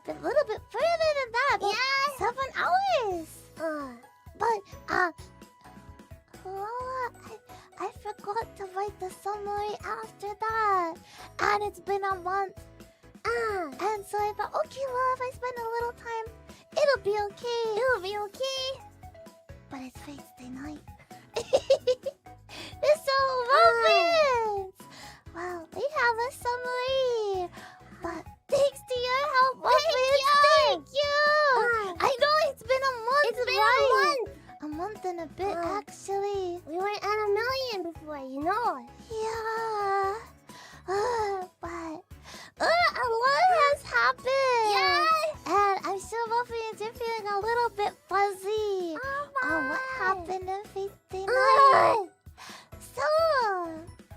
a little bit further than that. Yeah. 7 hours. But I forgot to write the summary after that, and it's been a month. And so I thought, okay, well, if I spend a little time, it'll be okay. It'll be okay. But it's Wednesday night. It's so romance. Well, we have a summary. But thanks to your help, thank you. I know it's been a month. It's been a month. A month and a bit, actually. We weren't at 1 million before, you know. Yeah. But a lot has happened. Yeah. And I'm sure both of you are feeling a little bit fuzzy on what happened in Wednesday night. So,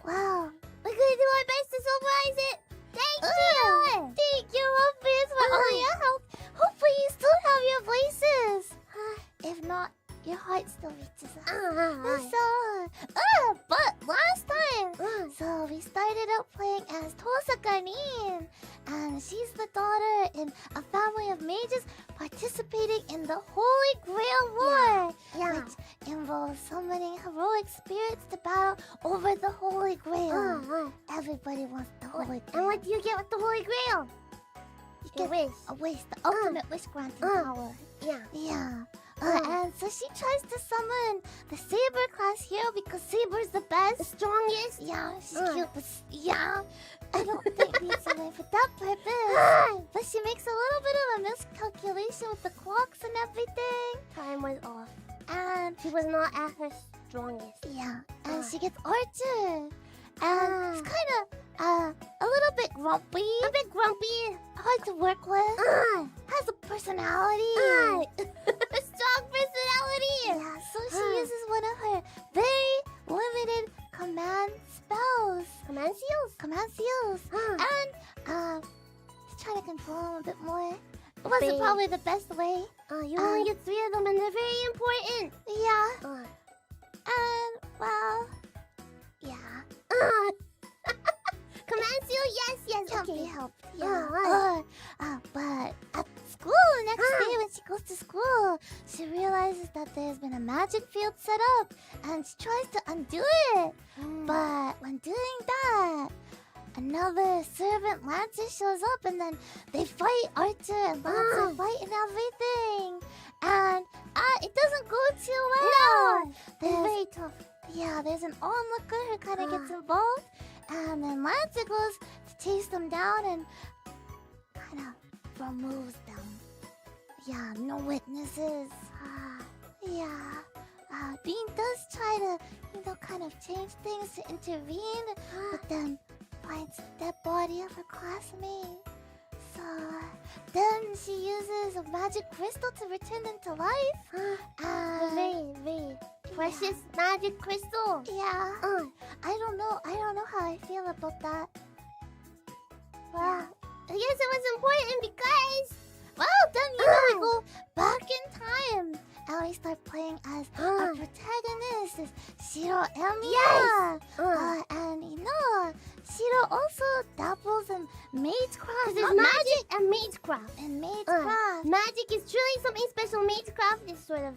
wow. We're gonna do our best to surprise it. Thank you. Thank you, Muffins, for all your help. Hopefully you still have your voices. If not, your heart still reaches out. But last time, so we started out playing as Tosakanin, and she's the daughter in a family of mages participating in the Holy Grail War, which involves summoning heroic spirits to battle over the Holy Grail. Everybody wants the Holy Grail. And what do you get with the Holy Grail? You get a wish, the ultimate wish granting power. Yeah. And so she tries to summon the Saber class hero because Saber's the best. The strongest? Yeah, she's cute, but I don't think we need someone for that purpose. But she makes a little bit of a miscalculation with the clocks and everything. Time was off. And she was not at her strongest. Yeah, and she gets Archer. And it's kind of a little bit grumpy. A bit grumpy. Hard to work with. Has a personality. Strong personality. Yeah, so she uses one of her very limited command spells. Command seals? Command seals. And she's trying to control them a bit more. It wasn't probably the best way. You only get 3 of them and they're very important. Yeah. And, well, yeah. Command seal, yes, Can't okay. be helped. Yeah. But at school, next day when she goes to school, she realizes that there's been a magic field set up, and she tries to undo it. But when doing that, another servant Lancer shows up, and then they fight Archer and Lancer fight and everything. And it doesn't go too well. No, they're very tough. Yeah, there's an onlooker who kind of gets involved, and then Lancer goes to chase them down and kind of removes them. Yeah, no witnesses. Bean does try to, kind of change things to intervene, but then finds the dead body of her classmate. So then she uses a magic crystal to return them to life. Very precious magic crystal. Yeah. I don't know how I feel about that. Well, I guess it was important because... Well, then we go back in time. And we start playing as our protagonist is Shiro Emiya. Yes! And Shiro also dabbles in magecraft. There's magic and magecraft. And magecraft. Magic is truly something special. Magecraft is sort of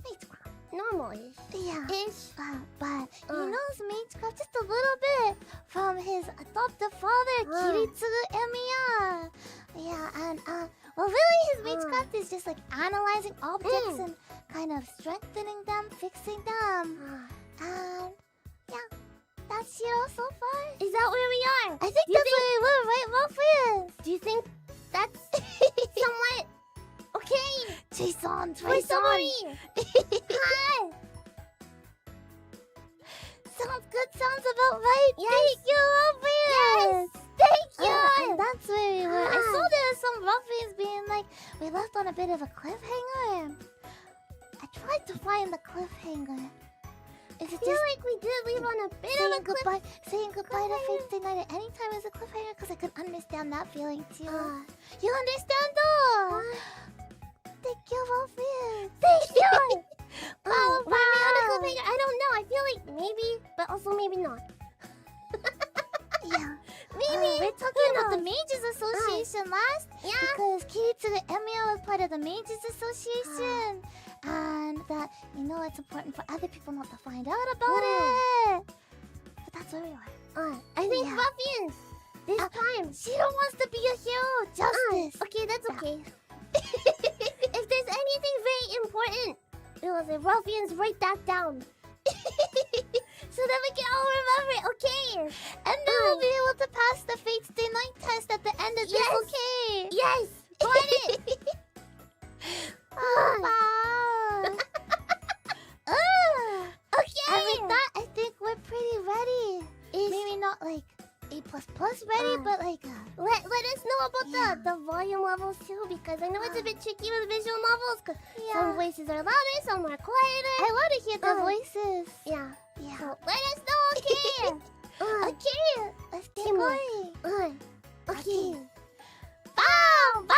magecraft. Normal-ish. Yeah. Ish. But he knows magecraft just a little bit from his adoptive father, Kiritsugu Emiya. Yeah, and well, really, his magecraft is just like analyzing objects and kind of strengthening them, fixing them. And yeah, that's Shiro so far. Is that where we are? I think that's where we were, right, Muffins? Do you think that's somewhat okay? Jason, summary. Hi. Sounds good. Sounds about right. Yes. Thank you, Muffins. Yes. Thank you. And that's where we were. I saw there were some Muffins being like, we left on a bit of a cliffhanger. I tried to find the cliffhanger. Is it I feel like we did leave on a bit of a cliffhanger. Saying goodbye to Wednesday night at any time is a cliffhanger because I could understand that feeling too. You understand though? Thank you, Muffins. Thank you. Why are we on a cliffhanger? I don't know. I feel like maybe, but also maybe not. Yeah. Maybe. We're talking about the Mages Association last. because Kiritsuga Emio is part of the Mages Association, and that it's important for other people not to find out about it. But that's where we are. I think ruffians. This time. Shiro wants to be a hero. Justice. Okay, that's okay. If there's anything very important, it was the ruffians. Write that down. So that we can all remember it, okay? And then we'll be able to pass the Fates Day Night test at the end of this, okay? Yes! Got it! Okay! And with that, I think we're pretty ready. Maybe not like A++ ready, but like... Let us know about the volume levels too, because I know it's a bit tricky with visual novels, because some voices are louder, some are quieter. I want to hear the voices. Yeah. So let us know, okay? Okay, let's get going. Okay. Bow! Bow!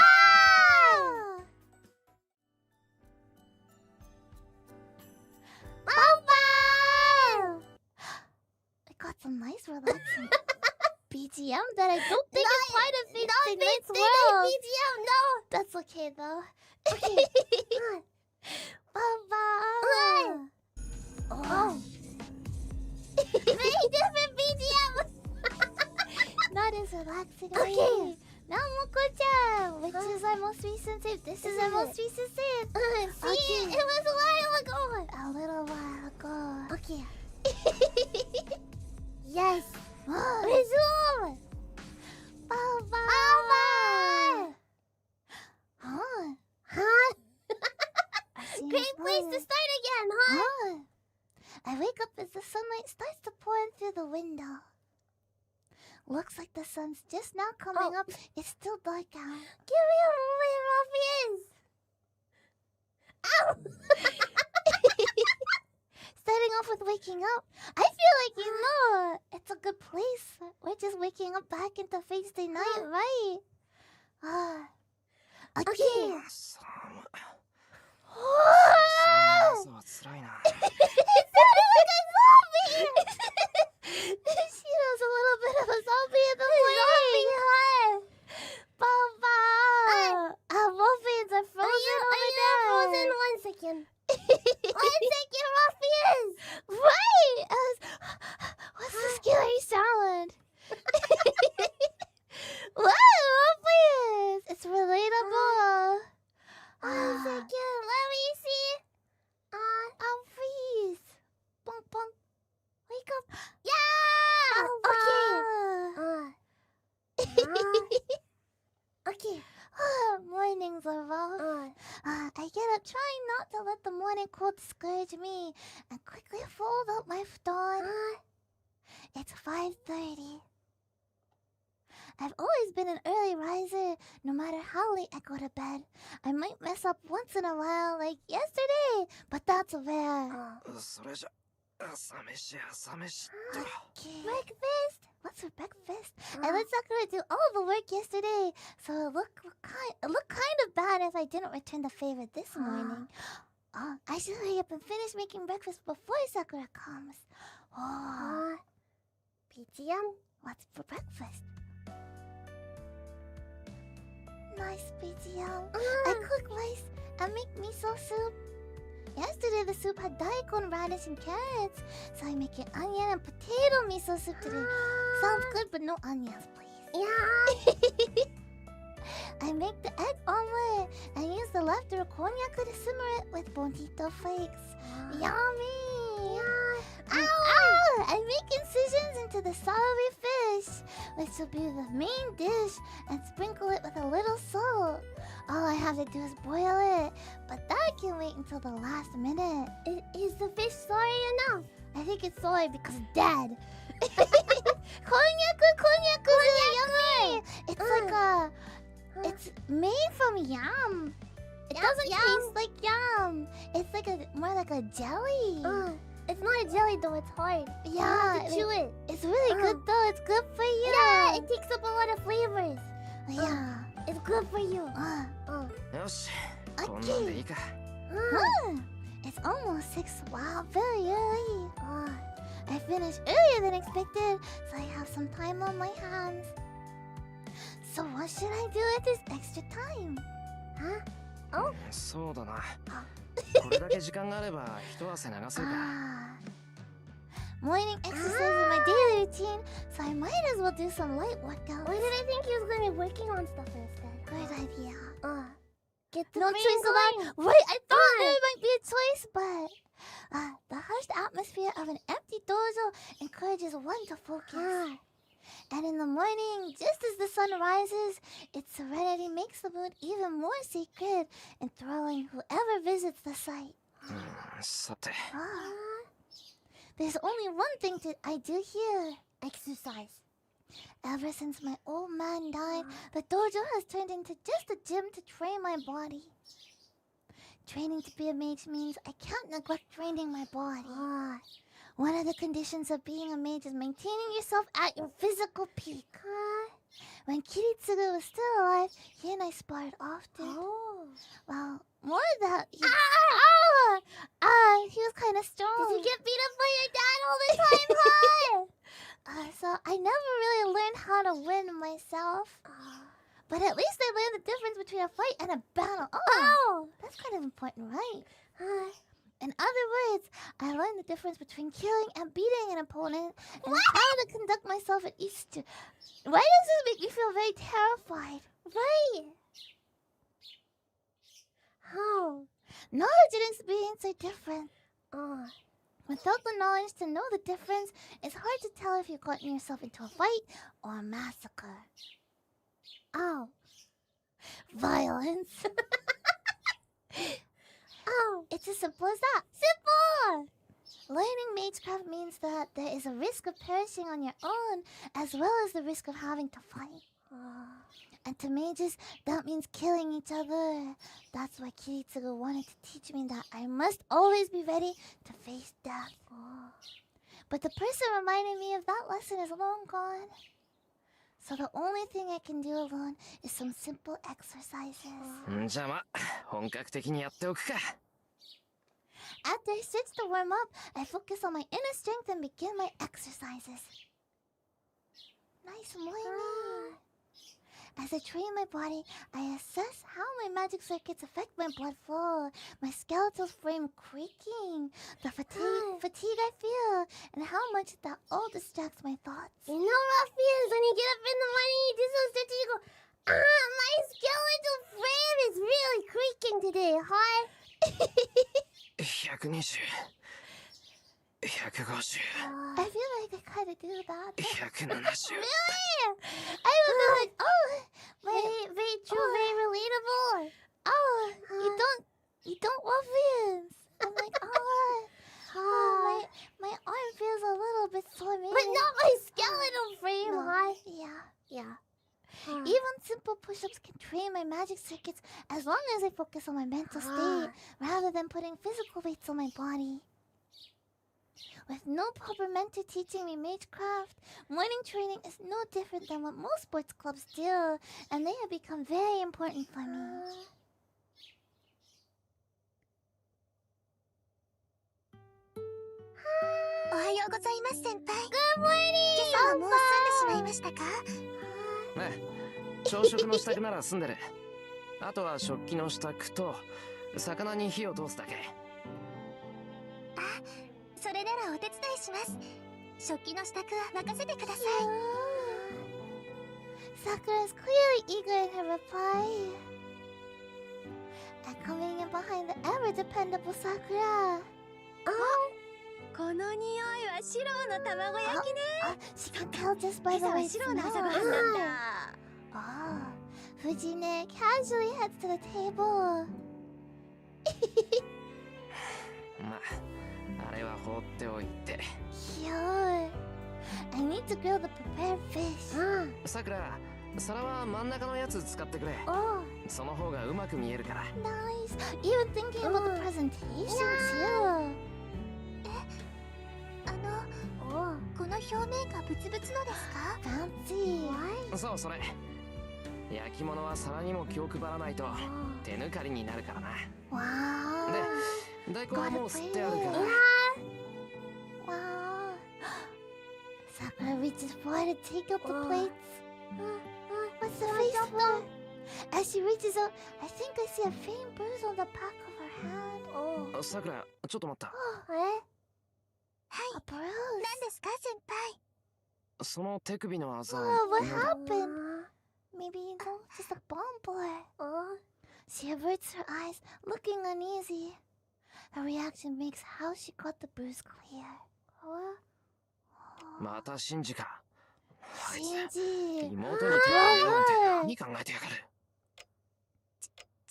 Bow! Bow! I got some nice relaxing BGM that I don't think is part of Fates Day Night's world. BGM, no! That's okay though. Okay. Bow! Bow! Oh. Very different BGM! Not as relaxing. Okay. Now Moko-chan, which is our most recent save. This is our most recent save. See, it was a while ago. A little while ago. Okay. Yes. Resume. Bow, bow, bow. Huh? Great place to start again, huh? I wake up as the sunlight starts to pour in through the window. Looks like the sun's just now coming up. It's still dark out. Give me a moment, Ruffians! Ow! Starting off with waking up, I feel like it's a good place. We're just waking up back into Fates Day Night, right? Okay. It sounded like a zombie! Shiro's a little bit of a zombie in the way. Baba! Our ruffians are frozen over there. Frozen 1 second. 1 second, ruffians! Right! What's the scary sound? Whoa, ruffians! It's relatable. 1 second, let me see. I'll freeze. Bonk, bonk. Wake up. Yeah! Okay. Mornings are rough. I get up trying not to let the morning cold discourage me and quickly fold up my futon. It's 5:30. I've always been an early riser, no matter how late I go to bed. I might mess up once in a while, like yesterday, but that's rare. Breakfast? What's for breakfast? I let Sakura do all the work yesterday, so it looked kind of bad if I didn't return the favor this morning. I should hurry up and finish making breakfast before Sakura comes. BGM? What's for breakfast? Nice BGM. I cook rice and make miso soup. Yesterday the soup had daikon, radish, and carrots, so I make an onion and potato miso soup today. Sounds good, but no onions, please. Yeah. I make the egg omelet and use the leftover konnyaku to simmer it with bonito flakes. Yummy! Ow! I make incisions into the saru fish, which will be the main dish, and sprinkle it with a little salt. All I have to do is boil it, but that can wait until the last minute. Is the fish soy enough? I think it's soy because it's dead. Konnyaku is yummy! It's like a... It's made from yam. It doesn't taste like yam. It's like more like a jelly. It's not a jelly though, it's hard. Yeah. You have to chew it. It's really good though. It's good for you. Yeah, it takes up a lot of flavors. Yeah. It's good for you. Okay. It's almost 6. Wow, very early. I finished earlier than expected, so I have some time on my hands. So what should I do with this extra そうだな。これだけ時間があれば一汗流せるから。Morning exercise is my daily routine, so I might as well do some light workouts. Why did I think he was gonna be working on stuff instead? Good idea. Get the No brain choice going. allowed. Right, I thought there might be a choice, but the hushed atmosphere of an empty dojo encourages one to focus. And in the morning, just as the sun rises, its serenity makes the mood even more sacred, enthralling whoever visits the site. さて。There's only one thing I do here. Exercise. Ever since my old man died, the dojo has turned into just a gym to train my body. Training to be a mage means I can't neglect training my body. One of the conditions of being a mage is maintaining yourself at your physical peak. When Kiritsugu was still alive, he and I sparred often. Well, more than that, he was kind of strong. Did you get beat up by your dad all the time, huh? So I never really learned how to win myself. But at least I learned the difference between a fight and a battle. That's kind of important, right? In other words, I learned the difference between killing and beating an opponent and how to conduct myself at each. Why does this make me feel very terrified? Right. How? Knowledge and experience are different. Without the knowledge to know the difference, it's hard to tell if you've gotten yourself into a fight or a massacre. Violence. It's as simple as that. Simple! Learning magecraft means that there is a risk of perishing on your own, as well as the risk of having to fight. And to mages, that means killing each other. That's why Kiritsugu wanted to teach me that I must always be ready to face death. But the person reminding me of that lesson is long gone. So the only thing I can do alone is some simple exercises. じゃあま、本格的にやっておくか。After I stretch to warm up, I focus on my inner strength and begin my exercises. Nice morning. As I train my body, I assess how my magic circuits affect my blood flow, my skeletal frame creaking, the fatigue I feel, and how much that all distracts my thoughts. You know how it feels when you get up in the morning, you do some stretching, you go, my skeletal frame is really creaking today, huh? 120、150、I feel like I kind of do that. 170。 Really? I don't know. Very true, very relatable. You don't waffles. I'm like, my arm feels a little bit sore. Maybe. But not my skeletal frame, No. huh? Yeah. Even simple push-ups can train my magic circuits as long as I focus on my mental state rather than putting physical weights on my body. With no proper mentor teaching me magecraft, morning training is no different than what most sports clubs do, and they have become very important for me. Good morning! 今朝はもう済んでしまいましたか？ねえ、朝食の支度なら済んでる。あとは食器の支度と魚に火を通すだけ。それならお手伝いします。食器の支度は任せてください。Sakura is clearly eager in her reply. I'm coming in behind the ever-dependable Sakura. この匂いはシローの卵焼きね。 She can tell just by 今 the 朝 way は it シローの朝 smells. ごはんなんだ。Fujine casually heads to the table. まあ、あれは放っておいて。Cute. I need to grill the prepared fish. さくら、皿は真ん中のやつ使ってくれ。その方がうまく見えるから。Nice. Even thinking about the presentation too. この表面がブツブツのですか？ Fancy. そうそれ。焼き物は皿にも気を配らないと手抜かりになるからな。 Wow. で、大根はもう吸ってあるから。Wow. Sakura reaches forward to take out the plates. What's the face for? As she reaches up, I think I see a faint bruise on the back of her hand. Oh. さくら、ちょっと待った。え A bruise. 何ですか先輩。その手首のあざ。 Oh, what なんだ happened? Maybe, just a bump boy. She averts her eyes, looking uneasy. Her reaction makes how she got the bruise clear. またシンジか。あいつ Shinji. 妹に手をあげるなんて何考えてやがる。違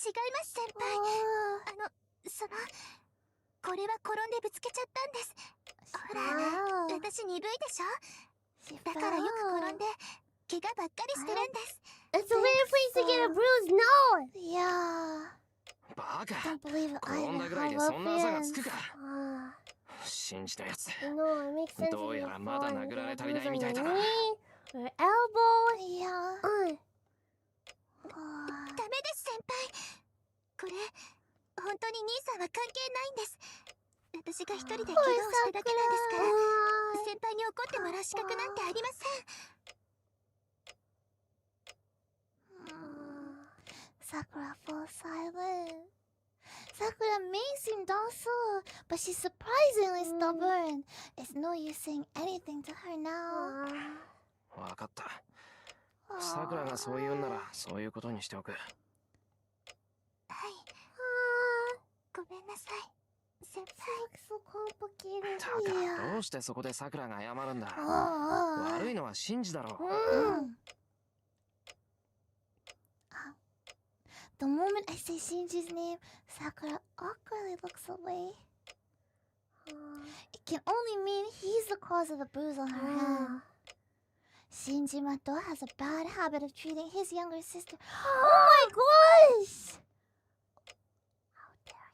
います先輩。 Oh. これは転んでぶつけちゃったんです。 ほら、 Wow. 私鈍いでしょ。 She だからよく fell. 転んで怪我ばっかりしてるんです。 It's a weird place to get a bruise. No. Yeah. バカ。 Don't believe it 転ん either. だぐらいで How そんなあざがつ ruffians. くか。シンジのやつ。 No, it makes sense. どうやらまだ殴られ足りないみたいだな。 Her elbow. Yeah. ダメです先輩。これ本当に兄さんは関係ないんです。私が一人で怪我をしただけなんですから。先輩に怒ってもらう資格なんてありません。 Sakura falls silent. Sakura may seem docile, but she's surprisingly stubborn. It's no use saying anything to her now. わかった。さくらがそう言うんならそういうことにしておく。はい。ごめんなさい。先輩。 So complicated. だからどうしてそこでさくらが謝るんだ。 Oh. 悪いのはシンジだろ。 The moment I say Shinji's name, Sakura awkwardly looks away. It can only mean he's the cause of the bruise on her hand. Shinji Mato has a bad habit of treating his younger sister. Oh my gosh! How dare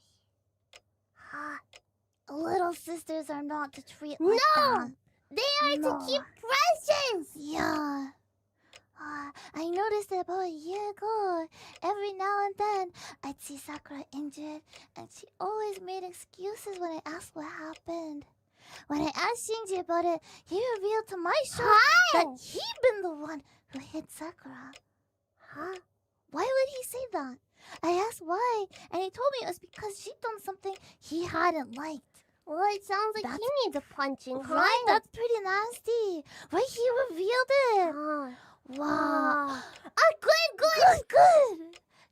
he? Little sisters are not to treat like that. They are to keep presents. Yeah. I noticed it about a year ago. Every now and then, I'd see Sakura injured, and she always made excuses when I asked what happened. When I asked Shinji about it, he revealed to my shock that he'd been the one who hit Sakura. Why would he say that? I asked why, and he told me it was because she'd done something he hadn't liked. Well, it sounds like he needs a punching. Right? That's pretty nasty. Right? He revealed it. Wow. Good.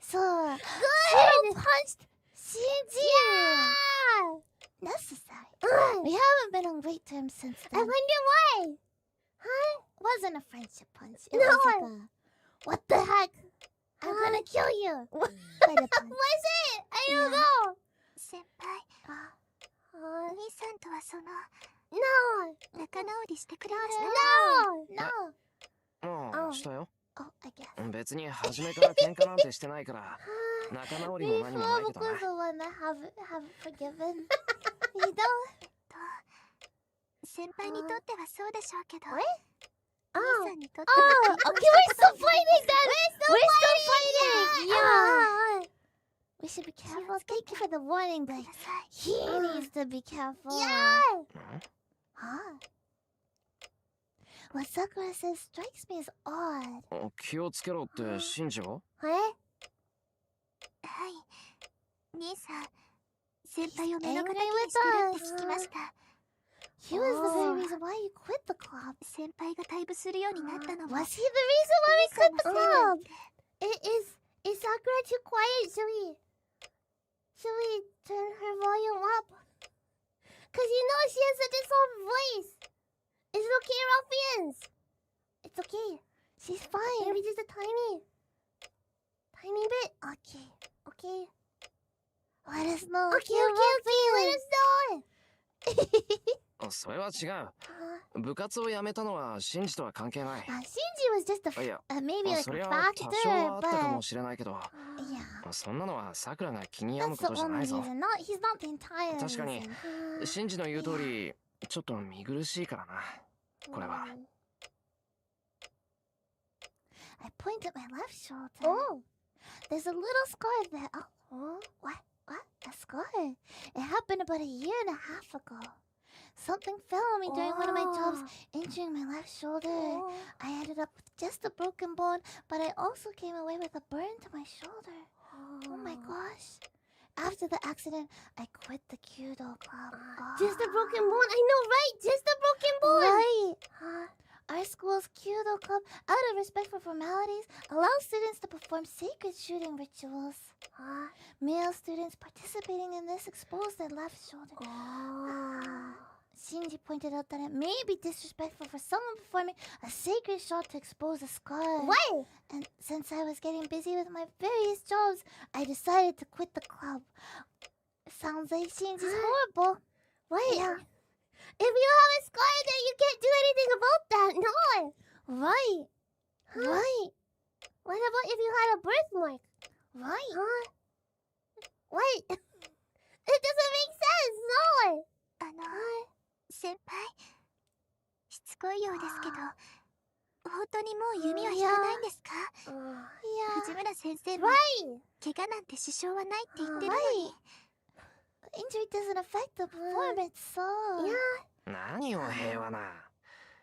So, Saru punched Shinji. Yeah. Necessary. We haven't been on great terms since I then. wonder why. It wasn't a friendship punch. It No. was like a, what the heck? I'm gonna kill you. Kind of punch. Was it? I don't Yeah. know. 先輩。Uh, 兄さんとはNo. 仲直りしてくれました。 no. うん、したよ。 Oh, I guess. 別に初めから喧嘩なんてしてないから仲直りも Me 何もないけど was な。 the one that haven't forgiven. You know? 先輩にとってはそうでしょうけど。 Oh. 兄さんにとっては Okay, we're still fighting then. We're still fighting. Yeah. We should be careful. Thank you for the warning, but ください。 he needs to be careful. Yeah. Huh? What Sakura says strikes me as odd. うん気をつけろってシンジは？はい。兄さん、先輩を目の敵にしてるって聞きました。 He was the very reason why you quit the club. 先輩が退部するようになったのも。 Was he the reason why we quit the club? Is Sakura too quiet? Should we turn her volume up? Cause you know she has such a soft voice. Is it okay, ruffians? It's okay. She's fine. Maybe just a tiny bit. Okay. Let us know. Okay. Let us know. それは違う。部活を辞めたのはシンジとは関係ない。 Shinji was just a いや、 maybe like そ a れは factor, 多少はあったか but もしれないけど、 yeah. そんなのはさくらが気に病む That's こと the じゃな only いぞ。 reason. He's not the entire 確かに reason. シンジの言う通り、ちょっと見苦しいからな。これは。 I point at my left shoulder. Oh. There's a little scar there. Oh, what? A scar? It happened about a year and a half ago. Something fell on me during one of my jobs, injuring my left shoulder. I ended up with just a broken bone, but I also came away with a burn to my shoulder. Oh my gosh. After the accident, I quit the Kyudo club. Just a broken bone. I know, right? Just a broken bone. Right. Our school's Kyudo club, out of respect for formalities, allows students to perform sacred shooting rituals. Male students participating in this expose their left shoulder. Shinji pointed out that it may be disrespectful for someone performing a sacred shot to expose a scar. What? And since I was getting busy with my various jobs, I decided to quit the club. Sounds like Shinji's horrible. Wait. Yeah. If you have a scar there, you can't do anything about that. No. Right. Right. What about if you had a birthmark? Right. Wait. It doesn't make sense. No. 先輩、しつこいようですけど、本当にもう弓は引かないんですか？藤村先生も、怪我なんて支障はないって言ってるのに。Injury doesn't affect the performance, so... 何を平和な。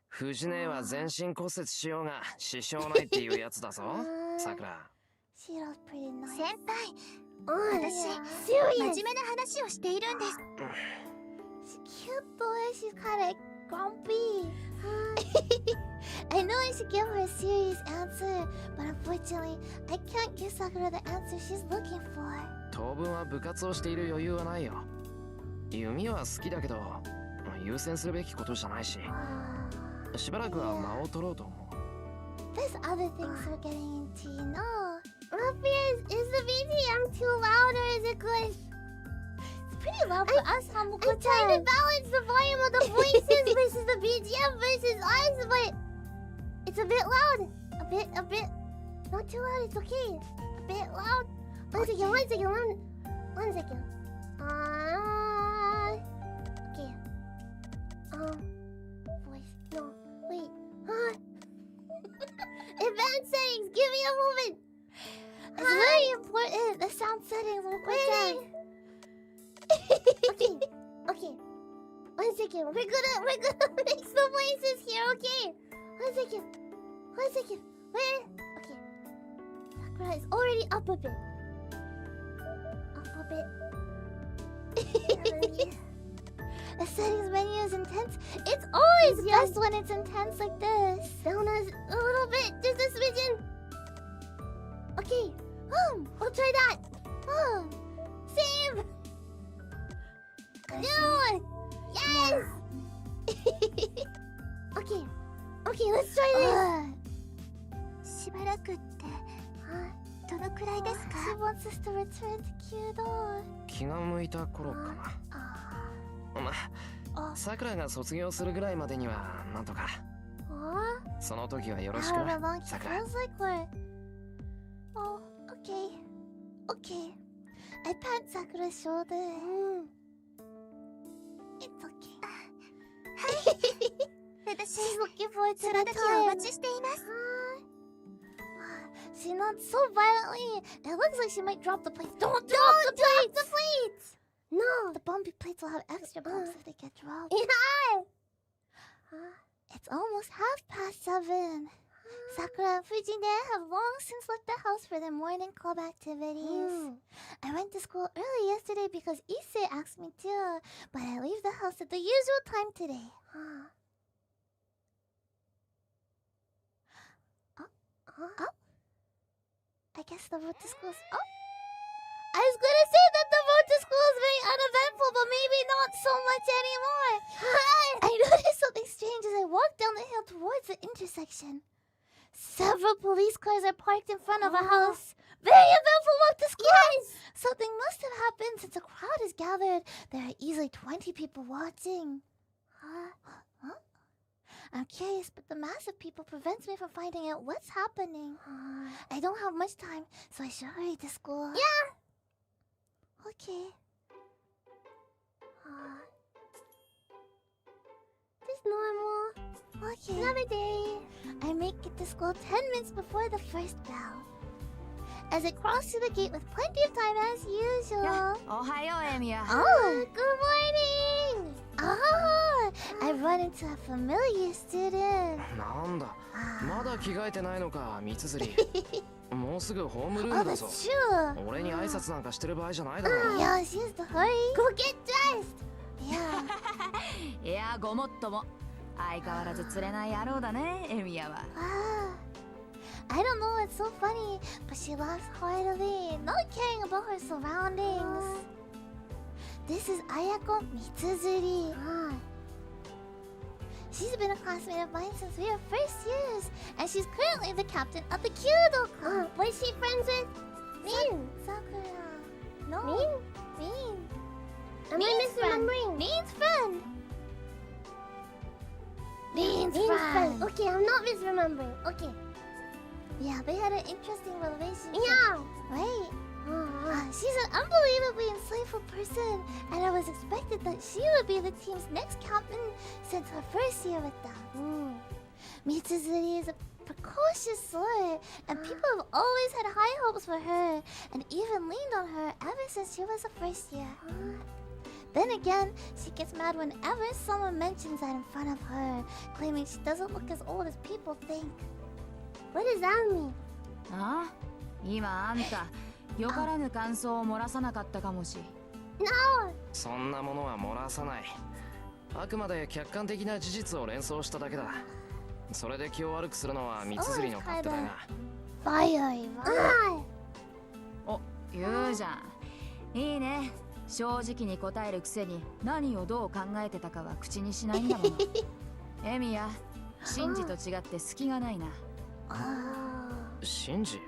藤姉は全身骨折しようが支障ないっていうやつだぞ、さくら。She was pretty nice. 先輩、私、真面目な話をしているんです。She's cute though, she's kinda grumpy. I know I should give her a serious answer, but unfortunately, I can't give Sakura the answer she's looking for. 当分は部活をしている余裕はないよ。弓は好きだけど、優先するべきことじゃないし、しばらくは間を取ろうと思う。There's other things we're getting into, you know. Raphael, is the BGM too loud or is it good? It's pretty loud for us, humble. I'm trying to balance the volume of the voices versus the BGM versus us, but it's a bit loud. A bit. Not too loud, it's okay. A bit loud. One second. Okay. Voice. No, wait. Advanced settings, give me a moment. It's very important. The sound settings will go down. Okay. 1 second. We're gonna mix the voices here, okay? 1 second. Where? Okay. Sakura is already up a bit. The settings menu is intense. It's always best when it's intense like this. Down a little bit, just a smidgen. Okay. I'll try that. Save. No. Yes. Okay, let's try this. しばらくって、どのくらいですか？ She wants us to return to Kyudo. 気が向いた頃かな。さくらが卒業するぐらいまでにはなんとか。その時はよろしく。さくら。Oh, okay. I pat Sakura's shoulder. It's okay. 私、 She's looking forward to そ the の時をお time. 待ちしています。She nods so violently. It looks like she might drop the plates. Don't drop the plates! No. The bumpy plates will have extra bumps if they get dropped. Yeah. It's almost 7:30. Sakura and Fujine have long since left the house for their morning club activities. I went to school early yesterday because Issei asked me to, but I leave the house at the usual time today. I guess the road to school is... I was gonna say that the road to school is very uneventful, but maybe not so much anymore. I noticed something strange as I walked down the hill towards the intersection. Several police cars are parked in front of a house. Very eventful walk to school. Yes! Something must have happened since a crowd is gathered. There are easily 20 people watching. Huh? I'm curious, but the mass of people prevents me from finding out what's happening. I don't have much time, so I should hurry to school. Yeah! Okay. Just normal. Okay. Another day. I make it to school 10 minutes before the first bell. As I cross through the gate with plenty of time as usual. Ohayo, Emiya. Oh, Good morning. ah, I run into a familiar student. なんだ、まだ着替えてないのか、三つ釣り。もうすぐホームルー Oh, ムだ that's ぞ。 true. 俺に挨拶なんかしてる場合じゃないだろ。Yeah, she has to hurry. Go get dressed. Yeah. いやごもっとも相変わらず釣れない野郎だねエミヤは。I don't know, it's so funny, but she laughs heartily, not caring about her surroundings. This is Ayako Mitsuzuri. She's been a classmate of mine since we were first years, and she's currently the captain of the Kyudo Club. Was she friends with Min? Sakura. No. Min? Min. Am I misremembering? Min's friend. Min's Min's friend. friend. Okay, I'm not misremembering. Okay. Yeah, they had an interesting relationship. Yeah. Right. She's an unbelievably insightful person, and I was expected that she would be the team's next captain since her first year with them. Mitsuzuri is a precocious sort, and people have always had high hopes for her, and even leaned on her ever since she was a first year. Then again, she gets mad whenever someone mentions that in front of her, claiming she doesn't look as old as people think. What does that mean? ああ、今あんたよからぬ感想を漏らさなかったかもし。No. そんなものは漏らさない。あくまで客観的な事実を連想しただけだ。それで気を悪くするのは三つ釣りの勝手だが。Fiery, right? お、言うじゃん。いいね。正直に答えるくせに何をどう考えてたかは口にしないんだもの。エミヤ、シンジと違って隙がないな。シンジ？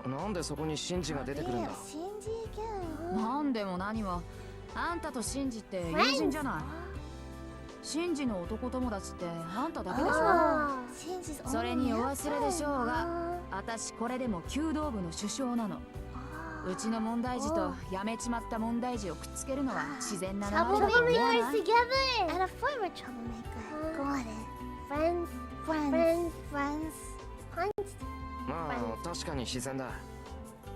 なんでそこにシンジが出てくるんだ？なんでも何もあんたとシンジって友人じゃない。シンジの男友達ってあんただけでしょ。それにお忘れでしょうが、私これでも弓道部の首相なの。うちの問題児とやめちまった問題児をくっつけるのは自然な流れだと思うな。 Troublemakers together. And a former troublemaker. Got it. Friends. Friends. Friends. Punched. まあ確かに自然だ。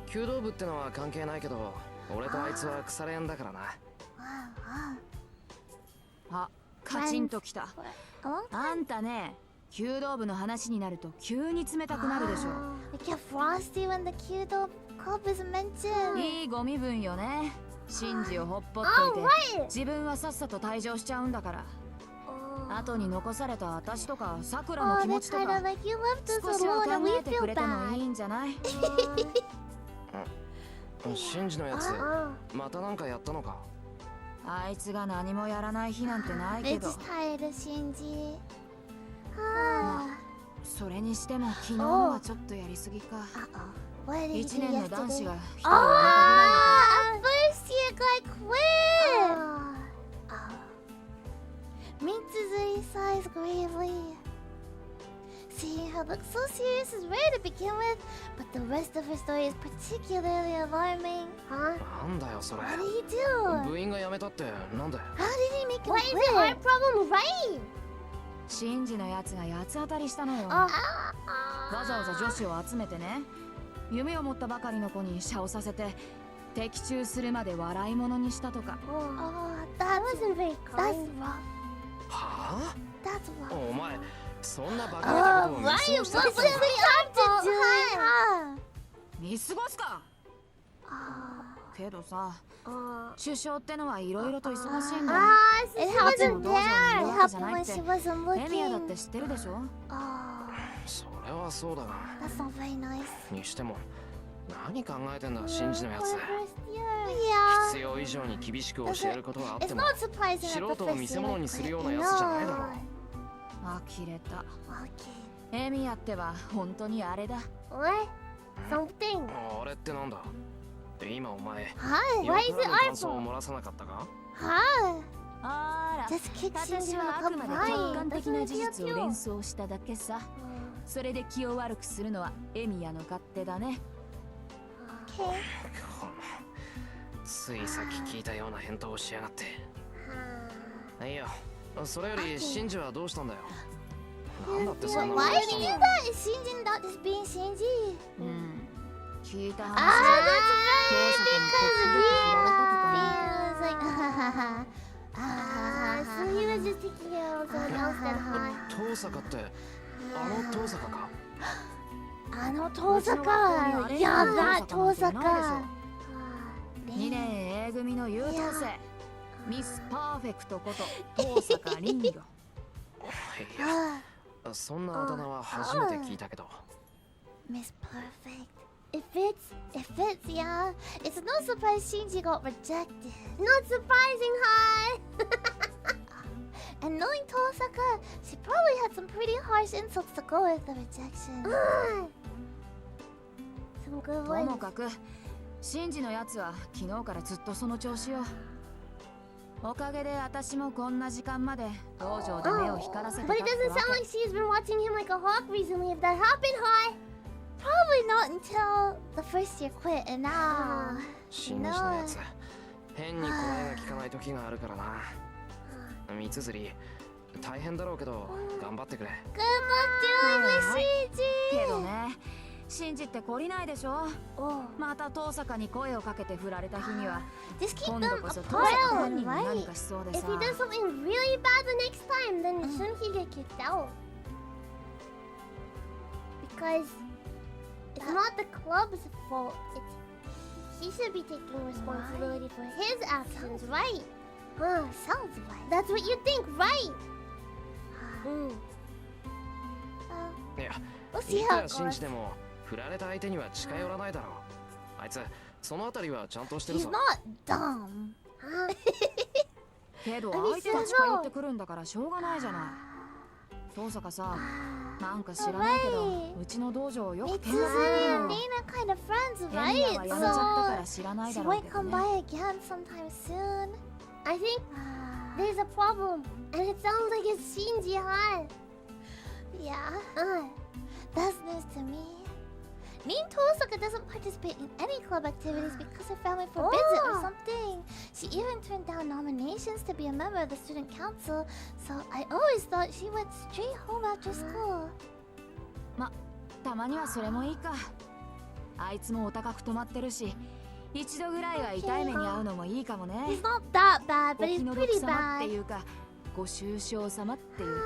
弓道部ってのは関係ないけど、俺とあいつは腐れ縁だからな。あ、カチンときた。あんたね、弓道部の話になると急に冷たくなるでしょ。It get frosty when the Kyudo club is mentioned. いいゴミ分よね。シンジをほっぽっといて自分はさっさと退場しちゃうんだから。後に残された私とかさくらの気持ちとか like you left us 少しは alone and 考 we えて feel くれても bad. いいんじゃない？シンジのやつ、またなんかやったのか？あいつが何もやらない日なんてないけ They're ど。 just tired of Shinji. それにしても昨日のはちょっとやりすぎか。 What did he 1 do 年の男子 yesterday? が一人は A first year guy quit! Mitsuzuri sighs gravely. Seeing her look so serious is rare to begin with, but the rest of her story is particularly alarming. Huh? なんだよそれ。 What did he do? 部員が辞めたってなんで？ How did he make him Why is it quit? our problem, right? シンジのやつが八つ当たりしたのよ。 Oh. わざわざ女子を集めてね、夢を持ったばかりの子にシャをさせて的中するまで笑い物にしたとか。 Oh, That wasn't very that's kind. rough. はあ？ That's rough. お前そんなバカげたことを見過ごしたりするのか？ 見過ごすか。けどさ、首相ってのはいろいろと忙しいんだよ。 It いつ happened も道場にい there. る It わけじゃ happened ない when って she wasn't エミヤだっ looking. て知ってるでしょ。 Oh, それはそうだが。 that's not very nice. にしても何考えてんだシンジのや For つ。 the first year. 必要以上に厳しく教えることはあっ It's ても not surprising that 素 the 人を first 見せ year 物 would にする quit, ような you やつじゃないだろ know. 呆れた。 Okay. エミヤっては本当にあれだ。 What? Something. あれってなんだ？今お前 Hi. よ Why is くあ it る our 感想 fault? を漏らさなかったか？ Hi. あら、 Just kick Shinji 私 in は the あくまで客 cup. 観的な事実を連想しただけさ。それで気を悪くするのはエミヤの勝手だね。 Okay. ついさっき聞いたような返答をしやがって。いいよ。それよりシンジはどうしたんだよ。なんだってそんな Why こと did した you ん do だよ。 that? Is Shinji not just being Shinji? 聞いた Ah, 話だ。 that's right. 父さんに突然振られたとかなんか。 Feels like he was just taking care of someone else that hot. 遠坂ってあの遠坂か。あの遠坂、やだ遠坂。2年 A 組の優等生ミスパーフェクトこと遠坂凛よ。いや、そんなあだ名は初めて聞いたけど。Miss Perfect. It fits, yeah. It's no surprise Shinji got rejected. Not surprising, hi. And knowing Tosaka, she probably had some pretty harsh insults to go with the rejection. Some good と ones. もかくシンジのやつは昨日からずっとその調子よ。おかげで私もこんな時間まで道場で目を光らせてた But っ it て doesn't わ sound け。 like she's been watching him like a hawk recently. If that happened, hi. Probably not until the first year quit, and now. 新日のやつ変に声が聞かない時があるからな。三つ釣り大変だろうけど頑張ってくれ。 Good luck doing this, け Shinji. どね、シンジって懲りないでしょ。また遠坂に声をかけて振られた日には Just keep 今 them 度こそ遠 apart, 坂本人も何 right? かしそうで If さ。 he does something really bad the next time, then shouldn't he get kicked out? Because it's not the club's fault. He should be taking responsibility for his actions, right? Sounds right. That's what you think, right?いや、 We'll い see く how ら it 信 goes. じても振られた相手には近寄らないだろう。あいつそのあたりはちゃんとしてる He's ぞ。 not dumb. けど相手が近寄ってくるんだからしょうがないじゃない。遠坂さ、なんか知らないけどうちの道場をよく見学する Mitsuzuri の and Nina kind of friends, エミヤ right? はやめちゃったか So ら知らない she だろう might けど come ね。 by again sometime soon. I think there's a problem, and it sounds like it's Shinji, hi. Yeah, that's news to me. Nin Tosaka doesn't participate in any club activities because her family forbids it or something. She even turned down nominations to be a member of the student council, so I always thought she went straight home after school. たまにはそれもいいか。あいつもお高く止まってるし、一度ぐらいは痛い目に遭うのもいいかもね。 He's not that bad, お but 気 he's の毒 pretty 様って bad. いうか、ご愁傷様っていう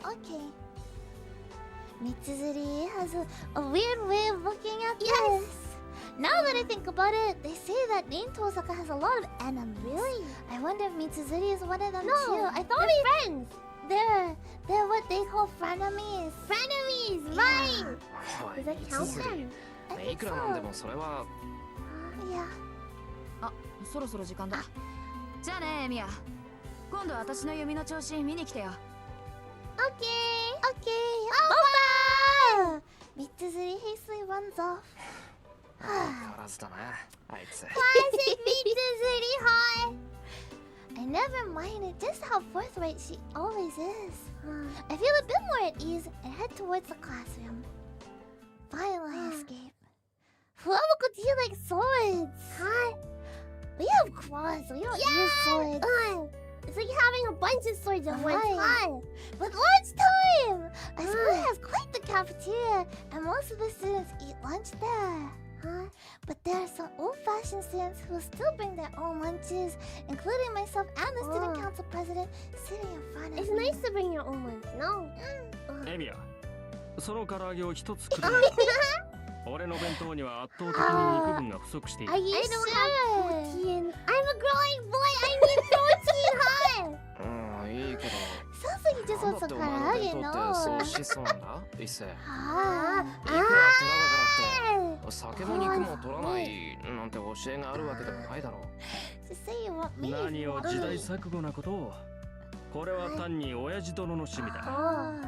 か。 Okay. Mitsuzuri has a weird way of looking at this. Now that I think about it, they say that Nin Tosaka has a lot of enemies. Really? I wonder if Mitsuzuri is one of them No, too. I thought they're friends. they're what they call frenemies. Frenemies, Yeah. right? おい Does that 三 count つ釣り then? I い think くらなんで so. もそれは Yeah. あ、そろそろ時間だ。じゃあね、エミヤ。今度私の弓の調子見に来てよ。 Okay. Bye bye. Mitsuzuri hastily runs off. 変わらずだなあいつ。 Classic Mitsuzuri, hi. I never minded just how forthright she always is. I feel a bit more at ease and head towards the classroom. Finally, I escape. FUWAMOCO, do you like swords? Hi. We have claws, we don't use swords. It's like having a bunch of swords at once. Hi. Hi. But lunchtime! Our school has quite the cafeteria, and most of the students eat lunch there. But there are some old-fashioned students who still bring their own lunches, including myself and the student council president sitting in front of It's me. nice to bring your own lunch, no? エミヤ、その唐揚げを一つくれ。俺の弁当には圧倒的に肉分が不足している。 Are you I don't have sure? protein. I'm a growing boy. I need protein, hi. うん、いいけど Sounds like you just なん want だって some お前の弁 karage, 当ってそう no? 質素なんだ一世。いくら Ah. 寺だからって酒も肉も取らないなんて教えがあるわけでもないだろう。 Just say you want me. 何を時代錯誤なことを。これは単に親父殿の趣味だ。 Ah.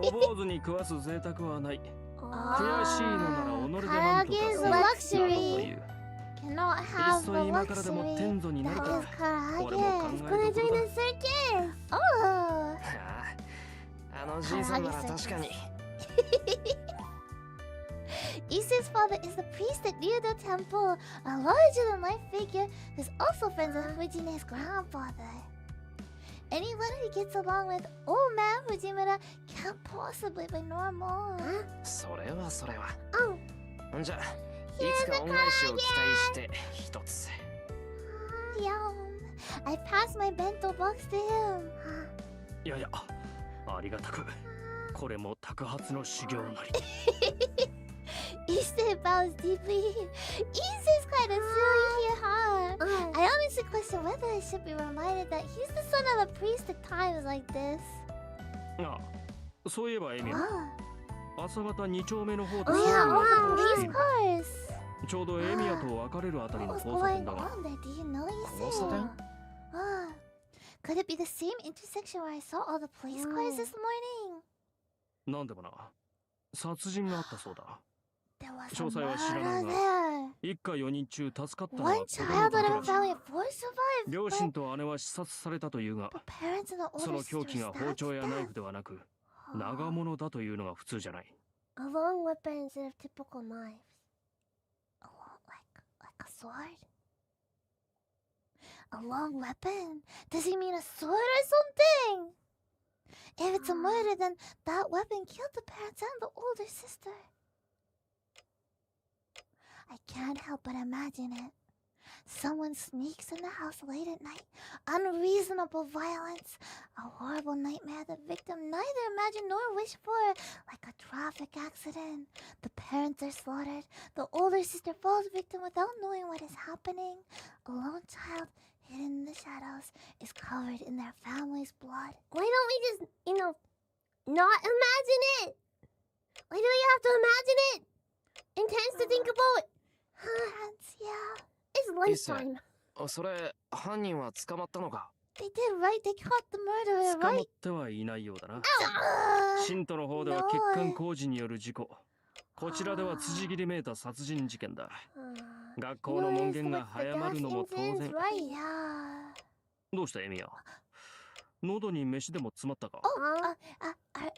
小坊主に食わす贅沢はない。悔しいのなら己で Ah. なんとか Karage せ is よ a などと luxury. いう。 Cannot いっ have そ the 今からでも luxury. 天祖になる That か is 俺も考 karage. え Gonna ると join ころ the circus. Oh. あのじいさんなら確かに。 Isu's father is the priest at Ryudo Temple, a larger-than-life figure who's also friends with Fujine's grandfather. Anyone who gets along with old man Fujimura can't possibly be normal. それはそれは。Oh. じゃあいつか恩返しを期待して一つ。 Yum. I passed my bento box to him. いやいや、ありがたく。これも托発の修行なり。Issei bows deeply. Issei's kind of silly here, huh? I honestly question whether I should be reminded that he's the son of a priest at times like this. あ、そういえばエミ Oh, は朝方2丁目の方で oh す yeah, ぐ oh, して these いる。 cars. ちょうどエミヤと別れるあたりの What 交 was 差 going 点だが。 on there? Do you know, 交差 Issei? 点 Oh, could it be the same intersection where I saw all the police cars this morning? なんでもな、殺人があったそうだ。 There was a 詳細は知らない murder が、 there. 一家4人中助かったのは One 子供 child だ out け of ら a しい。 family of four survived, 両 but 親と姉は刺殺されたというが、 the parents and the そ older の凶器 sister が包 stabbed 丁 to やナイフ death. ではなく、長物だというのが普通じゃない。 A long weapon instead of typical knives. Like a sword? A long weapon? Does he mean a sword or something? If it's a murder, then that weapon killed the parents and the older sister. I can't help but imagine it. Someone sneaks in the house late at night. Unreasonable violence. A horrible nightmare the victim neither imagined nor wished for. Like a traffic accident. The parents are slaughtered. The older sister falls victim without knowing what is happening. A lone child, hidden in the shadows, is covered in their family's blood. Why don't we just, not imagine it? Why do we have to imagine it? Intense to think about. Intense, yeah. It's lunchtime. それ、犯人は捕まったのか？ They did right. They caught the murderer, 捕ま right? ってはいないようだな。 Ah, 信徒の方では血管工事による事故。こちらでは辻切りめいた殺人事件だ。学校の門限が早まるのも当然。 right? Yeah. どうしたエミヤ？喉に飯でも詰まったか？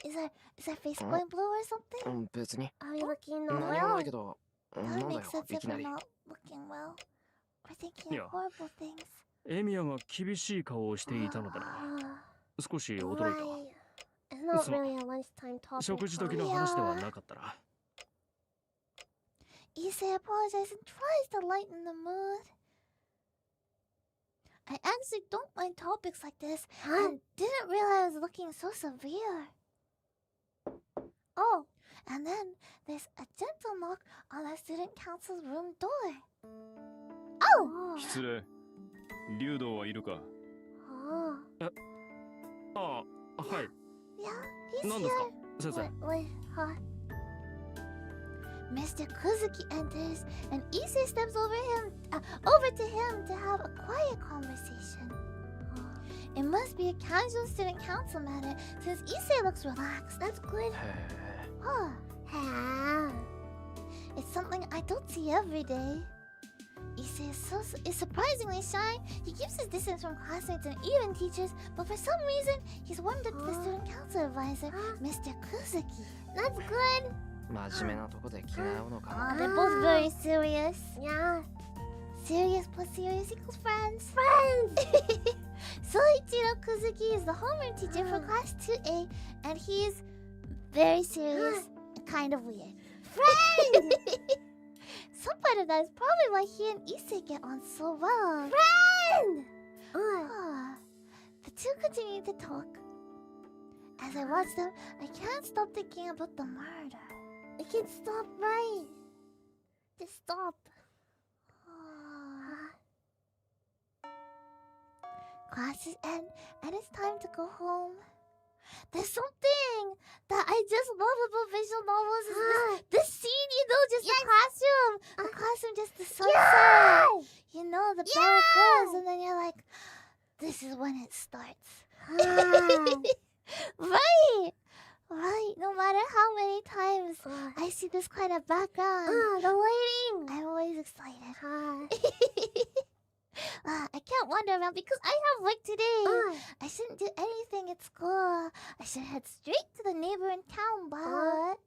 Is our face going blue or something? うん、別に。 Are we looking 何も well? ないけど、な That んだ would よ make、sense い if きな we're り。 not looking well. We're thinking Yeah. of horrible things. エミヤが厳しい顔をしていたのだな。 Ah, 少し驚いた right. わ。 It's not その really a lunchtime topic. 食事時の話ではなかったな。 Issei apologizes and tries to lighten the mood. I actually don't mind topics like this and didn't realize I was looking so severe. Oh, and then there's a gentle knock on the student council's room door. Oh! 失礼。竜道はいるか？ Oh. ああ、はい。 Yeah, he's 何ですか here. 先生。 Wait, huh? Mr. Kuzuki enters and Issei steps over to him to have a quiet conversation. It must be a casual student council matter since Issei looks relaxed. That's good. へえ。 Huh. It's something I don't see every day. Issei is surprisingly shy. He keeps his distance from classmates and even teachers, but for some reason, he's warmed up to the student council advisor, Mr. Kuzuki. That's good. 真面目なとこで気が合うのか。 They're both very serious. Yeah. Serious plus serious equals friends. Friends! Soichiro Kuzuki is the homeroom teacher for class 2A, and he's very serious and kind of weird. Friends! Some part of that is probably why he and Issei get on so well. Friend! The two continue to talk. As I watch them, I can't stop thinking about the murder. I can't stop, right? Just stop. Classes end, and it's time to go home. There's something that I just love about visual novels is this scene, just the classroom. The classroom, just the sunset. The bell goes, and then you're like, this is when it starts. Right! Right, no matter how many times I see this kind of background, the lighting, I'm always excited. I can't wander around because I have work today. I shouldn't do anything at school. I should head straight to the neighboring town, but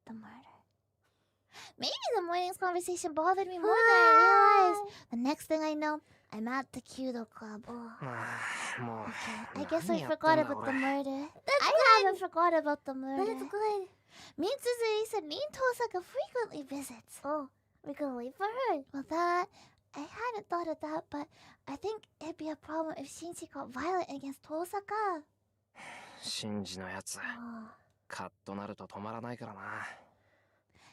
the murder. Maybe the morning's conversation bothered me more than I realized. The next thing I know, I'm at the Kyudo club. もう。 I guess I 何やってん forgot だ about 俺 the murder. I haven't forgot about the murder. That's good. Me and Suzuri said me and Tosaka frequently visits. Oh, we can wait for her. Well, that I hadn't thought of that, but I think it'd be a problem if Shinji got violent against Tosaka. シンジのやつ、カッとなると止まらないからな。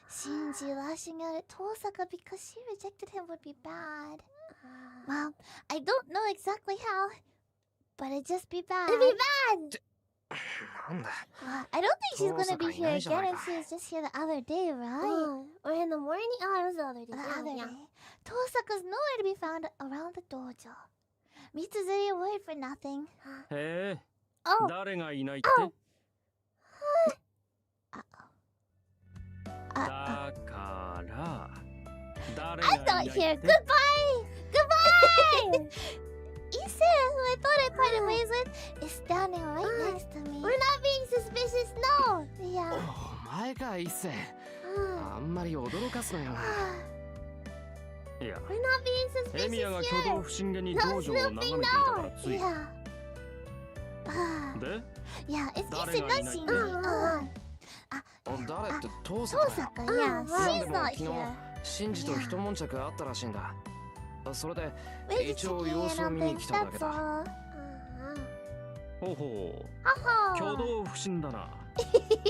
Shinji lashing out at Tosaka because she rejected him would be bad. Well, I don't know exactly how, but it'd just be bad. It'd be bad! なんだ。I don't think she's gonna be here Tosaka again if she was just here the other day, right? Or in the morning? Oh, it was the other day. The other Yeah. day. Tosaka's nowhere to be found around the dojo. Mitsuzuri worried for nothing. へえ、 Oh. 誰がいないって。だから誰 I'm が not いない here. って。 Goodbye! Goodbye! Ise, who I thought I parted ways with, is standing right next to me. We're not being suspicious, no! Yeah. お前か一世。あんまり驚かすなよ。いや、 We're not being エミヤが suspicious 挙 yet! 動不審げに道場を眺めていたからつい。 Yeah. で、 Yeah, it's Ise 誰がい not ない seeing って me. 誰って父さん。 Tosaka, yeah, なん she's でも not 昨日 here. シンジと一悶着あったらしいんだ。それで We're just 一応 checking 様 in 子を on 見に things, 来ただけ that's だ。 all. ほうほう。 Oh. 挙動不審だな。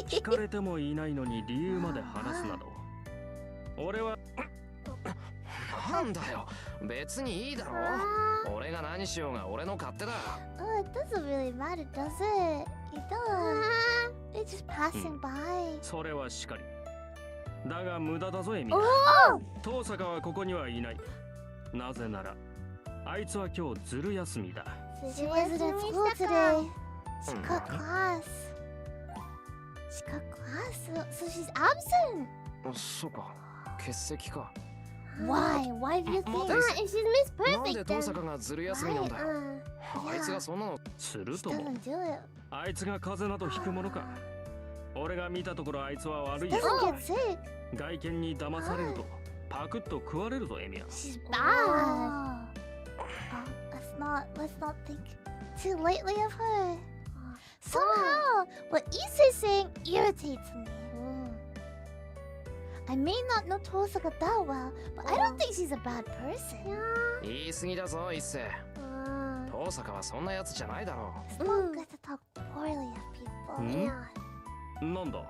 聞かれてもいないのに理由まで話すなど。俺はなんだよ。別にいいだろ。俺が何しようが俺の勝手だ。 Oh, it doesn't really matter, does it? You don't. It's just passing by. それはしかり。だが無駄だぞエミヤ。遠坂はここにはいない。なぜならあいつは今日ずる休みだ。 She wasn't at school today. She cut class. She cut class, so she's absent. そうか。欠席か。 Why? Why do you 待 think? て If she's Miss なんで Perfect 遠 then. 坂がずる休みなんだよ。あいつがそんなの。する She とも doesn't do it. あいつが風邪などひくものか。俺が見たところあいつは悪い She ぞ。 doesn't get sick. 外見に騙されるとパクッと食われるぞエミヤ。 She's bad. Let's not think too lightly of her. Somehow, what Issei's saying irritates me. I may not know Tosaka that well, but I don't think she's a bad person. 言い過ぎだぞ一世。遠坂はそんなやつじゃないだろ It's not good to talk poorly of people. んなんだ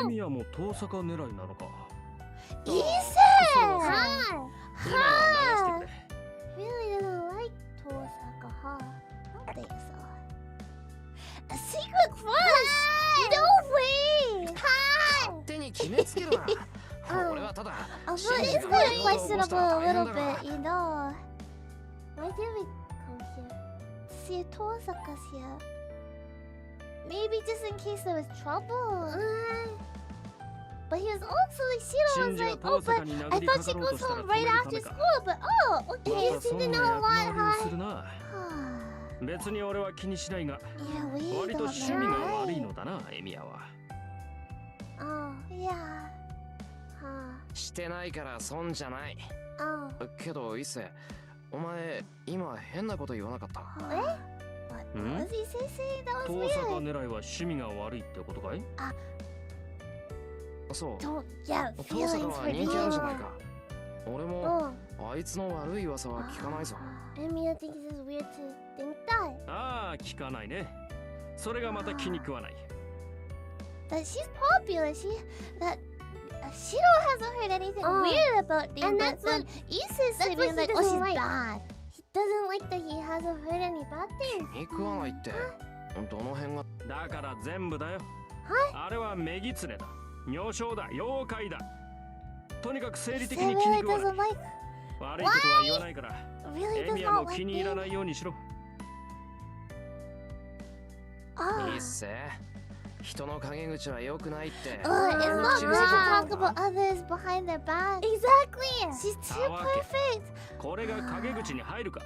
エミヤも遠坂狙いなのか。 Issei! 今のは流してくれ。 Really doesn't like Tosaka, huh? I don't think so. A secret crush! No way! 勝手に決めつけるな。俺はただ Although シンジ it's が kind 俺 of を起こした questionable ら a 大変 little だから bit, you know. Why did we come here? See, Tosaka's here. Maybe just in case there was trouble. But he was also like, シ Shiro ン was ジが like, 遠 oh, 坂 but に I 殴りか thought か she ろうと goes したら home 止め right るた after めか。 school. But oh, ま okay. た損 Didn't な know 役 why. 回りするな。別に俺は気にしないが、 Yeah, we 割 don't と趣味が know. 悪いのだなエミヤは。 Oh, Yeah. huh. してないから損じゃない。 Oh. けど一世、お前今変なこと言わなかった？ What ん was he saying? That was 遠坂 weird. 狙いは趣味が悪いってことかい？そう。 Don't, yeah, 遠坂 feelings は for 人気あるじゃない you. か。俺も Oh. あいつの悪い噂は聞かないぞ。 Emiya thinks it's weird to think that. ああ、聞かないね。それがまた気に食わない。 That she's popular. That Shiro hasn't heard anything Oh. weird about me. And But that's then what- Issei's that's saying what he like, oh, doesn't she's like. bad. He doesn't like that he hasn't heard any bad things. 気に食わないって。どの辺が？だから全部だよ。あれはメギツネだ。女性だ。妖怪だ。とにかく生理的 Issei に気に really 食わない。 doesn't like. 悪いことは言わないから。 Really エ does ミヤ not も like 気に me. 入らないようにしろ。 Oh. いいっせ。人の陰口は良くないって。 It's not good to 口癖じゃ talk ん about others behind their back. Exactly. She's too たわけ。 perfect. これが陰口に入るか。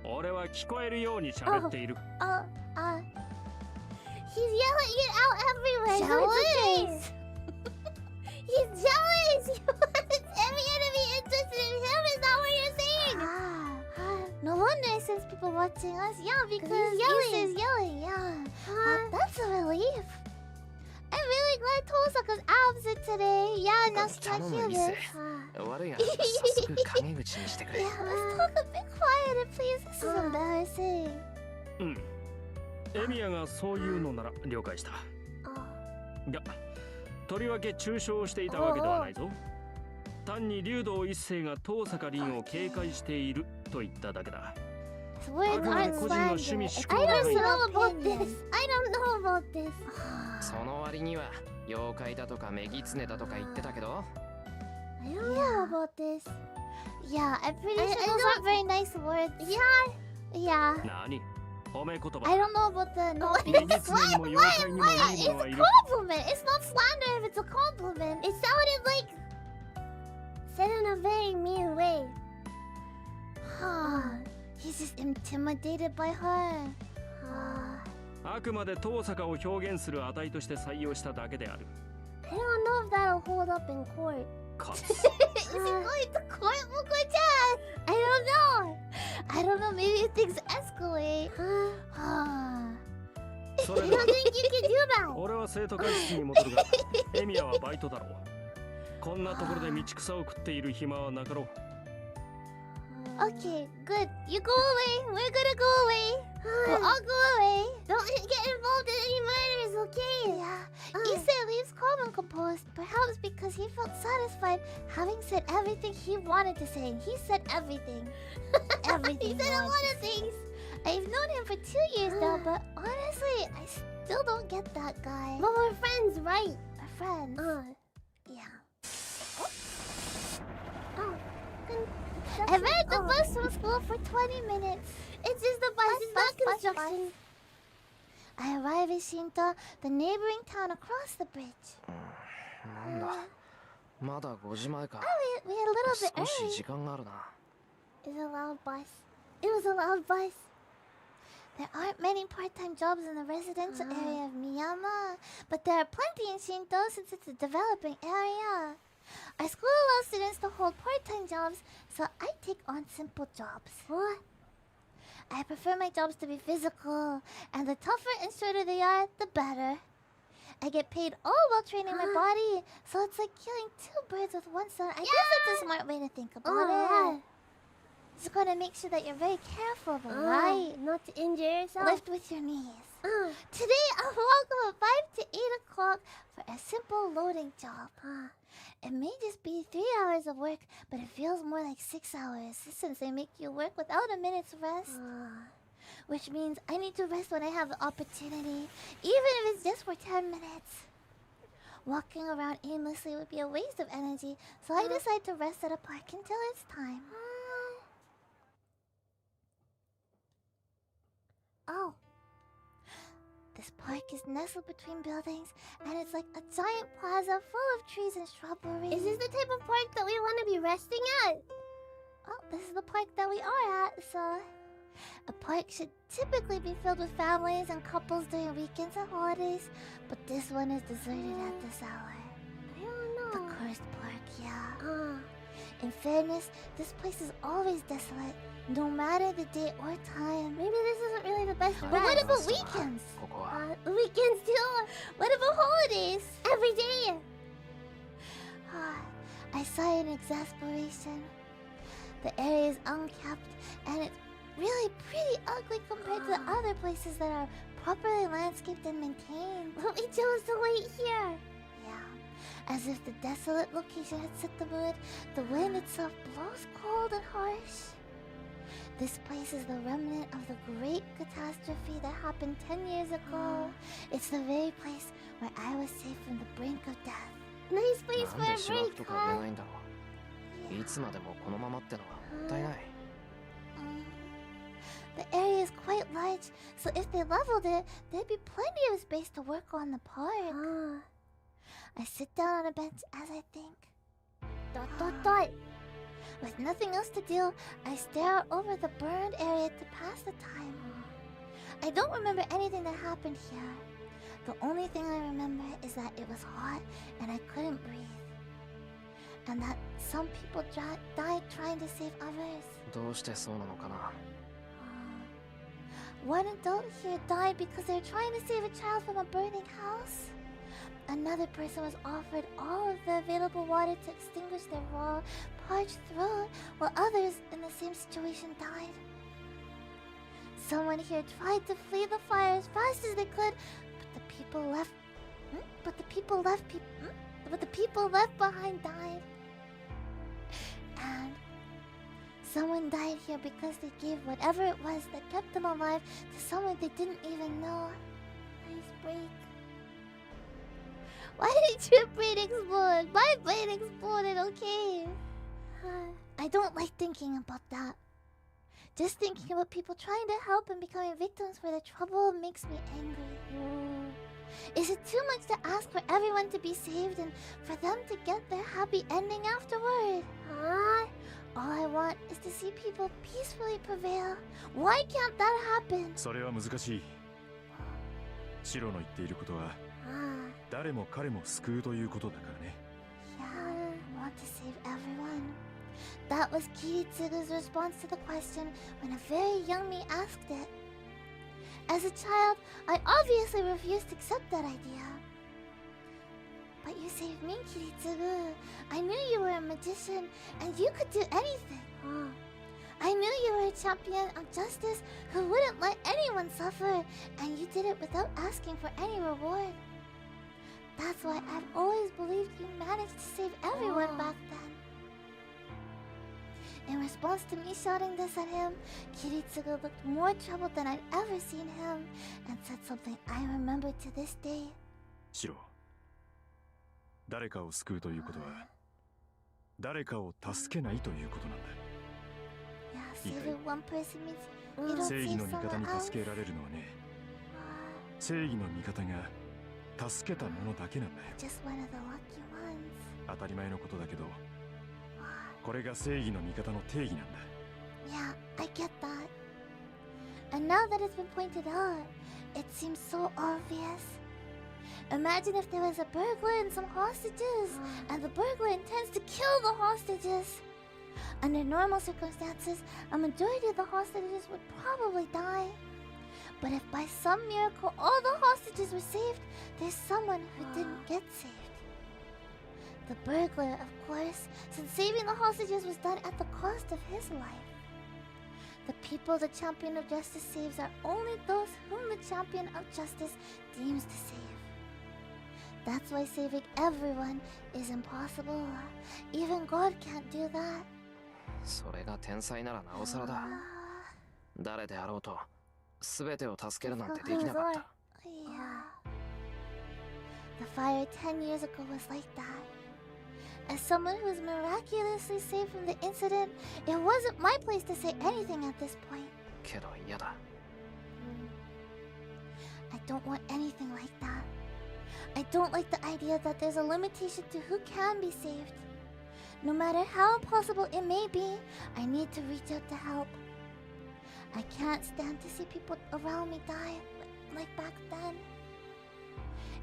俺は聞こえるように喋っている。 He's yelling it out everywhere. So Jealous? it's okay. He's jealous. He wants Emiya to be interested in him. Is that what you're saying? No wonder it says people watching us. Yeah, because he's yelling. Issei's yelling. Yeah. That's a relief. I'm really glad Tosaka's absent today. Yeah, now she can't hear this. 悪いが早速陰口にしてくれ。 Yeah, let's talk a bit quieter, please. This is embarrassing. うん。エミヤがそういうのなら了解した。が、とりわけ中傷していたわけではないぞ。単に竜道一世が遠坂凛を警戒していると言っただけだ。Words aren't slander. I don't know about this. I don't know about this. その割には妖怪だとかメギツネだとか言ってたけど。I don't know about this. Yeah, I'm pretty sure those aren't very nice words. Yeah. 何？褒め言葉。 I don't know about the no. Why? It's a compliment. It's not slander if it's a compliment. It sounded like said in a very mean way. He's just intimidated by her. あくまで遠坂を表現する値として採用しただけである。 I don't know if that'll hold up in court. Cuts. Is he going to court, Moko-chan? I don't know. Maybe if things escalate. I don't think you can do that. 俺は生徒会室に戻るが、エミヤはバイトだろう。こんなところで道草を食っている暇はなかろう。 Okay, good. You go away. We're gonna go away. We'll all go away. Don't get involved in any murders, okay? Yeah. Issei leaves calm and composed, perhaps because he felt satisfied having said everything he wanted to say. He said everything. Everything. He said a lot of things. I've known him for 2 years now, but honestly, I still don't get that guy. But we're friends, right? We're friends. Yeah. I read the bus from school for 20 minutes. It's just the bus is not construction. I arrive in Shinto, the neighboring town across the bridge. なんだ。まだ5時前か。We had a little bit 少し early. 時間があるな。 It's a loud bus. It was a loud bus. There aren't many part-time jobs in the residential area of Miyama, but there are plenty in Shinto since it's a developing area. Our school allows students to hold part-time jobs, so I take on simple jobs. What? I prefer my jobs to be physical, and the tougher and shorter they are, the better. I get paid all while training my body, so it's like killing 2 birds with 1 stone. I guess it's a smart way to think about it. Just gotta make sure that you're very careful, but right? Not to injure yourself. Lift with your knees. Today I'll walk from 5 to 8 o'clock for a simple loading job. It may just be 3 hours of work, but it feels more like 6 hours since they make you work without a minute's rest. Which means I need to rest when I have the opportunity, even if it's just for 10 minutes. Walking around aimlessly would be a waste of energy, so I decide to rest at a park until it's time. Oh. This park is nestled between buildings, and it's like a giant plaza full of trees and shrubbery. Is this the type of park that we want to be resting at? Oh, this is the park that we are at, so... A park should typically be filled with families and couples during weekends and holidays, but this one is deserted at this hour. I don't know. The cursed park, yeah. In fairness, this place is always desolate, no matter the day or time. Maybe this isn't really the best But bet. what about weekends? ここは。 Weekends too. What about holidays? Every day. I sigh in exasperation. The area is unkept, and it's really pretty ugly compared to the other places that are properly landscaped and maintained. But we chose to wait here. Yeah, as if the desolate location had set the mood, the wind itself blows cold and harsh. This place is the remnant of the great catastrophe that happened 10 years ago. It's the very place where I was saved from the brink of death. Nice place for なん a で芝生 break, とか植え huh? ないんだろう。いつまでもこのままってのはもったいない。 The area is quite large, so if they leveled it, there'd be plenty of space to work on the park. I sit down on a bench as I think. With nothing else to do, I stare out over the burned area to pass the time. I don't remember anything that happened here. The only thing I remember is that it was hot and I couldn't breathe. And that some people died trying to save others. どうしてそうなのかな。 One adult here died because they were trying to save a child from a burning house. Another person was offered all of the available water to extinguish their raw, parched throat, while others in the same situation died. Someone here tried to flee the fire as fast as they could, but the people left behind died. And someone died here because they gave whatever it was that kept them alive to someone they didn't even know. Nice break. Why did your brain explode? My brain exploded, okay. I don't like thinking about that. Just thinking about people trying to help and becoming victims for their trouble makes me angry. Is it too much to ask for everyone to be saved and for them to get their happy ending afterward? All I want is to see people peacefully prevail. Why can't that happen? それは難しい。シロの言っていることは誰も彼も救うということだからね。Yeah, I want to save everyone. That was Kiritsugu's response to the question when a very young me asked it. As a child, I obviously refused to accept that idea. But you saved me, Kiritsugu. I knew you were a magician and you could do anything. I knew you were a champion of justice who wouldn't let anyone suffer, and you did it without asking for any reward. That's why I've always believed you managed to save everyone back then. In response to me shouting this at him, Kiritsugu looked more troubled than I'd ever seen him and said something I remember to this day. シロ、誰かを救うということは誰かを助けないということなんだ。Yeah, saving one person means you don't 正義 save の味方 someone に else. 助けられるのはね、正義の味方が助けたものだけなんだよ。 Just one of the lucky ones. 当たり前のことだけど、これが正義の味方の定義なんだ。 Yeah, I get that. And now that it's been pointed out, it seems so obvious. Imagine if there was a burglar and some hostages, and the burglar intends to kill the hostages. Under normal circumstances, a majority of the hostages would probably die. But if by some miracle all the hostages were saved, there's someone who didn't get saved. The burglar, of course, since saving the hostages was done at the cost of his life. The people the champion of justice saves are only those whom the champion of justice deems to save. That's why saving everyone is impossible. Even God can't do that. それが天才ならなおさらだ。誰であろうと全てを助けるなんてできなかった。Yeah. The fire 10 years ago was like that. As someone who was miraculously saved from the incident, it wasn't my place to say anything at this point. けど嫌だ。I don't want anything like that. I don't like the idea that there's a limitation to who can be saved. No matter how impossible it may be, I need to reach out to help. I can't stand to see people around me die like back then.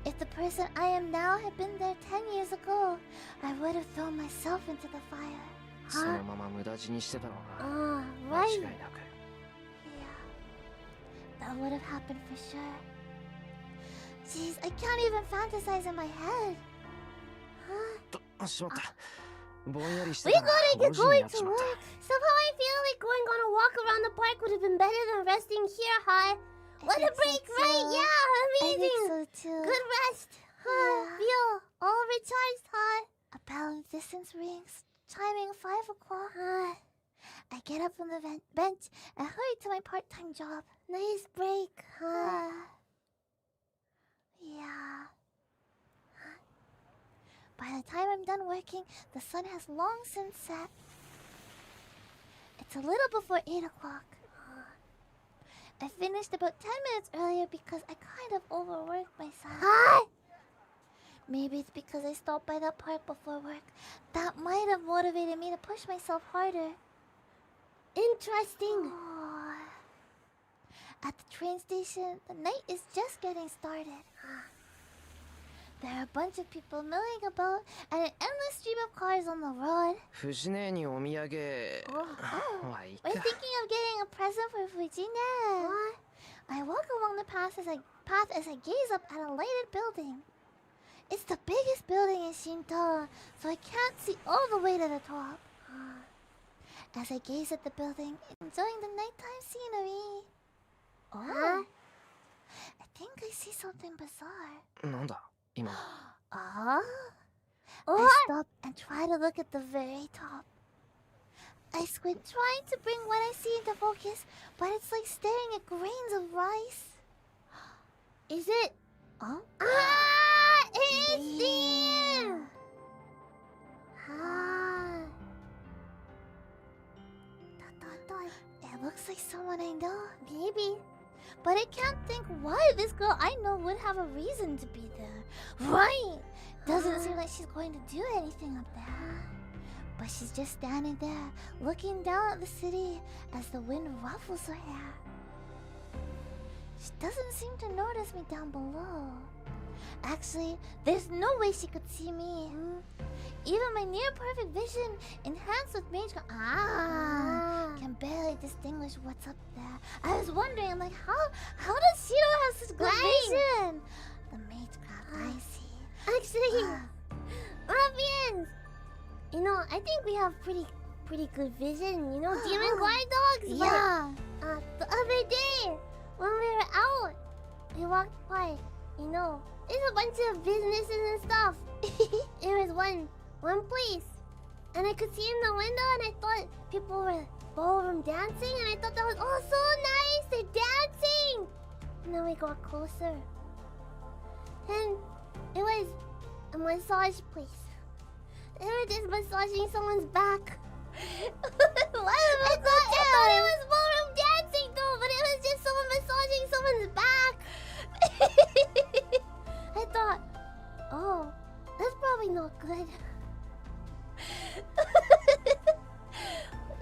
If the person I am now had been there 10 years ago, I would have thrown myself into the fire. そのまま無駄死にしてたのが Right. 間違いなく。 Yeah. That would have happened for sure. Jeez, I can't even fantasize in my head. しまった。ぼんやりし We てたら gotta 5 get 時に going なっ to しまっ work. た。 Somehow I feel like going on a walk around the park would have been better than resting here, huh? What a break, right? Yeah, I amazing. think so too. Good rest. Yeah. Feel all recharged, huh? A balanced distance rings, chiming 5 o'clock. I get up from the bench and hurry to my part-time job. Nice break, huh? Yeah. By the time I'm done working, the sun has long since set. It's a little before 8 o'clock. I finished about 10 minutes earlier because I kind of overworked myself. Maybe it's because I stopped by that park before work. That might have motivated me to push myself harder. Interesting. At the train station, the night is just getting started. There are a bunch of people milling about and an endless stream of cars on the road. 藤姉にお土産はいい We're か。 thinking of getting a present for Fujine. I walk along the path as I gaze up at a lighted building. It's the biggest building in Shinto, so I can't see all the way to the top. As I gaze at the building, enjoying the nighttime scenery. Oh, I think I see something bizarre. なんだ今の。I stop and try to look at the very top. I squint, trying to bring what I see into focus, but it's like staring at grains of rice. Is it? Oh? It's there! It looks like someone I know. Maybe. But I can't think why this girl I know would have a reason to be there. Right! Doesn't seem like she's going to do anything up there. But she's just standing there, looking down at the city as the wind ruffles her hair. She doesn't seem to notice me down below. Actually, there's no way she could see me. Even my near-perfect vision, enhanced with mage can barely distinguish what's up there. I was wondering, like, how does Shiro have such good vision? The mage I see. Actually, Ruffians! You know, I think we have pretty good vision. You know, demon guard dogs. Yeah. But, the other day, when we were out, we walked by. You know, there's a bunch of businesses and stuff. There was one place, and I could see in the window, and I thought people were ballroom dancing, and I thought that was oh so nice. They're dancing. And then we got closer, and it was a massage place. They were just massaging someone's back. I thought it was ballroom dancing though, but it was just someone massaging someone's back. I thought, oh, that's probably not good.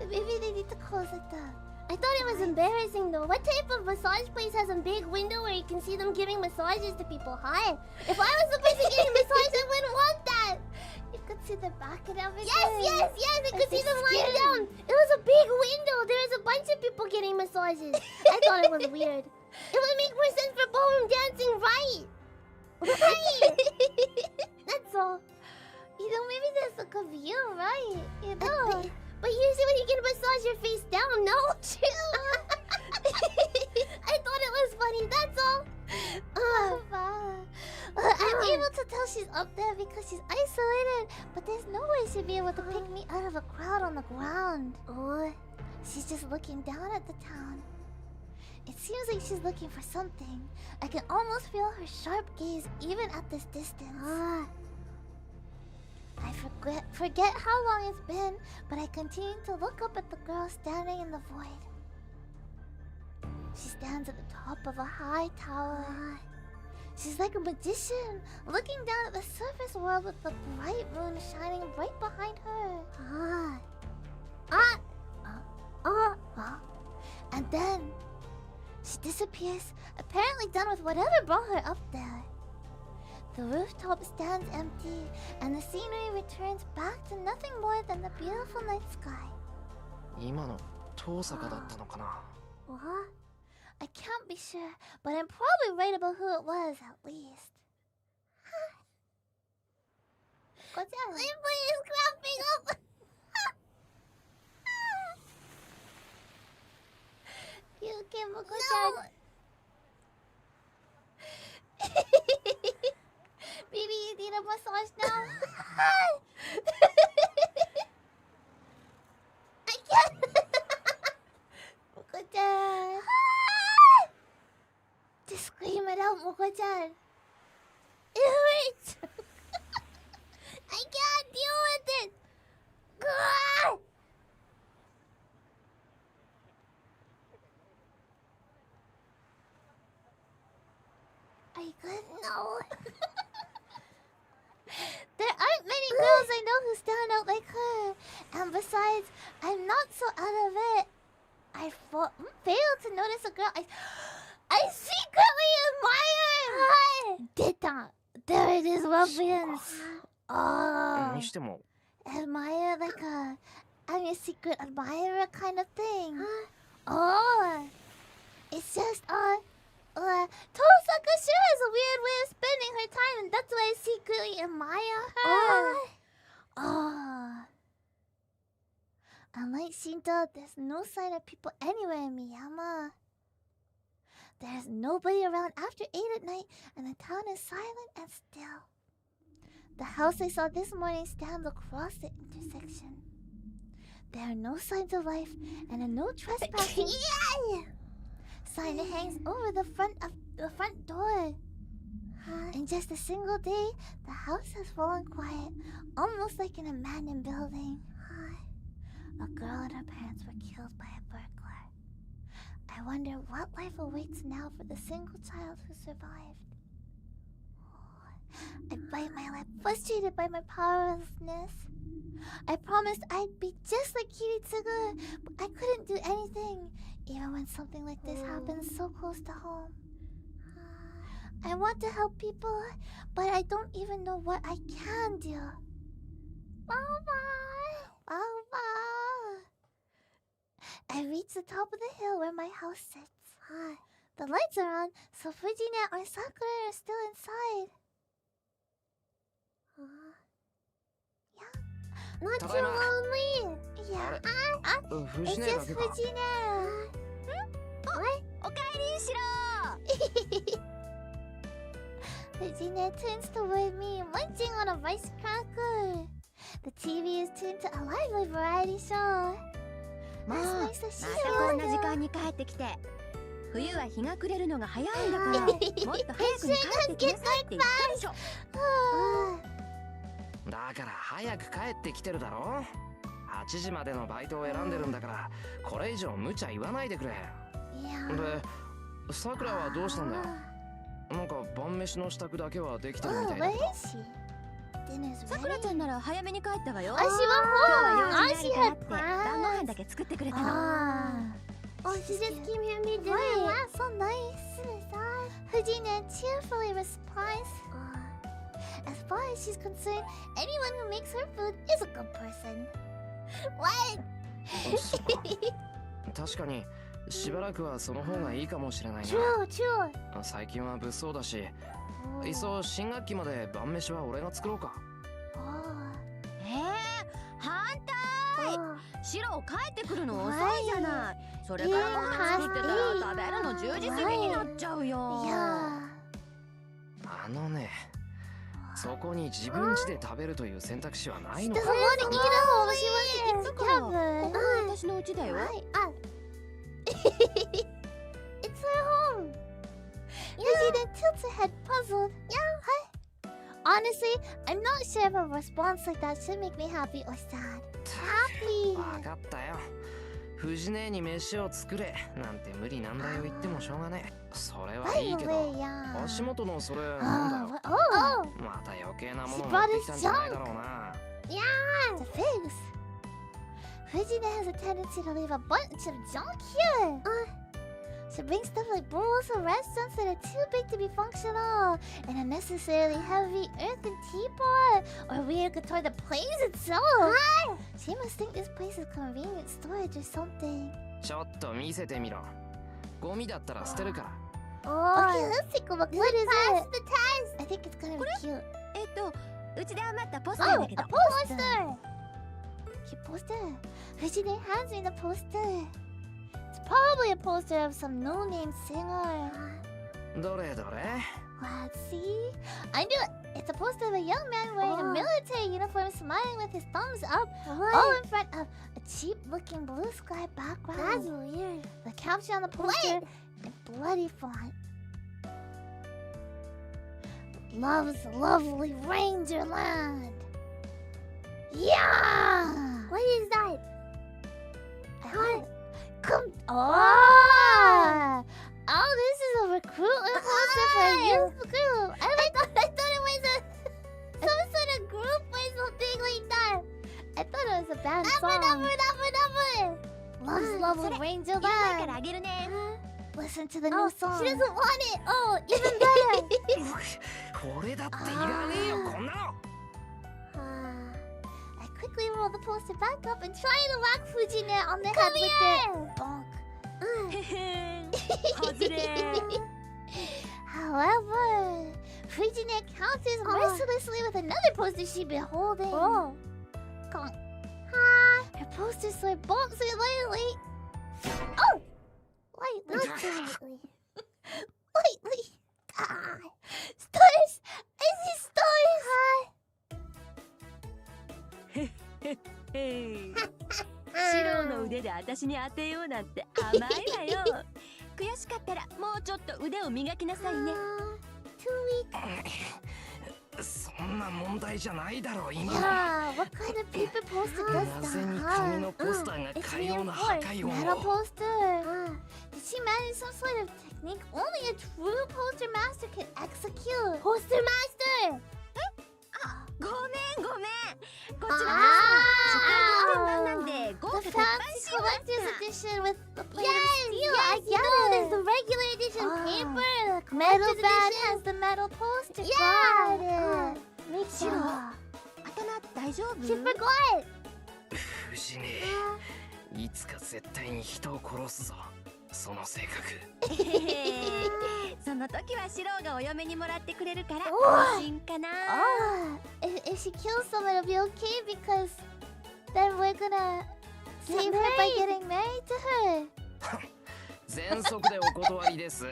Maybe they need to close it down. I thought it was embarrassing though. What type of massage place has a big window where you can see them giving massages to people? Hi. If I was the person getting massaged, I wouldn't want that. You could see the back and everything. Yes. I could see them lying down. It was a big window. There was a bunch of people getting massages. I thought it was weird. It would make more sense for ballroom dancing, right? That's all. You know, maybe that's a good view, right? You know. But usually when you get a massage, your face down, no? I thought it was funny, that's all. I'm able to tell she's up there because she's isolated, but there's no way she'd be able to pick me out of a crowd on the ground. She's just looking down at the town. It seems like she's looking for something. I can almost feel her sharp gaze even at this distance. I forget how long it's been, but I continue to look up at the girl standing in the void. She stands at the top of a high tower. She's like a magician, looking down at the surface world with the bright moon shining right behind her. And then she disappears, apparently done with whatever brought her up there. The rooftop stands empty, and the scenery returns back to nothing more than the beautiful night sky. 今の遠坂だったのかな。 What? I can't be sure, but I'm probably right about who it was, at least. What's that? Everybody is clapping up. You can look no. Baby, you need a massage now? I can't. Moko-chan. Just scream it out, Moko-chan. It hurts. I can't deal with it. Are you good? No. There aren't many girls I know who stand out like her. And besides, I'm not so out of it. I failed to notice a girl I secretly admire. Dita. There it is, ruffians. Oh. にしても Admire like I'm your secret admirer kind of thing. Oh. It's just Tosaka sure has a weird way of spending her time, and that's why I secretly admire her. Unlike Shinto, there's no sign of people anywhere in Miyama. There's nobody around after 8 at night, and the town is silent and still. The house I saw this morning stands across the intersection. There are no signs of life, and a no trespassing sign that hangs over the front door. In just a single day, the house has fallen quiet, almost like an abandoned building. A girl and her parents were killed by a burglar. I wonder what life awaits now for the single child who survived. I bite my lip, frustrated by my powerlessness. I promised I'd be just like Kiritsugu, but I couldn't do anything, even when something like this happens so close to home. I want to help people, but I don't even know what I can do. Bye-bye. I reach the top of the hill where my house sits. The lights are on, so Fujina or Sakura are still inside. Not too lonely. Yeah. It's just Fujina. What? おかえりしろ Fujina turns toward me, munching on a rice cracker. The TV is tuned to a lively variety show. もう That's nice that she's またこんな時間に帰ってきて冬は日が暮れるのが早いんだからもっと早くに帰ってきなさいって言ったでしょだから早く帰ってきてるだろ。8時までのバイトを選んでるんだからこれ以上無茶言わないでくれ。で、さくらはどうしたんだよ。なんか晩飯の支度だけはできてるみたいだけど。さくらちゃんなら早めに帰ったわよ。 Oh, she 今日は went 用 home. 事 Oh, があ she る had からって plans. 晩ご飯だけ作ってくれたの。 Oh, she just came here me doing it. So nice. Fujina cheerfully responds. As far as she's concerned, anyone who makes her food is a good person. What? そっか。確かにしばらくはその方がいいかもしれないな。True. 最近は物騒だし、いっそ新学期まで晩飯は俺が作ろうか。反対シロ帰ってくるの遅いじゃない。それからご飯作ってたら食べるの10時過ぎになっちゃうよ。あのね、そこに自分家で食べるという選択肢はないのか。Doesn't want to eat at home. She wants to eat ここ together. が私の家だよ。 It's her home. Fujina tilts her head, puzzled. Honestly, I'm not sure if a response like that should make me happy or sad. Happy. わかったよ。藤姉に飯を作れなんて無理なんだよ言ってもしょうがねえ。それはいいけど、足元のそれなんだよ。また余計なもの持ってきたんじゃないだろうな。The figs. Fujina has a tendency to leave a bunch of junk here. She brings stuff like bowls or restaurants that are too big to be functional, an unnecessarily heavy earthen teapot, or a weird guitar that plays itself. She must think this place is convenient storage or something. ちょっと見せてみろ。ゴミだったら捨てるから。Okay, let's take a look. What is it? The test. I think it's gonna be cute. うちで余ったポスターだけど。 A poster. Cute poster. Fujina hands me the poster. It's probably a poster of some no-name singer. どれどれ。 Let's see. I knew it. It's a poster of a young man wearing a military uniform, smiling with his thumbs up, all in front of a cheap-looking blue sky background. That's weird. The caption on the poster in bloody font: "Love's lovely Ranger Land." Yeah. What is that? Come. Oh, this is a recruitment poster for a youth group. I thought it was some sort of group or something like that. I thought it was a band song. Love's lovely Ranger 言う前か Land. らあげるね。 Listen to the new song. She doesn't want it. Oh, even better. これだっていらねえよこんなの。 I quickly roll the poster back up and try to whack Fujina on the head with it. Bonk. へへん。外れ。However, Fujine counters mercilessly with another poster she'd been holding. Oh. Her poster so boxy lately. Oh! Lately. Not lately. Lately. Stars! I see stars! シロの腕で私に当てようなんて甘いわよ。悔しかったらもうちょっと腕を磨きなさいね。そんな問題じゃないだろう今。 Yeah, what kind of paper poster does なぜ that? に紙のポスターがかような破壊音 Metal を。 poster. Did she manage some sort of technique only a true poster master can execute? Poster Master! ごめんごめん。こちらあ初回の天板なんで豪華 The 撤廃 fancy しようか。 collector's edition with the plate Yes, of steel. yes, I you get know, there's it. the regular edition paper, the Metal collector's band edition. has the metal poster. Yeah. Got it. Make シロ sure. 頭大丈夫？ She forgot. 藤ねいつか絶対に人を殺すぞその性格。その時はシロがお嫁にもらってくれるからおい安心かな。If she kills someone, it'll be okay because then we're gonna save her by getting married to her. 全速でお断りです。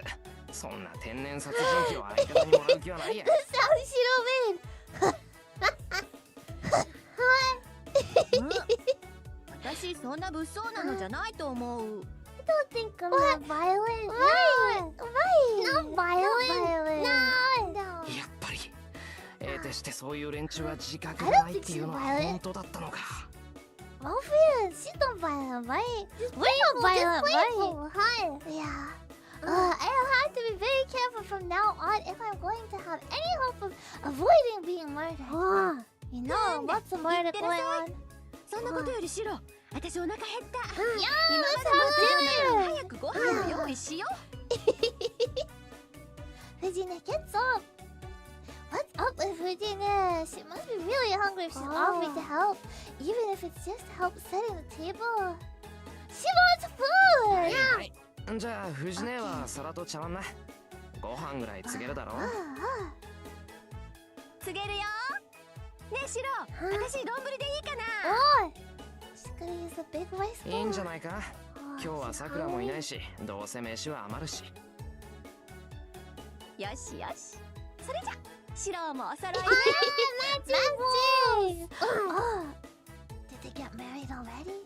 そんな天然殺人鬼を相方にもらう気はないや。 That's how she don't mean. 私そんな物騒なのじゃないと思う。 Don't think I'm not violent. Right. Not violent. No. やっぱり得てしてそういう連中は自覚がないっていうのは本当だったのか。 Well, friends, she's not violent, right? We're not violent, Playful, right? huh? Yeah. I'll have to be very careful from now on if I'm going to have any hope of avoiding being murdered. You know, lots of murder going on. そんなことよりシロ、私お腹減った。 Yeah, 今ま let's で待ってた have なら dinner. 早くご飯を用意しよう。 Fujine gets up. What's up with Fujine? She must be really hungry if she's offering to help, even if it's just help setting the table. She wants はい food. はいじゃあ藤ねは皿と茶碗な。ご飯ぐらい告げるだろう。告げるよ。ねえシロ、私丼でいいかな。 Oh, she's gonna use the big rice いいん bowl. じゃないか。今日はさくらもいないしどうせ飯は余るし。よしよし。それじゃシロもお揃いね。 Matching. Oh, did they get married already?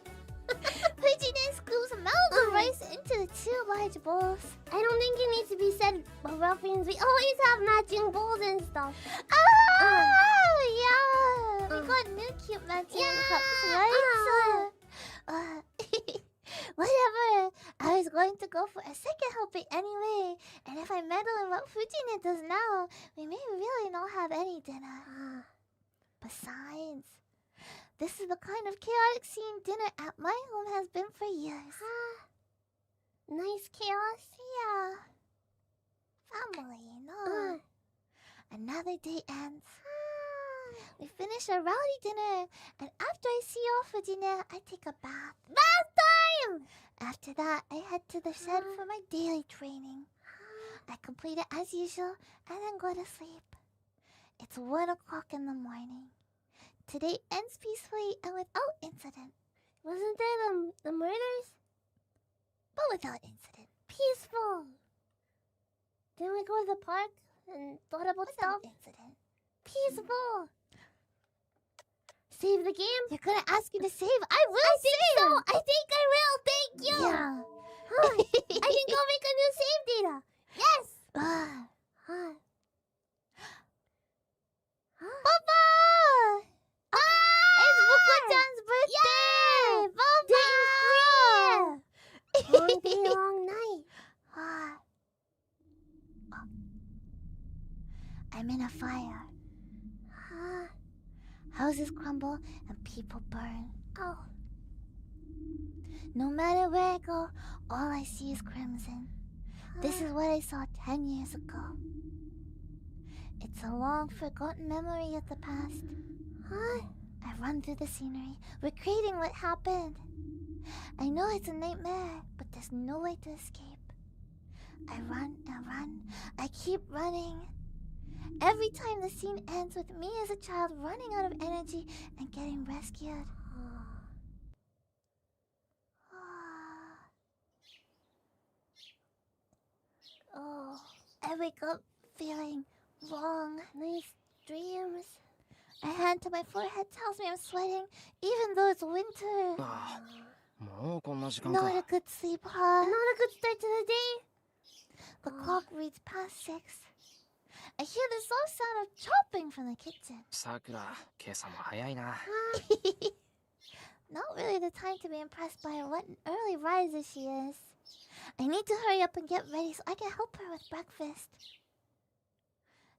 Fujine scoops melted rice into the two large bowls. I don't think it needs to be said, but ruffians, we always have matching bowls and stuff. Yeah. We got new cute matching cups, right? Whatever. I was going to go for a second helping anyway. And if I meddle in what Fujine does now, we may really not have any dinner. Besides, this is the kind of chaotic scene dinner at my home has been for years. Nice chaos. Yeah. Family, you know. Another day ends. We finish a rowdy dinner, and after I see off for dinner, I take a bath. Bath time! After that, I head to the shed for my daily training. I complete it as usual, and then go to sleep. It's 1 o'clock in the morning. Today ends peacefully and without incident. Wasn't there the murders? But without incident. Peaceful. Didn't we go to the park and thought about Without stuff? incident. Peaceful. Save the game? You're gonna ask me to save? I will save! So, I think I will. Thank you. Yeah. I can go make a new save data. Yes. Papa! It's Buko-chan's birthday! Papa! Long day, long night. I'm in a fire. Houses crumble and people burn. Oh. No matter where I go, all I see is crimson. This is what I saw 10 years ago. It's a long forgotten memory of the past. I run through the scenery, recreating what happened. I know it's a nightmare, but there's no way to escape. I run and run. I keep running. Every time the scene ends with me as a child running out of energy and getting rescued. Oh, I wake up feeling wrong. Nice dreams. A hand to my forehead tells me I'm sweating, even though it's winter. ああ、もうこんな時間 Not か。 a good sleep, huh? Not a good start to the day. The clock reads past 6. I hear the soft sound of chopping from the kitchen. さくら、今朝も早いな。 Not really the time to be impressed by what an early riser she is. I need to hurry up and get ready so I can help her with breakfast.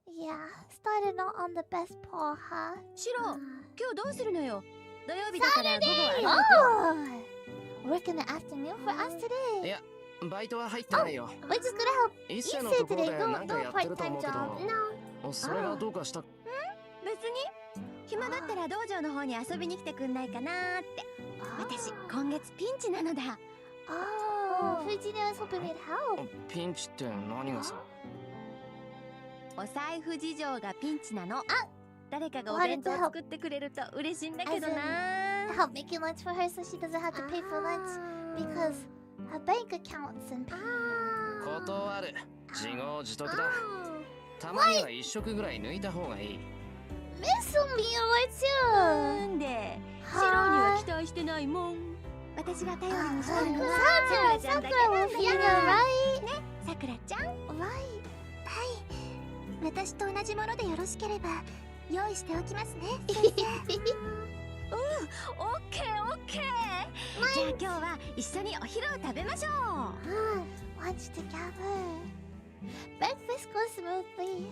Yeah, started not on the best paw, huh? シロ、今日どうするのよ。土曜日だから午後はあ Oh! Work in the afternoon for us い today. や、バイトは入ってないよ。 We're just gonna help 一世の Issei ところ today. で No, なんか no やってると part-time 思うけ job. ど、それがどうかした。別に暇だったら道場の方に遊びに来てくんないかなーって。私今月ピンチなのだ。 Oh, Fujine was hoping we'd help. ピンチって何がさ。お財布事情がピンチなの。誰かがお弁当作ってくれると嬉しいんだけどな。 Help making lunch for her so she doesn't have to pay for lunch because her bank account's in pain. 断る。自業自得だ。たまには一食ぐらい抜いた方がいい。Miss me or なんでシロには期待してないもん。私が頼りにしてるのはさくらちゃんだけなんだからね、さくらちゃん。 Right. はい私と同じものでよろしければ用意しておきますね先生オッケーオッケー。じゃあ今日は一緒にお昼を食べましょう。 Lunch together. Breakfast goes smoothly.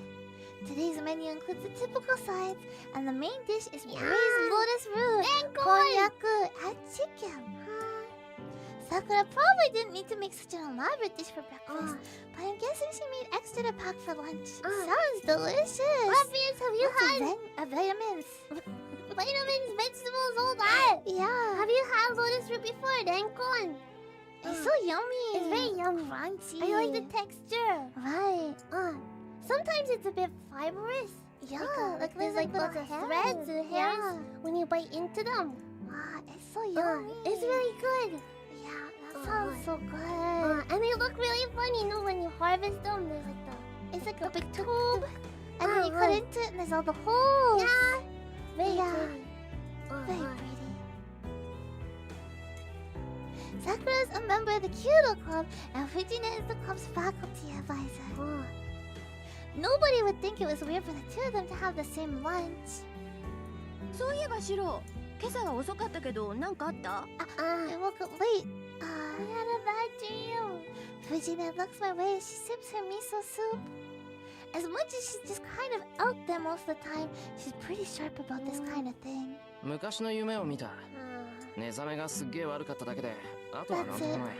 Today's menu includes the typical sides, and the main dish is braised lotus root, konnyaku, and chicken. Sakura probably didn't need to make such an elaborate dish for breakfast, but I'm guessing she made extra to pack for lunch. Sounds delicious. What vitamins have you had? Vitamins. Vitamins, vegetables, all that. Yeah. Have you had lotus root before? Renkon. It's so yummy. It's very yummy. Crunchy. I like the texture. Right. Sometimes it's a bit fibrous. Yeah, like there's like lots of threads or hairs when you bite into them. It's so yummy. It's really good. Yeah, that sounds so good. And they look really funny, you know, when you harvest them. There's like it's like a big tube, and then you cut into it, and there's all the holes. Yeah, very pretty. Very pretty. Sakura is a member of the Kyudo Club, and Fujine is the club's faculty advisor. Nobody would think it was weird for the two of them to have the same lunch. そういえばシロ、今朝は遅かったけど何かあった？ I woke up late. I had a bad dream. Fujine looks my way as she sips her miso soup. As much as she's just kind of out there most of the time, she's pretty sharp about this kind of thing. 昔の夢を見た。寝覚めがすっげえ悪かっただけで、あとはなんともない。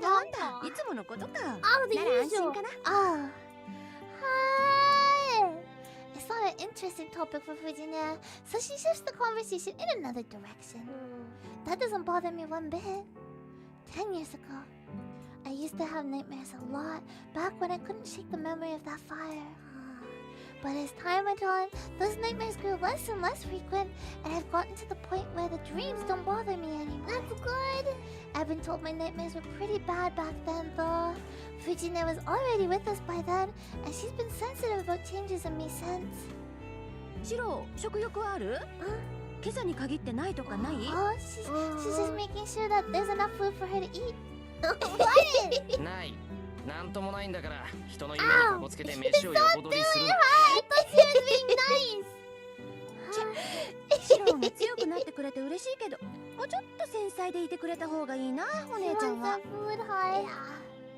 なんだ、いつものことか。なら安心かな。Hi! It's not an interesting topic for Fujine, so she shifts the conversation in another direction. That doesn't bother me one bit. 10 years ago, I used to have nightmares a lot, back when I couldn't shake the memory of that fire. But as time went on, those nightmares grew less and less frequent, and I've gotten to the point where the dreams don't bother me anymore. That's good! I've been told my nightmares were pretty bad back then, though. Fujine was already with us by then, and she's been sensitive about changes in me since. シロ、食欲はある？今朝に限ってないとかない？ Oh, she's just making sure that there's enough food for her to eat. ない。なんともないんだから、人の夢にかこつけて飯を横取りするな。I thought she was being nice. シロが強くなってくれて嬉しいけど、もうちょっと繊細でいてくれた方がいいな、お姉ちゃんは。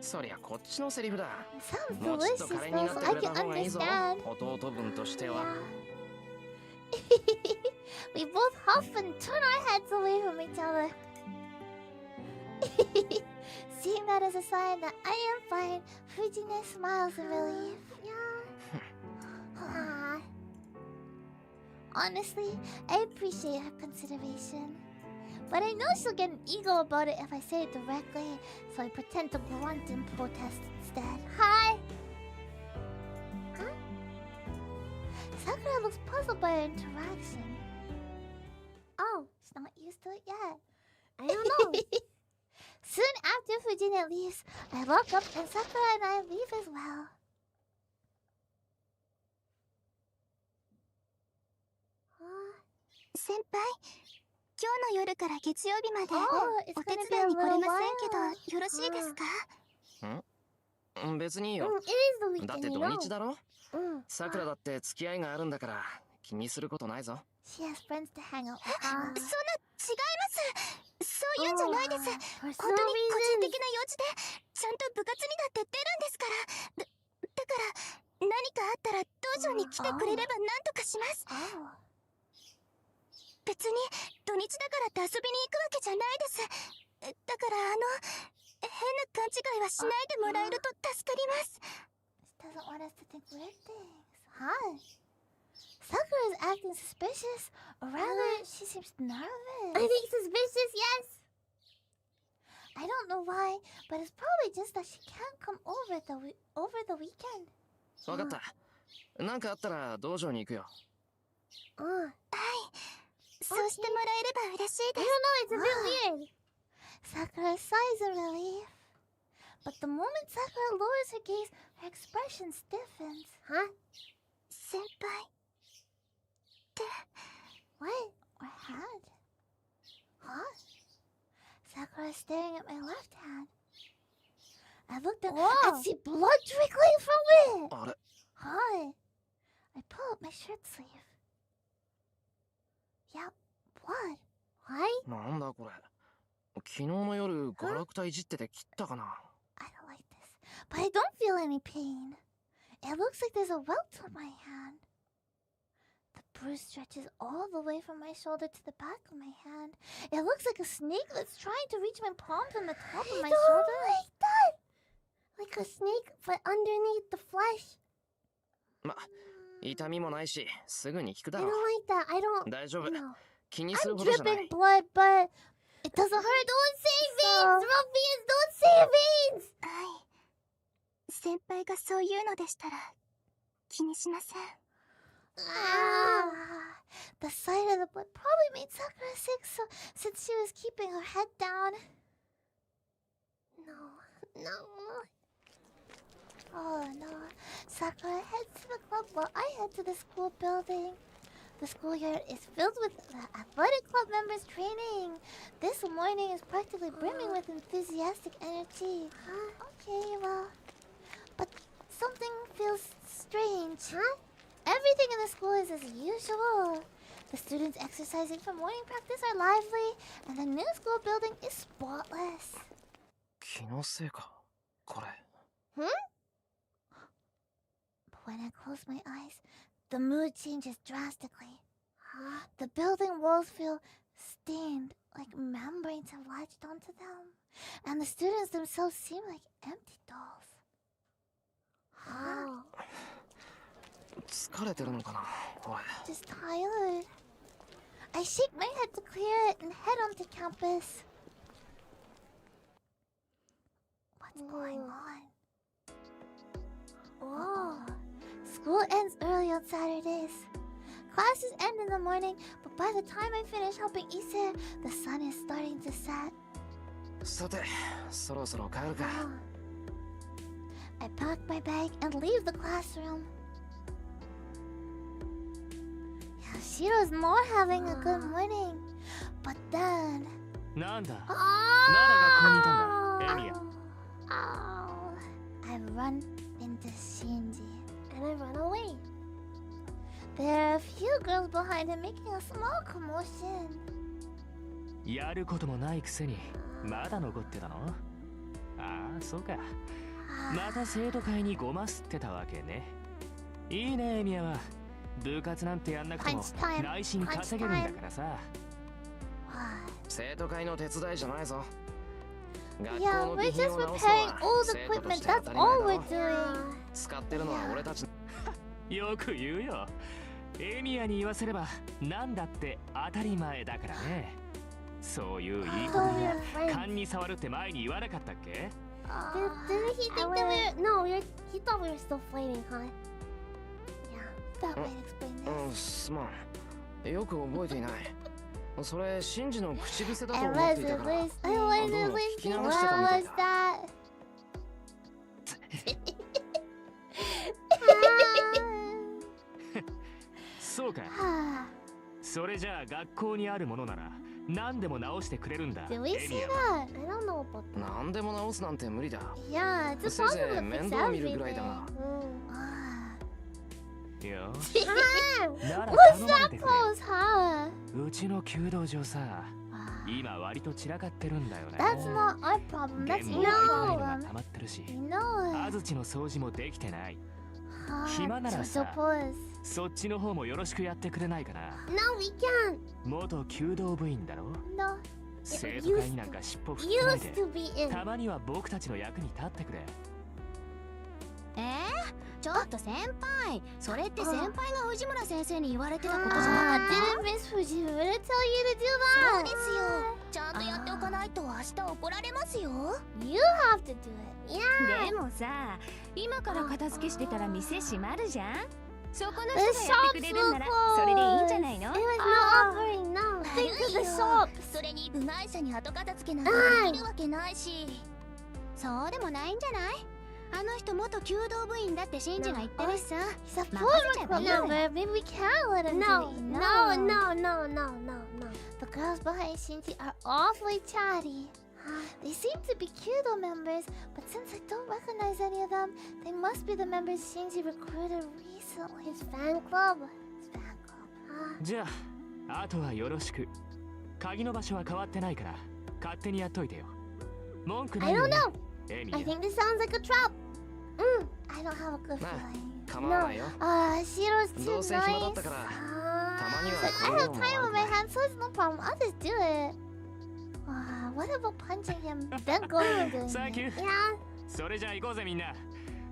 そりゃこっちのセリフだ。 Sounds もうちょっと delicious 可憐に though, なっ so て I くれ can た方がいいぞ。 understand. 弟分としては。We both huff and turn our heads away from each other. Seeing that as a sign that I am fine, Fujine smiles in relief. Honestly, I appreciate her consideration. But I know she'll get an ego about it if I say it directly, so I pretend to grunt and protest instead. Hi! Huh? Sakura looks puzzled by our interaction. Oh, she's not used to it yet. I don't know. Soon after Fujina leaves, I lock up and Sakura and I leave as well. Senpai, 今日の夜から月曜日まで it's お手 gonna be 伝い a に来れ little ません while. けどよろしいですか？別にいいよ。 It is the だっ weekend, て you 土 know. 日だろ。さくらだって付き合いがあるんだから気にすることないぞ。 She has friends to hang out with. そんな違います。そういうんじゃないです。 For 本 some 当に個人 reason, 的な用事でちゃんと部活にだって出るんですから。だから何かあったら道場に来てくれれば何とかします。 別に土日だからって遊びに行くわけじゃないです。だから変な勘違いはしないでもらえると助かります。 she doesn't want us to think weird things. Huh? Sakura is acting suspicious, or rather, she seems nervous. I think suspicious, yes. I don't know why, but it's probably just that she can't come over the weekend. わかった。なんかあったら道場に行くよ。はい。そうしてもらえれば嬉しいです。 I don't know, it's a bit weird. Sakura sighs in relief. But the moment Sakura lowers her gaze, her expression stiffens. Huh? 先輩。 What? Or hand? Huh? Sakura's staring at my left hand. I looked up and see blood trickling from it! あれ Hi. I pull up my shirt sleeve. Yeah, blood. Why? なんだこれ。昨日の夜ガラクタいじってて切ったかな。 I don't like this. But I don't feel any pain. It looks like there's a welt on my hand. The bruise stretches all the way from my shoulder to the back of my hand. It looks like a snake that's trying to reach my palm from the top of my shoulder. Like that! Like a snake, but underneath the flesh. ま、痛みもないし、すぐに効くだ I ろ don't う。 like that. I don't. 大丈夫。 No. 気にする I'm ほどじゃない dripping。blood, but it doesn't hurt. Don't say veins, Ruffians. Don't say veins. はい。先輩がそう言うのでしたら気にしません。 The sight of the blood probably made Sakura sick, so since she was keeping her head down. No. Oh no. Sakura heads to the club while I head to the school building. The schoolyard is filled with the athletic club members training. This morning is practically brimming with enthusiastic energy. Okay, well, but something feels strange. Huh? Everything in the school is as usual. The students exercising for morning practice are lively, and the new school building is spotless. 気のせいか、これ。But when I close my eyes, the mood changes drastically. The building walls feel stained, like membranes have latched onto them, and the students themselves seem like empty dolls. 疲れてるのかな、おい。 Just tired. I shake my head to clear it and head onto campus. What's going on? Oh, school ends early on Saturdays. Classes end in the morning, but by the time I finish helping Ise, the sun is starting to set. さて、そろそろ帰るか。 I pack my bag and leave the classroom. Yoshiro's not having a good morning, but then... なんだ。 Oh! なら学校にいたんだ、エミヤ。 I run into Shinji and I run away. There are a few girls behind him making a small commotion. やることもないくせにまだ残ってたの？ああ、そうか。また生徒会にごますってたわけね。いいね、エミヤは。部活なんてやんなくても内心稼げるんだからさ。生徒会の手伝いじゃないぞ。 Yeah, we're just repairing old equipment. That's all we're doing. 使ってるのは俺たち。よく言うよ。エミヤに言わせれば何だって当たり前だからね。そういういい子 So に we な are friends. 勘に触るって前に言わなかったっけ？ Didn't he think that we were... No, he thought we were still fighting, huh? Yeah, that might explain this. すまん。よく覚えていない。それ、シンジの口癖だと I 思っていた wasn't から。 listening. I どう wasn't も聞き listening. 流して What たみたい was だ。 that? Ah. そうか。 Ah. それじゃあ学校にあるものなら何でも直してくれるんだ。 Did we エ say ミアは that? I don't know about that. 何でも直すなんて無理だ。 Yeah, it's せいぜ impossible い to 面 fix 倒見る everything. ぐらいだが。 Ah. よ Ah! なら What's 頼まれ that てくれ。 pose, huh? うちの弓道場さ、 Ah. 今割と散らかってるんだよね。 That's not our problem. That's 現 your 場空いてないのが problem. 溜まってるし、 You know 安 it. 土の掃除もできてない。 Ah, 暇ならさ、 JoJo pose. そっちの方もよろしくやってくれないかな。 No, we can't. 元弓道部員だろ。 No. 生徒会になんか尻尾振ってない Used で、 to be in. たまには僕たちの役に立ってくれ。ちょっと先輩、それって先輩が藤村先生に言われてたことじゃな Ah, かった didn't Miss Fujimura tell you to do そう that? ですよ。ちゃんとやっておかないと明日怒られますよ。 You have to do it. Yeah. でもさ、今から片付けしてたら店閉まるじゃん。そこの The 人がやってくれるんなら shops それでいいんじゃない will の？ close. It was not Ah. offering now. 悪 Think of い the よ。 shops. それに部外者に後片付けなんてできるわけないし。そうでもないんじゃない？あの人元弓道部員だってシンジが言ってるしさ。 He's a 任 former せちゃえば club いいわよ。 member. Maybe we can let him No, do it. no, no, no, no, no, no. The girls behind Shinji are awfully chatty. They seem to be Kyudo members, but since I don't recognize any of them, they must be the members Shinji recruited recently. His fan club. His fan club. じゃあ、あとはよろしく。鍵の場所は変わってないから勝手にやっといてよ。文句ない I よ don't ね。 know. エミ I ヤ。 think this sounds like a trap. I don't have a good Nah. feeling. 構わないよ。 Shiro's too どうせ暇だっ nice. たから、 Ah, たまには but こ I ういう have のも time あ on る my から。 hands, so it's no problem. I'll just do it. What about punching him, then going and doing サンキュ it? ー。 Yeah. それじゃあ行こうぜみんな。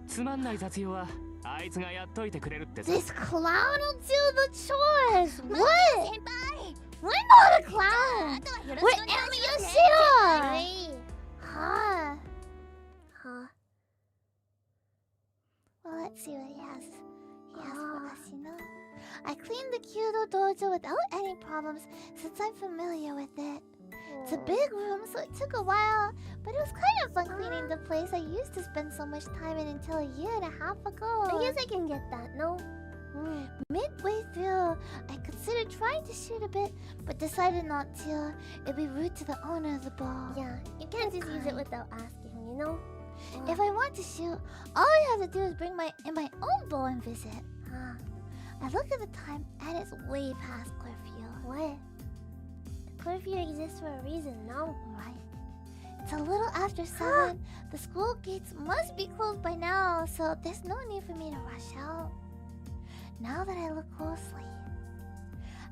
つまんない雑用はあいつがやっといてくれるってさ。 This clown will do the chores. What? 先輩、 We're not a clown. あとはよろ We're しくお願いします Emi ね。 Yoshiro. Right. Huh. Huh. Well, let's see what he has. He has for us, you know. I cleaned the Kyudo dojo without any problems since I'm familiar with it. It's a big room, so it took a while, but it was kind of fun cleaning the place I used to spend so much time in until a year and a half ago. I guess I can get that. No. Midway through, I considered trying to shoot a bit, but decided not to. It'd be rude to the owner of the ball. Yeah. You can't just use it without asking, you know? If I want to shoot, all I have to do is bring my own bow and visit. I look at the time, and it's way past curfew. What? Curfew exists for a reason, no? Right. It's a little after 7. The school gates must be closed by now, so there's no need for me to rush out. Now that I look closely,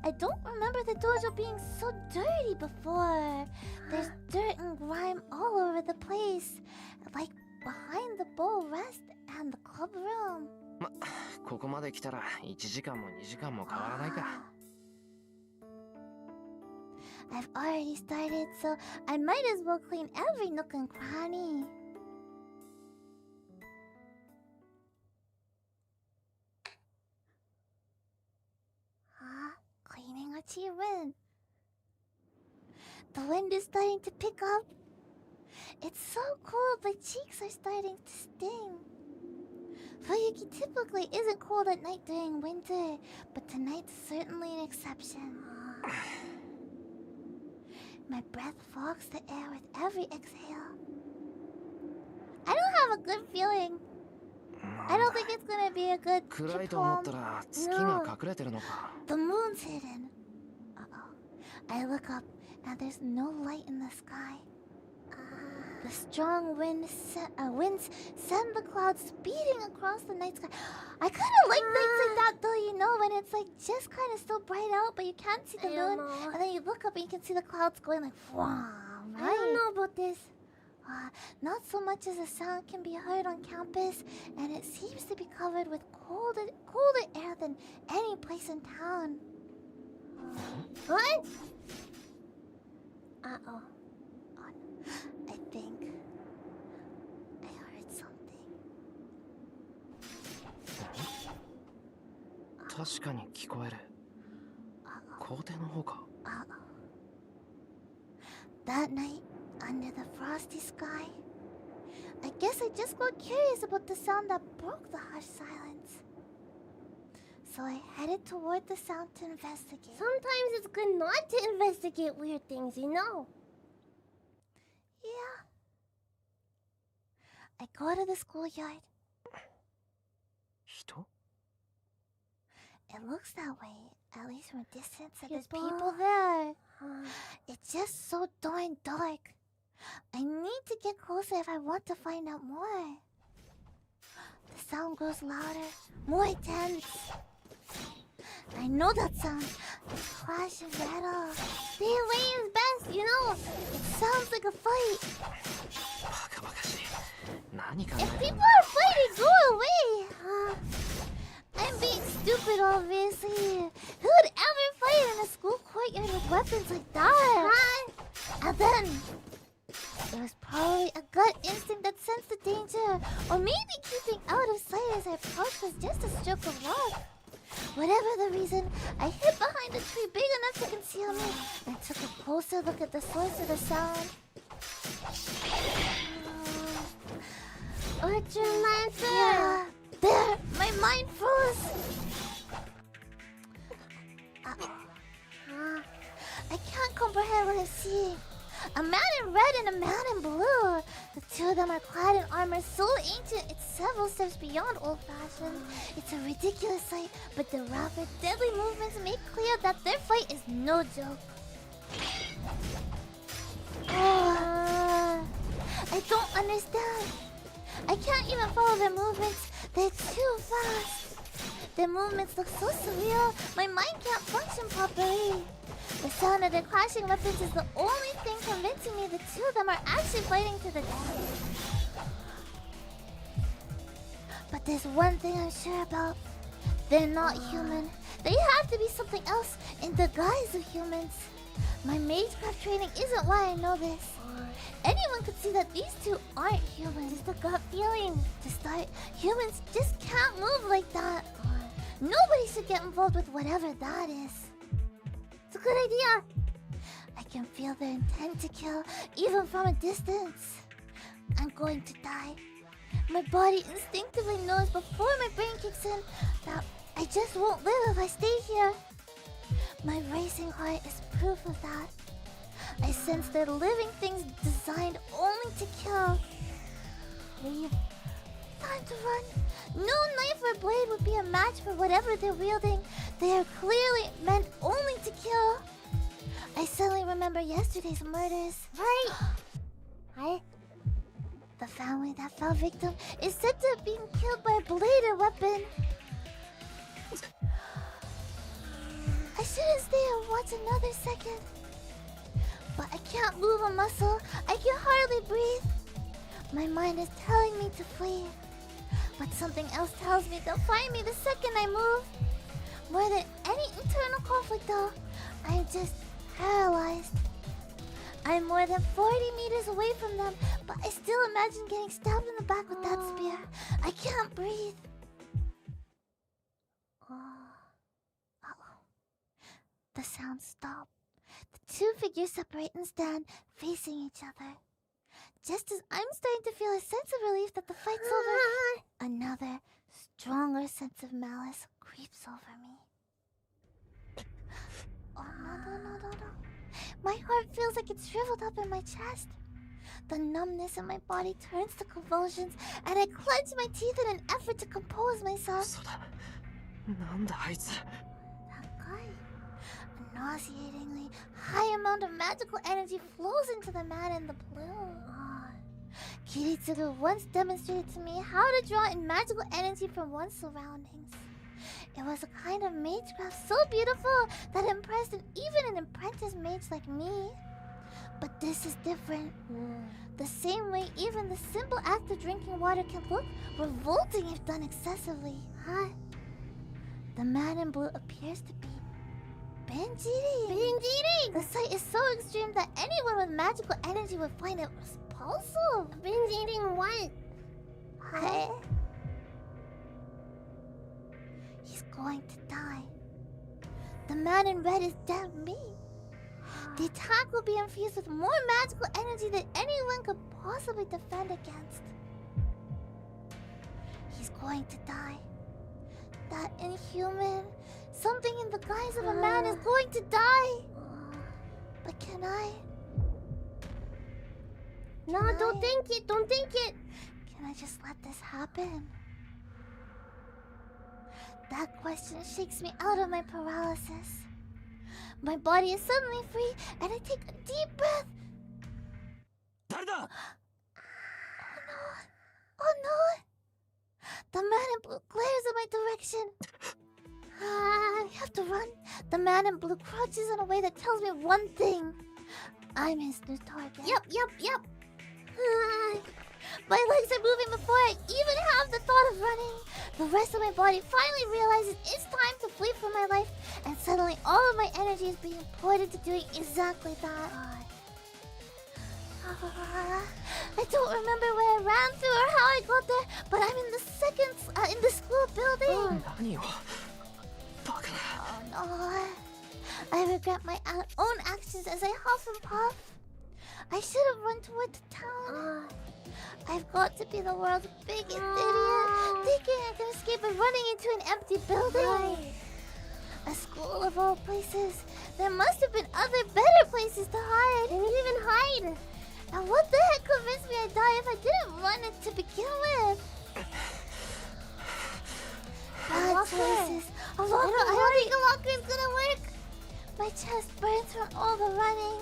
I don't remember the dojo being so dirty before. There's dirt and grime all over the place, like behind the bowl rest and the club room. ま、ここまで来たら1時間も2時間も変わらないか。I've already started, so I might as well clean every nook and cranny. Cleaning achievement. The wind is starting to pick up. It's so cold, my cheeks are starting to sting. Fuyuki typically isn't cold at night during winter, but tonight's certainly an exception. My breath fogs the air with every exhale. I don't have a good feeling. I don't think it's gonna be a good 暗い trip と思っ home. たら月が隠れてるのか。 The moon's hidden. Uh-oh. I look up and there's no light in the sky. The strong winds send the clouds speeding across the night sky. I kind of like nights like that though, you know, when it's like just kind of still bright out, but you can't see the I don't moon. know. And then you look up and you can see the clouds going like, wow, right? I don't know about this. Not so much as a sound can be heard on campus, and it seems to be covered with colder air than any place in town. What? Uh-oh. I think I heard something. 確かに聞こえる。校庭の方か。That night, under the frosty sky, I guess I just got curious about the sound that broke the hushed silence. So I headed toward the sound to investigate. Sometimes it's good not to investigate weird things, you know. Yeah. I go to the schoolyard. 人？ It looks that way, at least from a distance, and there's people there. It's just so darn dark. I need to get closer if I want to find out more. The sound grows louder, more intense. I know that sound. Clash of metal. The way is best, you know. It sounds like a fight. バカバカしい。何考え If てる people ん are だ。 fighting, go away. I'm being stupid, obviously. Who would ever fight in a school courtyard with weapons like that? And then, it was probably a gut instinct that sensed the danger, or maybe keeping out of sight as I approached was just a stroke of luck. Whatever the reason, I hid behind a tree big enough to conceal me and took a closer look at the source of the sound. Orchard Lancer! Yeah, there! My mind froze! I can't comprehend what I see. A man in red and a man in blue. The two of them are clad in armor so ancient it's several steps beyond old-fashioned. It's a ridiculous sight, but the rapid, deadly movements make clear that their fight is no joke. I don't understand. I can't even follow their movements. They're too fast. Their movements look so surreal, my mind can't function properly. The sound of their clashing weapons is the only thing convincing me the two of them are actually fighting to the death. But there's one thing I'm sure about. They're not human. They have to be something else in the guise of humans. My magecraft training isn't why I know this. Anyone could see that these two aren't humans. Just a gut feeling. To start, humans just can't move like that. Nobody should get involved with whatever that is. It's a good idea. I can feel their intent to kill, even from a distance. I'm going to die. My body instinctively knows before my brain kicks in that I just won't live if I stay here. My racing heart is proof of that. I sense they're living things designed only to kill. Leave. Time to run. No knife or blade would be a match for whatever they're wielding. They are clearly meant only to kill. I suddenly remember yesterday's murders. Right. Hi. The family that fell victim is said to have been killed by a bladed weapon. I shouldn't stay and watch another second. But I can't move a muscle. I can hardly breathe. My mind is telling me to flee. But something else tells me they'll find me the second I move. More than any internal conflict though, I'm just paralyzed. I'm more than 40 meters away from them, but I still imagine getting stabbed in the back with that spear. I can't breathe. The sounds stop. The two figures separate and stand, facing each other. Just as I'm starting to feel a sense of relief that the fight's over, another, stronger sense of malice creeps over me. Oh, no. My heart feels like it's shriveled up in my chest. The numbness in my body turns to convulsions, and I clench my teeth in an effort to compose myself. 嘘だ。なんだあいつ。 That guy. A nauseatingly high amount of magical energy flows into the man in the blue. Kiritsugu once demonstrated to me how to draw in magical energy from one's surroundings. It was a kind of magecraft so beautiful that it impressed even an apprentice mage like me. But this is different. The same way even the simple act of drinking water can look revolting if done excessively. The man in blue appears to be Benjiri. The sight is so extreme that anyone with magical energy would find it repulsive. Binge eating what? Hey. He's going to die. The man in red is dead meat. The attack will be infused with more magical energy than anyone could possibly defend against. He's going to die. That inhuman, something in the guise of a man is going to die. But can I? No, don't think it. Don't think it. Can I just let this happen? That question shakes me out of my paralysis. My body is suddenly free, and I take a deep breath. 誰だ? Oh no! The man in blue glares in my direction. I have to run. The man in blue crouches in a way that tells me one thing. I'm his new target. Yep. My legs are moving before I even have the thought of running. The rest of my body finally realizes it's time to flee for my life, and suddenly all of my energy is being poured into doing exactly that. I don't remember where I ran through or how I got there, but I'm in the school building. 何をバカな Oh no. I regret my own actions as I huff and puff. I should have run toward the town. I've got to be the world's biggest idiot, thinking I can escape by running into an empty building. A school of all places. There must have been other better places to hide. Didn't even hide. And what the heck convinced me I'd die if I didn't run it to begin with? Bad choices. A locker. I don't think a locker is gonna work. My chest burns from all the running.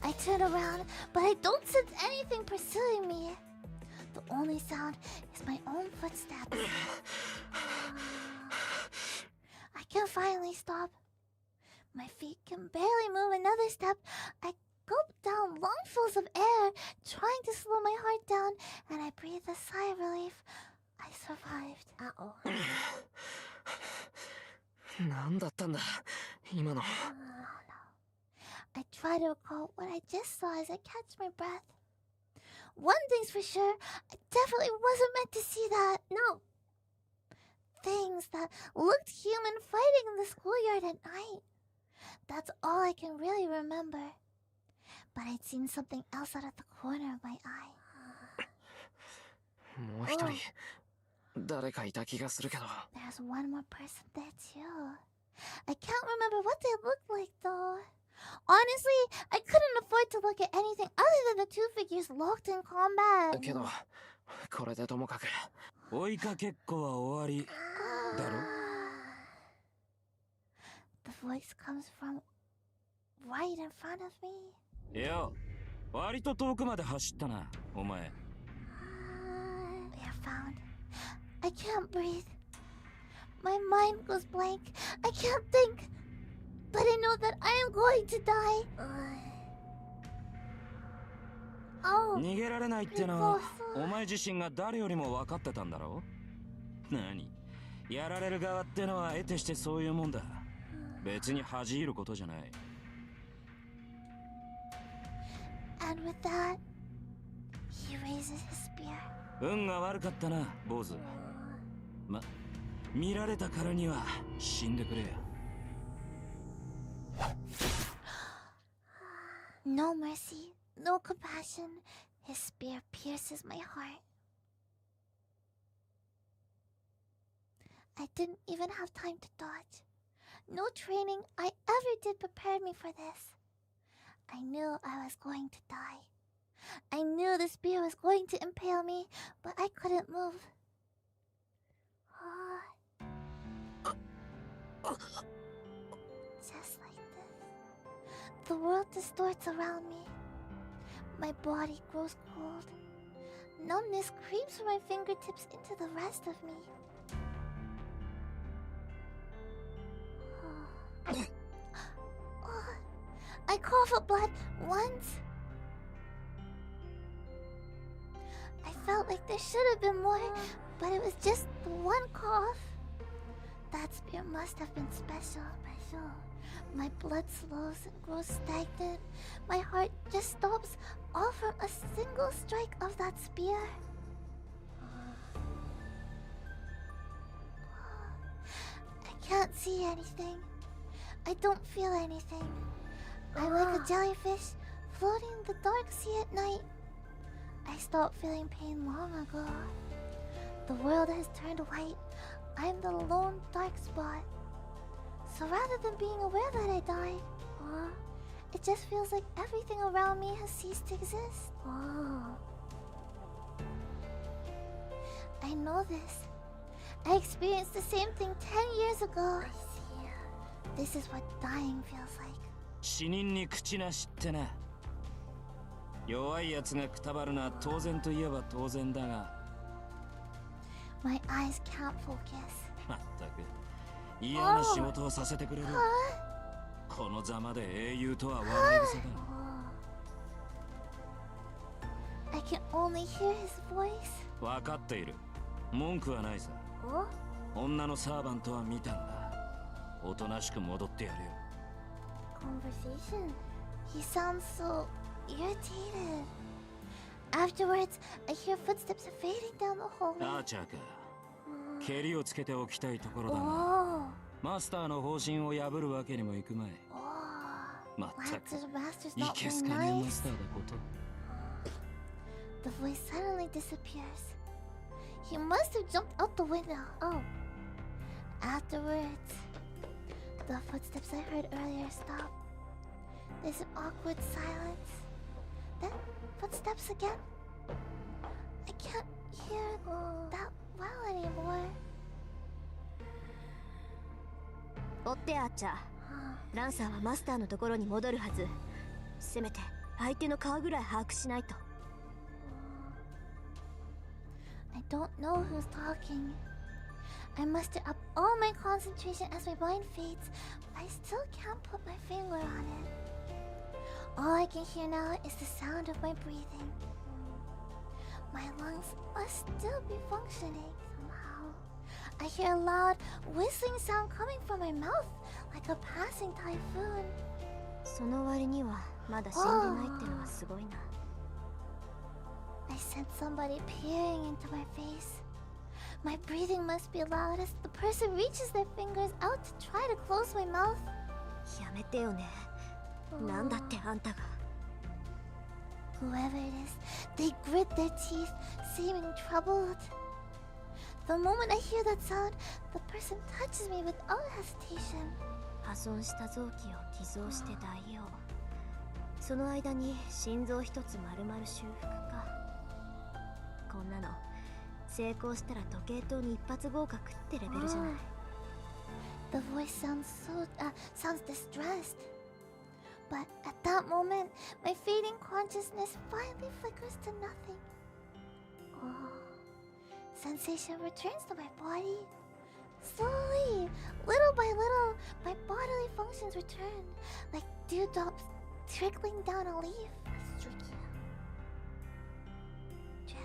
I turn around, but I don't sense anything pursuing me. The only sound is my own footsteps. I can finally stop. My feet can barely move another step. I gulp down lungfuls of air, trying to slow my heart down, and I breathe a sigh of relief. I survived. Uh-oh. 何だったんだ今の I try to recall what I just saw as I catch my breath. One thing's for sure, I definitely wasn't meant to see that. No. Things that looked human fighting in the schoolyard at night. That's all I can really remember. But I'd seen something else out of the corner of my eye. もう一人誰かいた気がするけど There's one more person there too. I can't remember what they looked like though. Honestly, I couldn't afford to look at anything other than the two figures locked in combat. けどこれでともかく追いかけっこは終わりだろ The voice comes from right in front of me. いや割と遠くまで走ったなお前 We are found. I can't breathe. My mind goes blank. I can't think. But I know that I am going to die. Oh. 逃げられないってのはお前自身が誰よりも分かってたんだろ何やられる側ってのは得てしてそういうもんだ別に恥じることじゃない And with that, he raises his spear. 運が悪かったな坊主見られたからには死んでくれよ No mercy, no compassion. His spear pierces my heart. I didn't even have time to dodge. No training I ever did prepared me for this. I knew I was going to die. I knew the spear was going to impale me, but I couldn't move. Just like this. The world distorts around me. My body grows cold. Numbness creeps from my fingertips into the rest of me. I cough up blood once. I felt like there should have been more, but it was just the one cough. That spear must have been special. My blood slows and grows stagnant. My heart just stops all from a single strike of that spear. I can't see anything. I don't feel anything. I'm like a jellyfish floating in the dark sea at night. I stopped feeling pain long ago. The world has turned white. I'm the lone dark spot. So rather than being aware that I died, it just feels like everything around me has ceased to exist. I know this. I experienced the same thing 10 years ago. I see. This is what dying feels like. 死人に口なしってな。弱いやつがくたばるのは当然といえば当然だが。My eyes can't focus. まったく嫌な仕事をさせてくれる。このざまで英雄とは笑い癖だ。I can only hear his voice. 分かっている。文句はないさ。女のサーバントは見たんだ。おとなしく戻ってやるよ。Conversation. He sounds so irritated. Afterwards, I hear footsteps fading down the hallway. アーチャーか。蹴りをつけておきたいところだが、マスターの方針を破るわけにもいくまい。まったくいけすかねえマスターだこと。The voice suddenly disappears. He must have jumped out the window. Afterwards, the footsteps I heard earlier stop. There's an awkward silence. Then footsteps again. I can't hear that well anymore. 追ってアーチャー。ランサーはマスターのところに戻るはず。せめて相手の顔ぐらい把握しないと。I don't know who's talking. I muster up all my concentration as my mind fades, but I still can't put my finger on it. All I can hear now is the sound of my breathing. My lungs must still be functioning somehow. I hear a loud whistling sound coming from my mouth, like a passing typhoon. その割にはまだ死んでないってのはすごいな。I sense somebody peering into my face. My breathing must be loud as the person reaches their fingers out to try to close my mouth. やめてよね。なんだってあんたが。Whoever it is, they grit their teeth, seeming troubled. The moment I hear that sound, the person touches me without hesitation. 破損した臓器を寄贈して代用。その間に心臓一つ丸々修復か。こんなの成功したら時計塔に一発合格ってレベルじゃない。The voice sounds distressed. But at that moment, my fading consciousness finally flickers to nothing. Sensation returns to my body. Slowly, little by little, my bodily functions return, like dewdrops trickling down a leaf. Drip,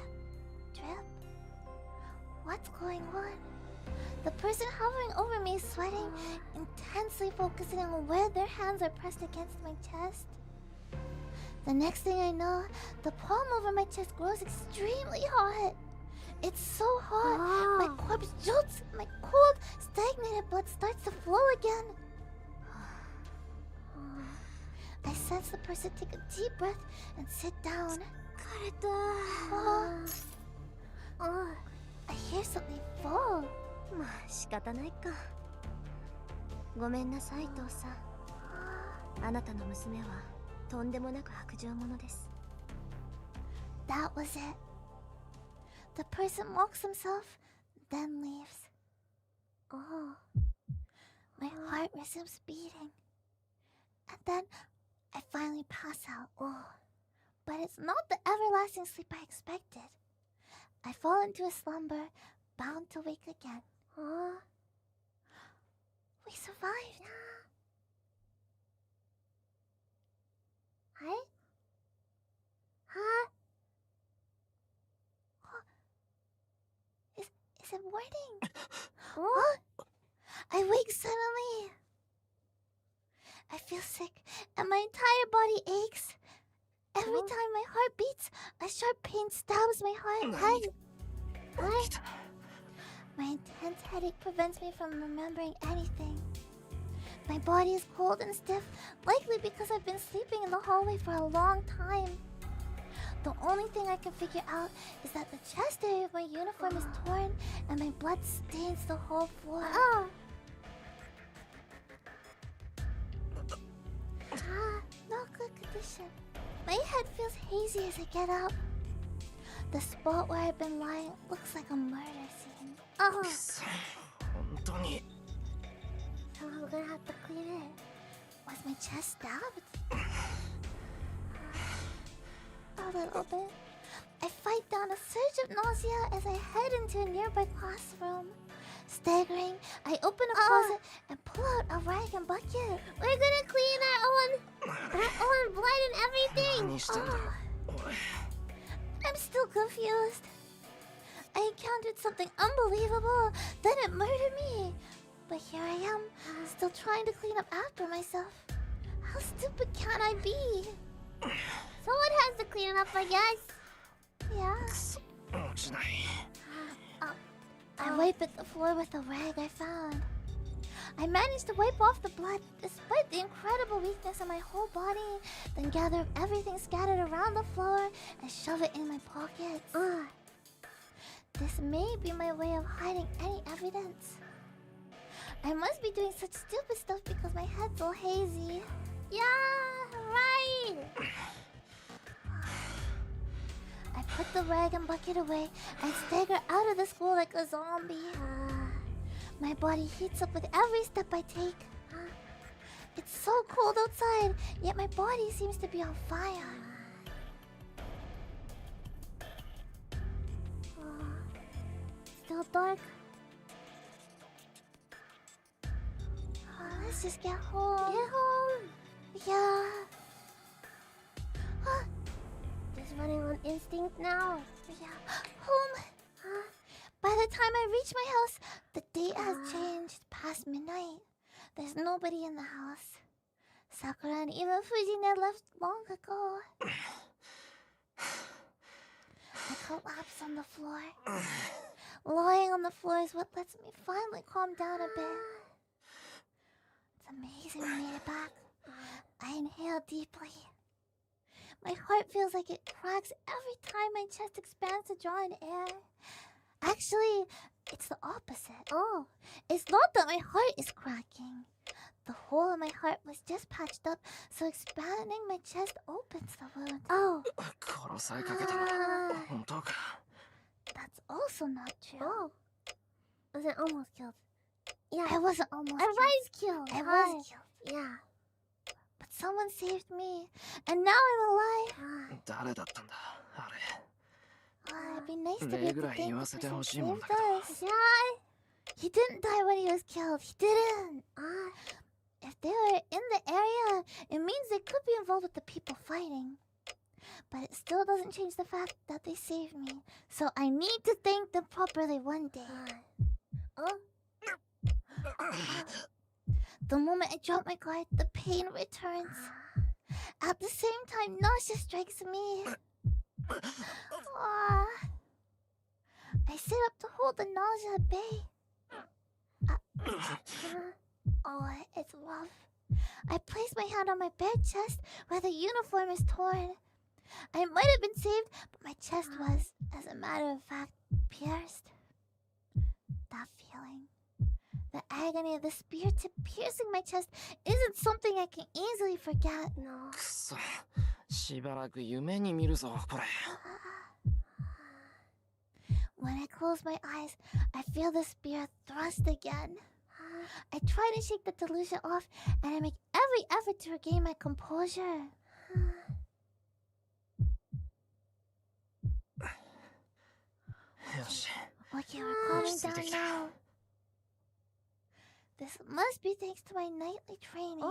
drip. What's going on? The person hovering over me is sweating, intensely focusing on where their hands are pressed against my chest. The next thing I know, the palm over my chest grows extremely hot. It's so hot, my corpse jolts, my cold, stagnated blood starts to flow again. I sense the person take a deep breath and sit down. I hear something fall. まあ仕方ないか。ごめんなさい父さん。あなたの娘はとんでもなく薄情者です。That was it. The person mocks himself, then leaves. My heart resumes beating. And then I finally pass out. But it's not the everlasting sleep I expected. I fall into a slumber, bound to wake again. We survived. Hi? Huh? Is it morning? I wake suddenly. I feel sick, and my entire body aches. Every time my heart beats, a sharp pain stabs my heart. My intense headache prevents me from remembering anything. My body is cold and stiff, likely because I've been sleeping in the hallway for a long time. The only thing I can figure out is that the chest area of my uniform is torn and my blood stains the whole floor. No good condition. My head feels hazy as I get up. The spot where I've been lying looks like a murder scene.本当に So I'm gonna have to clean it. Was my chest stabbed? A little bit. I fight down a surge of nausea as I head into a nearby classroom. Staggering, I open a closet and pull out a rag and bucket. We're gonna clean our own blood and everything. 何してんだよ俺 I'm still confused. I encountered something unbelievable, then it murdered me. But here I am, still trying to clean up after myself. How stupid can I be? Someone has to clean it up, I guess. Yeah. 落ちない I wipe at the floor with a rag I found. I managed to wipe off the blood despite the incredible weakness in my whole body, then gather up everything scattered around the floor and shove it in my pockets. This may be my way of hiding any evidence. I must be doing such stupid stuff because my head's all hazy. Yeah, right. I put the rag and bucket away and stagger out of the school like a zombie. My body heats up with every step I take. It's so cold outside, yet my body seems to be on fire. Still dark. Let's just get home. Get home. Yeah. Just running on instinct now. Yeah. Home. By the time I reach my house, the date has changed past midnight. There's nobody in the house. Sakura and even Fujine left long ago. I collapse on the floor. Lying on the floor is what lets me finally calm down a bit. It's amazing we made it back. I inhale deeply. My heart feels like it cracks every time my chest expands to draw in air. Actually, it's the opposite. Oh, it's not that my heart is cracking. The hole in my heart was just patched up, so expanding my chest opens the wound. oh. 殺されかけた本当か That's also not true. Oh. Was it almost killed? Yeah. I wasn't almost I was killed. I was killed. Yeah. But someone saved me, and now I'm alive. 誰だったんだあれ It'd be nice to be able to thank the person who saved us. Yeah. He didn't die when he was killed. He didn't. If they were in the area, it means they could be involved with the people fighting. But it still doesn't change the fact that they saved me. So I need to thank them properly one day. The moment I drop my guard, the pain returns. At the same time, nausea strikes me. I sit up to hold the nausea at bay. It's rough. I place my hand on my bare chest where the uniform is torn. I might have been saved, but my chest was, as a matter of fact, pierced. That feeling, the agony of the spear tip piercing my chest, isn't something I can easily forget. No. くそしばらく夢に見るぞこれ When I close my eyes, I feel the spear thrust again. I try to shake the delusion off, and I make every effort to regain my composure. Okay, we're calming down now. This must be thanks to my nightly training.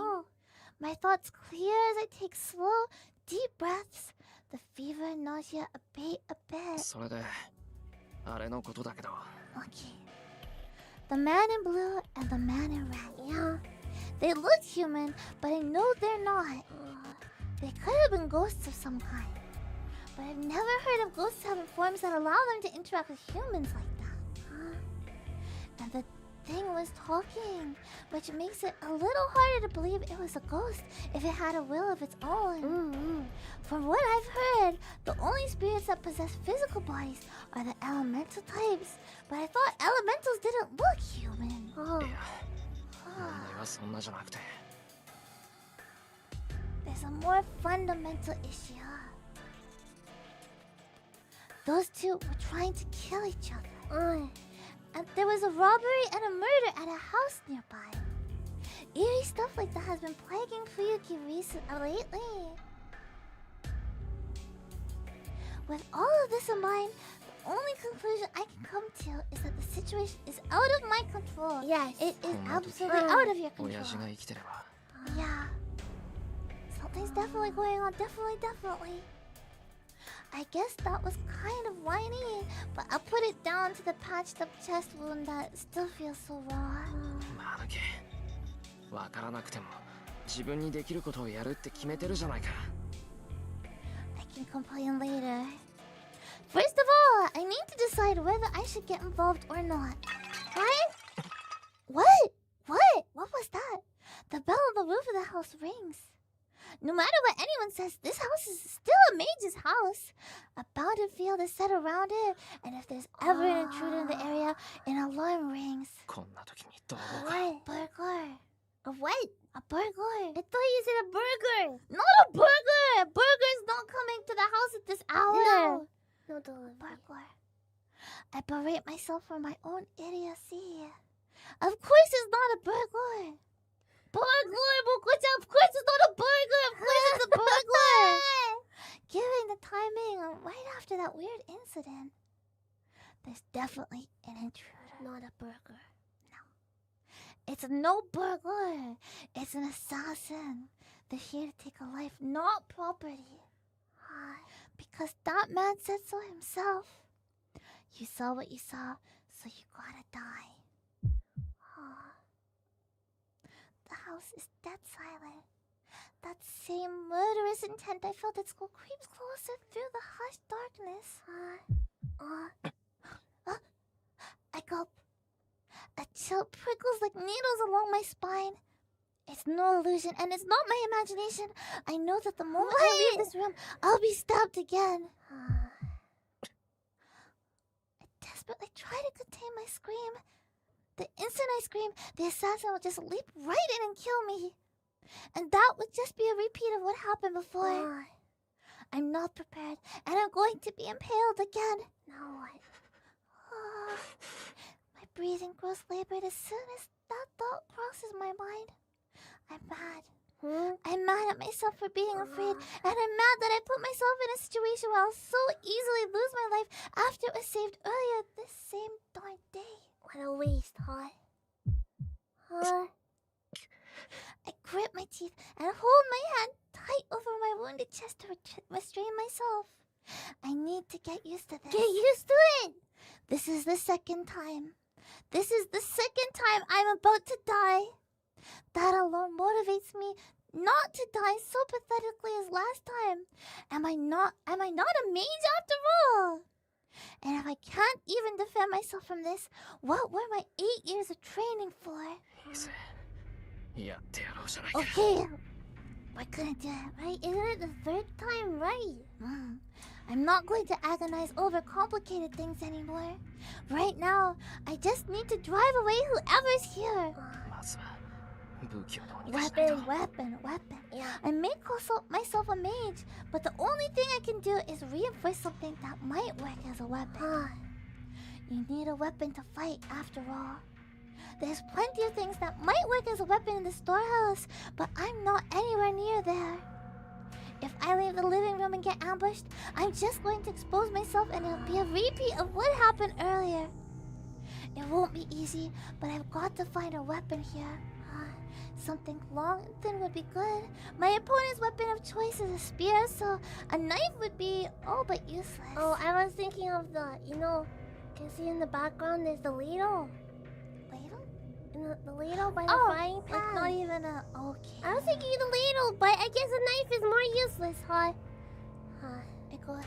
My thoughts clear as I take slow, deep breaths. The fever and nausea abate a bit. それであれのことだけど Okay. The man in blue and the man in red. Yeah. They look human, but I know they're not. They could have been ghosts of some kind. But I've never heard of ghosts having forms that allow them to interact with humans like that. And the thing was talking, which makes it a little harder to believe it was a ghost if it had a will of its own. From what I've heard, the only spirits that possess physical bodies are the elemental types. But I thought elementals didn't look human. いや、問題はそんなじゃなくて。There's a more fundamental issue. Those two were trying to kill each other. And there was a robbery and a murder at a house nearby. Eerie stuff like that has been plaguing Fuyuki lately. With all of this in mind, the only conclusion I can come to is that the situation is out of my control. Yes. It is absolutely out of your control. 親父が生きてれば。Yeah. Something's definitely going on. Definitely. I guess that was kind of whiny, but I'll put it down to the patched up chest wound that still feels so raw. まぬけ。わからなくても自分にできることをやるって決めてるじゃないか。I can complain later. First of all, I need to decide whether I should get involved or not. What? What was that? The bell on the roof of the house rings. No matter what anyone says, this house is still a mage's house. A bounded field is set around it, and if there's ever an intruder in the area, an alarm rings. こんな時にどうか。Burglar. A what? A burglar. I thought you said a burger. Not a burglar! Burglar's not coming to the house at this hour. No delivery. Burglar. I berate myself for my own idiocy. Of course it's not a burglar. Burglar, Mokucha, of course it's not a burglar. Of course it's a burglar. Given the timing right after that weird incident, there's definitely an intruder. Not a burger. It's no burglar. It's an assassin. They're here to take a life, not property. Because that man said so himself. You saw what you saw, so you gotta die. The house is dead silent. That same murderous intent I felt at school creeps closer through the hushed darkness. I gulp. A chill prickles like needles along my spine. It's no illusion, and it's not my imagination. I know that the moment I leave this room, I'll be stabbed again. I desperately try to contain my scream. The instant I scream, the assassin will just leap right in and kill me. And that would just be a repeat of what happened before. I'm not prepared, and I'm going to be impaled again. Now what? My breathing grows labored as soon as that thought crosses my mind. I'm mad. I'm mad at myself for being afraid, and I'm mad that I put myself in a situation where I'll so easily lose my life after it was saved earlier this same darn day. What a waste, I grip my teeth and hold my hand tight over my wounded chest to restrain myself. I need to get used to this. Get used to it! This is the second time. This is the second time I'm about to die. That alone motivates me not to die so pathetically as last time. Am I not a mage after all? And if I can't even defend myself from this, what were my 8 years of training for? やってやろうじゃないか。 Okay, we're gonna do it, right? Isn't it the third time right? I'm not going to agonize over complicated things anymore. Right now, I just need to drive away whoever's here. まずは武器をどうにかしないと。 Weapon. Yeah. I may call myself a mage, but the only thing I can do is reinforce something that might work as a weapon. You need a weapon to fight, after all. There's plenty of things that might work as a weapon in the storehouse, but I'm not anywhere near there. If I leave the living room and get ambushed, I'm just going to expose myself and it'll be a repeat of what happened earlier. It won't be easy, but I've got to find a weapon here. Something long and thin would be good. My opponent's weapon of choice is a spear, so a knife would be all but useless. Oh, I was thinking of the, can see in the background there's the ladle. Ladle? The ladle by the frying pan. Like not even a... Okay. I was thinking the ladle, but I guess a knife is more useless, huh? It goes...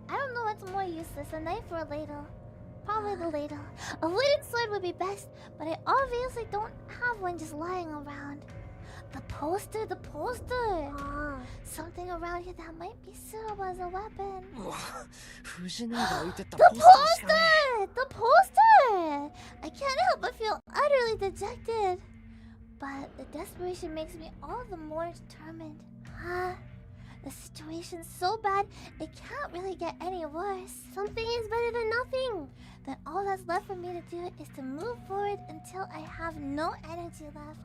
I don't know what's more useless, a knife or a ladle. Probably the ladle. A wooden sword would be best, but I obviously don't have one just lying around. The poster! Something around here that might be suitable as a weapon. The poster! I can't help but feel utterly dejected. But the desperation makes me all the more determined. The situation's so bad, it can't really get any worse. Something is better than nothing. Then all that's left for me to do is to move forward until I have no energy left.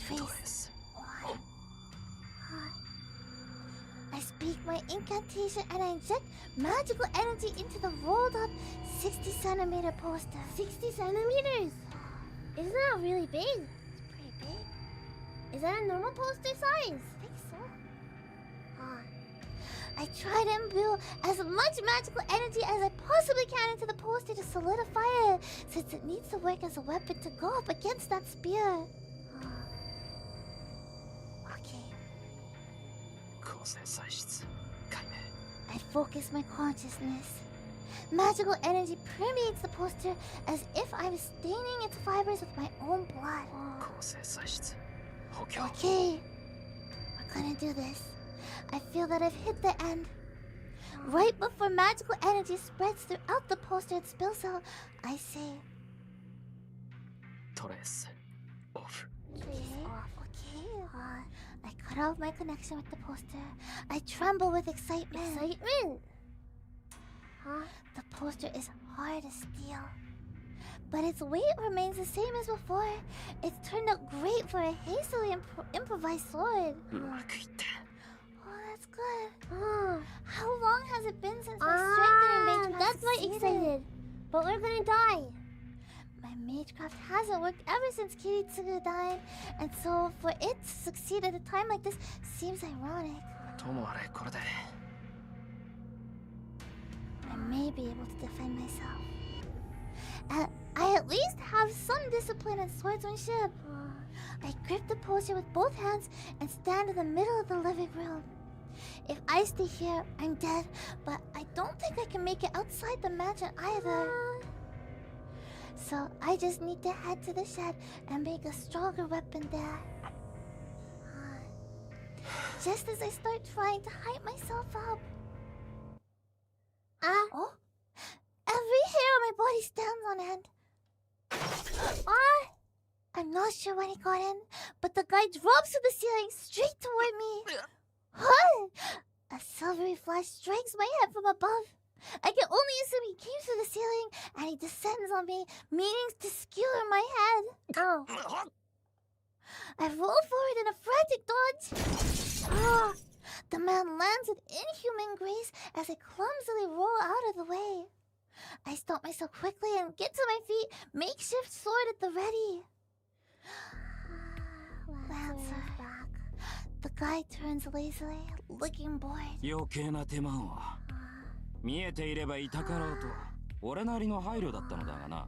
Trace. I speak my incantation and I inject magical energy into the rolled up 60-centimeter poster. 60 centimeters? Isn't that really big? It's pretty big. Is that a normal poster size? I think so. I try to imbue as much magical energy as I possibly can into the poster to solidify it, since it needs to work as a weapon to go up against that spear. Okay. I focus my consciousness. Magical energy permeates the poster as if I'm staining its fibers with my own blood. Okay, we're gonna do this. I feel that I've hit the end. Right before magical energy spreads throughout the poster and spills out, I say... Trace off. Okay. I cut off my connection with the poster. I tremble with excitement. The poster is hard as steel. But its weight remains the same as before. It's turned out great for a hastily improvised sword. That's good. How long has it been since my strengthening magecraft That's why excited. But we're gonna die. My magecraft hasn't worked ever since Kiritsugu died, and so for it to succeed at a time like this seems ironic. I may be able to defend myself. I at least have some discipline and swordsmanship. I grip the poster with both hands and stand in the middle of the living room. If I stay here, I'm dead, but I don't think I can make it outside the mansion either. So I just need to head to the shed and make a stronger weapon there. Just as I start trying to hype myself up. Every hair on my body stands on end. I'm not sure when he got in, but the guy drops from the ceiling straight toward me. A silvery flash strikes my head from above. I can only assume he came through the ceiling and he descends on me, meaning to skewer my head. I roll forward in a frantic dodge. The man lands with inhuman grace as I clumsily roll out of the way. I stop myself quickly and get to my feet, makeshift sword at the ready. Lancer. The guy turns lazily, looking bored. 余計な手間を。見えていればいたかろうと、俺なりの配慮だったのだがな。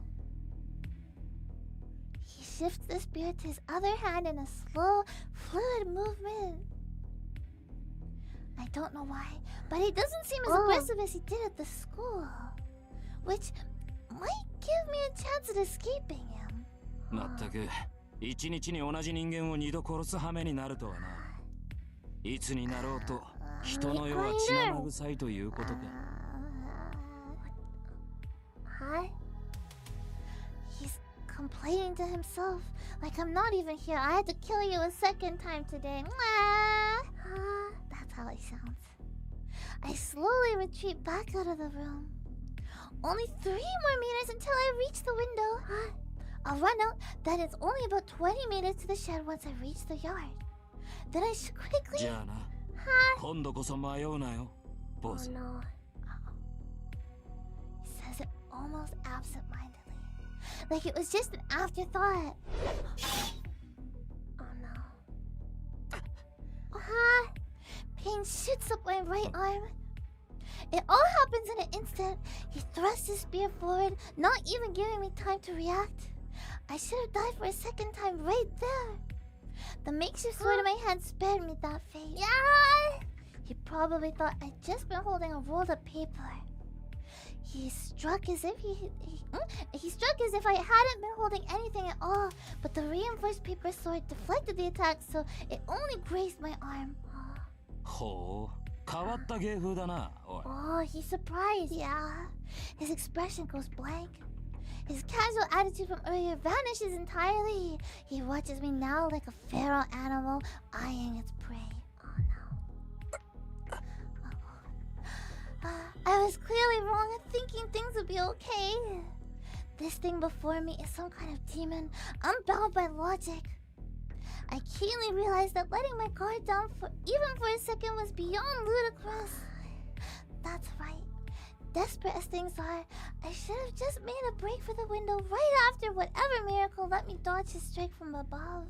He shifts the spear to his other hand in a slow, fluid movement. I don't know why, but he doesn't seem as aggressive as he did at the school. Which might give me a chance at escaping him. まったく、一日に同じ人間を二度殺す羽目になるとはな。いつになろうと人の世は血生臭いということか。He's complaining to himself like I'm not even here. I had to kill you a second time today. That's how he sounds. I slowly retreat back out of the room. Only 3 more meters until I reach the window. I'll run out. Then it's only about 20 meters to the shed once I reach the yard. Then I should quickly... じゃあな、今度こそ迷うなよ、ボス。He says it almost absent-mindedly, like it was just an afterthought. Pain shoots up my right arm. It all happens in an instant. He thrusts his spear forward, not even giving me time to react. I should have died for a second time right there. The makeshift sword in my hand spared me that fate. Yeah! He probably thought I'd just been holding a rolled up paper. He struck as if I hadn't been holding anything at all, but the reinforced paper sword deflected the attack, so it only grazed my arm. ほう、変わった芸風だな、おい。Oh, he's surprised. Yeah. His expression goes blank. His casual attitude from earlier vanishes entirely. He watches me now like a feral animal eyeing its prey. I was clearly wrong in thinking things would be okay. This thing before me is some kind of demon, unbound by logic. I keenly realized that letting my guard down even for a second was beyond ludicrous. That's right. Desperate as things are, I should have just made a break for the window right after whatever miracle let me dodge his strike from above.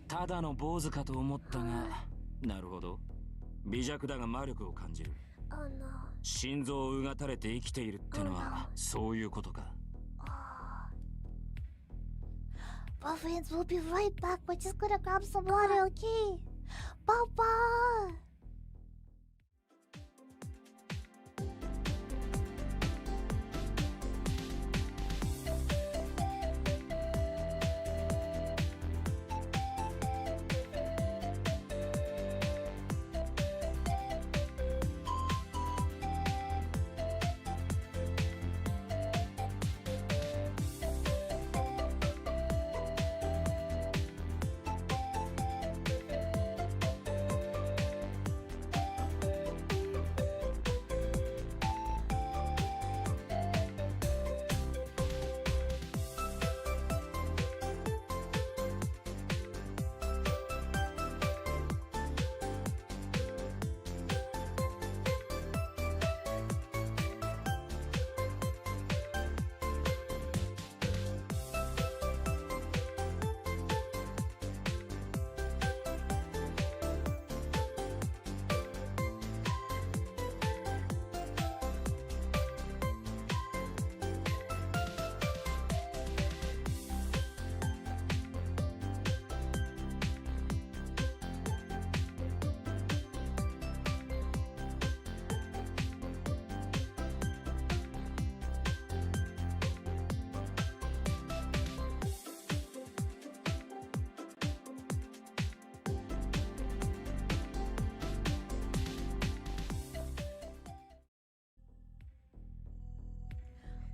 ただの坊主かと思ったが、なるほど。微弱だが魔力を感じる。Oh no. 心臓をうがたれて生きているってのは、そういうことか。Buffins, we'll be right back. We're just gonna grab some water, okay? Bye-bye!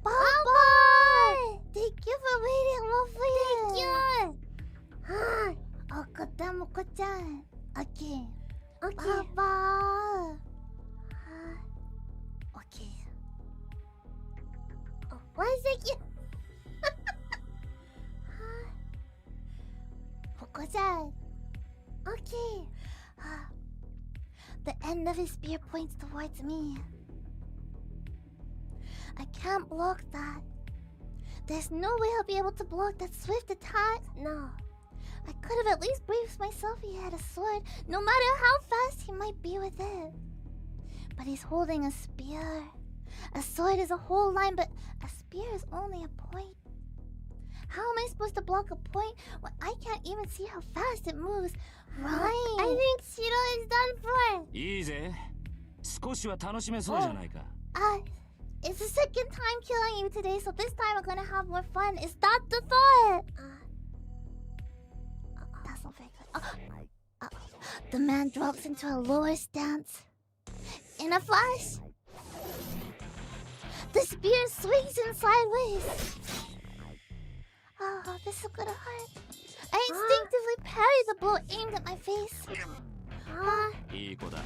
Bye-bye! Thank you for waiting, Wolfie! Thank you! Okadamoko-chan. Okay. Okay. Bye-bye! Okay. Oh, why is it you? Moko-chan. Okay. The end of his spear points towards me. I can't block that. There's no way I'll be able to block that swift attack. No. I could have at least braced myself if he had a sword, no matter how fast he might be with it. But he's holding a spear. A sword is a whole line, but a spear is only a point. How am I supposed to block a point when I can't even see how fast it moves? Right. I think Shiro is done for. いいぜ。少しは楽しめそうじゃないか。It's the second time killing you today, so this time I'm gonna have more fun. Is that the thought? That's not very good. The man drops into a lower stance. In a flash, the spear swings in sideways. Oh, this is gonna hurt. I instinctively parry the blow aimed at my face. いい子だ。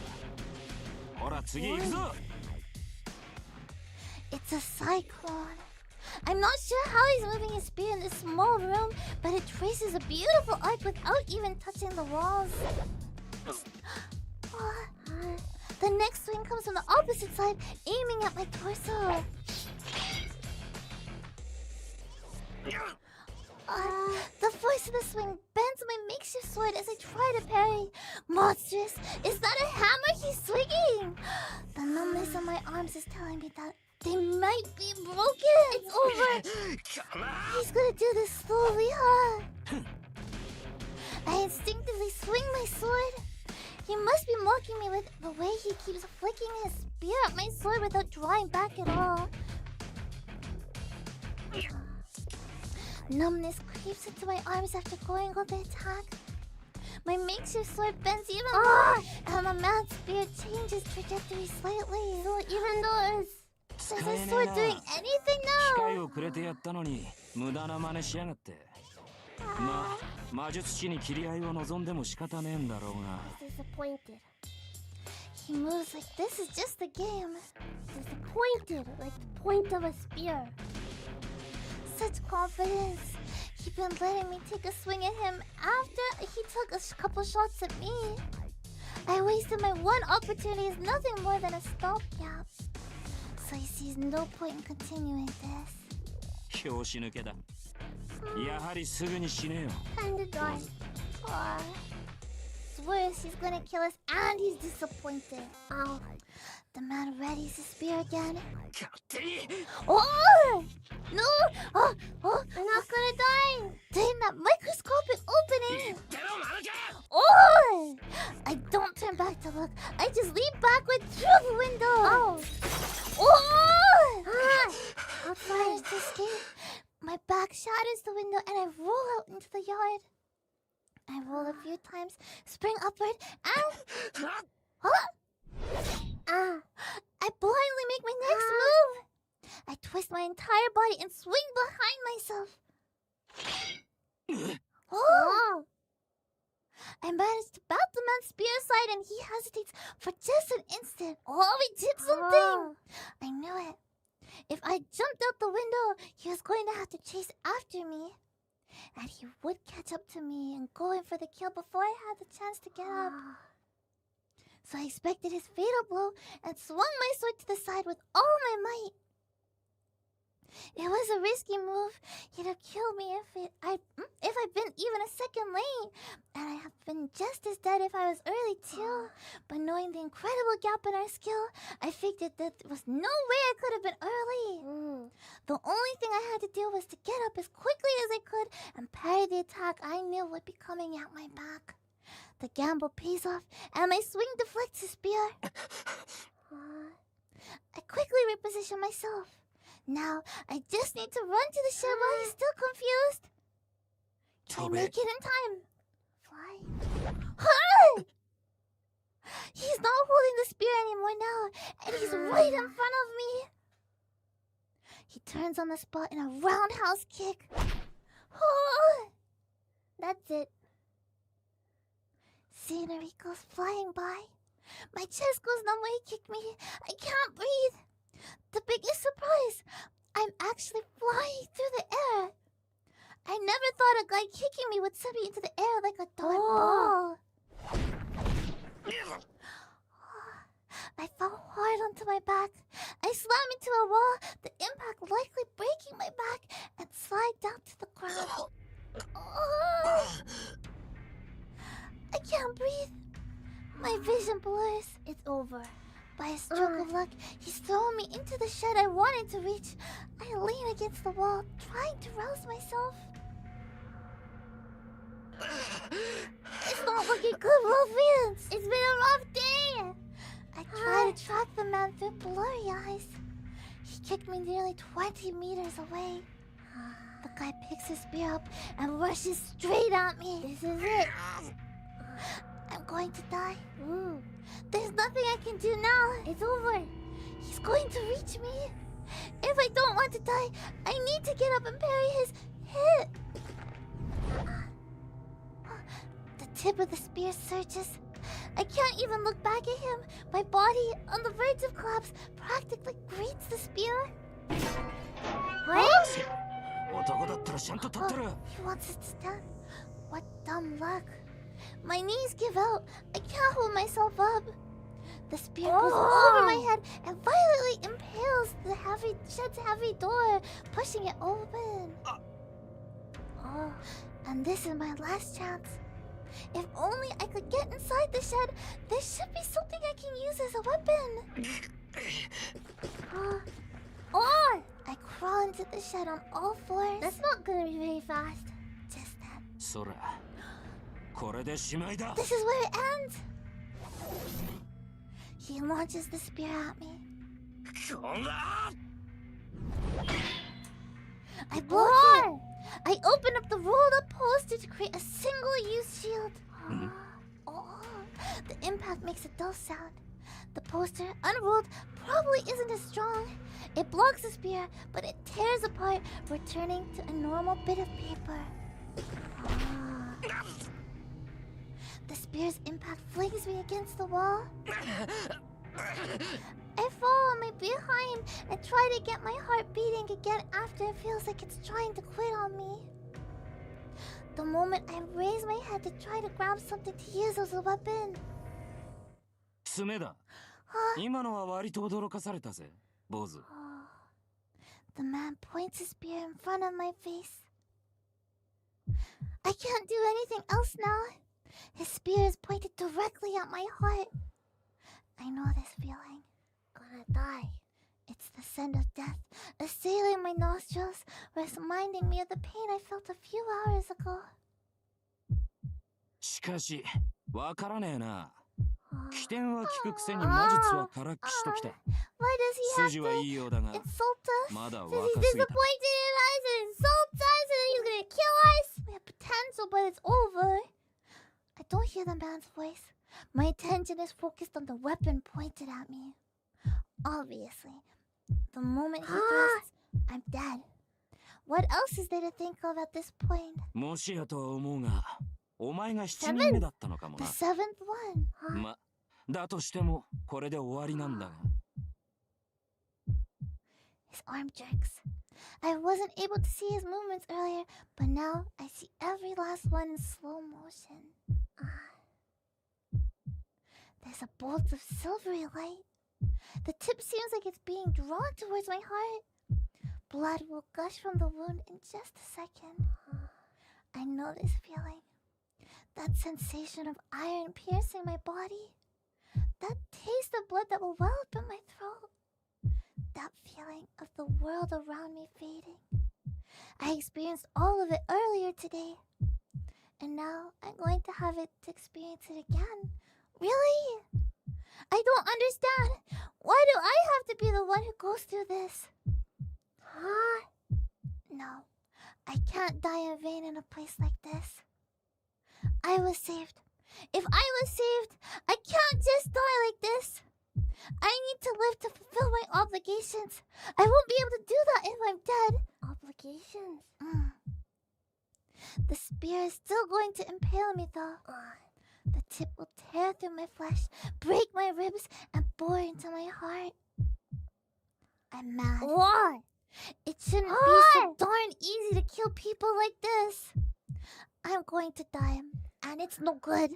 ほら次行くぞ。It's a cyclone. I'm not sure how he's moving his spear in this small room, but it traces a beautiful arc without even touching the walls. The next swing comes from the opposite side, aiming at my torso. The force of the swing bends my makeshift sword as I try to parry. Monstrous! Is that a hammer he's swinging? The numbness on my arms is telling me that they might be broken. It's over. He's gonna do this slowly, huh? I instinctively swing my sword. He must be mocking me with the way he keeps flicking his spear at my sword without drawing back at all. Numbness creeps into my arms after going on the attack. My makeshift sword bends even more, and the man's spear changes trajectory slightly. So even though is the sword doing anything 機械 now? をくれてやったのに無駄な真似しやがって。まあ魔術師に切り合いを望んでも仕方ねえんだろうが。 Disappointed. He moves like this is just a game. Disappointed, like the point of a spear. Such confidence. He's been letting me take a swing at him after he took a couple shots at me. I wasted my one opportunity as nothing more than a stopgap. So he sees no point in continuing this. 拍子抜けだ。やはりすぐに死ねえよ。 Kinda done. It's worse, he's gonna kill us and he's disappointed. Ow. The man readies his spear again. 勝手に Oh! No! Oh! Oh! We're not gonna die. Dang, that microscopic opening! てろマヌケ Oh! I don't turn back to look. I just leap backward through the window. Oh! I'll try to escape. My back shatters the window and I roll out into the yard. I roll a few times, spring upward, and... Huh? I blindly make my next move. I twist my entire body and swing behind myself. Oh! I managed to bat the man's spear aside and he hesitates for just an instant. Oh, we did something! I knew it. If I jumped out the window, he was going to have to chase after me. And he would catch up to me and go in for the kill before I had the chance to get up. So I expected his fatal blow and swung my sword to the side with all my might. It was a risky move. He'd have killed me if I'd been even a second late. And I have been just as dead if I was early too. But knowing the incredible gap in our skill, I figured that there was no way I could have been early. The only thing I had to do was to get up as quickly as I could and parry the attack I knew would be coming at my back. The gamble pays off, and my swing deflects his spear. I quickly reposition myself. Now, I just need to run to the shed while he's still confused. Can I make it in time? Fly. Hi! He's not holding the spear anymore now, and he's right in front of me. He turns on the spot in a roundhouse kick. That's it. Scenery goes flying by. My chest goes numb when he kicked me. I can't breathe. The biggest surprise, I'm actually flying through the air. I never thought a guy kicking me would send me into the air like a dart ball. I fell hard onto my back. I slammed into a wall, the impact likely breaking my back, and slide down to the ground. I can't breathe. My vision blurs. It's over. By a stroke of luck, he's thrown me into the shed I wanted to reach. I lean against the wall, trying to rouse myself. It's not looking good, Wolfians. It's been a rough day. I try to track the man through blurry eyes. He kicked me nearly 20 meters away. The guy picks his spear up and rushes straight at me. This is it. I'm going to die. There's nothing I can do now. It's over. He's going to reach me. If I don't want to die, I need to get up and parry his hit. The tip of the spear surges. I can't even look back at him. My body, on the verge of collapse, practically greets the spear. What? 男だったらちゃんと立ってる。 He wants us to stand. What dumb luck. My knees give out. I can't hold myself up. The spear goes over my head and violently impales the shed's heavy door, pushing it open. And this is my last chance. If only I could get inside the shed, there should be something I can use as a weapon. Or I crawl into the shed on all fours. That's not gonna be very fast. Just that. そらこれでしまいだ This is where it ends. He launches the spear at me. こんな I block it. I open up the rolled up poster to create a single-use shield. Oh, the impact makes a dull sound. The poster, unrolled, probably isn't as strong. It blocks the spear, but it tears apart, returning to a normal bit of paper. The spear's impact flings me against the wall. I fall on my behind and try to get my heart beating again after it feels like it's trying to quit on me. The moment I raise my head to try to grab something to use as a weapon. 爪だ今のは割と驚かされたぜ坊主 The man points his spear in front of my face. I can't do anything else now. His spear is pointed directly at my heart. I know this feeling. Gonna die. It's the scent of death assailing my nostrils, reminding me of the pain I felt a few hours ago. しかしわからねえな起点は聞くくせに魔術はからっきしときた Why does he have 筋はいいようだが insult us? まだ He's 若す disappointed ぎ in た us and insults us and he's gonna kill us. We have potential, but it's over. I don't hear the man's voice. My attention is focused on the weapon pointed at me. Obviously, the moment he thrusts, I'm dead. What else is there to think of at this point? もしやとは思うがお前が7人目だったのかも The な seventh one. まだとしてもこれで終わりなんだが His arm jerks. I wasn't able to see his movements earlier, but now I see every last one in slow motion. There's a bolt of silvery light. The tip seems like it's being drawn towards my heart. Blood will gush from the wound in just a second. I know this feeling. That sensation of iron piercing my body. That taste of blood that will well up in my throat. That feeling of the world around me fading. I experienced all of it earlier today. And now I'm going to have it to experience it again. Really? I don't understand. Why do I have to be the one who goes through this? No. I can't die in vain in a place like this. I was saved. If I was saved, I can't just die like this. I need to live to fulfill my obligations. I won't be able to do that if I'm dead. Obligations. The spear is still going to impale me though. The tip will tear through my flesh, break my ribs, and bore into my heart. I'm mad. Why? It shouldn't be so darn easy to kill people like this. I'm going to die, and it's no good.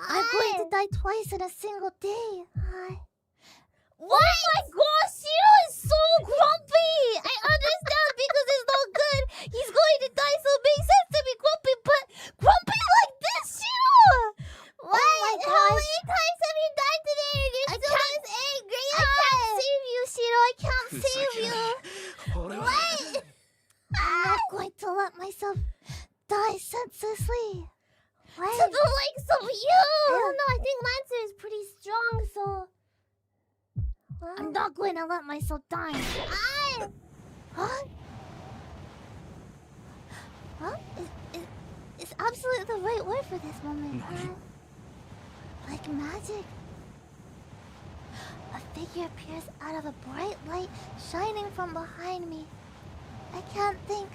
I'm going to die twice in a single day. Oh my gosh, Shiro is so grumpy! I understand because it's not good. He's going to die, so it makes sense to be grumpy, but grumpy like this, Shiro! Wait, how many times have you died today and you're still this angry? I can't save you, Shiro. I can't save you. Wait! I'm not going to let myself die senselessly. To the likes of you! I don't know, I think Lancer is pretty strong, so... I'm not going to let myself die. Huh? Huh? Is absolutely the right word for this moment. Like magic. A figure appears out of a bright light shining from behind me. I can't think.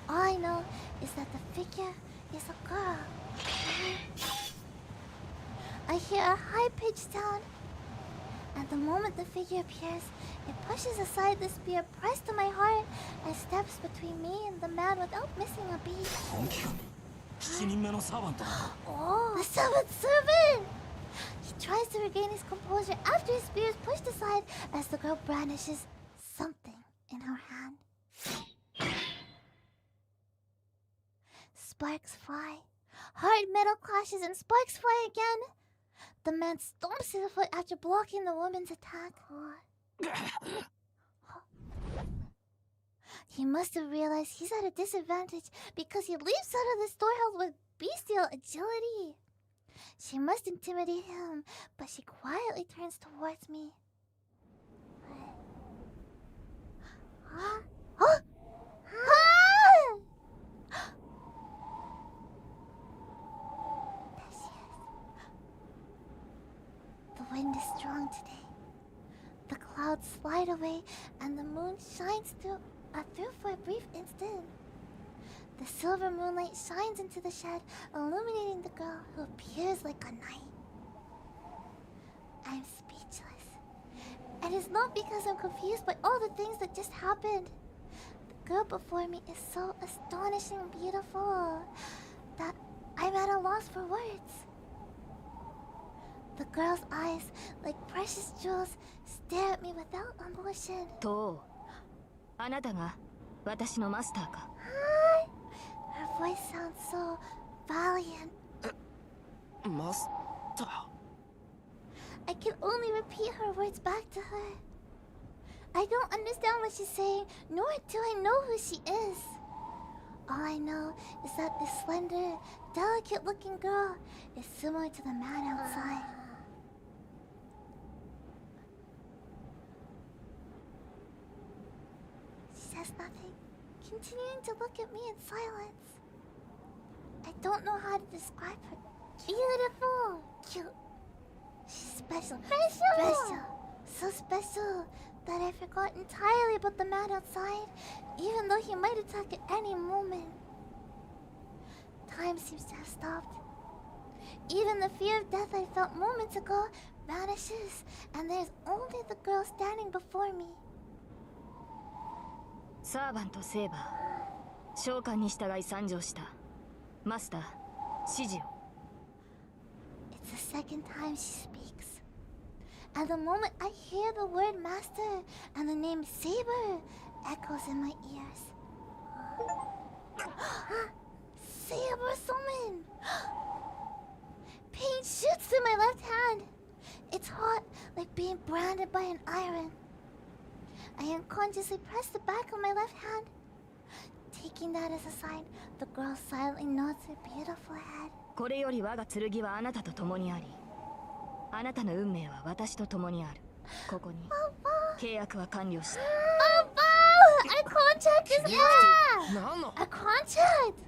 All I know is that the figure is a girl. I hear a high-pitched sound. At the moment the figure appears, it pushes aside the spear pressed to my heart and steps between me and the man without missing a beat. 本気か7人目のサーバント The seventh servant! He tries to regain his composure after his spear is pushed aside as the girl brandishes something in her hand. Sparks fly. Hard metal clashes and sparks fly again. The man stomps his foot after blocking the woman's attack. He must have realized he's at a disadvantage because he leaps out of the storehouse with bestial agility. She must intimidate him, but she quietly turns towards me. There she is. The wind is strong today. The clouds slide away and the moon shines through for a brief instant. The silver moonlight shines into the shed, illuminating the girl who appears like a knight. I'm speechless. And it's not because I'm confused by all the things that just happened. The girl before me is so astonishingly beautiful that I'm at a loss for words. The girl's eyes, like precious jewels, stare at me without emotion. とう、あなたが私のマスターか。Her voice sounds so valiant. Master? I can only repeat her words back to her. I don't understand what she's saying, nor do I know who she is. All I know is that this slender, delicate-looking girl is similar to the man outside. She says nothing, continuing to look at me in silence. I don't know how to describe her. Beautiful! Cute. She's special. Special! So special that I forgot entirely about the man outside, even though he might attack at any moment. Time seems to have stopped. Even the fear of death I felt moments ago vanishes, and there's only the girl standing before me. サーバントセーバー、召喚に従い参上した。マスター、指示を。It's the second time she speaks. At the moment I hear the word master and the name Saber echoes in my ears. Saber summon! Pain shoots through my left hand. It's hot, like being branded by an iron. I unconsciously press the back of my left hand. Taking that as a sign, the girl silently nods her beautiful head. これより我が剣はあなたと共にあり、あなたの運命は私と共にある。ここに契約は完了した。Our contract is up! 何の A contract!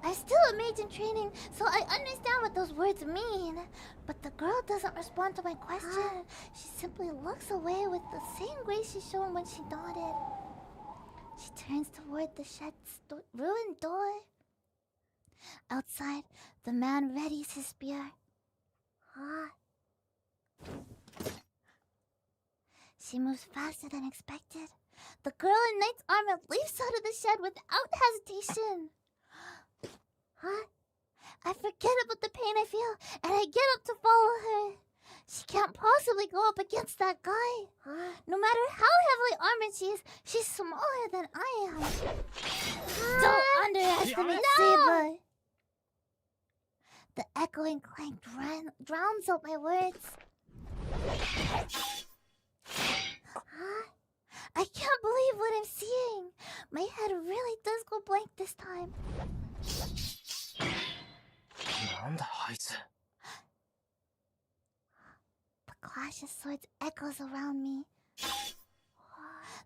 I'm still a mage in training, so I understand what those words mean. But the girl doesn't respond to my question. She simply looks away with the same grace she's shown when she nodded. She turns toward the shed's ruined door. Outside, the man readies his spear. She moves faster than expected. The girl in knight's armor leaps out of the shed without hesitation. I forget about the pain I feel, and I get up to follow her. She can't possibly go up against that guy. No matter how heavily armored she is, she's smaller than I am. Don't underestimate Saber. The echoing clank drowns out my words. I can't believe what I'm seeing. My head really does go blank this time. なんだあいつ。 The clash of swords echoes around me.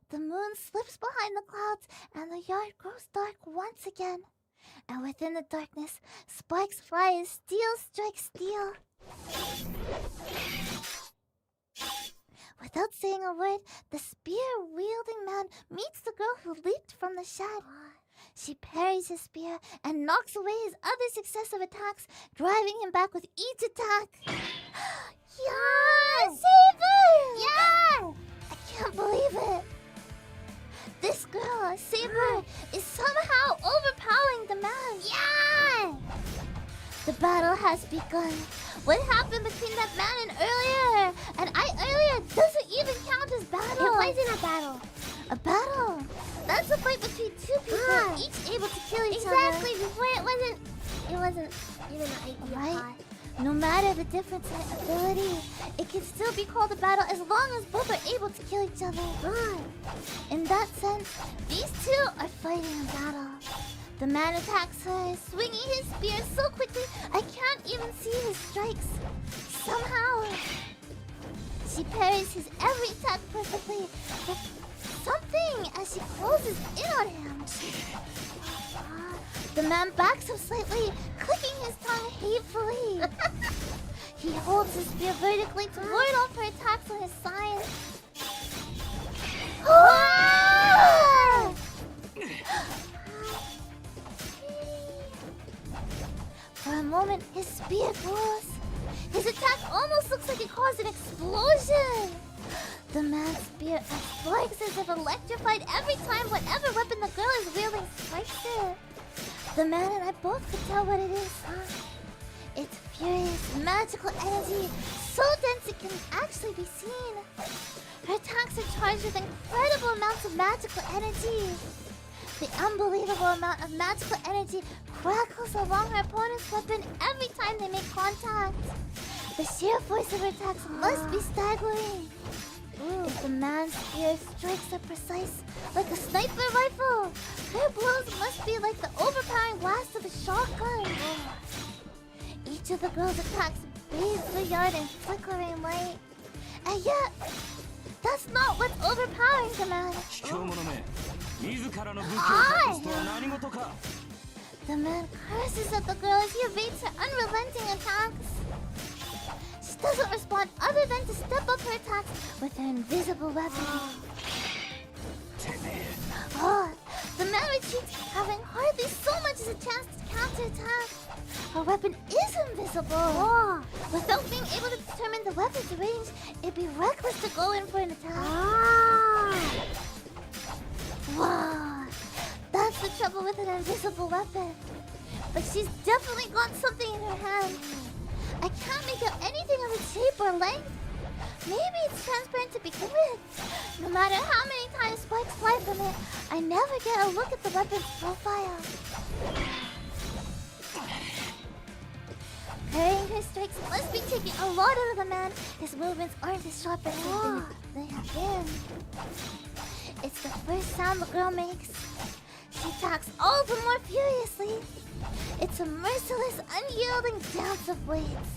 The moon slips behind the clouds, and the yard grows dark once again. And within the darkness, sparks fly as steel strikes steel. Without saying a word, the spear-wielding man meets the girl who leaped from the shed. She parries his spear and knocks away his other successive attacks, driving him back with each attack. Yeah! Saber! Yeah! I can't believe it. This girl, Saber, is somehow overpowering the man. Yeah! The battle has begun. What happened between that man and I earlier doesn't even count as battle. It wasn't a battle. A battle? That's a fight between two people, each able to kill each other. Exactly. Before it wasn't even an idea. Right? No matter the difference in ability, it can still be called a battle as long as both are able to kill each other. In that sense, these two are fighting a battle. The man attacks her, swinging his spear so quickly I can't even see his strikes. Somehow, she parries his every attack perfectly with something as she closes in on him. The man backs up slightly, clicking his tongue hatefully. He holds his spear vertically to ward off her attacks on his side. For a moment, his spear glows. His attack almost looks like it caused an explosion. The man's spear strikes as if electrified every time whatever weapon the girl is wielding strikes it. The man and I both could tell what it is. It's furious, magical energy, so dense it can actually be seen. Her attacks are charged with incredible amounts of magical energy. The unbelievable amount of magical energy crackles along her opponent's weapon every time they make contact. The sheer force of her attacks must be staggering. If the man's spear strikes are precise, like a sniper rifle, her blows must be like the overpowering blast of a shotgun. Each of the girl's attacks bathes the yard in flickering light. And yet, that's not what's overpowering the man. The man curses at the girl as he evades her unrelenting attacks. She doesn't respond other than to step up her attacks with her invisible weapon. The man retreats, having hardly so much as a chance to counterattack. Her weapon is invisible. Without being able to determine the weapon's range, it'd be reckless to go in for an attack. Wow, that's the trouble with an invisible weapon. But she's definitely got something in her hand. I can't make out anything of its shape or length. Maybe it's transparent to begin with. No matter how many times spikes fly from it, I never get a look at the weapon's profile. Parrying her strikes must be taking a lot out of the man. His movements aren't as sharp as they have been. It's the first sound the girl makes. She attacks all the more furiously. It's a merciless, unyielding dance of blades.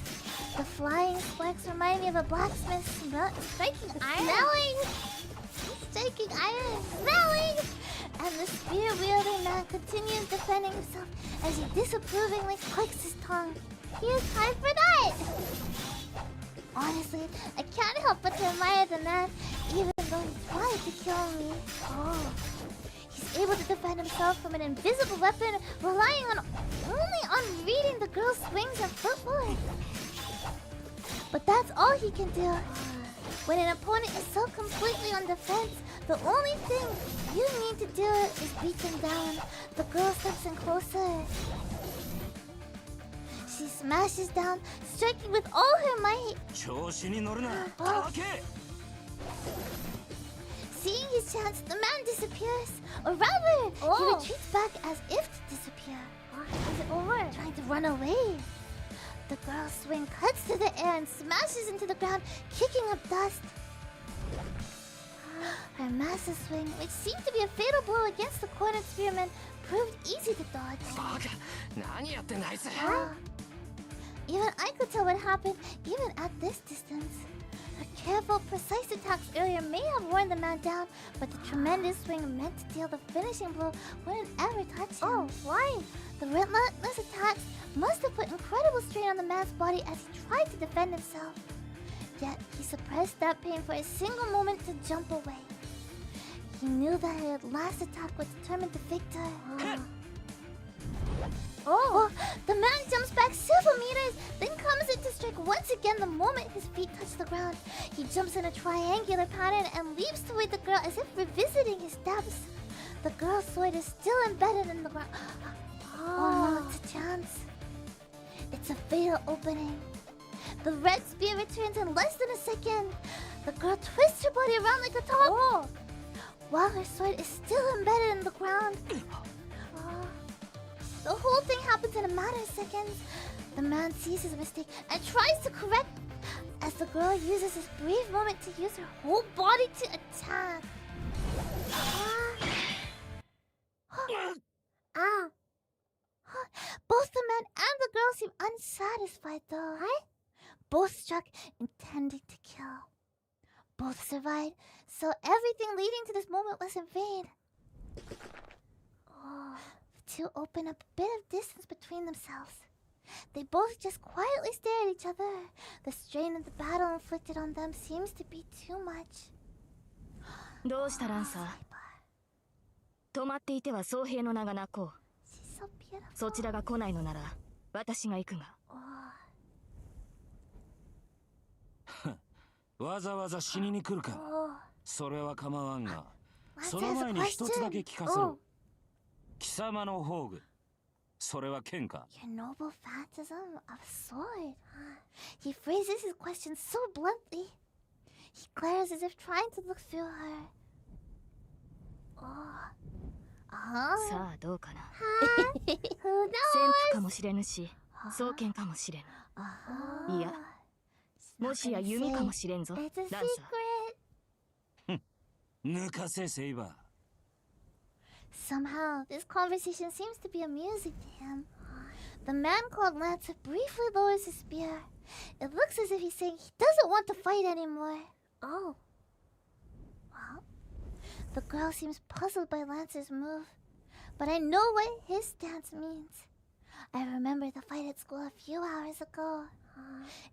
The flying spikes remind me of a blacksmith striking iron. Striking iron, smelling! And the spear-wielding man continues defending himself as he disapprovingly clicks his tongue. He has time for that! Honestly, I can't help but to admire the man, even though he tried to kill me. He's able to defend himself from an invisible weapon, relying only on reading the girl's swings and footwork. But that's all he can do. When an opponent is so completely on defense, the only thing you need to do is beat them down. The girl steps in closer. She smashes down, striking with all her might. Seeing his chance, the man disappears. Or rather, he retreats back as if to disappear. Is it over? Trying to run away. The girl's swing cuts through the air and smashes into the ground, kicking up dust. Her massive swing, which seemed to be a fatal blow against the cornered spearman, proved easy to dodge. Even I could tell what happened, even at this distance. Her careful, precise attacks earlier may have worn the man down, but the tremendous swing meant to deal the finishing blow wouldn't ever touch him. Why? The relentless attacks must have put incredible strain on the man's body as he tried to defend himself. Yet, he suppressed that pain for a single moment to jump away. He knew that her last attack would determine the victor. The man jumps back several meters, then comes in to strike once again the moment his feet touch the ground. He jumps in a triangular pattern and leaps toward the girl as if revisiting his steps. The girl's sword is still embedded in the ground. Oh no, it's a chance. It's a fatal opening. The red spear returns in less than a second. The girl twists her body around like a top. while her sword is still embedded in the ground. The whole thing happens in a matter of seconds. The man sees his mistake and tries to correct as the girl uses this brief moment to use her whole body to attack. Both the man and the girl seem unsatisfied though. Both struck, intending to kill. Both survived, so everything leading to this moment was in vain. The two open up a bit of distance between themselves. They both just quietly stare at each other. The strain of the battle inflicted on them seems to be too much. どうしたランサー？止まっていては総兵の名が泣こう。She's so beautiful. そちらが来ないのなら私が行くが。わざわざ死にに来るか。それは構わんが、その前に一つだけ聞かせろ。貴様の宝具、それは剣か？ Your noble phantasm of sword. He phrases his question so bluntly. He glares as if trying to look through her. さあどうかな。 Who 戦 knows? 夫かもしれぬし、双剣かもしれぬ。いや、もしや弓かもしれんぞ、ラン It's a サー。 secret. 抜かせセイバー。 Somehow, this conversation seems to be amusing to him. The man called Lancer briefly lowers his spear. It looks as if he's saying he doesn't want to fight anymore. Well, the girl seems puzzled by Lancer's move, but I know what his stance means. I remember the fight at school a few hours ago.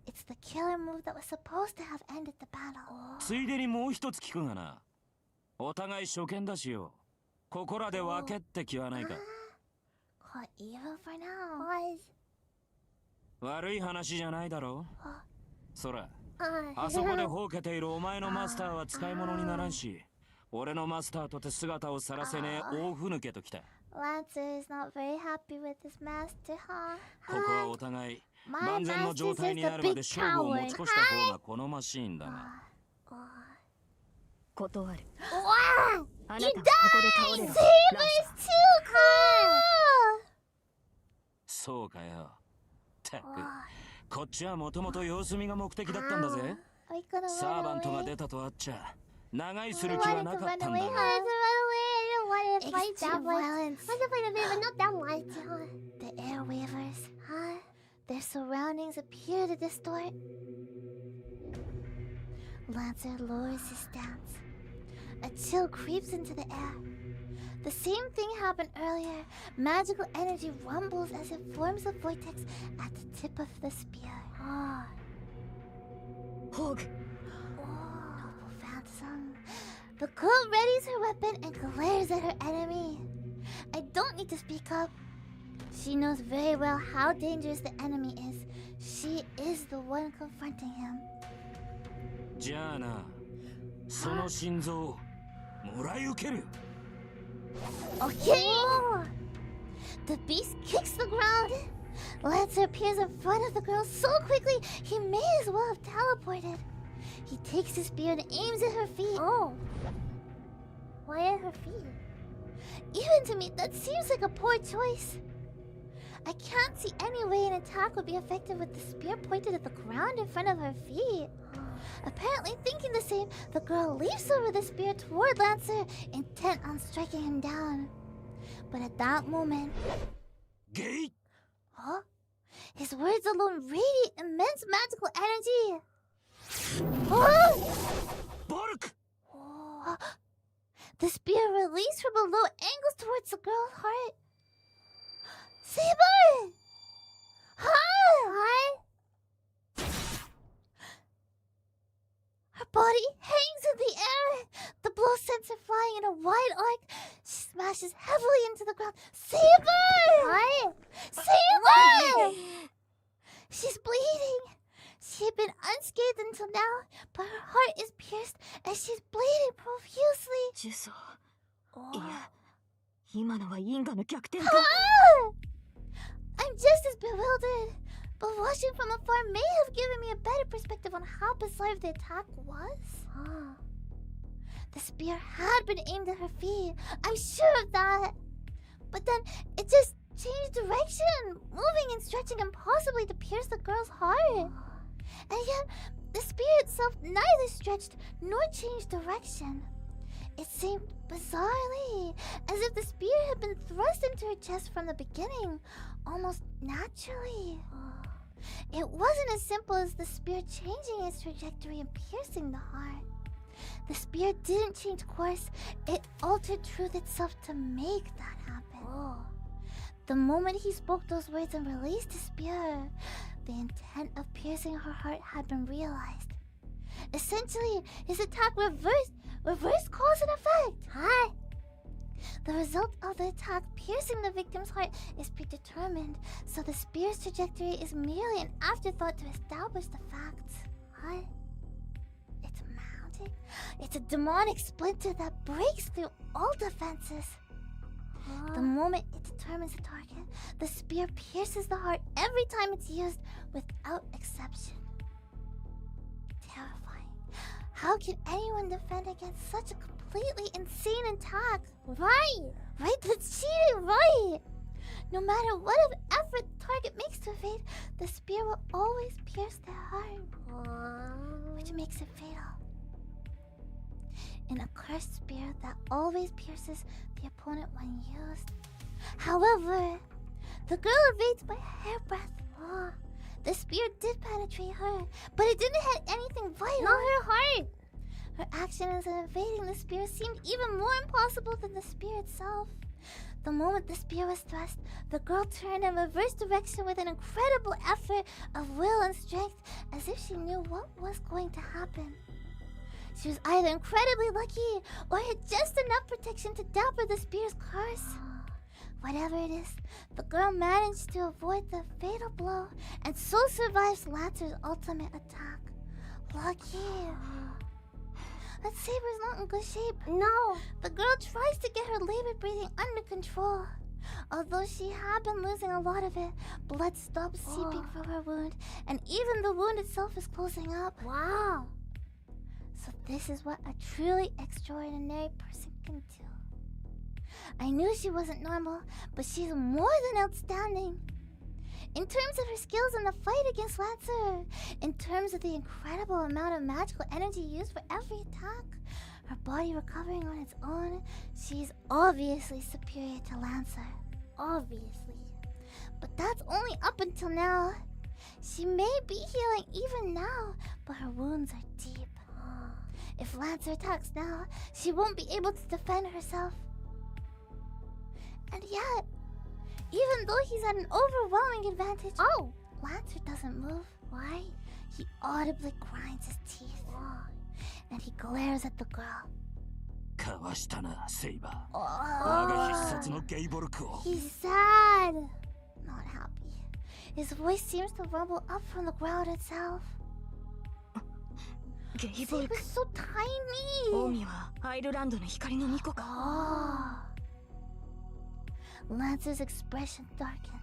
It's the killer move that was supposed to have ended the battle. ついでにもう一つ聞くがな。お互い初見だしよ。ここらで分けって気はないか。Caught evil for now. 悪い話じゃないだろう。そら、あそこでほうけているお前のマスターは使い物にならんし、俺のマスターとて姿を晒せねえ大ふぬけときた。Lancer is not very happy with his master, huh? ここはお互い万全の状態になるまで勝負を持ち越した方が好ましいんだが。断る。 Wow! あ You なたはここで倒れ died! ろ。 Saber is too cool! そうかよ。たく、こっちはもともと様子見が目的だったんだぜ。 Are we gonna サ run ーバントが away? 出たとあっちゃ、長居す I る気は wanted な to かっ run たんだ away, が。 huh? I don't want to fight that Extreme much. violence. I want to fight a bit, but not that much. The air wavers. Their surroundings appear to distort. Lancer lowers his stance. A chill creeps into the air. The same thing happened earlier. Magical energy rumbles as it forms a vortex at the tip of the spear. ホーグ。 Noble phantasm. The girl readies her weapon and glares at her enemy. I don't need to speak up. She knows very well how dangerous the enemy is. She is the one confronting him. じゃあな、その心臓をもらい受ける。 Okay. The beast kicks the ground. Lancer appears in front of the girl so quickly he may as well have teleported. He takes his spear and aims at her feet. Why at her feet? Even to me, that seems like a poor choice. I can't see any way an attack would be effective with the spear pointed at the ground in front of her feet. Apparently thinking the same, the girl leaps over the spear toward Lancer, intent on striking him down. But at that moment... ゲイ！ Huh? His words alone radiate immense magical energy.ボルク！ The spear released from below angles towards the girl's heart. Saber! Hi! Her body hangs in the air. The blow sends her flying in a wide arc. She smashes heavily into the ground. Saber! Hi! Saber! She's bleeding. She had been unscathed until now, but her heart is pierced and she's bleeding profusely. 呪詛。いや、今のは因果の逆転か。 I'm just as bewildered, but watching from afar may have given me a better perspective on how bizarre the attack was. The spear had been aimed at her feet. I'm sure of that. But then it just changed direction, moving and stretching impossibly to pierce the girl's heart. And yet, the spear itself neither stretched nor changed direction. It seemed bizarrely as if the spear had been thrust into her chest from the beginning, almost naturally. It wasn't as simple as the spear changing its trajectory and piercing the heart. The spear didn't change course, it altered truth itself to make that happen. The moment he spoke those words and released the spear, the intent of piercing her heart had been realized. Essentially, his attack reversed cause and effect. The result of the attack piercing the victim's heart is predetermined, so the spear's trajectory is merely an afterthought to establish the facts. It's magic. It's a demonic splinter that breaks through all defenses. The moment it determines the target, the spear pierces the heart every time it's used, without exception. Terrifying. How can anyone defend against such a completely insane attack? Right, that's cheating, right? No matter what of effort the target makes to evade, the spear will always pierce their heart, which makes it fatal. An accursed spear that always pierces the opponent when used. However, the girl evades by a hairbreadth. The spear did penetrate her, but it didn't hit anything vital. Not her heart. Her actions in evading the spear seemed even more impossible than the spear itself. The moment the spear was thrust, the girl turned in reverse direction with an incredible effort of will and strength, as if she knew what was going to happen. She was either incredibly lucky or had just enough protection to damper the spear's curse. Whatever it is, the girl managed to avoid the fatal blow and so survives Lancer's ultimate attack. Lucky. That saber's not in good shape. No. The girl tries to get her labored breathing under control. Although she had been losing a lot of it, blood stopped seeping from her wound, and even the wound itself is closing up. Wow. So this is what a truly extraordinary person can do. I knew she wasn't normal, but she's more than outstanding. In terms of her skills in the fight against Lancer, in terms of the incredible amount of magical energy used for every attack, her body recovering on its own, she's obviously superior to Lancer. Obviously. But that's only up until now. She may be healing even now, but her wounds are deep. If Lancer attacks now, she won't be able to defend herself. And yet, even though he's at an overwhelming advantage, Lancer doesn't move. Why? He audibly grinds his teeth. And he glares at the girl. かわしたな、セイバー。我が必殺のゲイボルクを。He's sad. Not happy. His voice seems to rumble up from the ground itself. ゲイボルク。Saber's so tiny. オウミはアイルランドの光の巫女か。Lancer's expression darkens.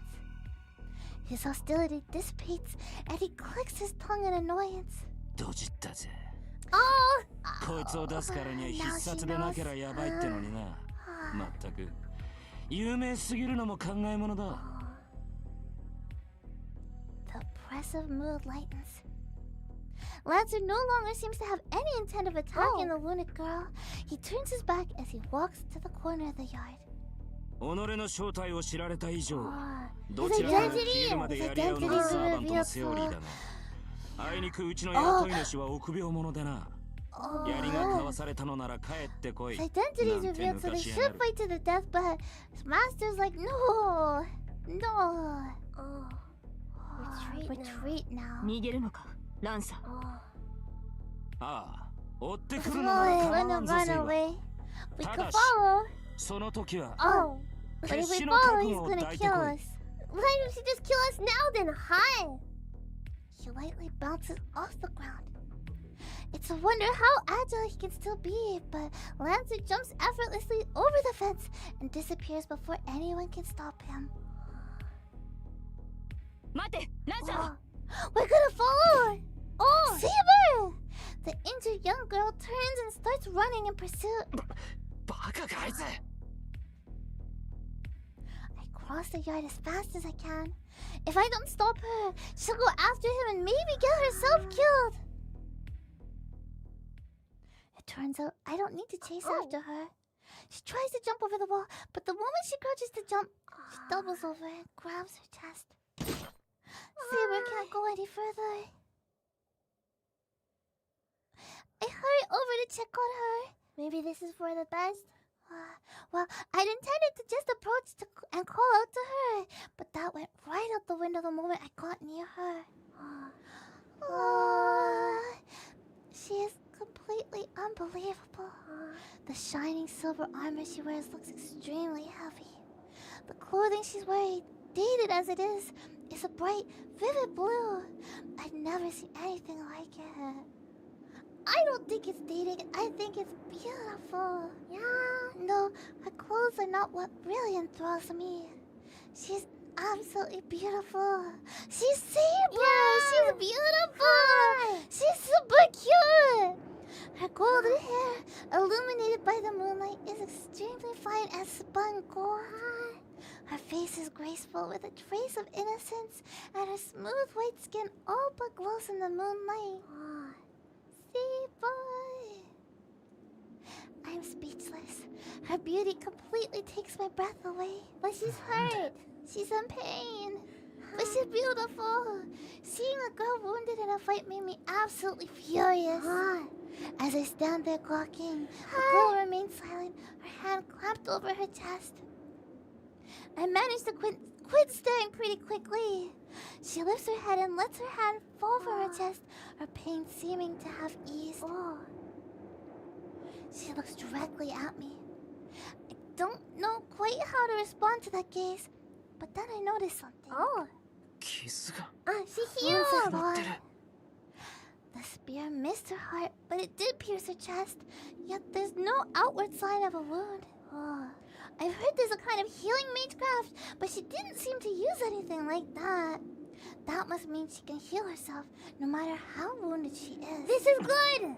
His hostility dissipates, and he clicks his tongue in annoyance. ドジったぜ。こいつを出すからには必殺でなけりゃやばいってのにな。まったく有名すぎるのも考えものだ。The oppressive mood lightens. Lancer no longer seems to have any intent of attacking the wounded girl. He turns his back as he walks to the corner of the yard. 己の正体を知られた以上、どちらかが消えるまでやり合うのがサーバントのセオリーだな。あいにくうちの雇い主は臆病者でな。槍が交わされたのなら帰ってこい。His identity is revealed, so they should fight to the death, but his master's like, no. Retreat now. 逃げるのか、ランサー。ああ、追ってくるのなら構わんぞセイバー。ただし、その時は But if we follow, he's gonna kill us. Why don't you just kill us now then? Hi! He lightly bounces off the ground. It's a wonder how agile he can still be, but Lancer jumps effortlessly over the fence and disappears before anyone can stop him. 待て、ランサー We're gonna follow! Saber! The injured young girl turns and starts starts running in pursuit. バカかあいつ。 I cross the yard as fast as I can. If I don't stop her, she'll go after him and maybe get herself killed. It turns out I don't need to chase after her. She tries to jump over the wall, but the moment she crouches to jump, she doubles over and grabs her chest. Saber can't go any further. I hurry over to check on her. Maybe this is for the best. Well, I'd intended to just approach and call out to her, but that went right out the window the moment I got near her. She is completely unbelievable. The shining silver armor she wears looks extremely heavy. The clothing she's wearing, dated as it is a bright, vivid blue. I've never seen anything like it. I don't think it's dating, I think it's beautiful. Yeah, no, her clothes are not what really enthralls me. She's absolutely beautiful. She's Saber! Yeah. She's beautiful! She's super cute! Her golden hair, illuminated by the moonlight, is extremely fine as spun gold. Her face is graceful with a trace of innocence, and her smooth white skin all but glows in the moonlight. Saber! I'm speechless. Her beauty completely takes my breath away. But she's hurt. She's in pain. But she's beautiful. Seeing a girl wounded in a fight made me absolutely furious. As I stand there gawking, the girl remains silent, her hand clamped over her chest. I managed to quit staring pretty quickly. She lifts her head and lets her hand fall from her chest, her pain seeming to have eased. She looks directly at me. I don't know quite how to respond to that gaze, but then I noticed something. 傷が She healed! The spear missed her heart, but it did pierce her chest. Yet there's no outward sign of a wound. I've heard there's a kind of healing magecraft, but she didn't seem to use anything like that. That must mean she can heal herself, no matter how wounded she is. This is good!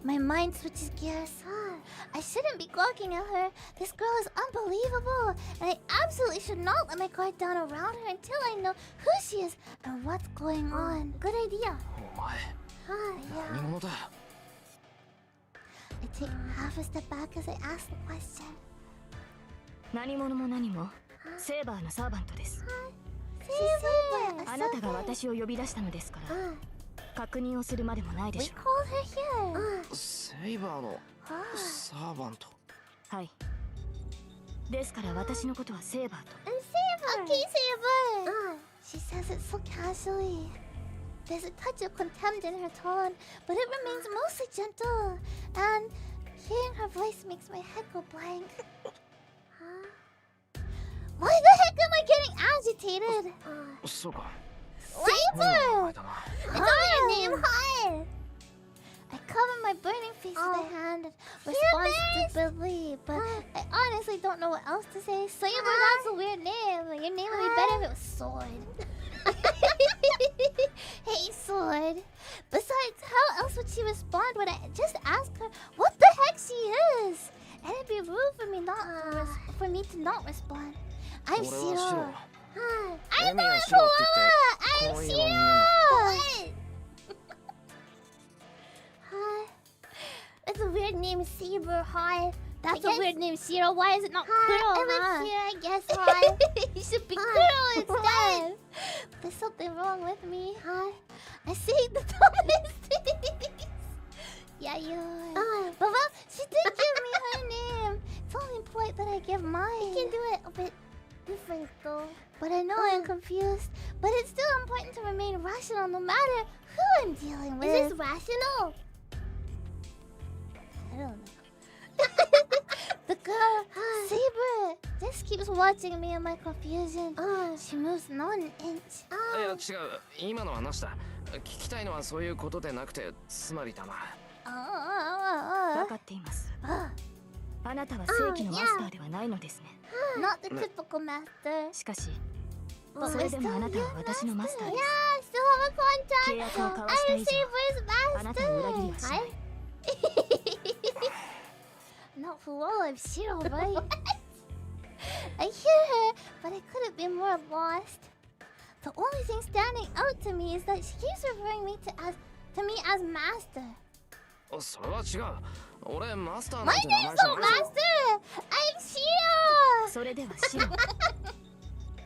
My mind switches gears. I shouldn't be gawking at her. This girl is unbelievable, and I absolutely should not let my guard down around her until I know who she is and what's going on. Good idea. お前何者だ。 I take half a step back as I ask the question. 何者も何もセーバーのサーバントです。 Saber! あなたが私を呼び出したのですから、確認をするまでもないで We しょ called her here. セイバーのサーバント。う。はい。ですから私のことはセーバーと。 Okay, Saber! She says it so casually. There's a touch of contempt in her tone, but it remains mostly gentle. And hearing her voice makes my head go blank. Why the heck am I getting agitated? そうか。 Saber! だな。 It's not your name, hi! I cover my burning face with a hand and respond stupidly, but I honestly don't know what else to say. Saber, that's a weird name. Your name would be better if it was Sword. Hey, Sword. Besides, how else would she respond when I just ask her what the heck she is? And it'd be rude for me for me to not respond. I'm 俺は Shiro. シロ。 I'm エミは not シロって Fuwama. 言って I'm こういう Shiro. のみんな It's a weird name, Saber. Hi. That's I a guess- weird name, Shiro. Why is it not Kuro? I'm Huh? Shiro, I guess. Hi. You should be Kuro instead. There's something wrong with me. Hi. I say the dumbest things. Yeah, you are. But well, she did give me her name. It's only polite that I give mine. You can do it a bit different, though. But I know I'm confused. But it's still important to remain rational no matter who I'm dealing with. Is this rational? I don't know. The girl, Saber, just keeps watching me in my confusion. She moves not an inch. いや違う。今のはなしだ。聞きたいのはそういうことでなくて、つまりだな。分かっています。あなたは正規のマスターではないのですね。 Not the typical master. しかし、それでもあなたは私のマスターで Yeah, す。 I still have a 契約を contract. 交わした I'm 以上、 Saber's あなたを裏切りはしない。 master. not FUWAMOCO, Shiro, right? I hear her, but I couldn't be more lost. The only thing standing out to me is that she keeps referring to me as master. それは違う。俺マスター My なんて名 name's 前じゃ not ないぞ。 master! I'm Shiro! それではシロ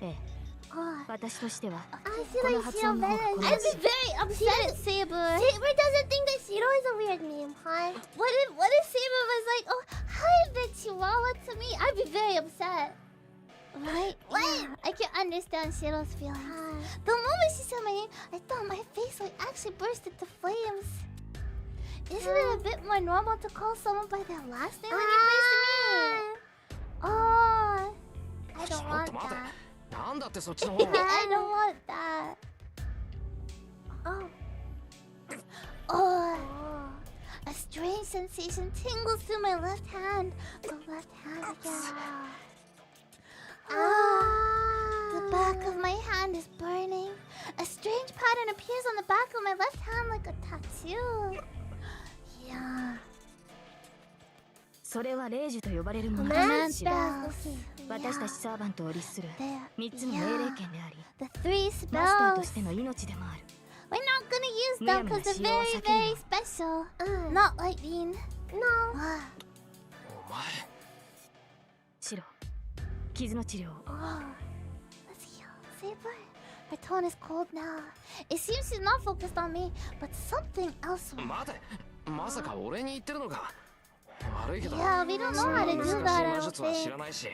ええ Oh, 私としては I こ feel の like 発 Shiro 音の方 better. が好 I'd まし be い very upset at Saber. Saber doesn't think that Shiro is a weird name, huh? What if Saber was like, oh, hi, the Chihuahua to me? I'd be very upset. Right? Yeah, I can understand Shiro's feelings. The moment she said my name, I thought my face would actually burst into flames. Isn't it a bit more normal to call someone by their last name when you're nice to me? Oh, I ちょ don't っ want と待て。 that. なんだってそっちの方 I don't want that. Oh. Oh. A strange sensation tingles through my left hand. The left hand again. The back of my hand is burning. A strange pattern appears on the back of my left hand like a tattoo. Yeah. それは霊樹と呼ばれるもの Command ですシロ spells. 私たちサーバントを律する There. 3つの命令権であり The three マスターと spells. しての命でもある We're not gonna use them because they're very, very special. Not lightning. No. お前シロ傷の治療を Oh. Let's heal. Saber. Her tone is cold now. It seems she's not focused on me, but something else. 待て。まさか俺に言ってるのか。悪いけど。 Yeah, we don't know そん how な to 難 do しい that, 魔 I 術 don't は知 think. らないし。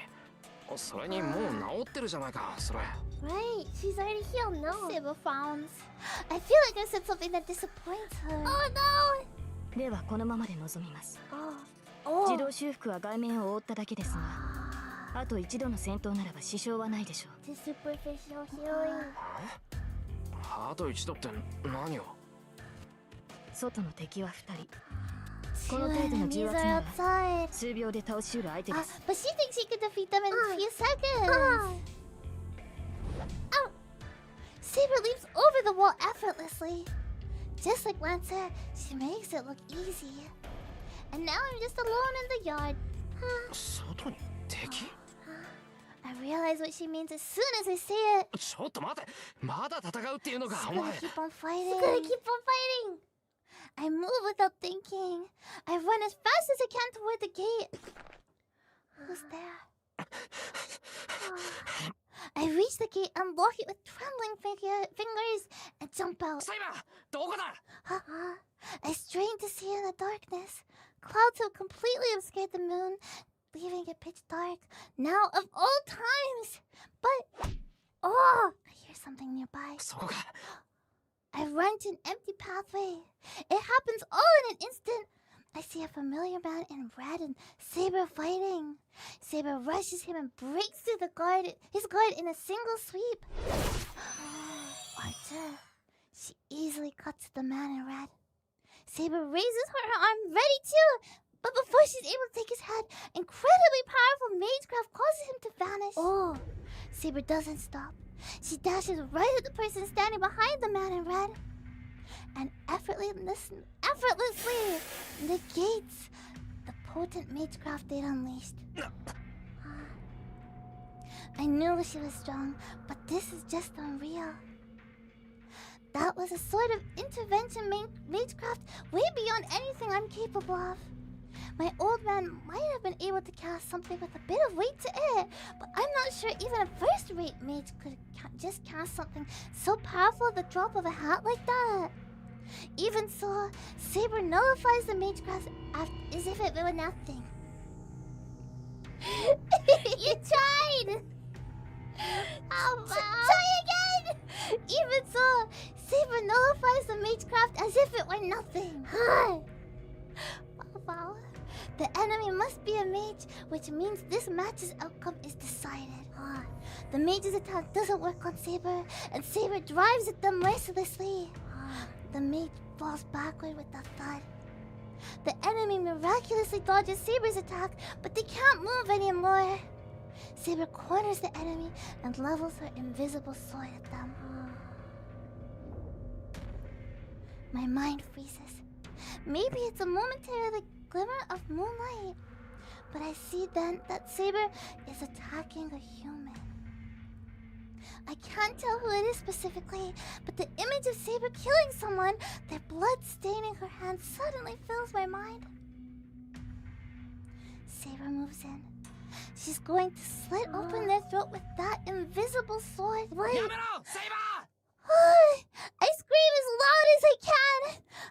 それにもう治ってるじゃないか。それ。 Right, she's already healed, no? Saber frowns. I feel like I said something that disappoints her. Oh no! ではこのままで臨みます Oh. 自動修復は外面を覆っただけですがあと一度の戦闘ならば支障はないでしょう The superficial healing. あと一度って何を。外の敵は2人 Two この程度の重 enemies 圧 are なら outside. 数秒で倒しうる相手です But she thinks she can defeat them in a few seconds. Oh! Saber leaps over the wall effortlessly. Just like Lancer, she makes it look easy. And now I'm just alone in the yard. 外に敵。 I realize what she means as soon as I say it. ちょっと待て。まだ戦うっていうのか She's お gonna 前。 keep on fighting. She's gonna keep on fighting. I move without thinking. I run as fast as I can toward the gate. Who's there? I reach the gate, unlock it with trembling fingers, and jump out. サイバーどこだ。 I strain to see in the darkness. Clouds have completely obscured the moon, leaving it pitch dark. Now of all times! But... Oh! I hear something nearby. そこか。 I run to an empty pathway. It happens all in an instant. I see a familiar man in red and Saber fighting. Saber rushes him and breaks through his guard in a single sweep. Archer. She easily cuts the man in red. Saber raises her arm ready too. But before she's able to take his head, incredibly powerful magecraft causes him to vanish. Oh. Saber doesn't stop. She dashes right at the person standing behind the man in red and effortlessly negates the potent magecraft they'd unleashed. I knew she was strong, but this is just unreal. That was a sort of intervention magecraft way beyond anything I'm capable of. My old man might have been able to cast something with a bit of weight to it, but I'm not sure even a first-rate mage could just cast something so powerful at the drop of a hat like that. Even so, Saber nullifies the magecraft as if it were nothing. You tried! Oh, try again! Even so, Saber nullifies the magecraft as if it were nothing. Wow. The enemy must be a mage, which means this match's outcome is decided. The mage's attack doesn't work on Saber, and Saber drives at them mercilessly. The mage falls backward with a thud. The enemy miraculously dodges Saber's attack, but they can't move anymore. Saber corners the enemy and levels her invisible sword at them. My mind freezes. Maybe it's a momentary glimmer of moonlight. but I see then that Saber is attacking a human. I can't tell who it is specifically, but the image of Saber killing someone, their blood staining her hands, suddenly fills my mind. Saber moves in. She's going to slit open their throat with that invisible sword. Wait. I scream as loud as I can.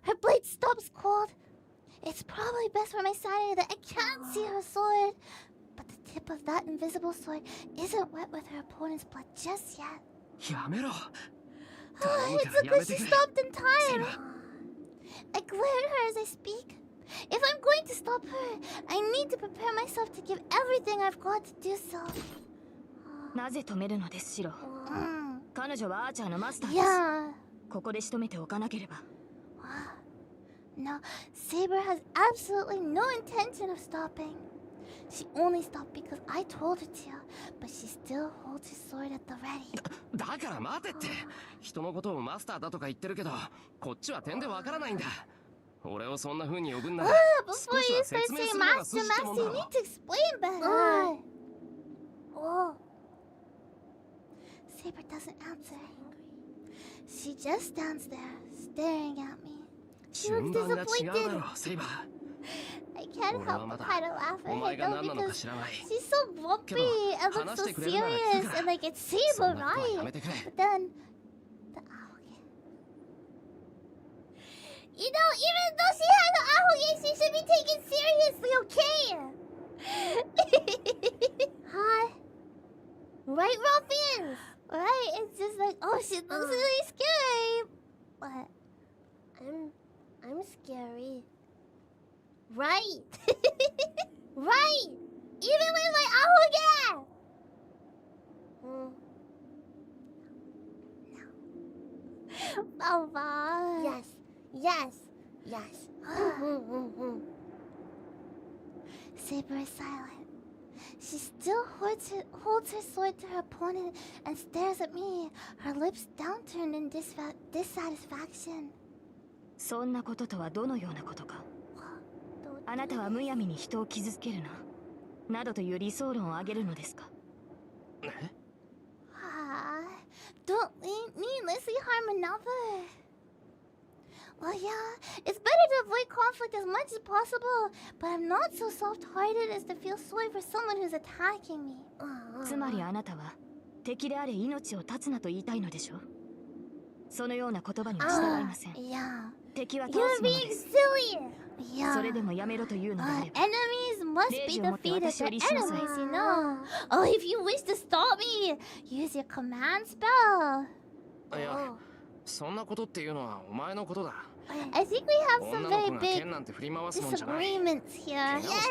Her blade stops cold. It's probably best for my sanity that I can't see her sword. But the tip of that invisible sword isn't wet with her opponent's blood just yet. It's because she stopped in time. I glare at her as I speak. If I'm going to stop her, I need to prepare myself to give everything I've got to do so. なぜ止めるのですシロ。彼女はアーチャーのマスターです。Yeah. ここで仕留めておかなければ。No, Saber has absolutely no intention of stopping. She only stopped because I told her to, but she still holds her sword at the ready. だから待てって。人のことをマスターだとか言ってるけど、こっちは点でわからないんだ。俺をそんな風に呼ぶんなら、Before you start saying master, master, you need to explain better. Saber doesn't answer. She just stands there, staring at me. She looks disappointed. I can't help but kind of laugh at her though because she's so bumpy and looks so serious and like it's Saber, right? But then the arrogance. You know, even though she had the arrogance, she should be taken seriously, okay? Hi. Right, ruffians? Right? It's just like, oh, she looks really scary. But I'm scary. Right. Right. Even with my arrogance. No. Baba. Yes. Saber is silent. She still holds her sword to her opponent and stares at me, her lips downturned in dissatisfaction. そんなこととはどのようなことか。あなたはむやみに人を傷つけるな、などという理想論を挙げるのですか。Don't needlessly harm another. Well, yeah, it's better to avoid conflict as much as possible, but I'm not so soft-hearted as to feel sorry for someone who's attacking me. つまりあなたは敵であれ命を絶つなと言いたいのでしょう。そのような言葉には従いません。敵は倒すものです。それでもやめろというのであれば、enemies must be defeated. They're enemies, you know. Oh, if you wish to stop me, use your command spell. いや、そんなことっていうのはお前のことだ。I think we have some very big disagreements here. Yes.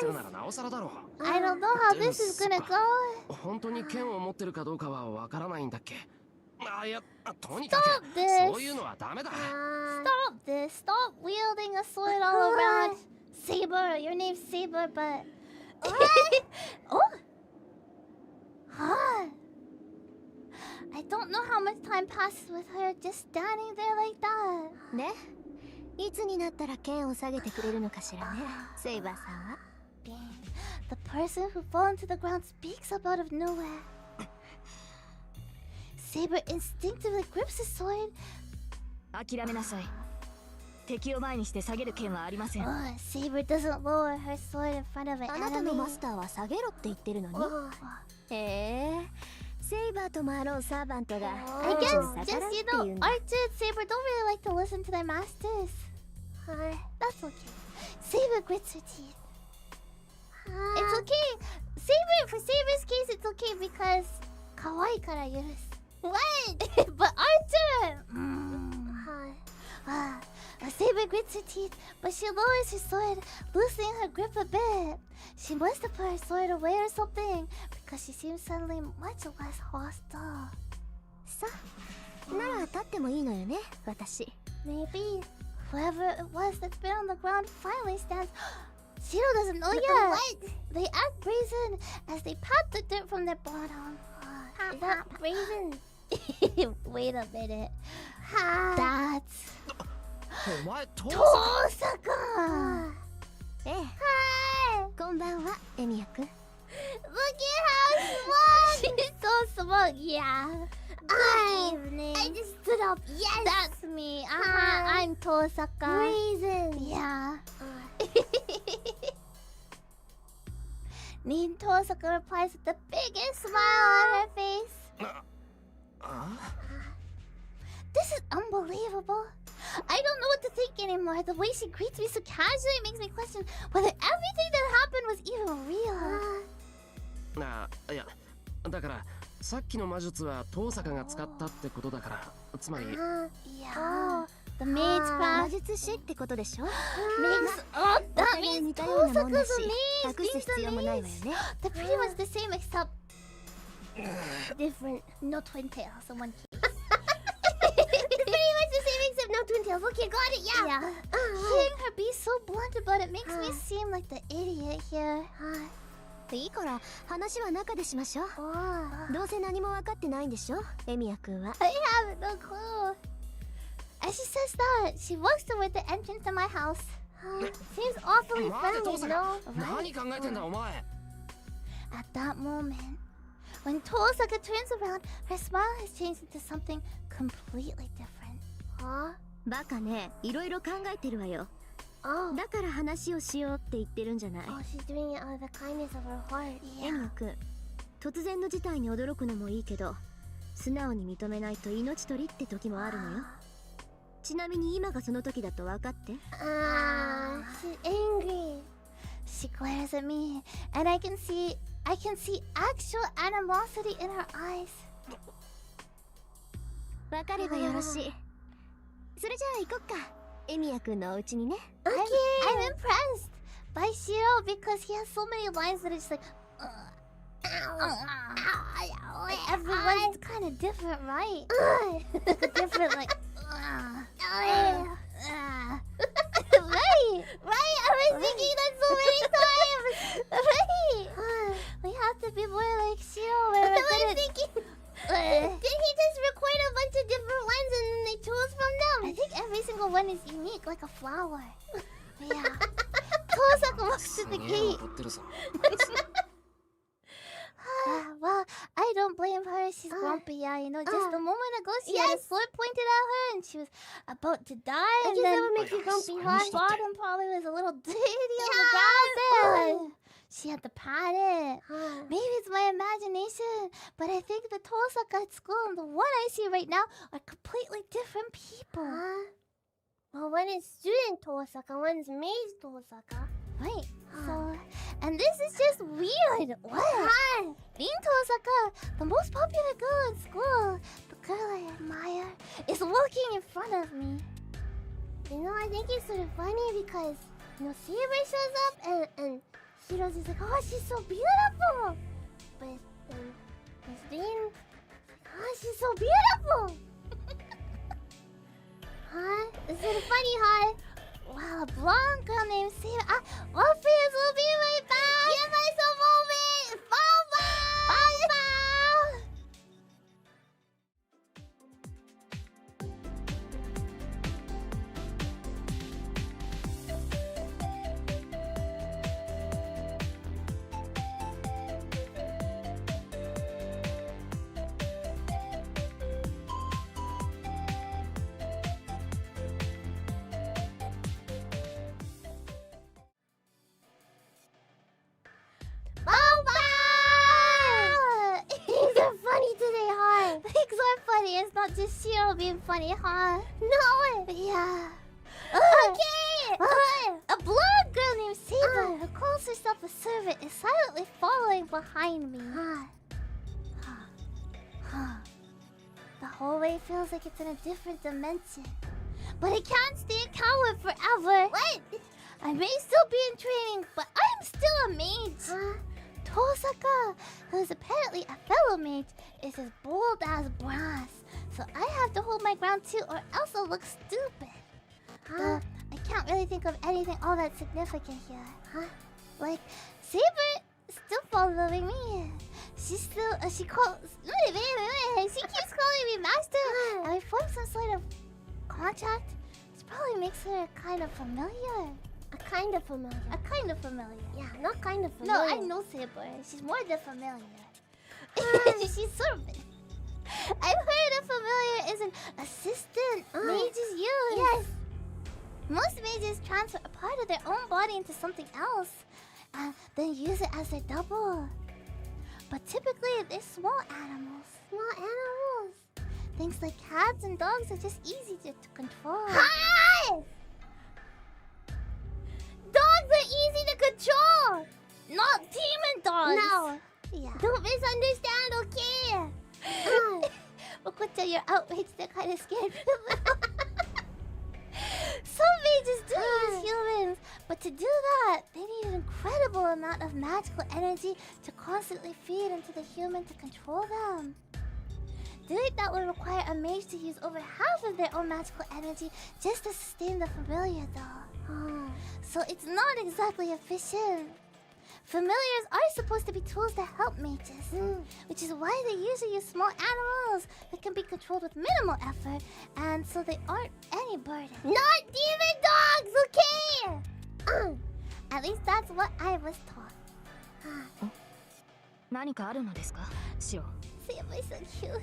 I don't know how this is gonna go. 本当に剣を持ってるかどうかはわからないんだっけ。いや、とにかくそういうのはダメだ。Stop this. Stop wielding a sword all around. Saber, your name's Saber, but oh. I don't know how much time passes with her just standing there like that. ね、いつになったら剣を下げてくれるのかしらね、セイバーさんは。The person who fell into the ground speaks up out of nowhere. Saber instinctively grips his sword. 諦めなさい。敵を前にして下げる剣はありません。Saber doesn't lower her sword in front of an enemy. あなたのマスターは下げろって言ってるのに。へえ。セイバーとマロンサーバントが I guess just, you know, Archer and Saber don't really like to listen to their masters. That's okay. Saber grits her teeth. It's okay. For Saber's case, it's okay because kawaii kara yurusu. What? But Archer! Saber grits her teeth, but she lowers her sword, loosening her grip a bit. She must have put her sword away or something, because she seems suddenly much less hostile. さあ、なら立ってもいいのよね、私。Maybe whoever it was that's been on the ground finally stands. Shiro doesn't know yet. What? They act brazen as they pat the dirt from their bottom. Is that brazen? Wait a minute. That's お前、トーサか。ええ。こんばんは、エミヤくん。Look at how smug! She's so smug, yeah. Good evening. I just stood up. Yes! That's me. I'm Tosaka. Reason. Yeah. Nin Tosaka replies with the biggest smile on her face. This is unbelievable. I don't know what to think anymore. The way she greets me so casually makes me question whether everything that happened was even real. いや、だからさっきの魔術は遠坂が使ったってことだから、つまり Yeah. The maid's 魔 craft 術師ってことでしょ。 makes. Oh, お that 互い means 似たようなもんだし Tosaka's a maid. 隠す必要もないわよね。 They're pretty much the same except Different. no twin tails in one case. They're pretty much the same except no twin tails. Okay, got it, yeah. Yeah. Hearing her be so blunt about it makes me seem like the idiot here. いいから話は中でしましょう。どうせ何も分かってないんでしょ、エミヤくんは。I have no clue. As she says that, she walks toward the entrance to my house. Seems awfully 待て friendly, 遠坂 no? 何考えてんだお前。 At that moment, when Tosaka turns around, her smile has changed into something completely different. バカね、いろいろ考えてるわよ。 Oh. だから話をしようって言ってるんじゃない。 Oh, she's doing it out of the kindness of her heart. エミヤくん、突然の事態に驚くのもいいけど、素直に認めないと命取りって時もあるのよ。ちなみに今がその時だと分かって。She's angry. She glares at me, and I can see actual animosity in her eyes. 分かればよろしい。それじゃあ行こっか。エミヤくんのお家にね。I'm impressed by Shiro because he has so many lines that it's like, everyone's kind of different, right? Like a different, like, right? I was thinking that so many times. Right? We have to be more like Shiro. Where we're good at thinking. Did he just record a bunch of different ones and then they chose from them? I think every single one is unique, like a flower. Yeah. Tosaka walks to the すげえ gate. 怒ってるぞ。 Well, I don't blame her. She's grumpy, yeah. You know, just a moment ago she had a sword pointed at her and she was about to die. I And guess that then would make you grumpy, Yes, huh? I bottom probably was a little dirty on the ground there. She had to pat it. Maybe it's my imagination, but I think the Tosaka at school and the one I see right now are completely different people. Well, one is student Tosaka, one's maid Tosaka. Right. So, and this is just weird. What? Being Tosaka, the most popular girl in school, the girl I admire, is walking in front of me. You know, I think it's sort of funny because, you know, Saber shows up and Shiro's just like, oh, she's so beautiful. But then Miss Dean, oh, she's so beautiful. Huh? It's sort of funny, huh? Wow, a blonde girl named Saber. Orpheus will be right back. Give us a moment. Bye-bye. Things are funny today, huh? Things are funny. It's not just Shiro being funny, huh? No. Yeah. Okay. A blonde girl named Saber, who calls herself a servant, is silently following behind me. The hallway feels like it's in a different dimension. But I can't stay a coward forever. What? I may still be in training, but I'm still a mage. Tosaka, who is apparently a fellow mage, is as bold as brass. So I have to hold my ground too, or else I'll look stupid. Though I can't really think of anything all that significant here. Like, Saber still following me. She keeps calling me master. And we formed some sort of contract. This probably makes her kind of familiar. A kind of familiar. Kind of familiar. Yeah, not kind of No, familiar. I know Saber. She's more than familiar. She's sort of. I've heard a familiar is an assistant mages use. Yes. Most mages transfer a part of their own body into something else and then use it as their double. But typically, they're small animals. Small animals. Things like cats and dogs are just easy to control. Hi! Dogs are easy to control. Not demon dogs! No. Yeah. Don't misunderstand, okay? Makoto, you're outraged. They're kind of scared. Some mages do use humans, but to do that, they need an incredible amount of magical energy to constantly feed into the human to control them. Doing that would require a mage to use over half of their own magical energy just to sustain the familiar, though. So it's not exactly efficient. Familiars are supposed to be tools that help mages, which is why they usually use small animals that can be controlled with minimal effort, and so they aren't any burden. Not demon dogs, okay? At least that's what I was taught. 何かあるのですか、シオ。 Saber's so cute.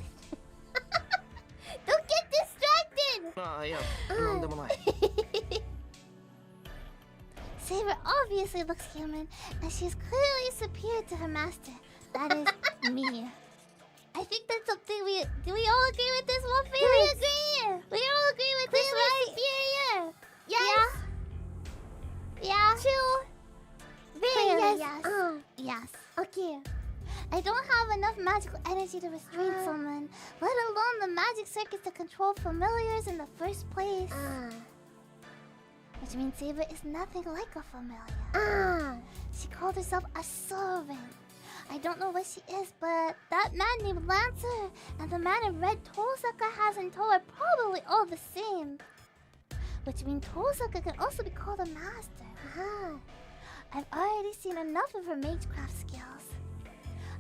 Don't get distracted! ああ、いや、なんでもない。 Saber obviously looks human, and she's clearly superior to her master. That is me. I think that's something do we all agree with this one, Felix? We agree! We all agree with this, right? Superior! Yes. Yeah. True. Very Yes. yes. Yes. Okay. I don't have enough magical energy to restrain someone, let alone the magic circuits to control familiars in the first place. Which means Saber is nothing like a familiar. She called herself a servant. I don't know what she is, but that man named Lancer and the man in red Tosaka has in tow are probably all the same. Which means Tosaka can also be called a master. I've already seen enough of her magecraft skills.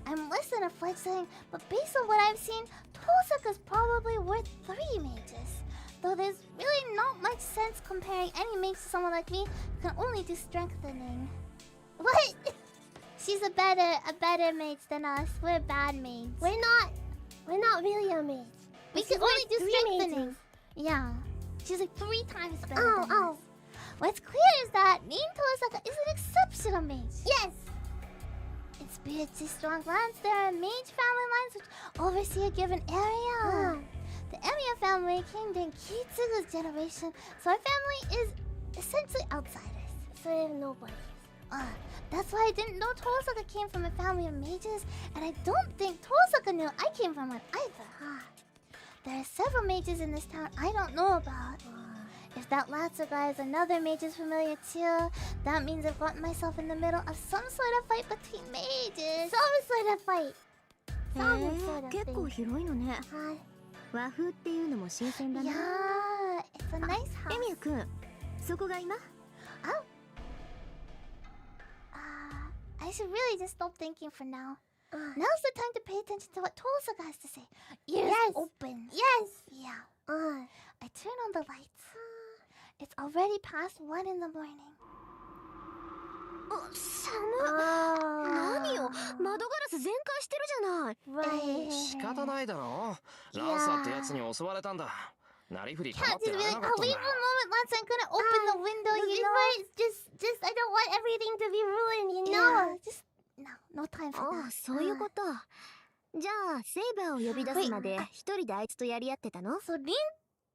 I'm less than a fledgling, but based on what I've seen, Tosaka's probably worth 3 mages. Though there's really not much sense comparing any mage to someone like me who can only do strengthening. What? She's a better mage than us. We're bad mages. We're not really a mage. We can only do strengthening. Yeah. She's like 3 times better than us. What's clear is that Nin Tosaka is an exceptional mage. Yes! In Spirit's strong lands, there are mage family lines which oversee a given area. The Emiya family came during Kitsuga's generation, so our family is essentially outsiders. So they have nobody. That's why I didn't know Tosaka came from a family of mages, and I don't think Tosaka knew I came from one either. There are several mages in this town I don't know about. If that Lancer guy is another mage's familiar too, that means I've gotten myself in the middle of some sort of fight between mages. Some sort of fight. Some sort of 結構 thing. 広いのね。和風っていうのも新鮮だな。 Yeah, it's a nice house. エミヤくん、そこが今？ I should really just stop thinking for now. Now's the time to pay attention to what Tosaka has to say. Ears open. Yes! Yeah. I turn on the lights. It's already past 1 in the morning. 何よ、窓ガラス全開してるじゃない。Right. 仕方ないだろう。ランサーってやつに襲われたんだ。なりふり構 Can't って just ら be れ like, なかっ oh, たん wait だ。 for a moment, Lance. I'm gonna open the window, you know? Just, I don't want everything to be ruined, you know? Yeah, just no time for あ that. あ、そういうこと。じゃあ、セイバーを呼び出すまで一人であいつとやり合ってたの？ So Rin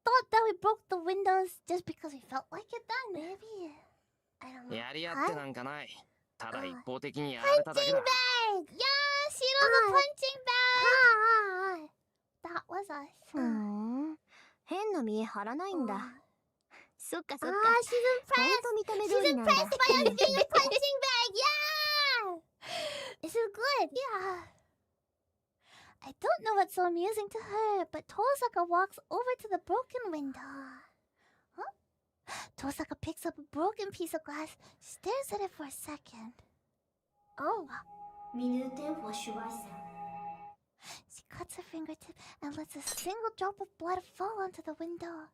thought that we broke the windows just because we felt like it then? Maybe. I don't know. やり合ってなんかない。ただ一方的にやられただけだ。 Bag! Yeah, Shiro the punching bag! That was us. ふーん。変な見え張らないんだ。そっかそっか。 she's ほん impressed! と見た目 She's 通りなんだ。 impressed by us being a punching bag! Yeah! This is good. Yeah. I don't know what's so amusing to her, but Tosaka walks over to the broken window. Huh? Tosaka picks up a broken piece of glass, stares at it for a second. Oh. She cuts her fingertip and lets a single drop of blood fall onto the window.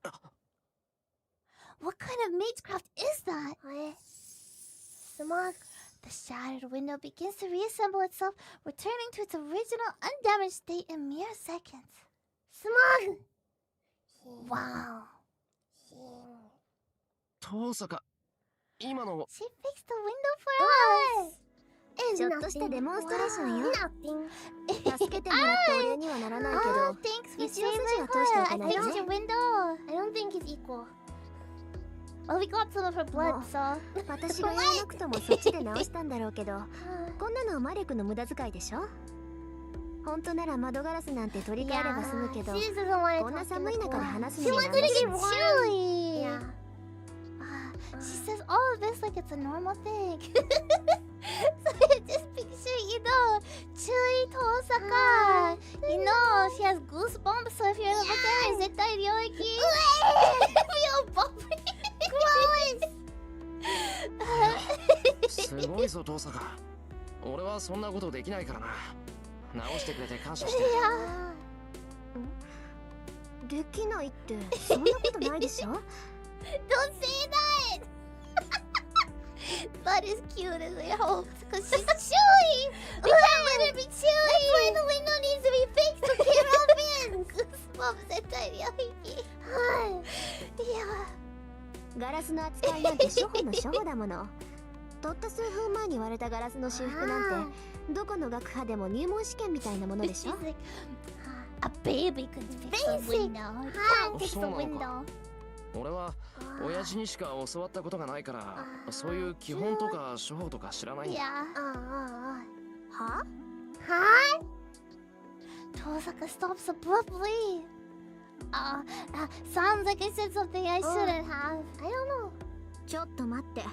What kind of magecraft is that? Smart. The shattered window begins to reassemble itself, returning to its original undamaged state in mere seconds. Smart. Wow. 遠坂、今の She fixed the window for us. ちょっとしたデモンストレーションよ。 Nothing. 助けてもらったお礼にはならないけ Oh, ど、 thanks for 一応 saving 筋は通してお her. か I ないと fixed ね。 your window. I don't think it's equal. Well, we got some of her blood, so. 私がやらなくともそっちで直したんだろうけど、こんなのマレクの無駄遣いでしょ。本当なら窓ガラスなんて取り替えれば済むけど、 She just doesn't want to こんな talk to 寒い the 中で boy. 話す She のに wants なん to だし。 get chilly. Yeah. She says all of this like it's a normal thing. So just picture, you know, chilly Tosaka. You know, she has goosebumps, so if you're ever there, zettai ryoiki. Feel bumpy. Gross. すごいぞ遠坂。俺はそんなことできないからな。直してくれて感謝してる。できないってそんなことないでしょ。 Don't say that. Not as cute as I hoped, because she's chilly. We can't let her be chilly. That's why the window needs to be fixed, okay, Robin? Goosebumps zettai ryoiki. Yeah. ガラスの扱いなんて初歩の初歩だもの。たった数分前に割れたガラスの修復なんてどこの学派でも入門試験みたいなものでしょ。 She's like, a baby could fix the window. You can't fix the window. 俺は親父にしか教わったことがないから、そういう基本とか処方とか知らないんだ。 Yeah. は？ Tosaka stops abruptly. Sounds like I said something I shouldn't have. I don't know. ちょっと待って。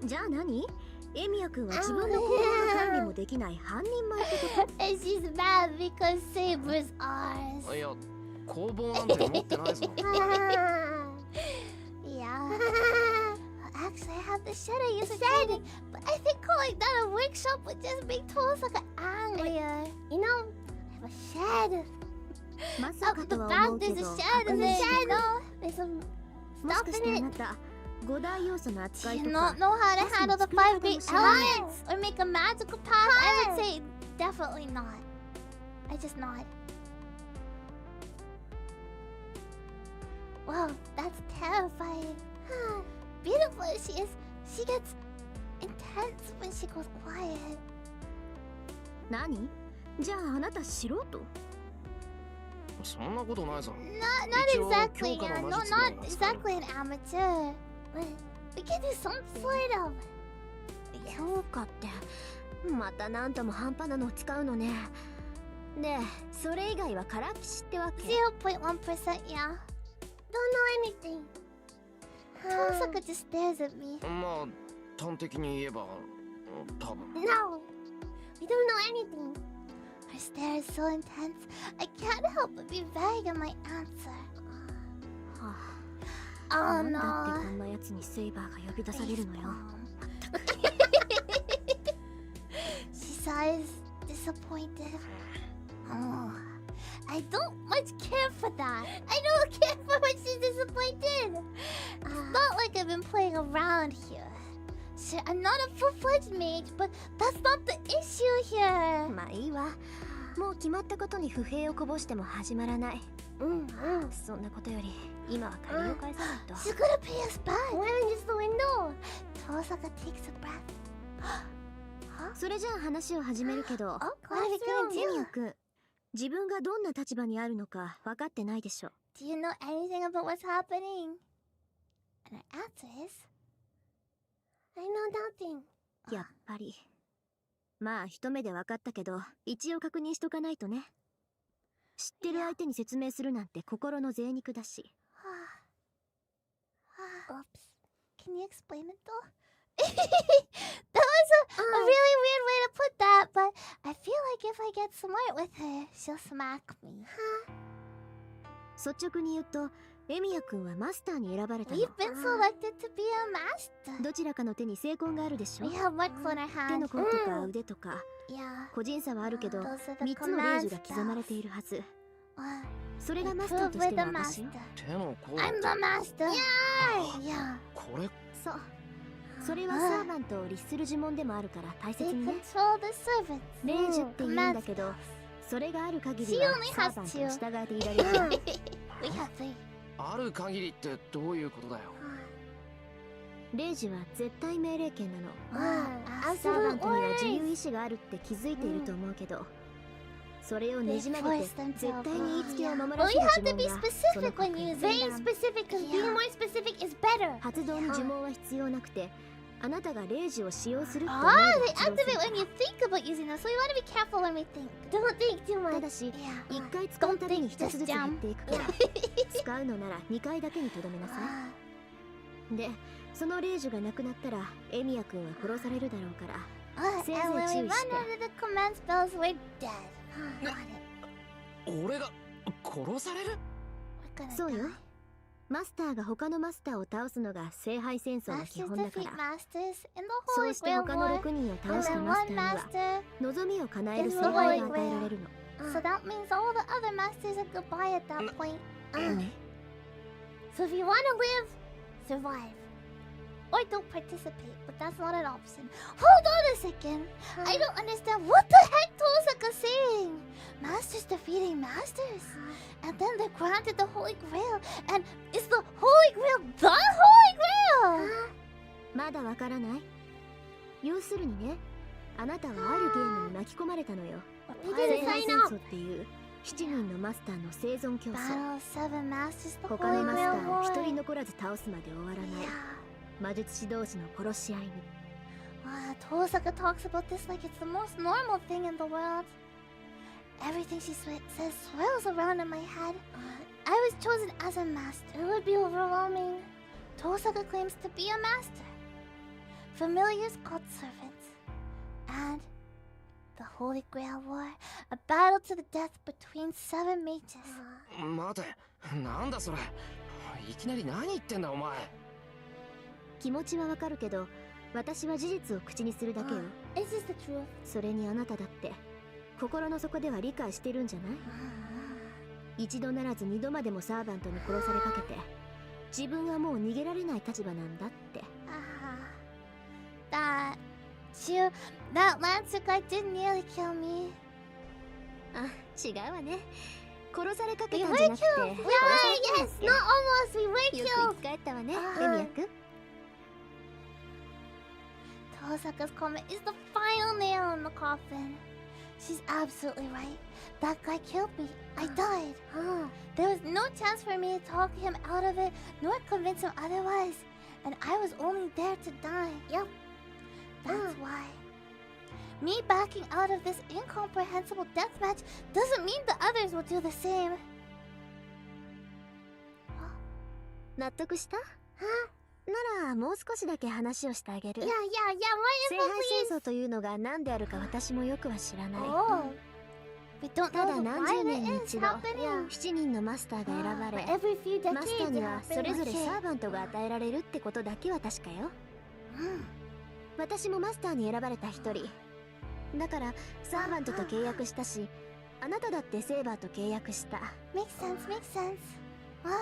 じゃあ何？エミヤ君は自分の行動の管理もできない半人前ってこと？ And she's mad because Saber's ours. いや、工房なんて持ってないぞ。 Yeah. Actually, I have the shutter you said, but I think calling that a workshop would just make Tosaka angrier. You know, I have a shed. まさ Up か the とは back, 思うけ there's ど、 a shed 確 in 認 there, して you know? There's some もし stuff かして in あ it. なた5大要素の Do 扱い you と not か know how to handle the 5 great Yes. elements or make a magical path? I would say definitely not. I just not. Wow, that's terrifying. Beautiful as she is, she gets intense when she goes quiet. 何？じゃああなた素人？そんなことないぞ。 Not exactly, yeah, no, not 強化の魔術だから。 exactly an amateur. But we can do some sort of. 強化ってまたなんとも半端なのを使うのね。で、それ以外はからっきしってわけ？ 0.1%, yeah. don't know anything. Tosaka just stares at me. まあ、端的に言えば、多分。 No, we don't know anything. Her stare is so intense, I can't help but be vague in my answer. は Oh あ、なんだって no. こんなやつにセイバーが呼び出されるのよ。 She sighs, disappointed. Oh, I don't much care for that. I don't care for when she's disappointed. It's not like I've been playing around here. Sure, I'm not a full-fledged mage, but that's not the issue here. まあいいわ。もう決まったことに不平をこぼしても始まらない。そんなことより今は借りを返さないと。 She's gonna pay us back. Why don't you use the window? Tosaka takes a breath. それじゃあ話を始めるけど、 Oh, What's glad we wrong? couldn't ジェニ do. ア君、自分がどんな立場にあるのか分かってないでしょ。 Do you know anything about what's happening? And her answer is, I know nothing. やっぱり。まあ一目で分かったけど、一応確認しとかないとね。知ってる相手に説明するなんて心の贅肉だし。 Oops. Can you explain it though? That was a really weird way to put that, but I feel like if I get smart with her, she'll smack me. 率直に言うと、エミヤ君はマスターに選ばれたの。 We've been selected to be a master. どちらかの手に成功があるでしょ。 We have marks on our 手の hands. 甲とか腕とか、 Yeah. 個人差はあるけど、 Those are the 3つのレージ command が刻まれているはず。 Uh, それが we マスター prove と we're して the の証よ。 master. 手の甲 I'm the master. Yeah. これそう。それはサーバントを律する呪文でもあるから大切 They にね。 control the servants. 霊樹って言うんだけど、それがある限り She は only サ has ーバント two. を従えていられるよ。 We have three. ある限りってどういうことだよ。霊樹は絶対命令権なの。 Wow. サーバン Absolute トには自 orders. 由意志があるって気づいていると思うけど、それをねじ曲げて They force themselves. 絶対に言いつけを守 Well, らせ you る have 呪 to be 文がその specific when you 格 very 言。 specific, because being more specific is better. 発動に呪文は必要なくて、あなたが霊樹を使用するって思 Ah, え they ば発動する activate when you think about using them, so you want to be careful when we think. Don't think too た much. だし、 Yeah. 一回使うたびに Don't think, 一つずつ just 減っ jump. ていくから、使うのなら2回だけにとどめなさい。で、その霊樹がなくなったらエミヤ君は殺されるだろうから、 And when we run out of the command spells, we're dead. Got it. 俺が殺される？ We're gonna そうよ。 die. マスターが他のマスターを倒すのが聖杯戦争の基 Masters 本だか defeat ら、 masters in the そ Holy うして Grail 他の War. 6人を And 倒した then マス one ターには master. 望みを叶える is 聖 the 杯 Holy が与えられるの。 So that means all the other masters are goodbye at that point. So if you want to live, survive. Or don't participate, but that's not an option. Hold on a second. I don't understand what the heck Tosaka's saying. Masters defeating masters. And then they're granted the Holy Grail. And is the Holy Grail the Holy Grail? まだわからない？要するにね、あなたはあるゲームに巻き込まれたのよ。 We 聖 didn't 杯 sign 戦 up. 争っていう7人のマスターの生存競争。 Battle of Seven Masters, the 他の Holy マスタ Grail ーを War. 一人残らず倒すまで終わらない。 Yeah. 魔術師同士の殺し合いに。 Tosaka talks about this like it's the most normal thing in the world. Everything she says swirls around in my head. I was chosen as a master. It would be overwhelming. Tosaka claims to be a master. Familiars called servants. And the Holy Grail War. A battle to the death between 7 mages. 待て、なんだそれ。いきなり何言ってんだお前。気持ちはわかるけど、私は事実を口にするだけよ。 Is this the truth? それにあなただって心の底では理解してるんじゃない？一度ならず二度までもサーバントに殺されかけて、自分はもう逃げられない立場なんだって。That Lancer guy did nearly kill me. あ、違うわね。殺されかけ We た were んじゃなくて、 killed. 殺 Yeah, され yes, て not almost. We were よく killed. 生き返ったわね、あエミヤ君。Tosaka's comment is the final nail in the coffin. She's absolutely right. That guy killed me. I died. There was no chance for me to talk him out of it, nor convince him otherwise. And I was only there to die. Yep. That's why. Me backing out of this incomprehensible deathmatch doesn't mean the others will do the same. 納得した？ならもう少しだけ話をしてあげる。 Yeah, 聖 more 杯 info, 戦争というのが何であるか私もよくは知らない。 please. Oh. We don't た know だ the 何 why 十 that 年に is 一度 happening. 7人のマスターが選ばれ、 Every few マスター decades に it は happens. それぞれ Okay. サーバントが与えられるってことだけは確かよ。私もマスターに選ばれた一人だから、サーバントと契約したし、あなただってセーバーと契約した。 Makes sense, makes sense.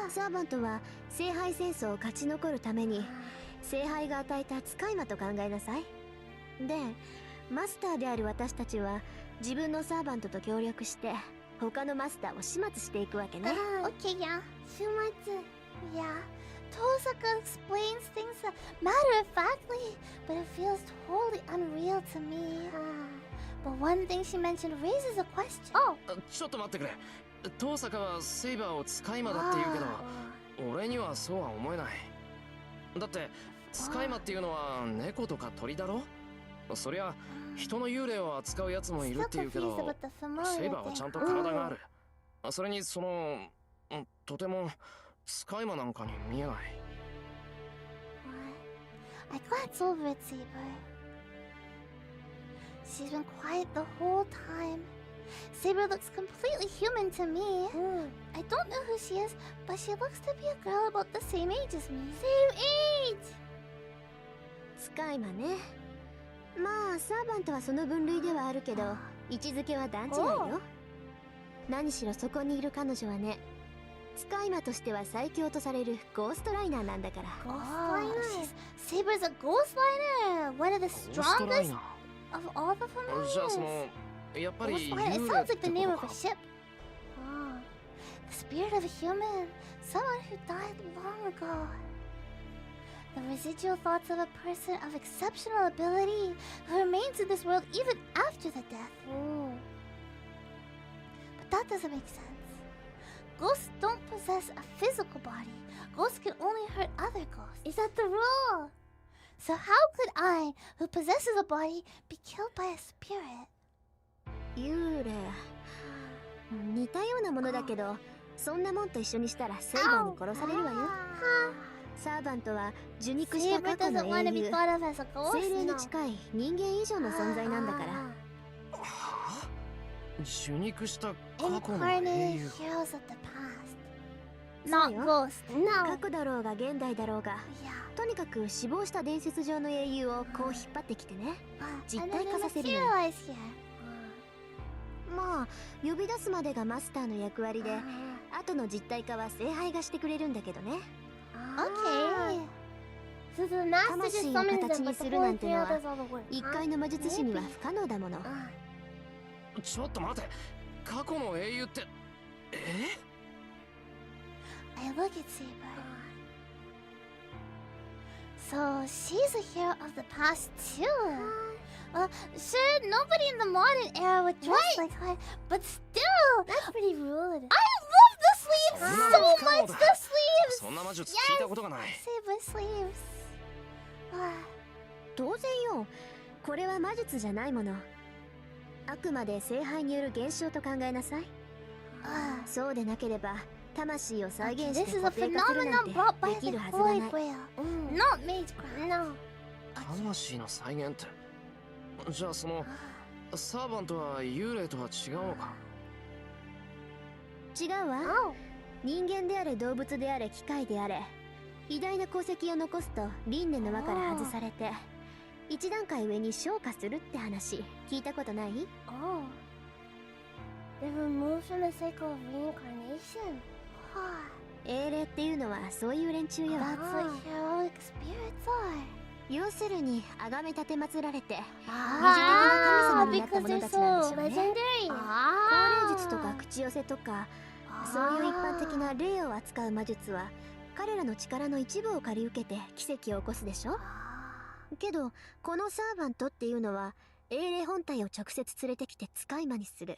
サーバントは聖杯戦争を勝ち残るために聖杯が与えた使い魔と考えなさい。で、マスターである私たちは自分のサーバントと協力して他のマスターを始末していくわけね。 Okay, yeah. 始末. Yeah. Tosaka explains things matter of factly, but it feels totally unreal to me. But one thing she mentioned raises a question. Oh! ちょっと待ってくれ。遠坂はセイバーを使い魔だって言うけど、俺にはそうは思えない。だって使い魔っていうのは猫とか鳥だろ。そりゃ人の幽霊を扱うやつもいるって言うけど、セイバーはちゃんと体がある。それにとても使い魔なんかに見えない。I glance over at Saber. She's been quiet the whole time. Saber looks completely human to me. I don't know who she is, but she looks to be a girl about the same age as me. Same age! 使い魔ね。まあサーバントはその分類ではあるけど、位置づけは段違いよ。何しろそこにいる彼女はね、使い魔としては最強とされるゴーストライナーなんだから。Saber's a ghost liner, one of the ゴーストライ strongest ナ of all the ー。じゃあ familiars. そのやっぱり Ghost 幽 liner, 霊 it っ sounds て like こ the name と of か a ship. The spirit of a human, someone who died long ago. The residual thoughts of a person of exceptional ability who remains in this world even after the death. But that doesn't make sense. Ghosts don't possess a physical body. Ghosts can only hurt other ghosts. Is that the rule? So how could I, who possesses a body, be killed by a spirit? 幽霊。似たようなものだけど、そんなもんと一緒にしたらセイバーに殺されるわよ。サーバントは受肉した過 Saber 去の doesn't want to 英 be 雄、 thought of as a ghost. 精霊に近い人間以上の存在なんだから。はあ受肉した過去の英 Incarnate 雄。 heroes of the past. そう Not よ。 ghosts. 過去だろうが現代だろうが、 Yeah. とにかく死亡した伝説上の英雄をこう引っ張ってきてね。 実体化させるのよ。 materialize here. まあ呼び出すまでがマスターの役割で、後の実体化は聖杯がしてくれるんだけどね。Okay. So the master just 魂を summons 形 them, に but す the るな Holy んての Grail は does all the work. 一介の魔術師には不可能だもの。ちょっと待て、過去の英雄って I look at Saber. So she's a hero of the past too. Sure, nobody in the modern era would dress like her, but still, that's pretty rude. I love the sleeves so much. The sleeves. そんな魔術聞いたことがない。 Saber sleeves. 当然よ。これは魔術じゃないもの。あくまで聖杯による現象と考えなさい。そうでなければ魂を再現 This して is a 固定化するなんて phenomenon brought by でき the るはずが Holy ない。 Grail, not magecraft. No. 魂の再現ってじゃあそのサーバントは幽霊とは違うのか。違うわ。人間であれ動物であれ機械であれ、偉大な功績を残すと輪廻の輪から外されて一段階上に昇華するって話聞いたことない？ Oh. They removed from the cycle of reincarnation. 英霊っていうのはそういう連中よ。 That's what heroic spirits are. 要するに崇め立て祀られて Ah, 二次的な神様になった because 者 they're たちなん so でしょうね。 legendary. 高齢術とか口寄せとか、そういう一般的な霊を扱う魔術は彼らの力の一部を借り受けて奇跡を起こすでしょ。けどこのサーバントっていうのは英霊本体を直接連れてきて使い魔にする。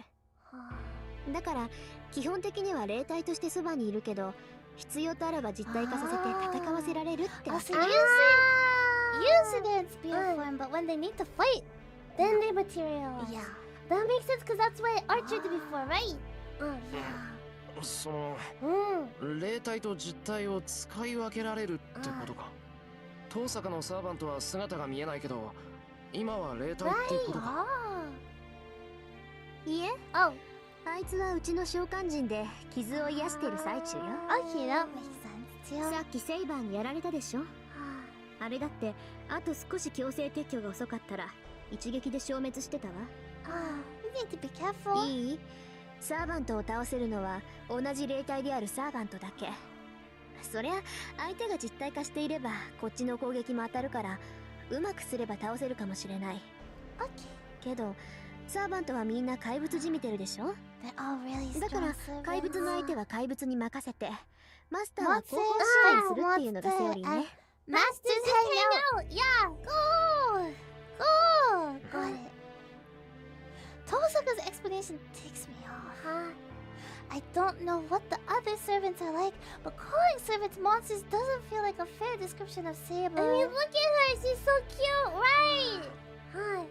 だから基本的には霊体としてそばにいるけど、必要とあらば実体化させて戦わせられるってわけ。 So usually they're in spirit form, but when they need to fight, then they materialize. Yeah. That makes sense because that's what Archer did before, right? その Mm. 霊体と実体を使い分けられるってことか。遠坂のサーバントは姿が見えないけど、今は霊体ってことか。いえ、 Oh, あいつはうちの召喚人で傷を癒してる最中よ。 okay, that makes sense too. さっきセイバーにやられたでしょ。あれだってあと少し強制撤去が遅かったら一撃で消滅してたわ。We need to be careful. いい？サーバントを倒せるのは同じ霊体であるサーバントだけ。そりゃ相手が実体化していればこっちの攻撃も当たるからうまくすれば倒せるかもしれない。 Okay. けどサーバントはみんな怪物じみてるでしょ。 They're all really だから strong 怪物の servants. 相手は怪物に任せてマスターは後方支配するっていうのがセオリーね。 Masters hang out. Yeah. Go. Got it. Tosaka's explanation takes me off. I don't know what the other servants are like, but calling servants monsters doesn't feel like a fair description of Saber. I mean, look at her. She's so cute, right?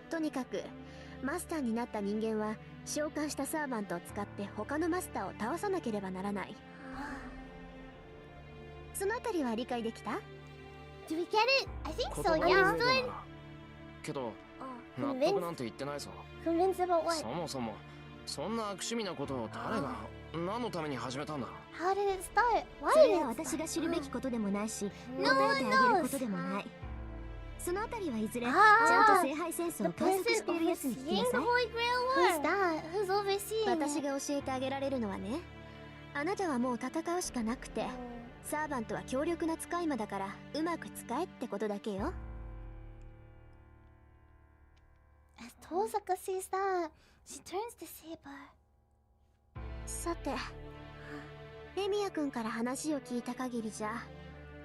とにかくマスターになった人間は召喚したサーバントを使って他のマスターを倒さなければならない。そのあたりは理解できた？ Do we get it? I think 言 so. 葉 Yeah. の上でなら。けど納得なんて言ってないぞ。 Convinced about what? そもそもそんな悪趣味なことを誰が何のために始めたんだ。 How did it start? そ Why れ did は it 私 start? が知るべきことでもないし、 No 答えてあげることでもない。そのあたりはいずれちゃんと聖杯戦争を観測しているやつに聞きな overseeing さ the い。 Holy Grail work. Who's that? Who's overseeing? 私が教えてあげられるのはね、あなたはもう戦うしかなくて、サーバントは強力な使い魔だからうまく使えってことだけよ。 As Tosaka sees that, she turns to Saber. さて、レミヤ君から話を聞いた限りじゃ、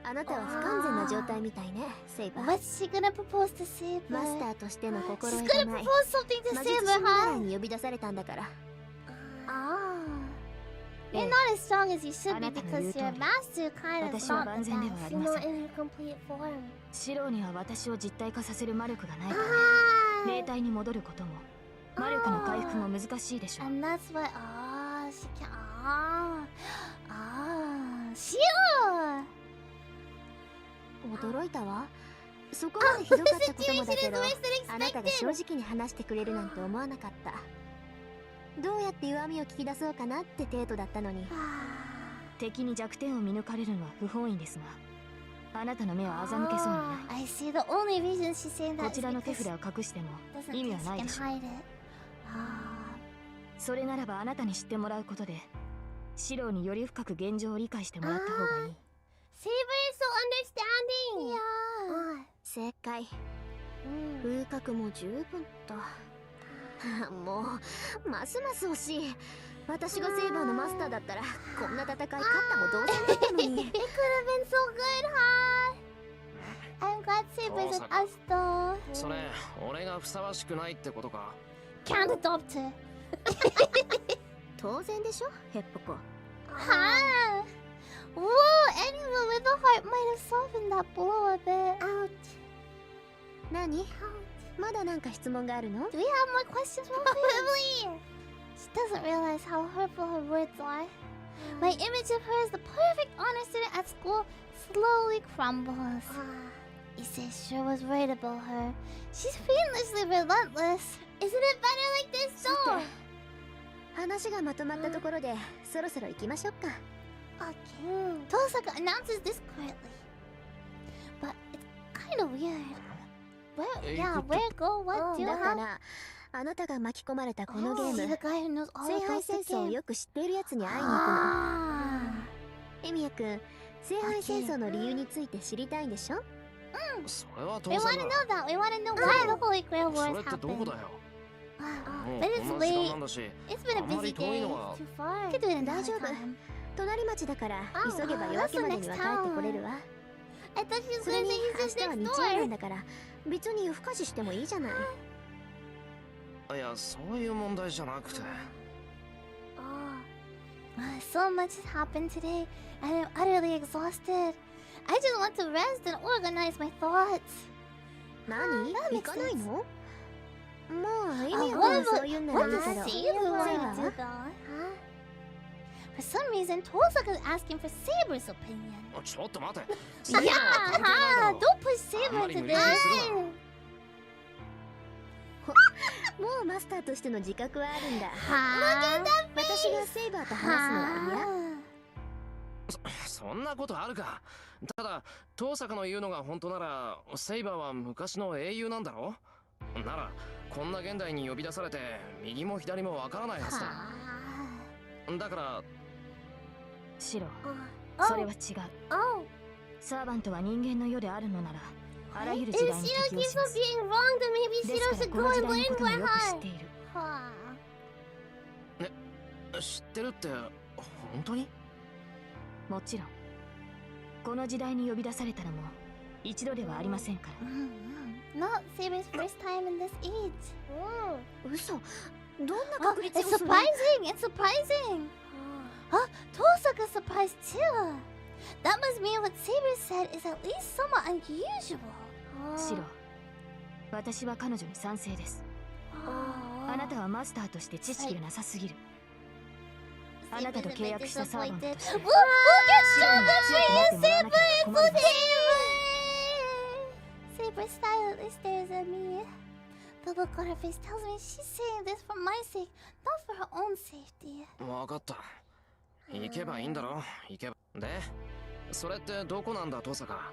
あなたは不完全な状態みたいね、セイバー。 What's she gonna propose to Saber? マスターとしての心 She's 得が gonna ない。 propose something to 魔術 Saber, 師見習い huh? に呼び出されたんだから。 You're not as strong as you should be because your master kind of 私は not 万 the 全では best. あり You're ませ not ん。 in her complete form. シロには私を実体化させる魔力がないため、 Ah! 霊体に戻ることも魔力の回復も難しいでしょう。 And that's why, she can't, Shiro! 驚いたわ。そこまでひどかったこともだけど、あなたが正直に話してくれるなんて思わなかった。どうやって弱みを聞き出そうかなって程度だったのに。敵に弱点を見抜かれるのは不本意ですが、あなたの目は欺けそうにない。 I see the only reason she's saying こ that ち is らの手 because 札を隠しても doesn't 意味 think は she ない can でしょう。 hide it. それならばあなたに知ってもらうことで、シロにより深く現状を理解してもらった方がいい。 Saber is so understanding! Yeah. 正解。風格も十分と。もう、ますます惜しい。私がセイバーのマスターだったら、こんな戦い勝ったも同然だったのに。 It could have been so good, huh? I'm glad Saber's with us though. それ俺がふさわしくないってことか。 Can't adopt her. 当然でしょ、ヘッポコ。Huh? Whoa, anyone with a heart might have softened that blow a bit. Ouch. 何？まだなんか質問があるの？ Do we have more questions? Probably. She doesn't realize how hurtful her words are. My image of her as the perfect honor student at school slowly crumbles. Issei sure was right about her. She's fiendlessly relentless. Isn't it better like this though? 話がまとまったところで、そろそろ行きましょうか。Okay. Tosaka announces this quietly. But it's kind of weird. Where go? What do you だか have? ら、あなたが巻き込まれたこのゲー See ム、 the guy who knows all 聖 about 杯 the 戦争を game. よく知っているやつに会いに行くの。 エミヤ君、聖杯戦争の理由について知りたいんでしょ？それは当 We 然 want to だ。 know that. We want to know why the Holy Grail そ Wars れってどこ happened. だよ。もう But it's こんな時間な late. んだし。 It's been a あんまり busy 遠い day. のは Too far. Could do it another 大丈夫。 time. 隣町だから、 Oh, 急げば夜明けまでには帰ってこれるわ。 I thought she was それ gonna に say 明 he's 日は just 日 next 曜な door. んだから、別に夜更かししてもいいじゃない。いや、そういう問題じゃなくて。So much has happened today, and I'm utterly exhausted. I just want to rest and organize my thoughts. 何？行かないの？もう、エミヤ What 君は about そう言うんなら what いい does けど。 Saber want to do セイ though? For some reason, Tosaka's asking for Saber's opinion. ちょっと待て。 Yeah, huh? Don't push Saber あんまり into 無理強いする this. な。もうマスターとしての自覚はあるんだ。 Huh? 私がセイバーと話すのは嫌？ そんなことあるか。ただ、遠坂の言うのが本当なら、セイバーは昔の英雄なんだろ？なら、こんな現代に呼び出されて、右も左もわからないはずだ。だから、シロ、 Oh, それは違う。 oh. サーバントは人間の世であるのなら、あらゆる If 時代に Shiro 適応 keeps しま on す。 being wrong, then maybe で Shiro すから should こ go の and 時代の learn こと by もよく知っ heart. ている。 Huh. 知ってるって、本当に？もちろん、この時代に呼び出されたのも一度ではありませんから。 Not Saber's first time in this age. 嘘。どんな Oh, 確率 it's をする？ surprising! It's surprising! Huh? Tosaka's surprised too! That must mean what Saber said is at least somewhat unusual. シロ、私は彼女に賛成です。あなたはマスターとして知識がなさすぎる。あなたと契約したサーバントとして、 We'll get 強くなってもらわなきゃ困ります。 Saber silently stares at me. The look on her face tells me she's saying this for my sake, not for her own safety. わかった。行けばいいんだろ。行けば。で、それってどこなんだ、遠坂。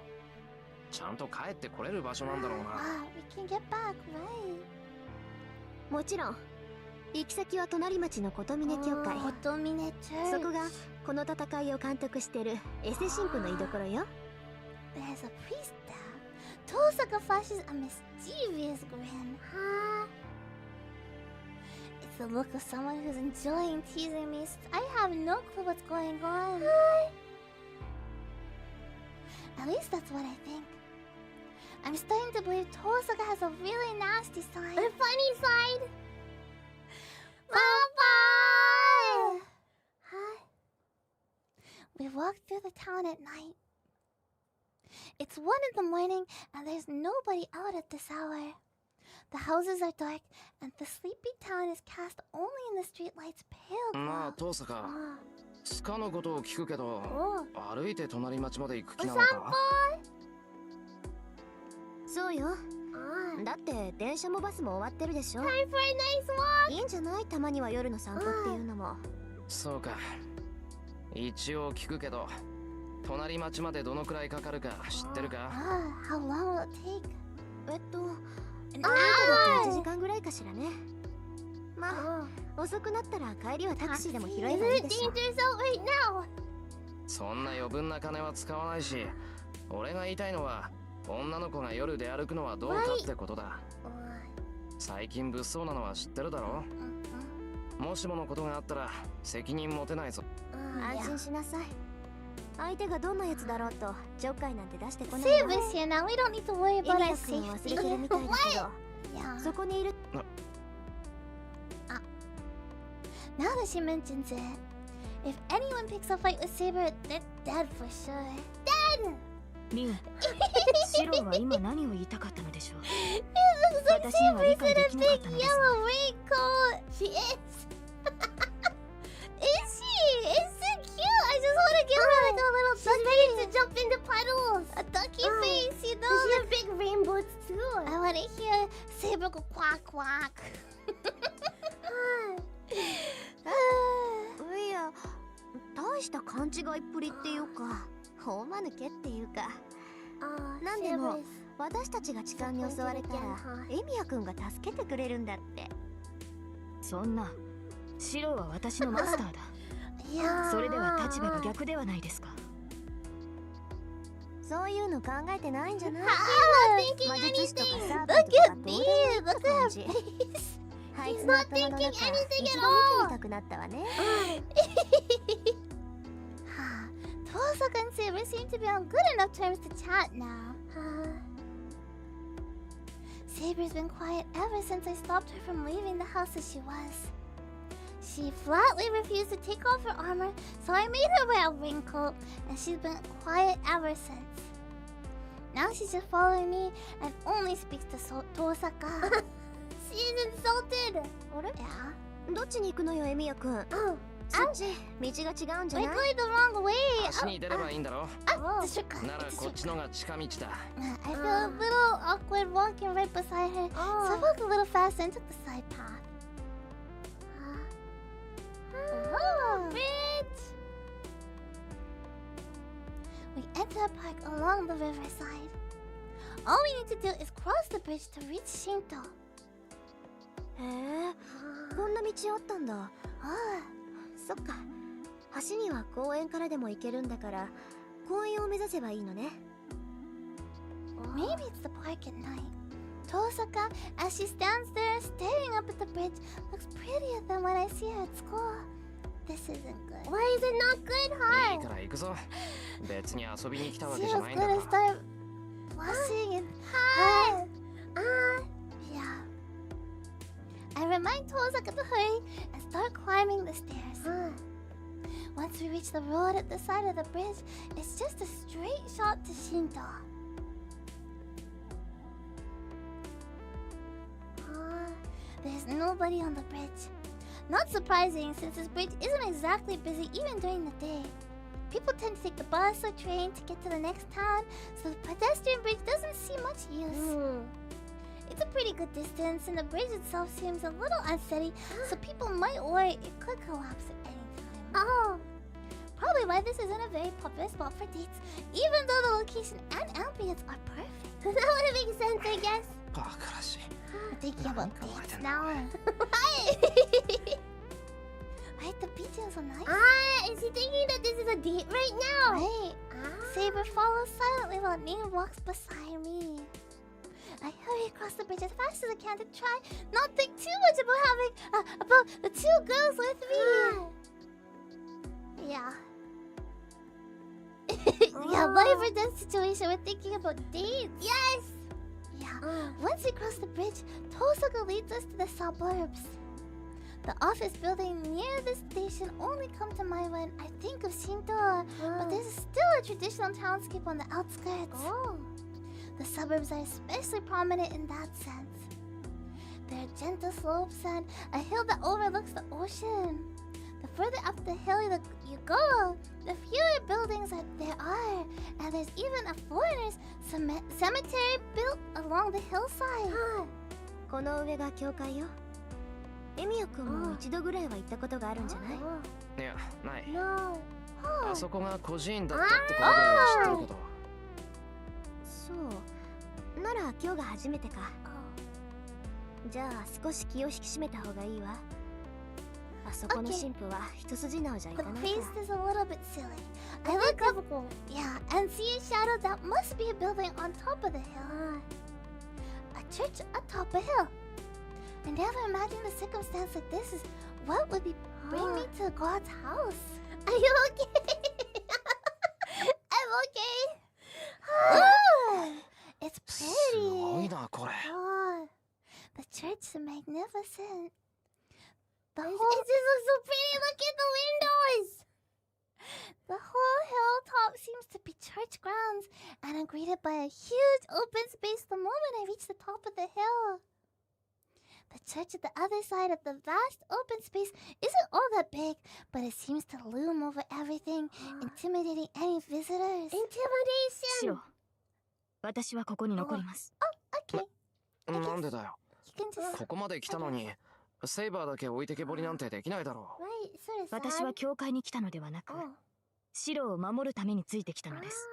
ちゃんと帰ってこれる場所なんだろうな。We can get back, right? もちろん。行き先は隣町の琴峰教会。Kotomine Church. そこがこの戦いを監督してるエセ神父の居所よ。 There's a priest there. Tosaka flashes a mischievous grin. It's the look of someone who's enjoying teasing me since I have no clue what's going on. At least that's what I think. I'm starting to believe Tosaka has a really nasty side. A funny side? Bye-bye! Hi. We walked through the town at night. It's 1 in the morning and there's nobody out at this hour. The houses are dark and the sleepy town is cast only in the streetlight's pale glow. まあ遠坂つかのことを聞くけど歩いて隣町まで行く気なのお散か？そうよ。だって電車もバスも終わってるでしょ。 Time for a nice walk! いいんじゃない？たまには夜の散歩っていうのも。そうか。一応聞くけど隣町までどのくらいかかるか知ってるか？ How long will it take? 歩いてだって1時間ぐらいかしらね。まあ遅くなったら帰りはタクシーでも拾えばいいでしょ。 Dangerous out right now! そんな余分な金は使わないし、俺が言いたいのは女の子が夜出歩くのはどうかってことだ。最近物騒なのは知ってるだろ？もしものことがあったら責任持てないぞ。安心しなさい。相手がどんなやつだろうとちょっかいなんて出してこない Save わ。 us here now. We don't need to worry エ about リ our ア君 safety. 忘れてるみたいだけど Yeah. そこにいる。 Now that she mentions it, if anyone picks a fight with Saber, they're dead for sure. Dead! リン、シロは今何を言いたかったのでしょう。 It looks like 私には理 Saber's 解 in で a きなかっ big たのです。 yellow raincoat. She is. Is she? It's so cute. I just want to give her like a little ducky. She's ready to jump into puddles. A ducky face, you know. She has big rainbows too. I want to hear Saber go quack quack. いや、大した勘違いっぷりっていうか大間抜けっていうか、なんでも私たちが痴漢に襲われたらエミヤくんが助けてくれるんだって。そんな、シロは私のマスターだ。それでは立場が逆ではないですか。そういうの考えてないんじゃない？ I'm not 魔 thinking 術師とか anything. サー Look ブとか at どう me. でもいい Look って at 感 her じ。 face. あい She's つの not 頭の thinking 中 anything 一 at 度見て all. みたくなったわね。Tosaka and Saber seem to be on good enough terms to chat now. Saber's been quiet ever since I stopped her from leaving the house as she was. She flatly refused to take off her armor, so I made her wear a raincoat, and she's been quiet ever since. Now she's just following me and only speaks to Tosaka. She's insulted. あれ？ Yeah. どっちに行くのよエミヤくん。 Oh, そっち道が違うんじゃ we're ない？ going the wrong way. 橋に出ればいいんだろ？ It's a shortcut. なら It's a こっち shortcut. のが近道だ。 I feel a little awkward walking right beside her, so I walked a little faster and took the side path. Oh, bridge! We enter a park along the riverside. All we need to do is cross the bridge to reach Shinto. へえ、こんな道あったんだ。そっか。橋には公園からでも行けるんだから、公園を目指せばいいのね。Maybe it's the park at night. Tosaka, as she stands there staring up at the bridge, looks prettier than when I see her at school. This isn't good. Why is it not good, いいから行くぞ。別に遊びに来たわ She けじゃ was ないんだか gonna ら。 start blushing and hi. Yeah. I remind Tosaka to hurry and start climbing the stairs. Once we reach the road at the side of the bridge, it's just a straight shot to Shinto. There's nobody on the bridge. Not surprising, since this bridge isn't exactly busy even during the day. People tend to take the bus or train to get to the next town, so the pedestrian bridge doesn't see much use. It's a pretty good distance, and the bridge itself seems a little unsteady, so people might worry it could collapse at any time. Probably why this isn't a very popular spot for dates, even though the location and ambience are perfect. That would make sense, I guess. バカらしい。 I'm thinking about dates now. Right, the beach is so nice. Is he thinking that this is a date right now? Right. Saber follows silently while Ning walks beside me. I hurry across the bridge as fast as I can to try not think too much about the two girls with me. Yeah. Yeah, life or death situation. We're thinking about dates. Yes. Yeah. Once we cross the bridge, Tosaka leads us to the suburbs. The office building near the station only come to mind when I think of Shinto, but there's still a traditional townscape on the outskirts. The suburbs are especially prominent in that sense. There are gentle slopes and a hill that overlooks the ocean. The further up the hill you go, the fewer buildings there are, and there's even a foreigner's cemetery built along the hillside. この上が教会よ。エミヤ君も一度ぐらいは行ったことがあるんじゃない？いや、ない。 No. あそこが孤児院だったってことぐらいは知ってるけど。そう。なら今日が初めてか。じゃあ少し気を引き締めた方がいいわ。あそこの神父は一筋縄じゃいか The ない priest is a little bit silly. I look up, yeah, and see a shadow that must be a building on top of the hill. A church atop a hill. I never imagined a circumstance like this is what would bring me to God's house. Are you okay? I'm okay. It's す pretty. ごいな、これ。 The church is magnificent. The It whole just looks so pretty. Look at the windows. The whole hilltop seems to be church grounds, and I'm greeted by a huge open space the moment I reach the top of the hill. The church at the other side of the vast open space isn't all that big, but it seems to loom over everything, intimidating any visitors. Intimidation. シロ、私はここに残ります。 Okay, なんでだよ。 you can just... ここまで来たのに、セイバーだけ置いてけぼりなんてできないだろう。 Right, sort of sad. 私は教会に来たのではなく、シロを守るためについてきたのです。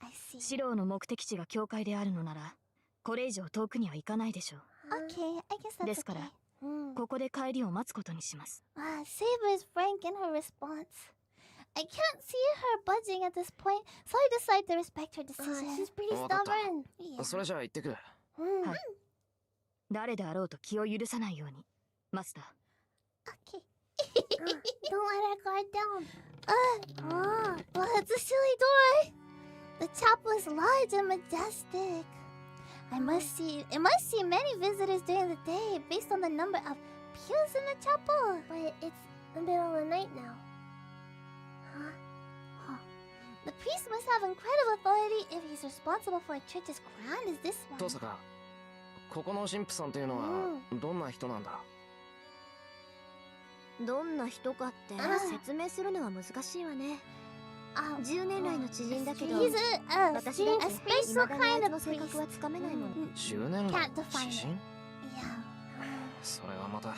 I see. シロの目的地が教会であるのなら、これ以上遠くには行かないでしょう。 Okay, I guess that's ですから okay. ここで帰りを待つことにします。 Saber is frank in her response. I can't see her budging at this point, so I decide to respect her decision. She's pretty わかった。 Yeah. それじゃあ行ってくる。はい。誰であろうと気を許さないように、マスター。 Okay. Don't let her guard down. Well, it's a silly door. The chapel is large and majestic. It must see many visitors during the day based on the number of pews in the chapel. But it's the middle of the night now. The priest must have incredible authority if he's responsible for a church as grand as this one. トサカ、ここの神父さんっていうのはどんな人なんだ？どんな人かって説明するのは難しいわね。 10年来の知人だけど、 He's 私だって special 未だにあ kind いつ of の性格は priest. つかめないもの。 10年来 Can't の define 知 it. 人？ Yeah. それはまた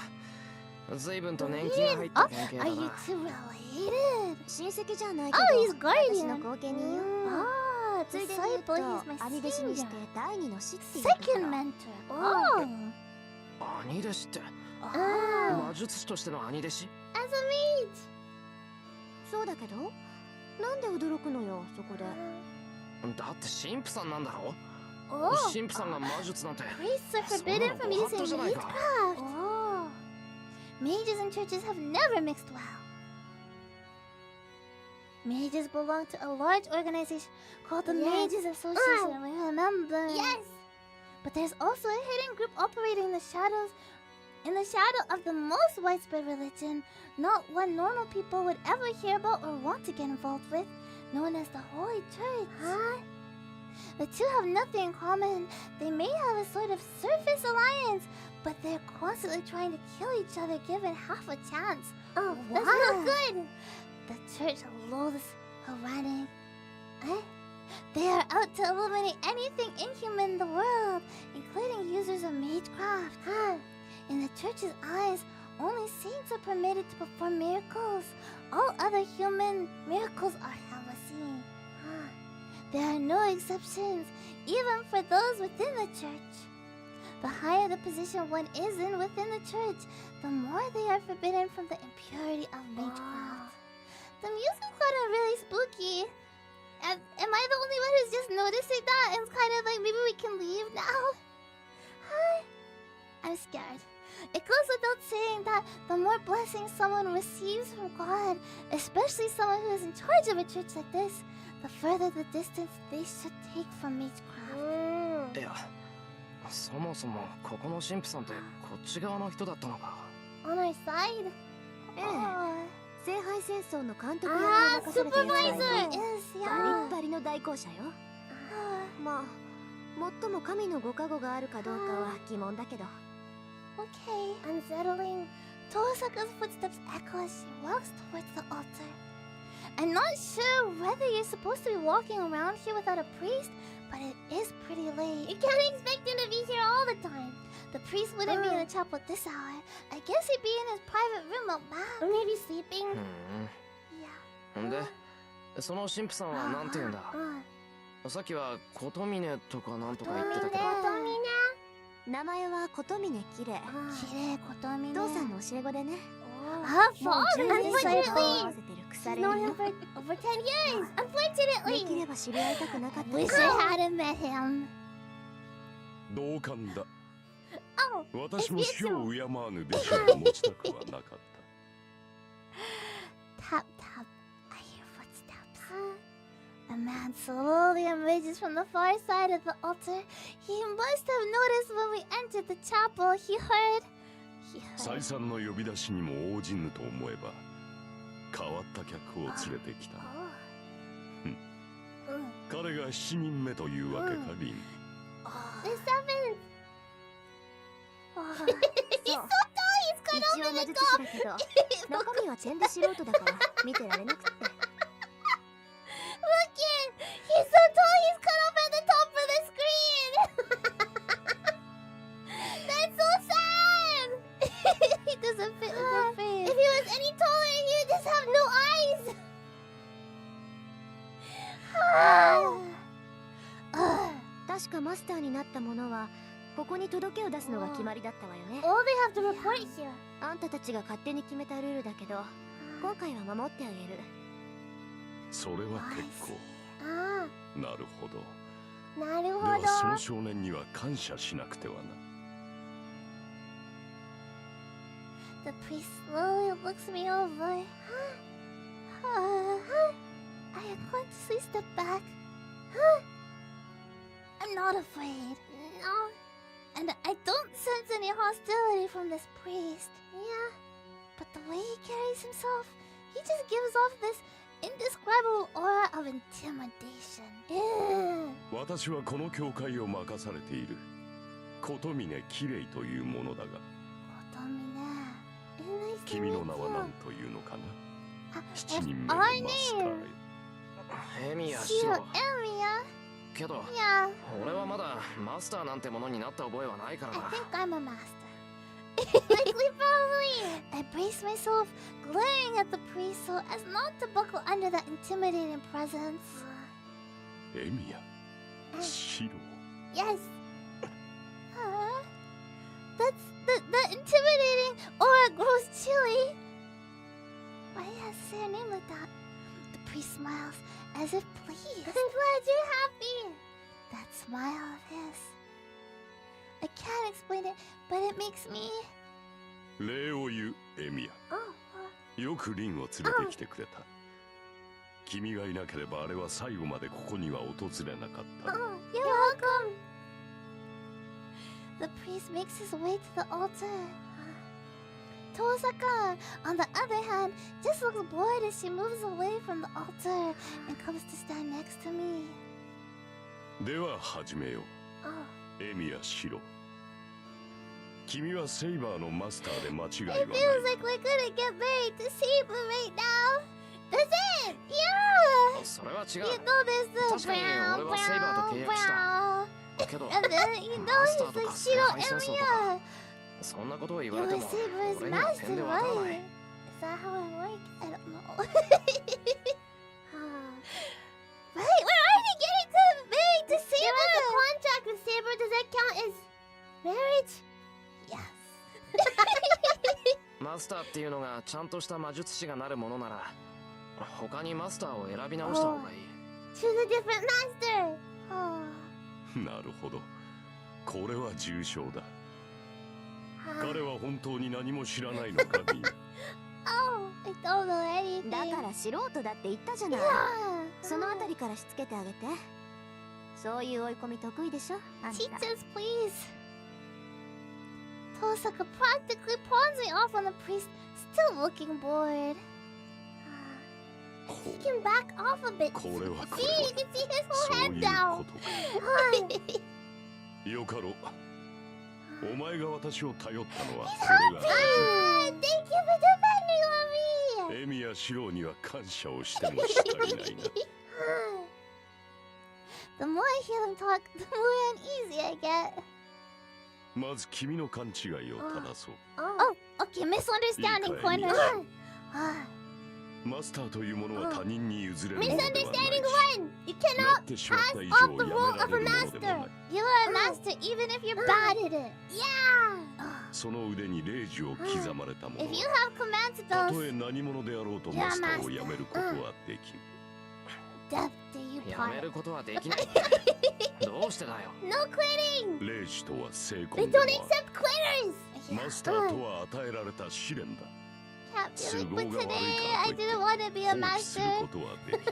随分と年季が入った関係 Are だ you な。 two related? 親戚じゃないけ Oh, he's ど、私の guardian. 後見人よ。 Ah, ついでに言う disciple. と He's my 兄弟子にして senior. 第二の師っていうとこ Second ろ。 mentor. Oh. 兄弟子って Oh. 魔術師としての兄弟子？ As a mage. そうだけど、なんで驚くのよ、そこで。だって神父さんなんだろ？ Oh. 神父さんが魔術なんて。 Priests are そんな forbidden の from ご法度 using じゃないか。 witchcraft. Oh. Mages and churches have never mixed well. Mages belong to a large organization called the Yes. Mages Association. We remember. Yes. But there's also a hidden group operating in the shadow of the most widespread religion, not one normal people would ever hear about or want to get involved with, known as the Holy Church. The two have nothing in common. They may have a sort of surface alliance, but they're constantly trying to kill each other given half a chance. Oh, That's wow. not good. The church loathes Harani. They are out to eliminate anything inhuman in the world, including users of magecraft. In the church's eyes, only saints are permitted to perform miracles. All other human miracles are heresy. There are no exceptions, even for those within the church. The higher the position one is in within the church, the more they are forbidden from the impurity of magecraft. The music's kind of really spooky. Am I the only one who's just noticing that? And it's kind of like, maybe we can leave now? Hi. I'm scared. It goes without saying that the more blessings someone receives from God, especially someone who is in charge of a church like this, the further the distance they should take from magecraft. いや、そもそもここの神父さんってこっち側の人だったのか。On our side? ええ、聖杯戦争の監督役をあー、任されている際の supervisor! Yes, バ yeah. リッバリの代行者よ。まあ、最も神のご加護があるかどうかは疑問だけど。Okay, unsettling. Tosaka's footsteps echo as she walks towards the altar. I'm not sure whether you're supposed to be walking around here without a priest, but it is pretty late. You can't expect him to be here all the time. The priest wouldn't be in the chapel at this hour. I guess he'd be in his private room out back. Or maybe sleeping. うん。んで、その神父さんはなんて言うんだ。さっきは琴峰とかなんとか言ってたけど。名前は琴峰きれい。きれい、琴峰。父さんの教え子でね。Unfortunately, 合わせてる腐れ縁 known よ him for over 10 years. でき Unfortunately, れば知り合いたくなかった wish I hadn't met him. 同感だ。 Oh, 私も死を敬わぬべしを持ちたくはなかった。 tap tap. I hear footsteps. A man slowly emerges from the far side of the altar. He must have noticed when we entered the chapel. He heard. 再三の呼び出しにも応じぬと思えば変わった客を連れてきた。彼が7人目というわけか、リン。The seventh. He's so tall. He's cut off in the top. 中身は点で素人だから見てられなくて。Look it! He's so tall. He's cut off at the top of the screen. That's so sad. He doesn't fit in the frame. If he was any taller, he would just have no eyes. Ah. 確かマスターになった者はここに届けを出すのが決まりだったわよね。 All they have to report here. あんたたちが勝手に決めたルールだけど今回は守ってあげる。それは結構。あなるほど。あ、なるでほはそのど。少年には感謝しなくてはな。 The priest slowly looks me over. I unconsciously step back. I'm not afraid. No. And I don't sense any hostility from this priest. Yeah. But the way he carries himself, he just gives off this indescribable aura of intimidation. 私はこの教会を任されている琴峰きれいというものだが、君の名は何というのかな。7人目のマスターへ。エミヤ、シロ、エミヤ。けど、 Yeah. 俺はまだマスターなんてものになった覚えはないから I な。 think I'm a master. Likely, probably. I brace myself, glaring at the priest so as not to buckle under that intimidating presence. エミヤ、シロ。 Yes. That's the intimidating aura grows chilly. Why do you have to say her name like that? The priest smiles as if pleased. I'm glad you're happy. That smile of his. I can't explain it, but it makes me. 礼を言う、エミヤ。 Oh. よくリンを連れてきてくれた。君がいなければあれは最後までここには訪れなかった。 Oh, you're welcome. The priest makes his way to the altar. Tosaka, on the other hand, just looks bored as she moves away from the altar and comes to stand next to me. では始めよう。 Oh. エミヤ、シロ。君はセイバーのマスターで間違いはない。 It feels like we're gonna get married to Saber right now. That's it! Yeah! それは違 You う。 know there's the 確かに俺はセイバーと契約したけど、 And then, you know, マスター he's と like か聖 Shiro 杯戦争と Emiya. かそんなことを言わ You れて were も Saber's 俺には点 master, でわからない。 right? Is that how it works? I don't know. Right, we're already getting married to Saber. There was a contract with Saber. Does that count as Marriage? Yes. マスターっていうのがちゃんとした魔術師がなるものなら、他にマスターを選び直した方がいい。Choose a different master. Oh. なるほど。これは重症だ。彼は本当に何も知らないのかミー。Oh, I don't know anything. だから素人だって言ったじゃない。そのあたりからしつけてあげて。そういう追い込み得意でしょ、あんた。 Teach us, please. Tosaka practically pawns me off on the priest, still looking bored. He can back off a bit. これは See, you can see his そ whole うい head う now. ことか。よかろう。お前が私を頼ったのはそれが Thank you for depending on me. エミやシローには感謝をしてもしかりないな。The more I hear them talk, the more uneasy I get. まず君の勘違いを正そう。 Oh, okay, misunderstanding corner. マスターというものは他人に譲れるものではないし、 Misunderstanding one. You な cannot ってしまった pass 以 off 上 the や role めら of れ a るものでもな master. い。 You are a master even if you're bad at it. Yeah. その腕にレイジを刻まれたもの If you は have command た spells, とえ何者であろうとマスターをやめることはできる。 death do you やめ part. ることはできない。どうしてだよ。 No quitting. レイジとは成 They 功で don't もある。 accept quitters. マスターとは与えられた試練だ。 Captain, 都 but 合が悪い today から I といって didn't want to be a 放棄する master. ことはできる。 Is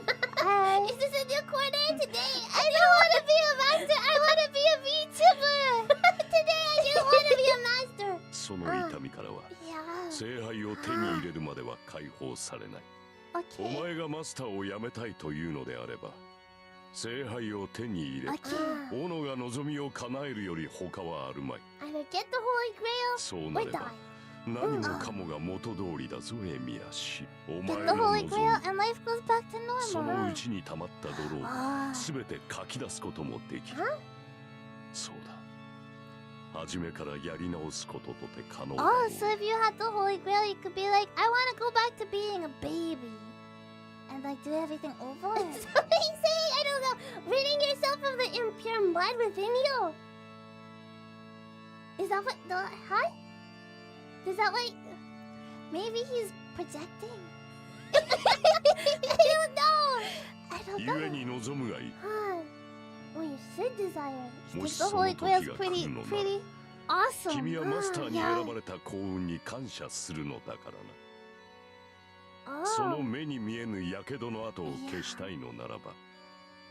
this a new corner? Today I didn't want to be a master. I want to be a VTuber. Today I didn't want to be a master. その痛みからは Yeah. 聖杯を手に入れるまでは解放されない。お Okay. 前がマスターを辞めたいというのであれば、聖杯を手に入れ、 Okay. 斧が望みを叶えるより他はあるまい。 Either get the Holy Grail そうな or れば die. 何もかもが元通りだぞエミヤ氏。お前 Get の the Holy 望み、 Grail and life goes back to そ normal. のうちに溜まった泥を Ah. すべて書き出すこともできる。そうだ。初めからやり直すこととて可能だろ Oh, う。 so if you had the Holy Grail, you could be like, I want to go back to being a baby. And like do everything over. Something saying, I don't know, ridding yourself of the impure blood within you. Is that what the, huh? Is that what, maybe he's projecting? I don't know. 故に望むがいい。 Huh. Well, you should desire. I think もし the その Holy 時 Grail's が来 pretty, るのなら pretty awesome. 君はマスターに Yeah. 選ばれた幸運に感謝するのだからな。 Oh. その目に見えぬ火傷の跡を消したいのならば、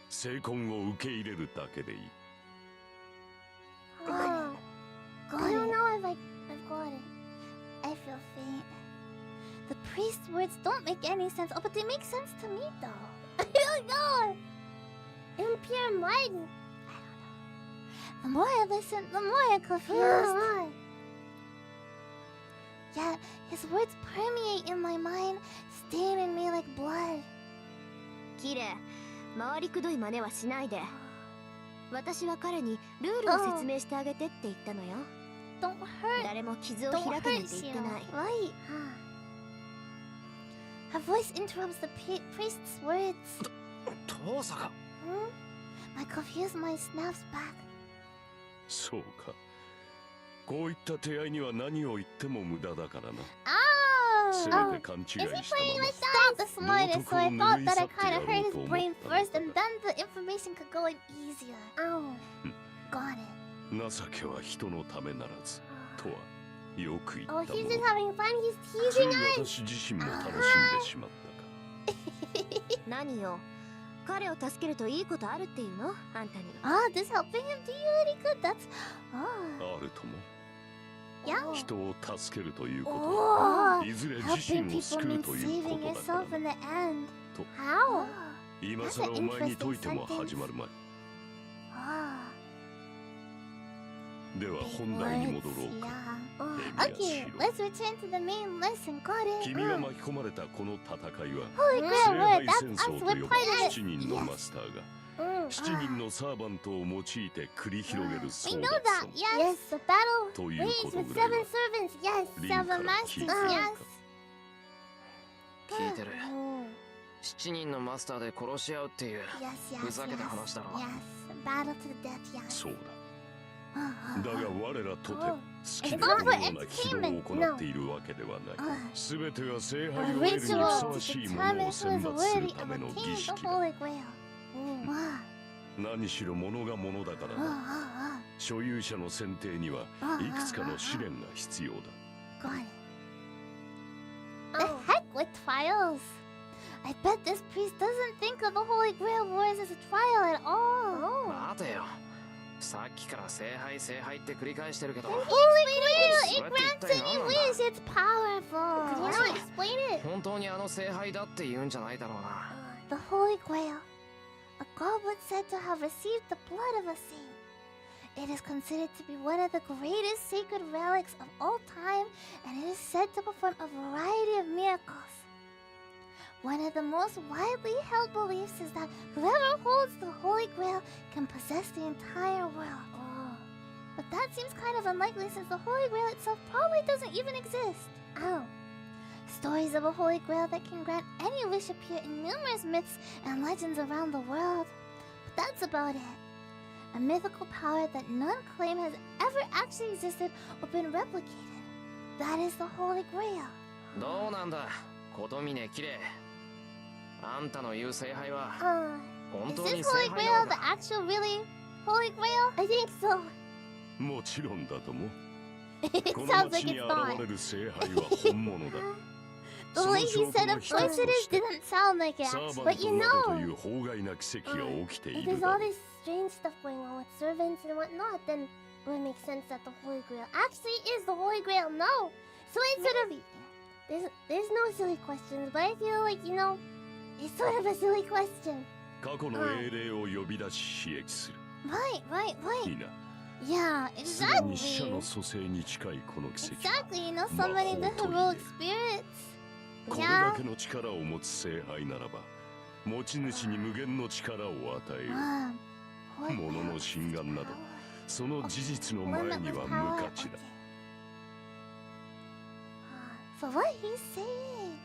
成婚を受け入れるだけでいい。 Oh. I don't know if I've got it. I feel faint. The priest's words don't make any sense. Oh, but they make sense to me, though. I don't know. Impure mind. I don't know. The more I listen, the more I'm confused. Yeah, his words permeate in my mind, staining me like blood. キレ、回りくどい真似はしないで。私は彼にルールを説明してあげてって言ったのよ。 Don't hurt. 誰も傷を Don't 開くなん hurt て you. 言ってない。 Right. Her voice interrupts the priest's words. 遠坂。 My confused mind snaps back. そうか。こういった手合いには何を言っても無駄だからな。 Oh! せめて勘違いしたま Stop the smartest, so I thought that I kind of hurt his Don't brain talk first, and about then the information could go in easier. Oh. Got it. ま情けは人のためならずとはよく言った Oh, も he's の just having fun. He's つい teasing us. 私自身も楽しんでしまったか。何よ。彼を助けるといいことあるっていうのあんたに。 Oh, this helping him do you any good? That's. Oh. あるとも。 Yeah. 人を助けるというこ Oh. とは自ら自 Helping 身を people 救う means というこ saving とだから yourself in な。 the end. と How? 今さらお前に解いても始まるまい。 Oh. では Big 本題に words, 戻ろうか。 yeah. Amy Okay, や let's return to the main lesson. Got it. 君が巻き込まれたこの戦いは Holy 聖 Grail 杯 word. 戦 That's 争 us. と We're 呼ば part れ of 7 it. 人の Yes. マスターが7人のサーバントを用いて繰り広げる We 争 know 奪 that. 戦 Yes, the battle という raised こと with ぐらい seven は servants. Yes, リンから seven 聞い masters. ているか Yes. 聞いてる。 Oh, 7人のマスターで殺し合うっていう yes, ふ yes, ざけた yes. 話だろ。 Yes, battle to the death. Yes. そうだだが我らとて好きでこのような非道を行っているわけではない。すべては聖杯を得るにふさわしいものを選抜するための儀式だ。何しろ物が物だからな。所有者の選定にはいくつかの試練が必要だ。The heck with trials! I bet this priest doesn't think of the Holy Grail Wars as a trial at all. 待てよ。さっきから聖杯聖杯って繰り返してるけど。 Holy Grail! It grants any wish! It's powerful! Could you not explain it? 本当にあの聖杯だって言うんじゃないだろうな。The Holy Grail. A goblet said to have received the blood of a saint. It is considered to be one of the greatest sacred relics of all time, and it is said to perform a variety of miracles. One of the most widely held beliefs is that whoever holds the Holy Grail can possess the entire world. But that seems kind of unlikely since the Holy Grail itself probably doesn't even exist. Stories of a Holy Grail that can grant any wish appear in numerous myths and legends around the world. But that's about it. A mythical power that none claim has ever actually existed or been replicated. That is the Holy Grail. どうなんだ、琴峰綺麗。あんたの言う聖杯は本 Is 当 this に Holy 聖杯な Grail の the か。 actual really Holy Grail? I think so. もちろんだとも。 It この sounds 町 like に it's 現 not. れる聖杯は本物だ。 The way he said it first it is didn't sound like it. サーバン But ト you などと know, いう法外な奇跡が起きてい If る there's だ all ろう。 this strange stuff going on with servants and whatnot, then it would make sense that the Holy Grail actually is the Holy Grail. No! So it's sort of... There's no silly questions, but I feel like, you know, it's sort of a silly question. 過去の英霊を呼び出し刺激する。 right. いいな。 Yeah, すでに死者 exactly. の蘇生に近いこの奇跡は Exactly, you know, summoning the heroic spirits. これ Yeah. だけの力を持つ聖杯ならば持ち主に無限の力を与えよう。ものの心眼などその事実の前には無価値だ。 So what he's saying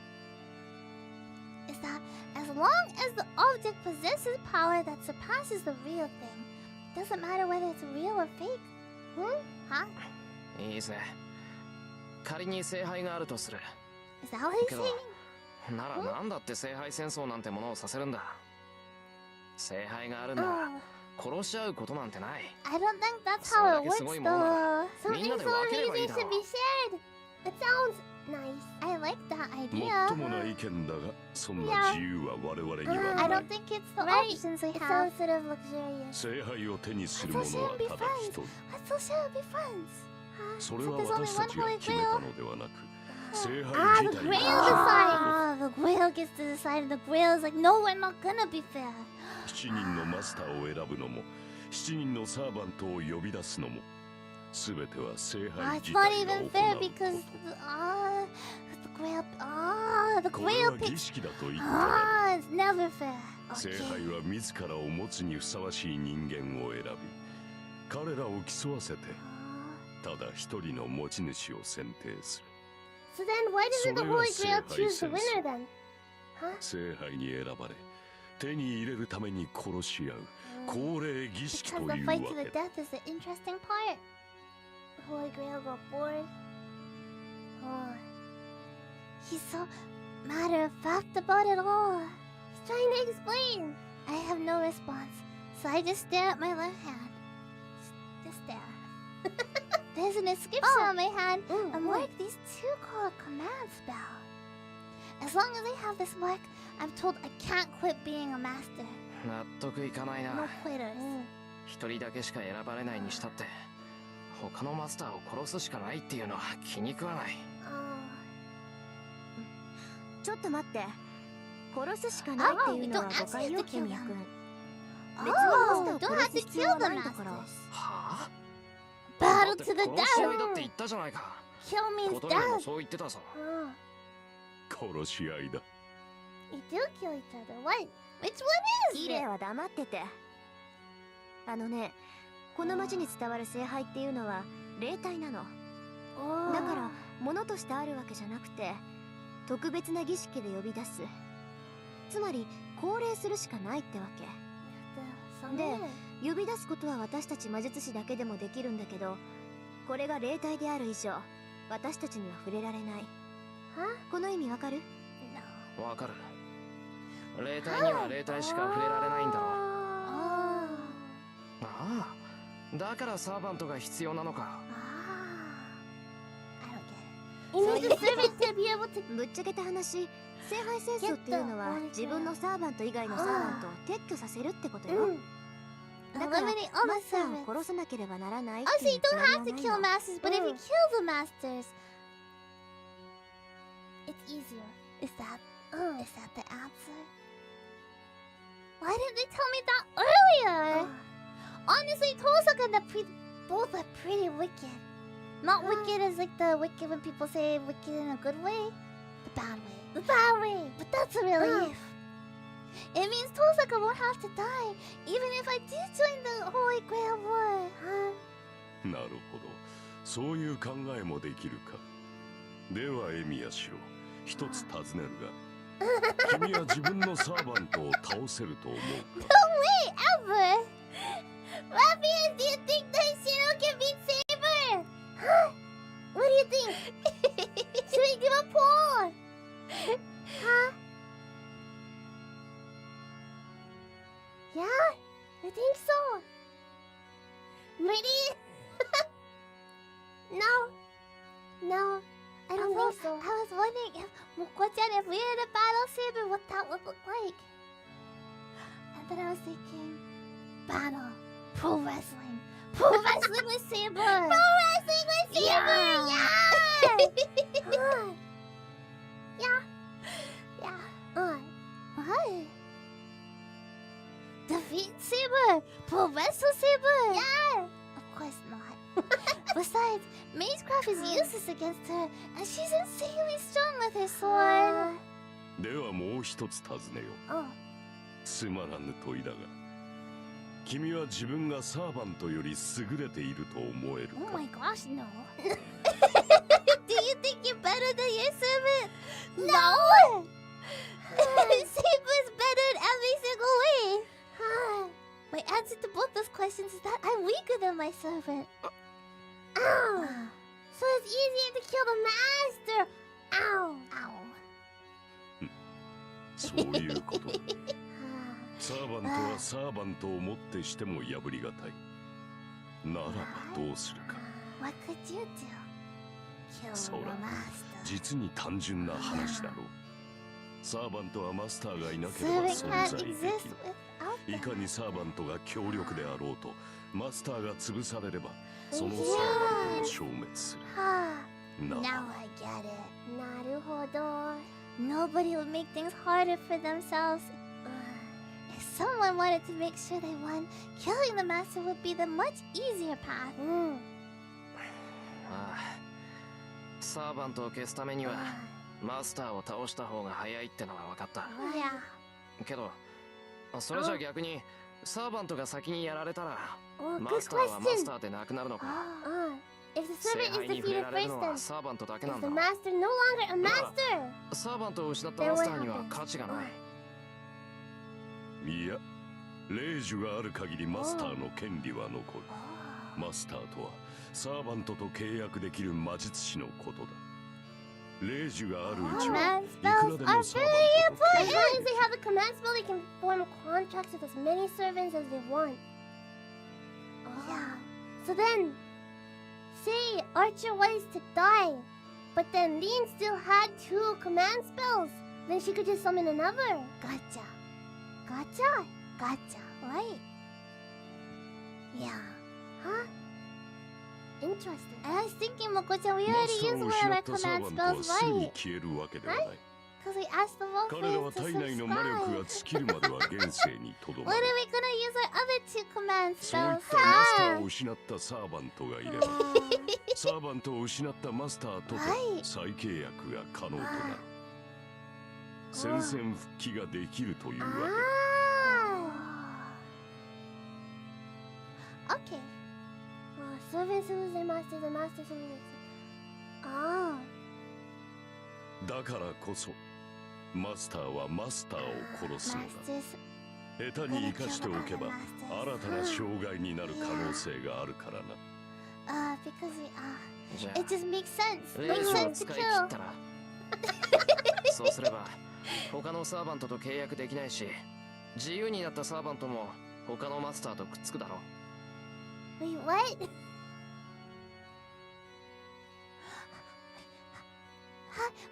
is that as long as the object possesses power that surpasses the real thing, it doesn't matter whether it's real or fake. Huh? いいぜ。仮に聖杯があるとする。 Is that what he's けど saying? ならなんだって聖杯戦争なんてものをさせるんだ。聖杯があるんだら 殺し合うことなんてない。 I don't think that's how it works though. みんな Something で so 分ければいい amazing だろ should be shared. It sounds nice. I like that も idea. っともな意見だがそんな自由は我々には I な don't い。 think it's the Right. options we It have. sounds sort of luxurious. 聖杯を手にする者はただ一人。 Let's all shall be friends. それは私たちが決めたのではなく聖杯 The 自体 Grail が decides. The Grail gets to decide. And the Grail is like, no, we're not gonna be fair. 7人のマスターを選ぶのも7人のサーバントを呼び出すのもすべては聖杯 It's 自 not 体が even 行 fair う because こと。 the Grail. The これ Grail は儀 picks. 式だと言ったら It's never fair. 聖 Okay. 杯は自らを持つにふさわしい人間を選び彼らを競わせてただ一人の持ち主を選定する。 So then why doesn't the Holy Grail choose the winner then? 聖杯に選ばれ手に入れるために殺し合う恒例儀式と Because い the うわ fight to け the だ。 death is the interesting part. The Holy Grail got bored. He's so matter of fact about it all. He's trying to explain. I have no response, so I just stare at my left hand. Just stare. There's an inscription on my hand, a mark these two call a command spell. As long as I have this mark, I'm told I can't quit being a master. 納得いかない No な。 quitters. 一人だけしか選ばれないにしたって他のマスターを殺すしかないっていうのは気に食わない。ちょっと待って。殺すしかないっていうのは誤解よ、ケミヤ君。別にマスターを don't 殺 have す to 必要 kill は the ないんだから。 masters. はあ Battle だって to the 殺し合いだっ death. て言ったじゃないか。 Kill means 琴峰も death. そう言ってたぞ。殺し合いだ。 You do kill each other. What? Which one キ is レ it? は黙ってて。あのね、この町に伝わる聖杯っていうのは霊体なの。だから物としてあるわけじゃなくて特別な儀式で呼び出す。つまり降霊するしかないってわけ。で、呼び出すことは私たち魔術師だけでもできるんだけど、これが霊体である以上、私たちには触れられない。この意味わかる？わかる。霊体には霊体しか触れられないんだろう。ああ、だからサーバントが必要なのか。ぶっちゃけた話、聖杯戦争っていうのは自分のサーバント以外のサーバントを撤去させるってことよ。だからマスターを殺さなければならないっていうつもりはないの。 Also, you don't have to kill masters, but if you kill the masters, it's easier. Is that the answer? Why didn't they tell me that earlier? Honestly, Tosaka and both are pretty wicked. Not wicked as like the wicked when people say wicked in a good way. The bad way. The bad way. But that's a relief. It means Tosaka won't have to die, even if I do join the Holy Grail War, huh? なるほど、そういう考えもできるか。ではエミヤシロ、一つ尋ねるが、君は自分のサーバントを倒せると思うか？ No way, ever! Raphael, do you think that Shiro can beat Saber? Huh? What do you think? Should we give a poll? Huh? Yeah, I think so. Ready? No, I don't think so. I was wondering if Moko-chan, if we were to battle Saber, what that would look like. And then I was thinking, battle, pro wrestling with Saber. Pro wrestling with Saber, yeah! What? Defeat Saber! Pro wrestle Saber! Yeah! Of course not. Besides, Magecraft is useless against her, and she's insanely strong with her sword. ではもう一つ尋ねよう。つまらぬ問いだが、君は自分がサーバントより優れていると思えるか？ Oh my gosh, no. Do you think you're better than your servant? No! Saber's better in every single way. My answer to both those questions is that I'm weaker than my servant. Ow! So it's easier to kill the master. Ow! Ow. そういうことだ。サーバントはサーバントをもってしても破りがたい。ならばどうするか。What could you do? Kill そ the ら、 master. 実に単純な話だろう。サーバントはマスターがいなければ Servant 存 can't 在で exist きる。 without いかにサーバントが強力であろうと、マスターが潰されれば、そのサーバントも消滅する。 Now な I get it. なるほど。 Nobody would make things harder for themselves. If someone wanted to make sure they won, killing the master would be the much easier path. ああ、サーバントを消すためにはマスターを倒した方が早いってのは分かった。けど、それじゃ逆にサーバントが先にやられたら、マスターはマスターでなくなるのか。If the 聖 servant 杯 is に触れ defeated られる first, のは then サーバントだけな is ん the だろ。 master no longer a master? サーバントを失ったマスターには価値がない。いや、霊樹がある限りマスターの権利は残る。マスターとはサーバントと契約できる魔術師のことだ。霊樹があるうちはいくらでもサーバントと As long as they have a command spell, they can form contracts with as many servants as they want. So then, say Archer was to die, but then Lean still had 2 command spells. Then she could just summon another. Gotcha. Right. Yeah. Huh? Interesting. I was thinking, Moko-chan, we マ already スター used を one 失 of っ our たサー command バントは spells, すぐに right? 消えるわけではない。 Because we asked the 彼らは Wolfers to 体内の魔力が subscribe. 尽きるまでは現世にとど When ま are る。 we gonna use our other 2 command そういっ spells? たマスター Huh? を失ったサーバントがいれば、サーバントを失ったマスターとて再契約が可能となる。戦線復帰ができるというわけだ。 Okay. Servants who lose their masters, and masters who lose their... だからこそマスターはマスターを殺すのだ。 Masters. 下手に生かしておけば新たな障害になる可能性があるからな。Becauseじゃ it just makes sense. レー Makes ジを sense 使 to い切 kill. ったらそうすれば他のサーバントと契約できないし、自由になったサーバントも他のマスターとくっつくだろう。 Wait, what?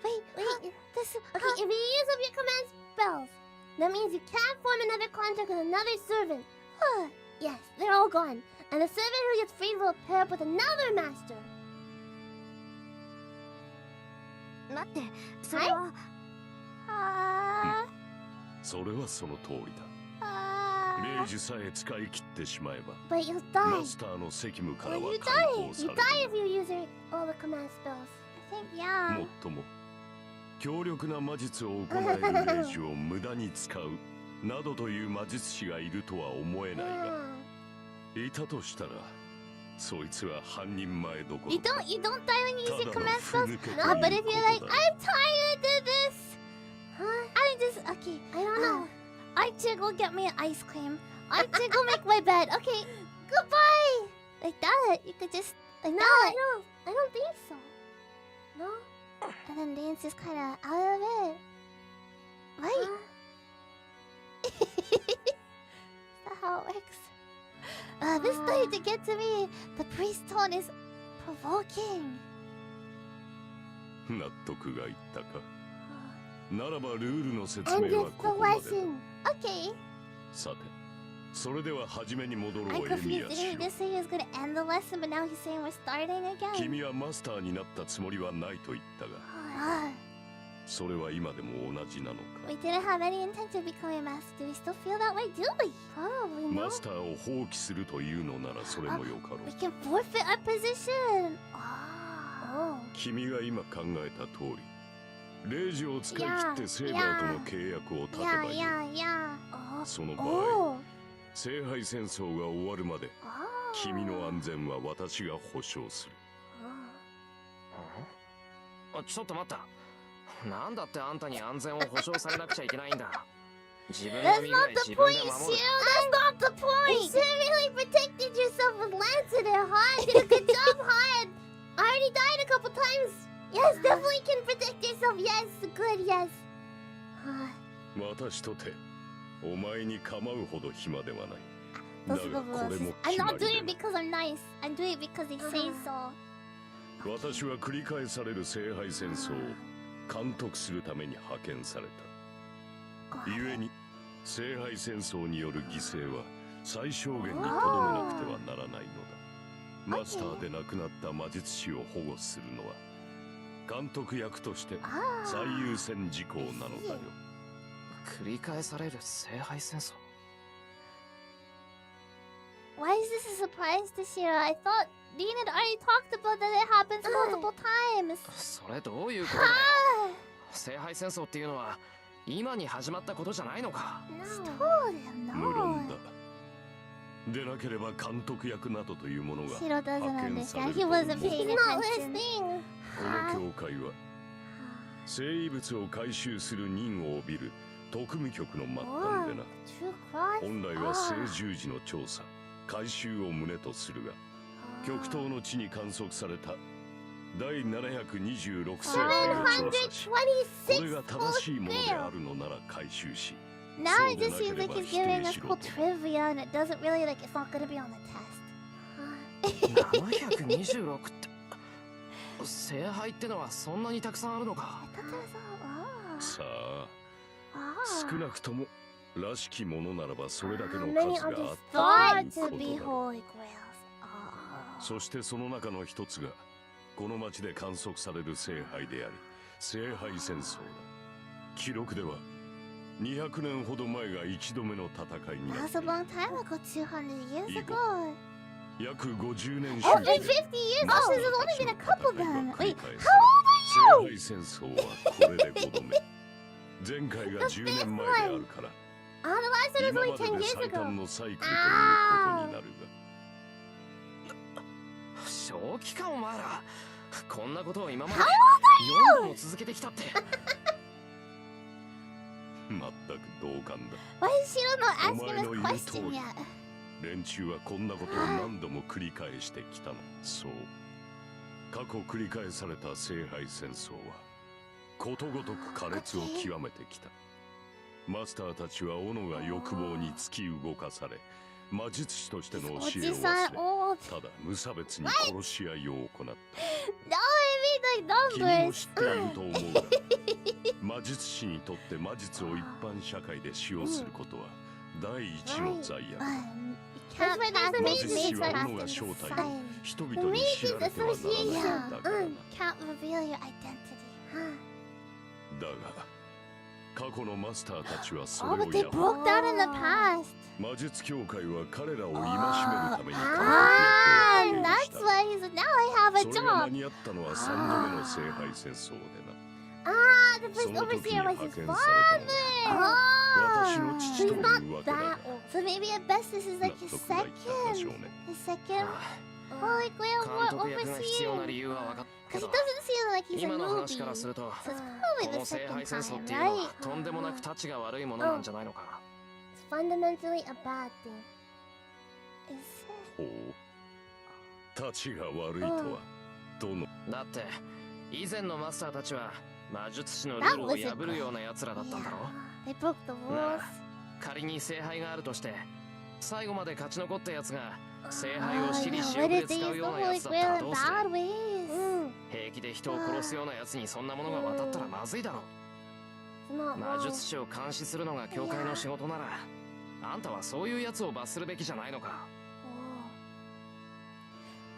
Wait. This okay. If you use up your command spells, that means you can't form another contract with another servant. Yes, they're all gone, and the servant who gets free will pair up with another master. 待って、それは。それはその通りだ。レイジさえ使い切ってしまえば、 But you'll マ die. スターの責務から Well, は you 解 die. 放さ You れ die if you use all the command spells. I think, yeah. もっとも強力な魔術を行えるレイジを無駄に使うなどという魔術師がいるとは思えないが、 Yeah. いたとしたらそいつは半人前どころ You don't die when you use た your だの command ふ spells. ぬけという No, but if こ you're like, とだ。 I'm tired of this. I just okay. I don't know. Archer, go get me an ice cream. Archer, go make my bed. Okay, goodbye. Like that, you could just like no, that. I don't think so. No. And then Dan's just kind of out of it. Right? Is that how it works? This started to get to me. The priest tone is provoking. 納得がいったか。ならばルールの説 And 明は it's こ the こまでだ。 lesson. Okay. さて、それでは初めに戻ろう I'm エミヤ confused. シ Didn't he just say he was gonna end the lesson, but now he's saying we're starting ロ。 again? 君はマスターになったつもりはないと言ったが、 Ah, それは今でも同じなのか。 we didn't have any intention of becoming a master. Do we still feel that way? Do we? Probably マ not. スターを放棄するというのならそれもよかろ We う。 can forfeit our position. Oh. 君が今考えた通り、レイジを使い切ってセーバーとの契約を立てば Yeah, いい。 yeah. Oh. その場合、 Oh. 聖杯戦争が終わるまで Oh. 君の安全は私が保証する。ちょっと待った。なんだってあんたに安全を保証されなくちゃいけないんだ。自分の That's 身ぐら not い the 自分 point, で Shiro. 守る。 That's not the point. You should really protected yourself with Lancet there, huh? Did a good job, huh? I already died a couple times. Yes, definitely can protect yourself. Yes, good, yes. 私とてお前に構うほど暇ではない。だ Those が are the これ rules. も I'm 決ま not り doing it で because I'm nice. I'm doing it because they say so. 私は繰り返される聖杯戦争を監督するために派遣された。故に聖杯戦争による犠牲は最小限にとどめなくてはならないのだ。マスターで亡くなった魔術師を保護するのは監督役として最優先事項なのだよ。繰り返される聖杯戦争。 Why is this a surprise to Shiro? I thought Dean had already talked about that it happens multiple times. それどういうことだよ。聖杯戦争っていうのは今に始まったことじゃないのか。 Told him 無論 no. だ。でなければ監督役などというものが Shiro doesn't 派遣され understand. る He と wasn't 思う。 paying attention. この教会は聖遺物を回収する任を帯びる特務局の末端でな。 True cross. 本来は聖十字の調査回収を旨とするが、極東の地に観測された第726聖杯を調査し、これが正しいものであるのなら回収し、 Now it just seems like he's giving us cool trivia and it doesn't really like it's not gonna be on the test. 726って聖杯ってのはそんなにたくさんあるのか。 I thought there was さあ ah. 少なくともらしきものならばそれだけの Many 数 are があ just っ thought たと to い be うことだ。 holy grails. そしてその中の一つがこの町で観測される聖杯であり聖杯戦争だ。記録では200年ほど前が一度目の戦いにな That って was い a る。 long time ago, 200 years Eagle. ago. 約50年 Oh, 周期 in 50 years? Oh, this has only been a couple then. Wait, 聖杯戦争はこれで5度目。前回が10年前であるから oh, the last one 今 was ま only で 10で years 最 ago. 短のサイクルということになる正気かお前ら。こんなことを今まで How 4年も続けてきたって。が、まったく同感だ。 Why is Shiro not asking this question yet? 連中はこんなことを何度も繰り返してきたの。そう。過去繰り返された聖杯戦争はことごとく苛烈を極めてきた。マスターたちは斧が欲望に突き動かされ、魔術師としての教えを忘れ、ただ無差別に殺し合いを行った。 No, I mean like 君も numbers. 知っていると思うが、魔術師にとって魔術を一般社会で使用することは第一の罪悪だ。 That's why there's a 魔 maze 術師 maze は that 斧が has 正 to 体 be で signed. 人々に知られてはならないのだからな。 Can't reveal your identity. だが過去のマスターたちはそ Oh, れを but they やった。 broke that in the past. 魔術協会は彼らを戒めるために Ah, that's why he's now I have a それが間 job. に合ったのは3度目の聖杯戦争でな。 Ah, the そ first の時に overseer 派 was his 遣されたのは father. 私の So 父 he's という not わけだ that が old. So maybe at best this is 納 like his 得がいったでしょう second. ね。 His second. あ Holy あ Grail 監督役が必要な overseer. 理由は分かったけ Because he ど doesn't seem like he's a 今の newbie. 話からすると So it's こ probably the の聖 second 杯戦争 time, っていうのは right? とんでもなくタチが悪いものなんじゃないのか。 It's fundamentally a bad thing. Is it? ほう。立ちが悪いとはどのだって以前のマスターたちは魔術師のルールを破るような奴らだったんだろ。 They broke the な rules. あ仮に聖杯があるとして最後まで勝ち残った奴が聖杯を私利私 What 欲 if で they 使 use う the ような Holy 奴だった Grail ら in どうする。 bad ways? 平気で人を殺すような奴にそんなものが渡ったらまずいだろ。 It's not 魔 wrong. 術師を監視するのが教会の仕事ならあんたはそういう奴を罰するべきじゃないのか。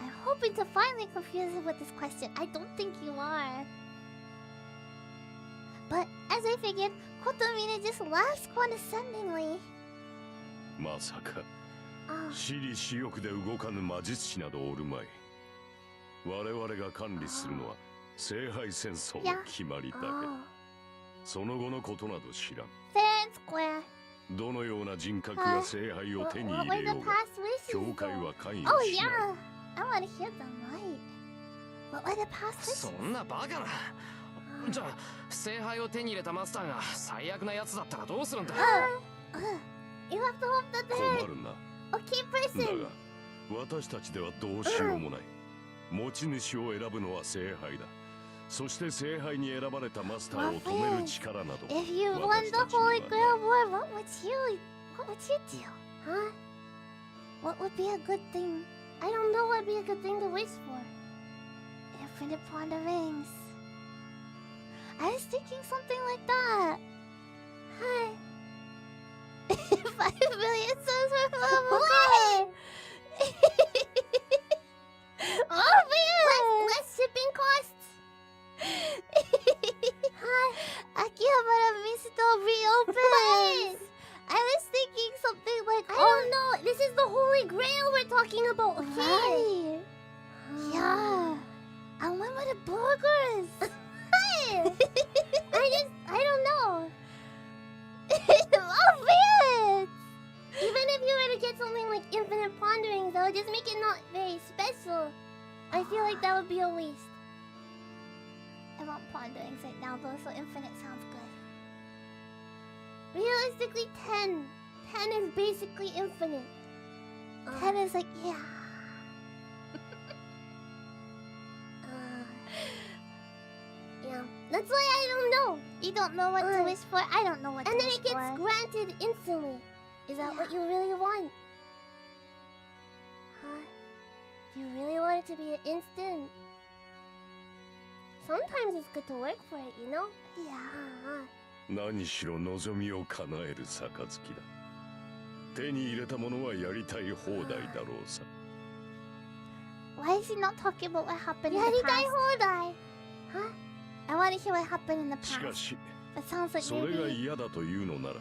I'm hoping to finally confuse him with this question. I don't think you are. But as I figured, Kotomine just laughs condescendingly. まさか Oh, 私利私欲で動かぬ魔術師などおるまい。我々が管理するのは聖杯戦争の決まりだけ。 oh. その後のことなど知らん。 Fair and square. どのような人格が聖杯を What, 手に what 入 were れ the ようが past wishes? 教会 though? は関与 Oh しない yeah, I want to hear them right. What were the past そ wishes? んなバカな。じゃあ聖杯を手に入れたマスターが最悪な奴だったらどうするんだ。 You have to hope that 困 they're るな。 okay だ person. が私たちではどうしようもない。持ち主を選ぶのは聖杯だ。そして聖杯に選ばれたマスターを止める力など If you won 私 the たちには Holy ない。 Grail War, what would you do? Huh? What would be a good thing? I don't know what would be a good thing to wish for. Infinite ponderings. I was thinking something like that. Hi. 5 million subs for FUWAMOCO. Oh man! Less shipping costs. Hi. Akihabara Misto reopens. I was thinking something like, I don't know. This is the Holy Grail we're talking about, okay? Right. Yeah. Unlimited burgers. I don't know. Oh man! Even if you were to get something like infinite ponderings, that would just make it not very special. I feel like that would be a waste. I want ponderings right now though, so infinite sounds good. Realistically, 10. 10 is basically infinite. 10 is like, yeah. Yeah. That's why I don't know. You don't know what to wish for? I don't know what to wish for. And then it gets granted instantly. Is that what you really want? Huh? Do you really want it to be an instant? Sometimes it's good to work for it, you know? Yeah. 何しろ望みを叶える杯だ。手に入れたものはやりたい放題だろうさ。 Why is he not talking about what happened in the past? Huh? I want to hear what happened in the しか past. し That sounds like それが maybe 嫌だというのなら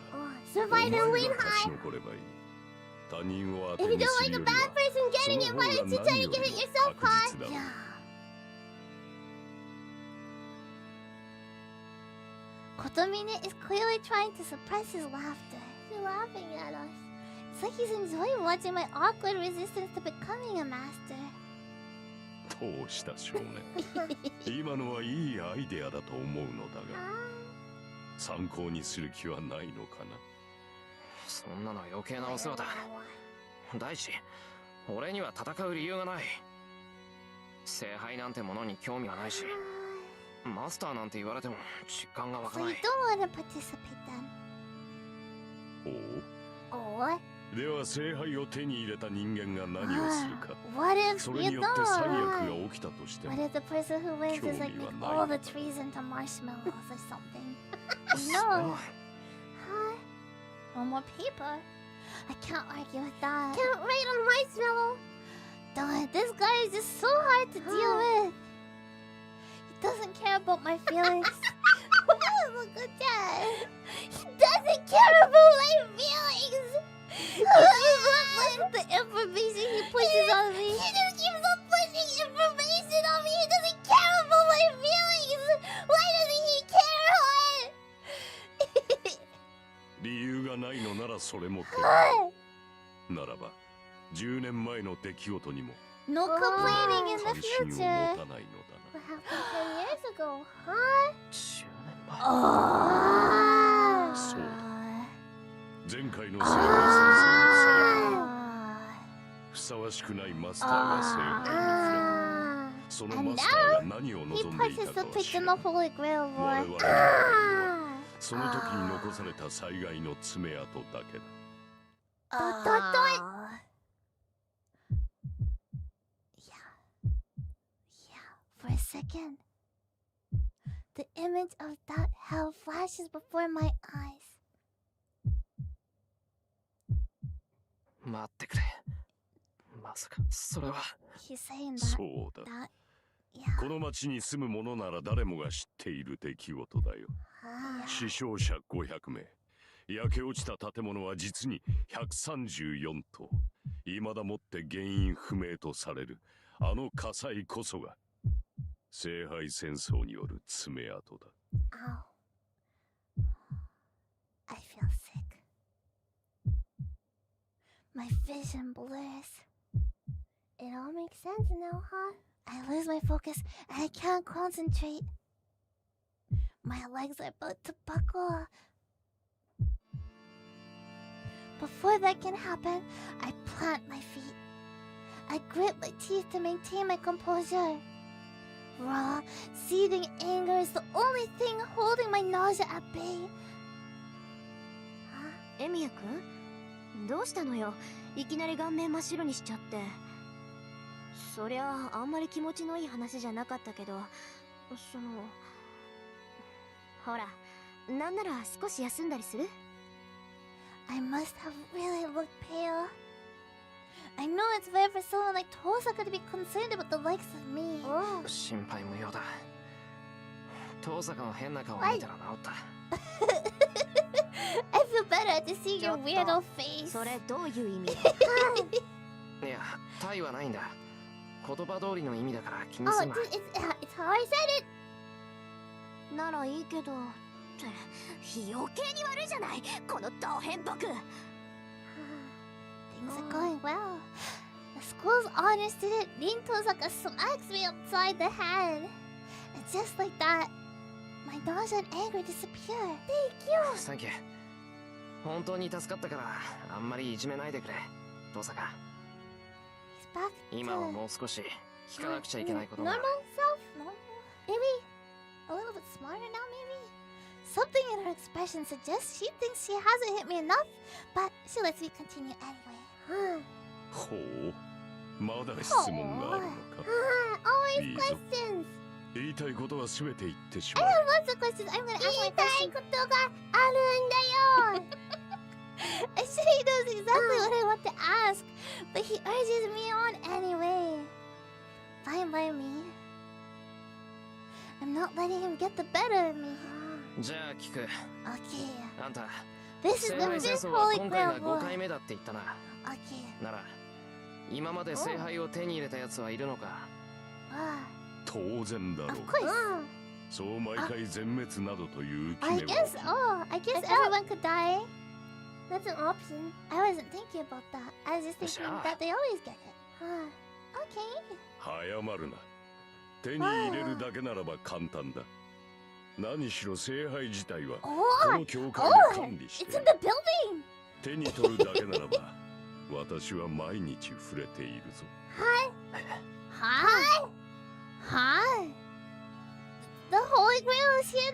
survive お前 and が win 勝ち high. 残ればいい。他人を当 If て you に don't す like る a より bad は person そ getting の it, 方 why が don't you 何 try よ to get り it も yourself, 確 huh? 実だ。 Yeah. Kotomine is clearly trying to suppress his laughter. He's laughing at us. It's like he's enjoying watching my awkward resistance to becoming a master. どうした少年。今のはいいアイデアだと思うのだが、参考にする気はないのかな。そんなの余計なお世話だ。大志、俺には戦う理由がない。聖杯なんてものに興味はないし、マスターなんて言われても実感が湧か So な you い。 don't want to participate then? ほう。 Or では聖杯を手に入れた人間が何をするか。 what if それ you によって最悪 don't? が起きたとして What も if the person who wins is like make all the trees into marshmallows or something? No. Huh? No more paper. I can't argue with that. Can't write on marshmallow. Darn, this guy is just so hard to deal with. He doesn't care about my feelings. Look at that. He doesn't care about my feelings. Look at the information he pushes on me. He just keeps on pushing information on me. He doesn't care about my feelings. Why doesn't he care? 理由がないのならそれも結構。ならば10年前の出来事にも No complaining in the 関心を持 future. たないのだ What happened 10 years ago, huh? 10年前。な。そうだ。前回の聖杯戦争の際、ふさわしくないマスターが聖杯に触れた。そのマスターが何を He 望んでいたかは participates 知 in ら the ない。 Holy Grail 我 War. 々の記憶はその時に残された災害の爪痕だけだ。For a second, the image of that hell flashes before my eyes. 待ってくれ。まさかそれは。 He's saying そうだ。 that, yeah. この町に住む者なら誰もが知っている出来事だよ。死傷者500名。焼け落ちた建物は実に134棟。未だもって原因不明とされるあの火災こそが聖杯戦争による爪痕だ。Ow. I feel sick. My vision blurs. It all makes sense now, huh? I lose my focus and I can't concentrate. My legs are about to buckle. Before that can happen, I plant my feet. I grit my teeth to maintain my composure. Raw, seething anger is the only thing holding my nausea at bay. エミヤ君どうしたのよ。いきなり顔面真っ白にしちゃって。そりゃあんまり気持ちのいい話じゃなかったけど、そのほら、なんなら少し休んだりする？ I must have really looked pale. I know it's rare for someone like Tosaka to be concerned about the likes of me. 心配無用だ。遠坂の変な顔を見たら治った。I feel better after seeing your weirdo face. それどういう意味？いや、タイはないんだ。言葉通りの意味だから気に Oh, すんな。 it's how I said it. ならいいけど、余計に悪いじゃない、このド変僕。Things are going well. The school's honor student Rin Tosaka smacks me upside the head. And just like that, my nausea and anger disappear. Thank you. サンキュー。本当に助かったから、あんまりいじめないでくれ。遠坂。 He's back 今は to もう少し聞かなくちゃいけないことがあ normal る。 self? Normal? Maybe a little bit smarter now, maybe? Something in her expression suggests she thinks she hasn't hit me enough, but she lets me continue anyway. ほう、まだ質問があるのか。 Always いいぞ。 questions. 言いたいことは全て言ってしま I え。 have lots of questions. I'm gonna ask my question. ことがあるんだよ. I'm sure he knows exactly what I want to ask, but he urges me on anyway. Fine by me. I'm not letting him get the better of me. じゃあ聞く。 Okay. あんた、 This is 聖 the 杯戦 fifth 争は Holy 今回 Grail が War. 5回目だって言ったな。 Okay. なら、今まで聖杯を手に入れたやつはいるのか。 当然だろ Of う。 course. そう毎回全滅などという決 I めは guess. Oh, I guess everyone could die. That's an option. I wasn't thinking about that. I was just thinking Sure. that they always get it. Okay. 早まるな。手に入れるだけならば簡単だ。何しろ聖杯自体はこ Oh, の教会で管理して it's in the building. 手に取るだけならば私は毎日触れているぞ。Hi. The Holy Grail is here.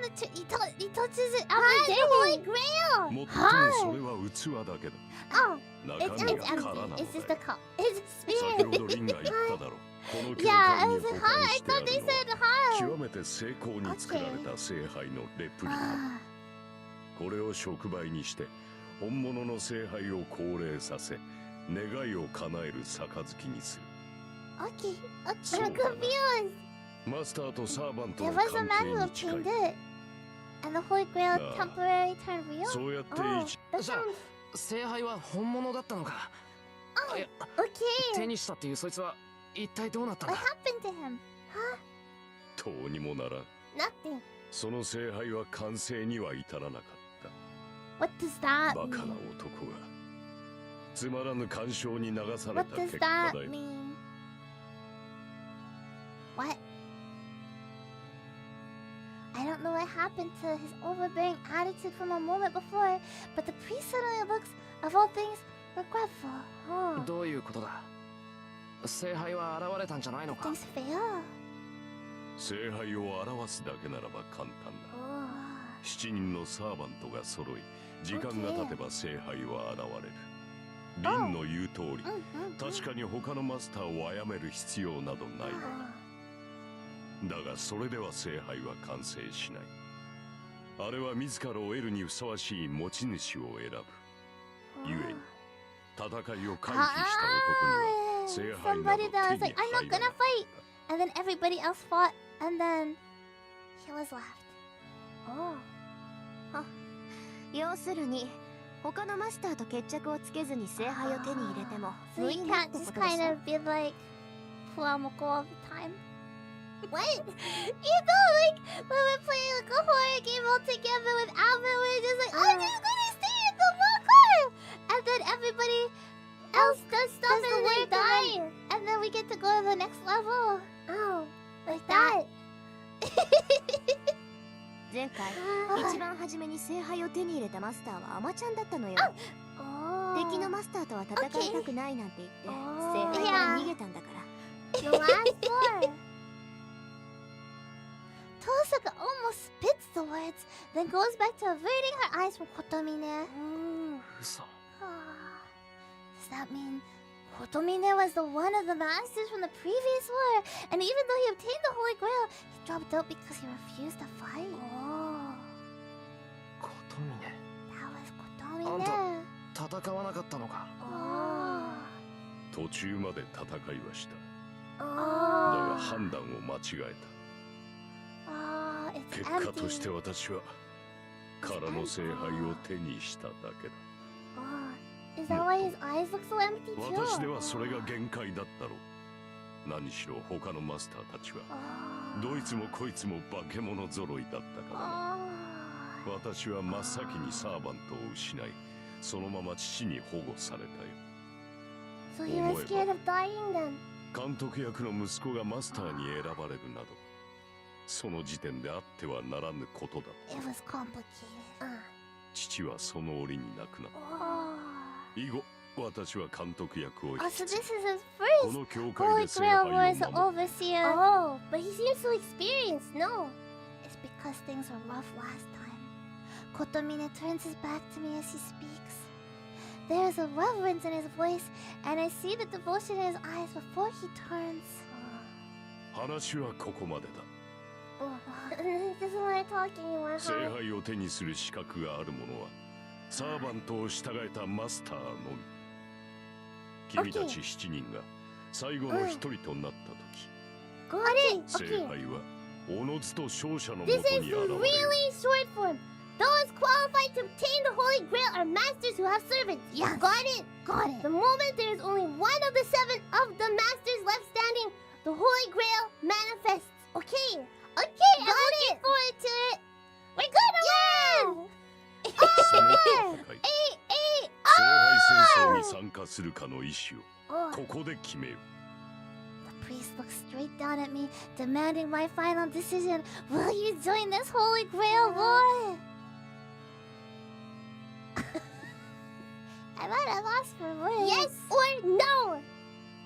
He touches it every day. The Holy Grail. もっともそれは器だけだ。 Oh, 中 it's 身は空な empty. の It's just だ a cup. It's a 先ほ spirit. どリンが言っただろう。この教 Yeah, 会 I に was 保 like, 管 hi. I してあ thought they るの said は hi. 極めて精巧に作られた聖杯のレプリカ。 これを触媒にして本物の聖杯を降霊させ願いを叶える杯にする。 Okay. So I'm confused. マスターとサーバント There の was a 関 man 係 who に近い。 obtained it. And the Holy Grail Nah. temporarily turned real? そうやって Oh, 一 that じゃあ sounds 聖杯は本物だったのか。いや、 okay. 手にしたっていうそいつは一体どうなったん What だ。 happened to him? どうにもならん。 Nothing. その聖杯は完成には至らなかっ What does た。 that バカな mean? 男がつまらぬ干渉に流され What た does 結果 that だよ。 mean? What? I don't know what happened to his overbearing attitude from a moment before, but the priest suddenly looks, of all things, regretful. Huh? どういうことだ。聖杯は現れたんじゃないのか。 Things fail. 聖杯を表すだけならば簡単だ。 Oh. 7人のサーバントが揃い、時間が経てば聖杯は現れる。リンの言う通り、 確かに他のマスターを殺める必要などないのだ。だがそれでは聖杯は完成しない。あれは自らを得るにふさわしい持ち主を選ぶ。ゆえに、戦いを回避した男には聖杯など Somebody that 手 was に like, I'm 入 not ら gonna なかっ fight. And then everybody else fought, and then he was left. Oh. 要するに他のマスターと決着をつけずに聖杯を手に入れても So 無 you 意味っ can't てこ just とでし kind ょ of be like FUWAMOCO all the time. What? You know, like, when we're playing like a horror game all together with Alvin, we're just like, I'm just gonna stay in the locker! And then everybody else does stuff Does the and they work die. And then we get to go to the next level. Oh, Like that. 前回一番初めに聖杯を手に入れたマスターはアマちゃんだったのよ。 Oh. 敵のマスターとは戦いたくないなんて言って Oh. 聖杯から逃げたんだから。 The last one. Tosaka almost spits the words, then goes back to averting her eyes from Kotomine. 嘘。 Does that mean Kotomine was the one of the masters from the previous war? And even though he obtained the Holy Grail, he dropped out because he refused to fight? Oh, ことみね。 that was Kotomine. 戦わなかったのか。 Oh. た。途中まで戦いはした。 Oh. だが判断を間違え Oh, た。 it's 結果として empty. 私は空の聖杯を手にしただけだ。 Oh. Is that why his eyes look so empty too? 私ではそれが限界だったろう。何しろ他のマスターたちは Oh. どいつもこいつも化け物揃いだったからな。 Oh. 私は真っ先にサーバントを失い、そのまま父に保護されたよ。 So he was scared of dying then? 監督役の息子がマスターに選ばれるなど、その時点であってはならぬことだ。 It was complicated. 父はその折に亡くなった。 Oh. 以後、私は監督役を Oh, 引 so き継 this ぎ、 is his こ first の教会 Holy で聖 Grail 杯 was を守る。 overseer. Oh, but he seems so experienced. No. It's because things were rough last time. Kotomine turns his back to me as he speaks. There is a reverence in his voice, and I see the devotion in his eyes before he turns. 話はここまでだ。 He doesn't want to talk anymore, 聖 huh? 杯を手にする資格がある者はサーバントを従えたマスターのみ。君たち7人が最後の一人となった時、 Got it. 聖 Okay. 杯はおのずと勝者のもと This に is 現れる。 really short form. Those qualified to obtain the Holy Grail are masters who have servants. Yeah, got it. Got it. The moment there is only one of the 7 of the masters left standing, the Holy Grail manifests. Okay. Okay, I'm looking forward to it. We're gonna win. その戦い、 Hey, 聖杯戦争に参加するかの意思を oh. ここで決めよう。 The priest looks straight down at me, demanding my final decision. Will you join this Holy Grail war? for what? Yes or no?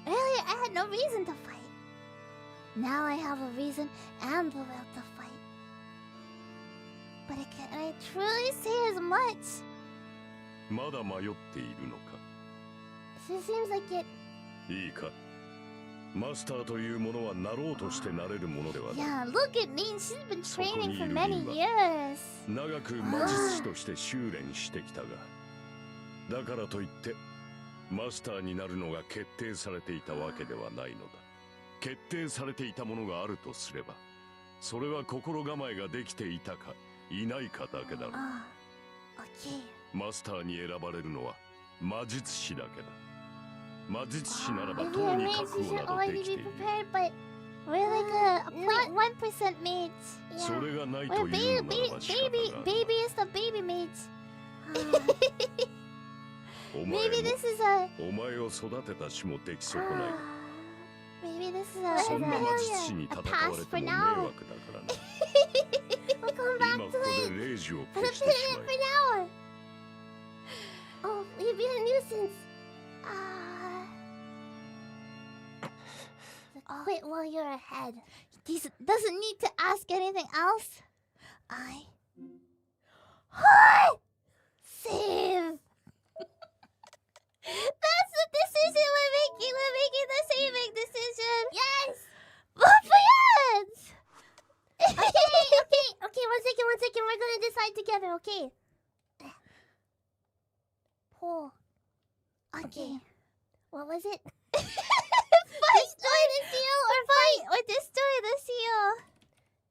Earlier I had no reason to fight. Now I have a reason and the will to fight. But can I truly say as much? まだ迷っているのか。 She seems like it. いいか。マスターというものはなろうとしてなれるものではない。 Yeah, look at me. She's been training for そこにいる many 理由 years. 長く魔術師として修練してきたが、だからといってマスターになるのが決定されていたわけではないのだ。決定されていたものがあるとすれば、それは心構えができていたかいないかだけだろう。Okay. マスターに選ばれるのは魔術師だけだ。魔術師ならば If と you're う a に mage, 覚 you 悟 should など already できて be いる。 prepared, but we're like a 0.1% mage. それがないと We're いうのならば仕方がある。 baby is the baby mage. お前 Maybe も this is a お前を育てたしも出来損ない。 maybe this is a そんな魔術師に a 戦わ pass れて for も迷 now. 惑だからな。 We'll come back 今こ to こ it. でレイジを But 消 I'm して putting し it ま for え。 now. Oh, you'd be a nuisance. Quit while you're ahead. He doesn't need to ask anything else. I save. That's the decision we're making. We're making the saving decision. Yes. Buffets. Okay, one second. We're gonna decide together, okay? Pull. Okay. What was it? Destroy the seal or fight or destroy the seal.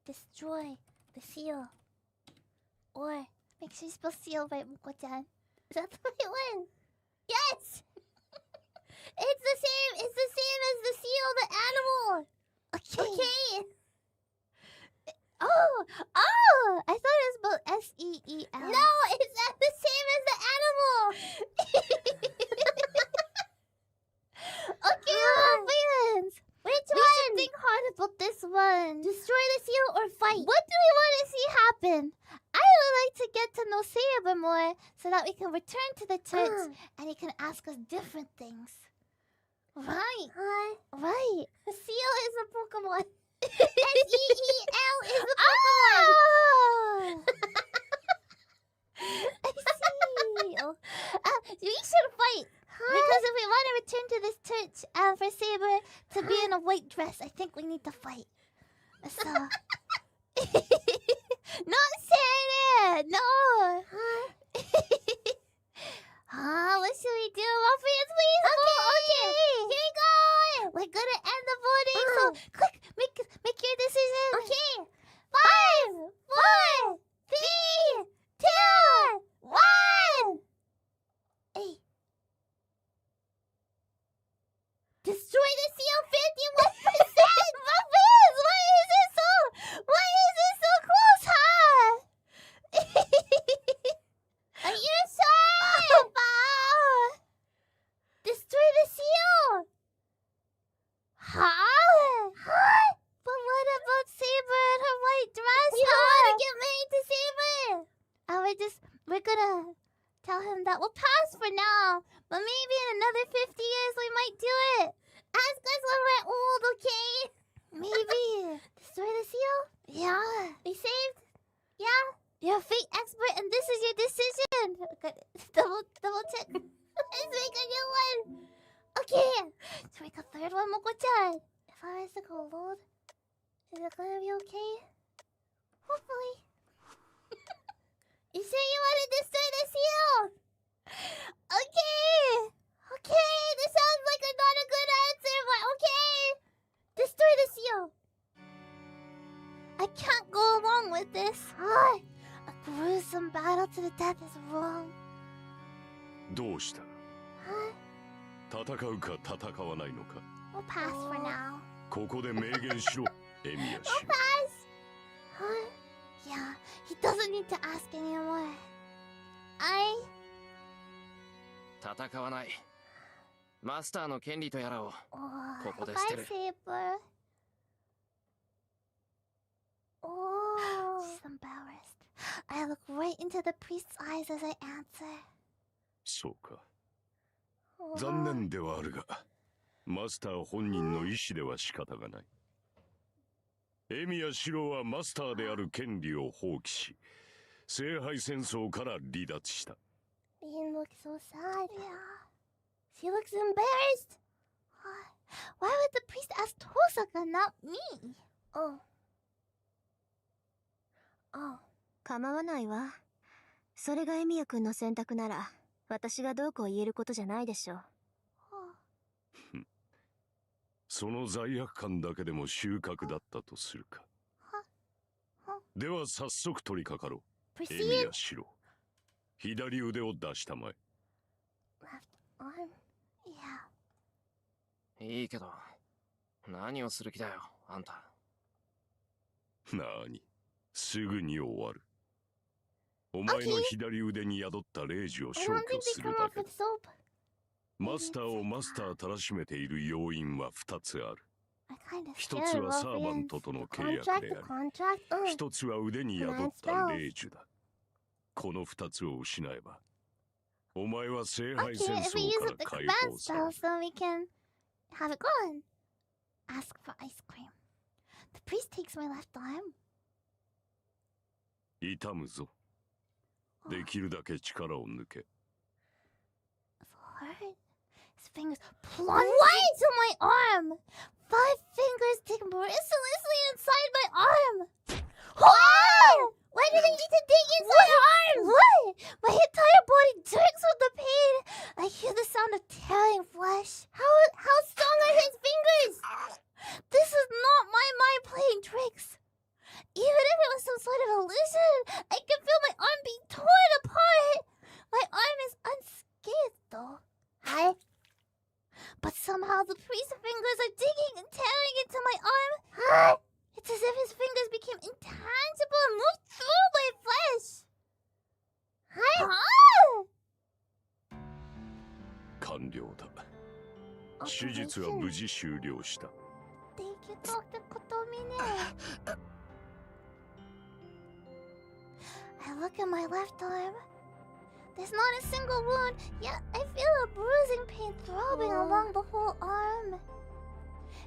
Destroy the seal. Or make sure you spell seal right, Moko-chan. That's the right one. Yes. It's the same. It's the same as the seal, the animal. Okay. Oh, I thought it was spelled S-E-E-L. No, it's not the same as the animal. Okay, friends. Which We one? should think hard about this one. Destroy the seal or fight? What do we want to see happen? I would like to get to know Saber more so that we can return to the church and he can ask us different things. Right. Right. The seal is a Pokemon. S-E-E-L is a Pokemon. I see. We should fight. Because if we want to return to this church for Saber to be in a white dress, I think we need to fight. So... Not Sarah! No! What should we do? Morpheus, please! Okay! Here we go! We're gonna end the voting, so quick! Make your decision! Okay. 5, 4, 3, 2, 1! Hey. Destroy the seal 51%! Morpheus, why is it so close, huh? Are you sure? Destroy the seal! Huh? But what about Saber and her white dress? You don't want to get married to Saber! We're gonna tell him that we'll pass for now, but maybe in another 50 years we might do it. Ask us when we're old, okay? Maybe. Destroy the seal? Yeah. We saved? Yeah? You're a fate expert and this is your decision. Okay, double check. Let's make a new one! Okay! Should we make a third one, Moko-chan? If I was to go old, is it gonna be okay? Hopefully. You sure you want to destroy the seal? Okay. Okay, this sounds like not a good answer, but okay. Destroy the seal. I can't go along with this. A gruesome battle to the death is wrong. どうした？戦うか戦わないのか。 We'll pass for now. ここで明言しろ、エミヤ氏。 Yeah, he doesn't need to ask anymore. 戦わない。マスターの権利とやらを Oh, ここで捨て bye, る。 Saber. Oh. She's embarrassed. I look right into the priest's eyes as I answer. そうか。残念ではあるが、マスター本人の意思では仕方がない。エミやシロはマスターである権利を放棄し、聖杯戦争から離脱した。Bean looks so sad. Yeah. She looks embarrassed. Why would the priest ask Tosaka, not me? Oh. 構わないわ。それがエミヤ君の選択なら、私がどうこう言えることじゃないでしょう。その罪悪感だけでも収穫だったとするか。では早速取り掛かろう。エミヤシロ、左腕を出したまえ。Left arm? Yeah. いいけど、何をする気だよ、あんた。なーに、すぐに終わる。お前の左腕に宿った霊樹を消去するだけだ。マスターをマスターたらしめている要因は2つある。一つはサーバントとの契約であり、一つは腕に宿った霊樹だ。この2つを失えば、お前は聖杯戦争から解放される。So we can have it gone. Ask for ice cream. The priest takes my left arm. 痛むぞ。できるだけ力を抜け。His fingers plunge into my arm. 5 fingers dig mercilessly inside my arm. What? Why do they need to dig inside my arm? What? My entire body jerks with the pain. I hear the sound of tearing flesh. How strong are his fingers? This is not my mind playing tricks. Even if it was some sort of illusion, I can feel my arm being torn apart. My arm is unscathed though. Hi. But somehow the priest's fingers are digging and tearing into my arm. Hi. It's as if his fingers became intangible and moved through my flesh. Hi. Huh? 完了だ。手術は無事終了した。Thank you, Dr. Kotomine. I look at my left arm. There's not a single wound, yet I feel a bruising pain throbbing along the whole arm.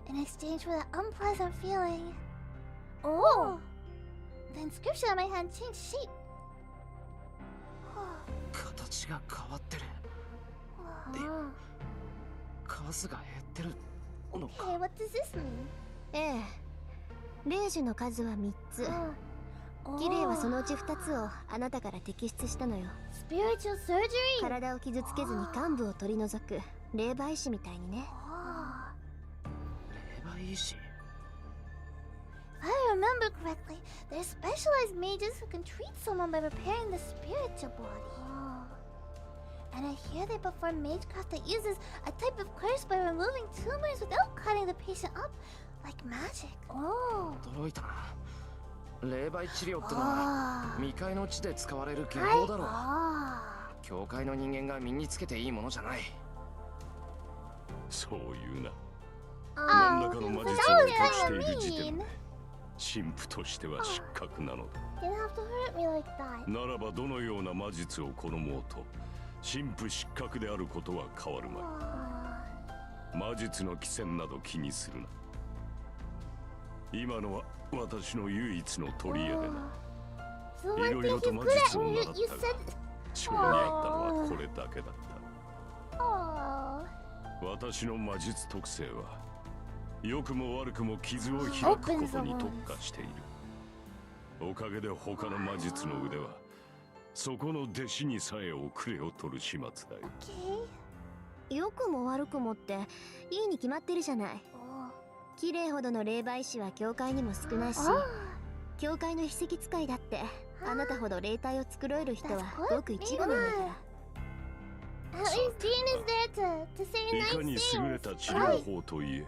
In exchange for that unpleasant feeling. Oh! The inscription on my hand changed shape. 形が変わってる。数が減ってるのか。 Okay, what does this mean? ええ。霊樹の数は3つ。キレイはそのうち2つをあなたから摘出したのよ。Spiritual surgery? 体を傷つけずに幹部を取り除く霊媒師みたいにね。霊媒師 If I remember correctly, there are specialized mages who can treat someone by repairing the spiritual body. And I hear they perform magecraft that uses a type of curse by removing tumors without cutting the patient up, like magic. 驚いたな。霊媒治療ってのは未開の地で使われる技法だろう。教会の人間が身につけていいものじゃない。そういうな。何らかの魔術を得得している時点で神父としては失格なのだ。ならばどのような魔術を好もうと神父失格であることは変わるまい。魔術の起点など気にするな。今のは私の唯一の取り柄でな。いろいろと魔術を習ったが性に合ったのはこれだけだった。私の魔術特性は良くも悪くも傷を開くことに特化している。おかげで他の魔術の腕はそこの弟子にさえ遅れを取る始末だよ。良くも悪くもっていいに決まってるじゃない。綺麗ほどの霊媒師は教会にも少ないし、教会の秘跡使いだってあなたほど霊体を作れる人はごく一部なんだから。いかに優れた治療法といえ、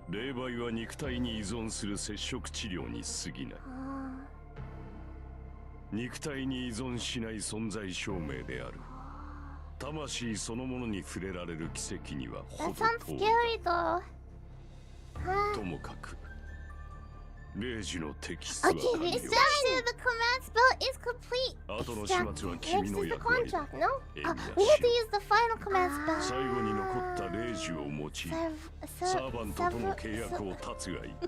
霊媒は肉体に依存する接触治療に過ぎない。肉体に依存しない存在証明である。魂そのものに触れられる奇跡には程遠い。ともかくレイジのテキストは Okay, 完了 this time the command spell is complete. 後の始末は Next 君 is の the 役割だ contract, no? エミヤ We have シ to use the final command spell. 最後に残ったレイジを用いサーバントとの契約を断つがいい Are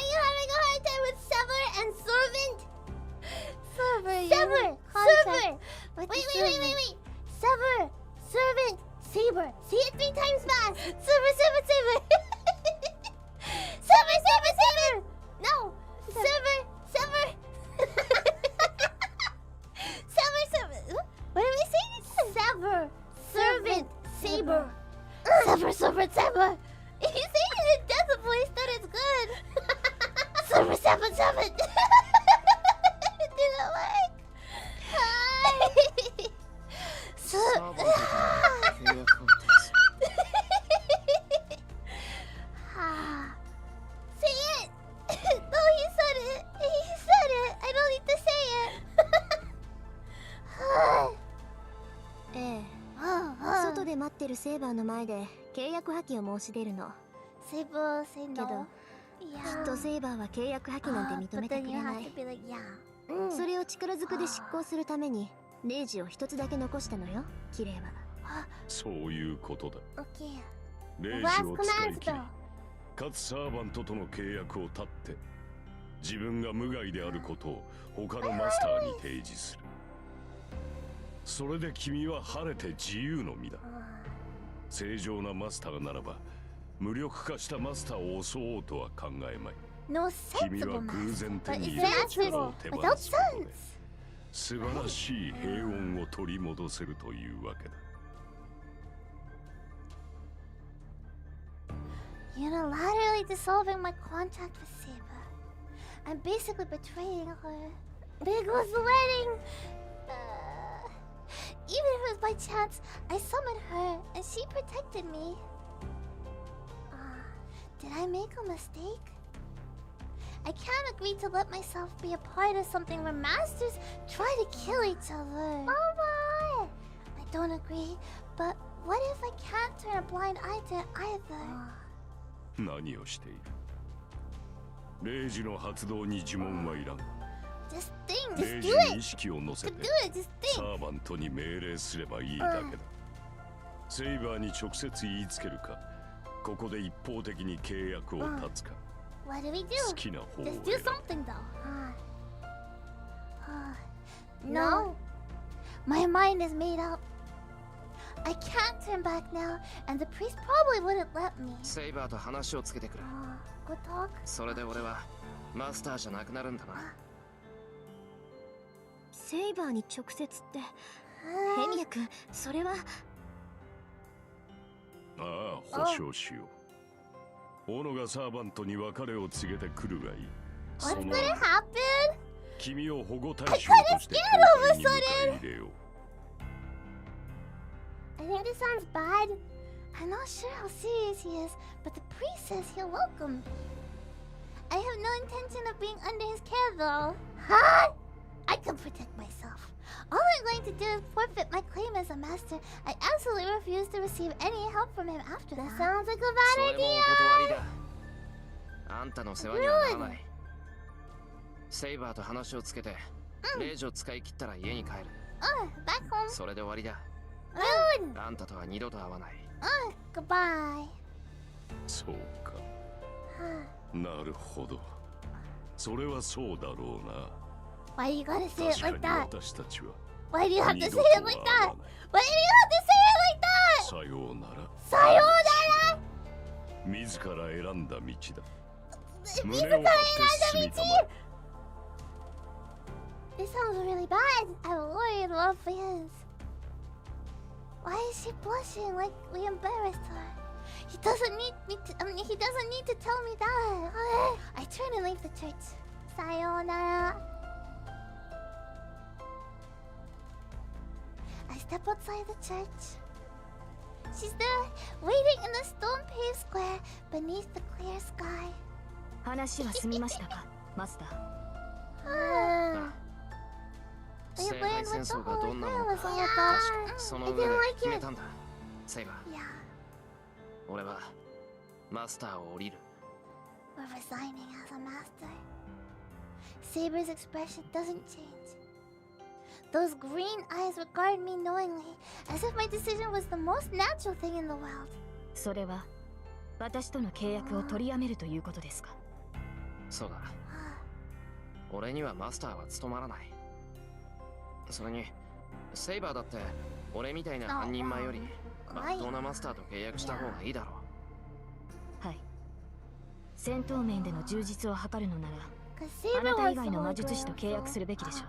you having a hard time with sever and servant? Sever! Server! Wait. Sever! Servant! Saber! Say it 3 times fast! Sever! Sever! No! Sever! Sever! What am I saying? Sever! Servant! Saber! Sever! If you say it in death voice, then it's good! Sever! Did it work? Hi! サーバントとの契約を停止 Say it! No, he said it! I don't need to say it! ええ外で待ってるセイバーの前で契約破棄を申し出るの Saber, say けど no. きっとセイバーは契約破棄なんて認めてくれない be like, yeah. それを力ずくで執行するためにレイジを一つだけ残したのよキレイはそういうことだ Okay. レイジ Last を使 command い切り spell. かつサーバントとの契約を断って自分が無害であることを他のマスターに提示するそれで君は晴れて自由の身だ正常なマスターならば無力化したマスターを襲おうとは考えまい No 君 sensible は偶 master, 然手 but に it's 入れた力 natural を手放 without すことで sense. 素晴らしい平穏を取り戻せるというわけだ Unilaterally dissolving my contract with Saber. I'm basically betraying her. Big was the wedding. Even if it was by chance, I summoned her and she protected me. Did I make a mistake? I can't agree to let myself be a part of something where masters try to kill each other. Mama! I don't agree, but what if I can't turn a blind eye to it either? 何をしているレイジの発動に呪文はいらん Just think, レ just イジ do に it. 意識を乗せ Just て do it, just サ think. ーバントに命令すればいいだけだセイバーに直接言いつけるかここで一方的に契約を断つか What do we 好 do? きな方を Just 選 do べ something though. No. My mind is made up. I can't turn back now, and the priest probably wouldn't let me. セイバーと話をつけてくる Good talk. それで俺はマスターじゃなくなるんだなセイバーに直接ってヘミヤ君それはああ保証しようオノがサーバントに別れを告げてくるがいい What's その gonna happen? 君を保護対象として公開に迎え入れよう I think this sounds bad. I'm not sure how serious he is, but the priest says he'll welcome me. I have no intention of being under his care, though. Huh? I can protect myself. All I'm going to do is forfeit my claim as a master. I absolutely refuse to receive any help from him after that. That sounds like a そ bad れもお idea. 断りだあんたの世話にはならないセイバーと話をつけてレイジを使い切ったら家に帰る Back home. それで終わりだ Good. あんたとは二度と会わない Goodbye. そうかなるほどそれはそうだろうな Why you gotta say it 確 like かに that? 私たちは Why do you have to 二 say 度と it は like 会 that? わない Why do you have to say it like that? さようならさようなら自ら選んだ道だ自胸を張ってら選んだ進みたまえ This sounds really bad. I'm worried love for his. Why is she blushing like we embarrassed her? He doesn't need me to, he doesn't need to tell me that. I turn and leave the church. Sayonara. I step outside the church. She's there, waiting in the stone-paved square beneath the clear sky. 話は済みましたかマスター We 聖 learned 杯 what 戦 the 争が Holy どんな Grail もの was か all 確 about. かその I 上で didn't like 決め it. たんだセイバー Yeah. 俺はマスターを降りる or resigning as a master. Saber's expression doesn't change. Those green eyes regard me knowingly, as if my decision was the most natural thing in the world. それは私との契約を取りやめるということですか？そうだ。俺にはマスターは務まらない。それにセイバーだって俺みたいな半人前よりまっとうなマスターと契約した方がいいだろう。はい。戦闘面での充実を図るのならあなた以外の魔術師と契約するべきでしょう。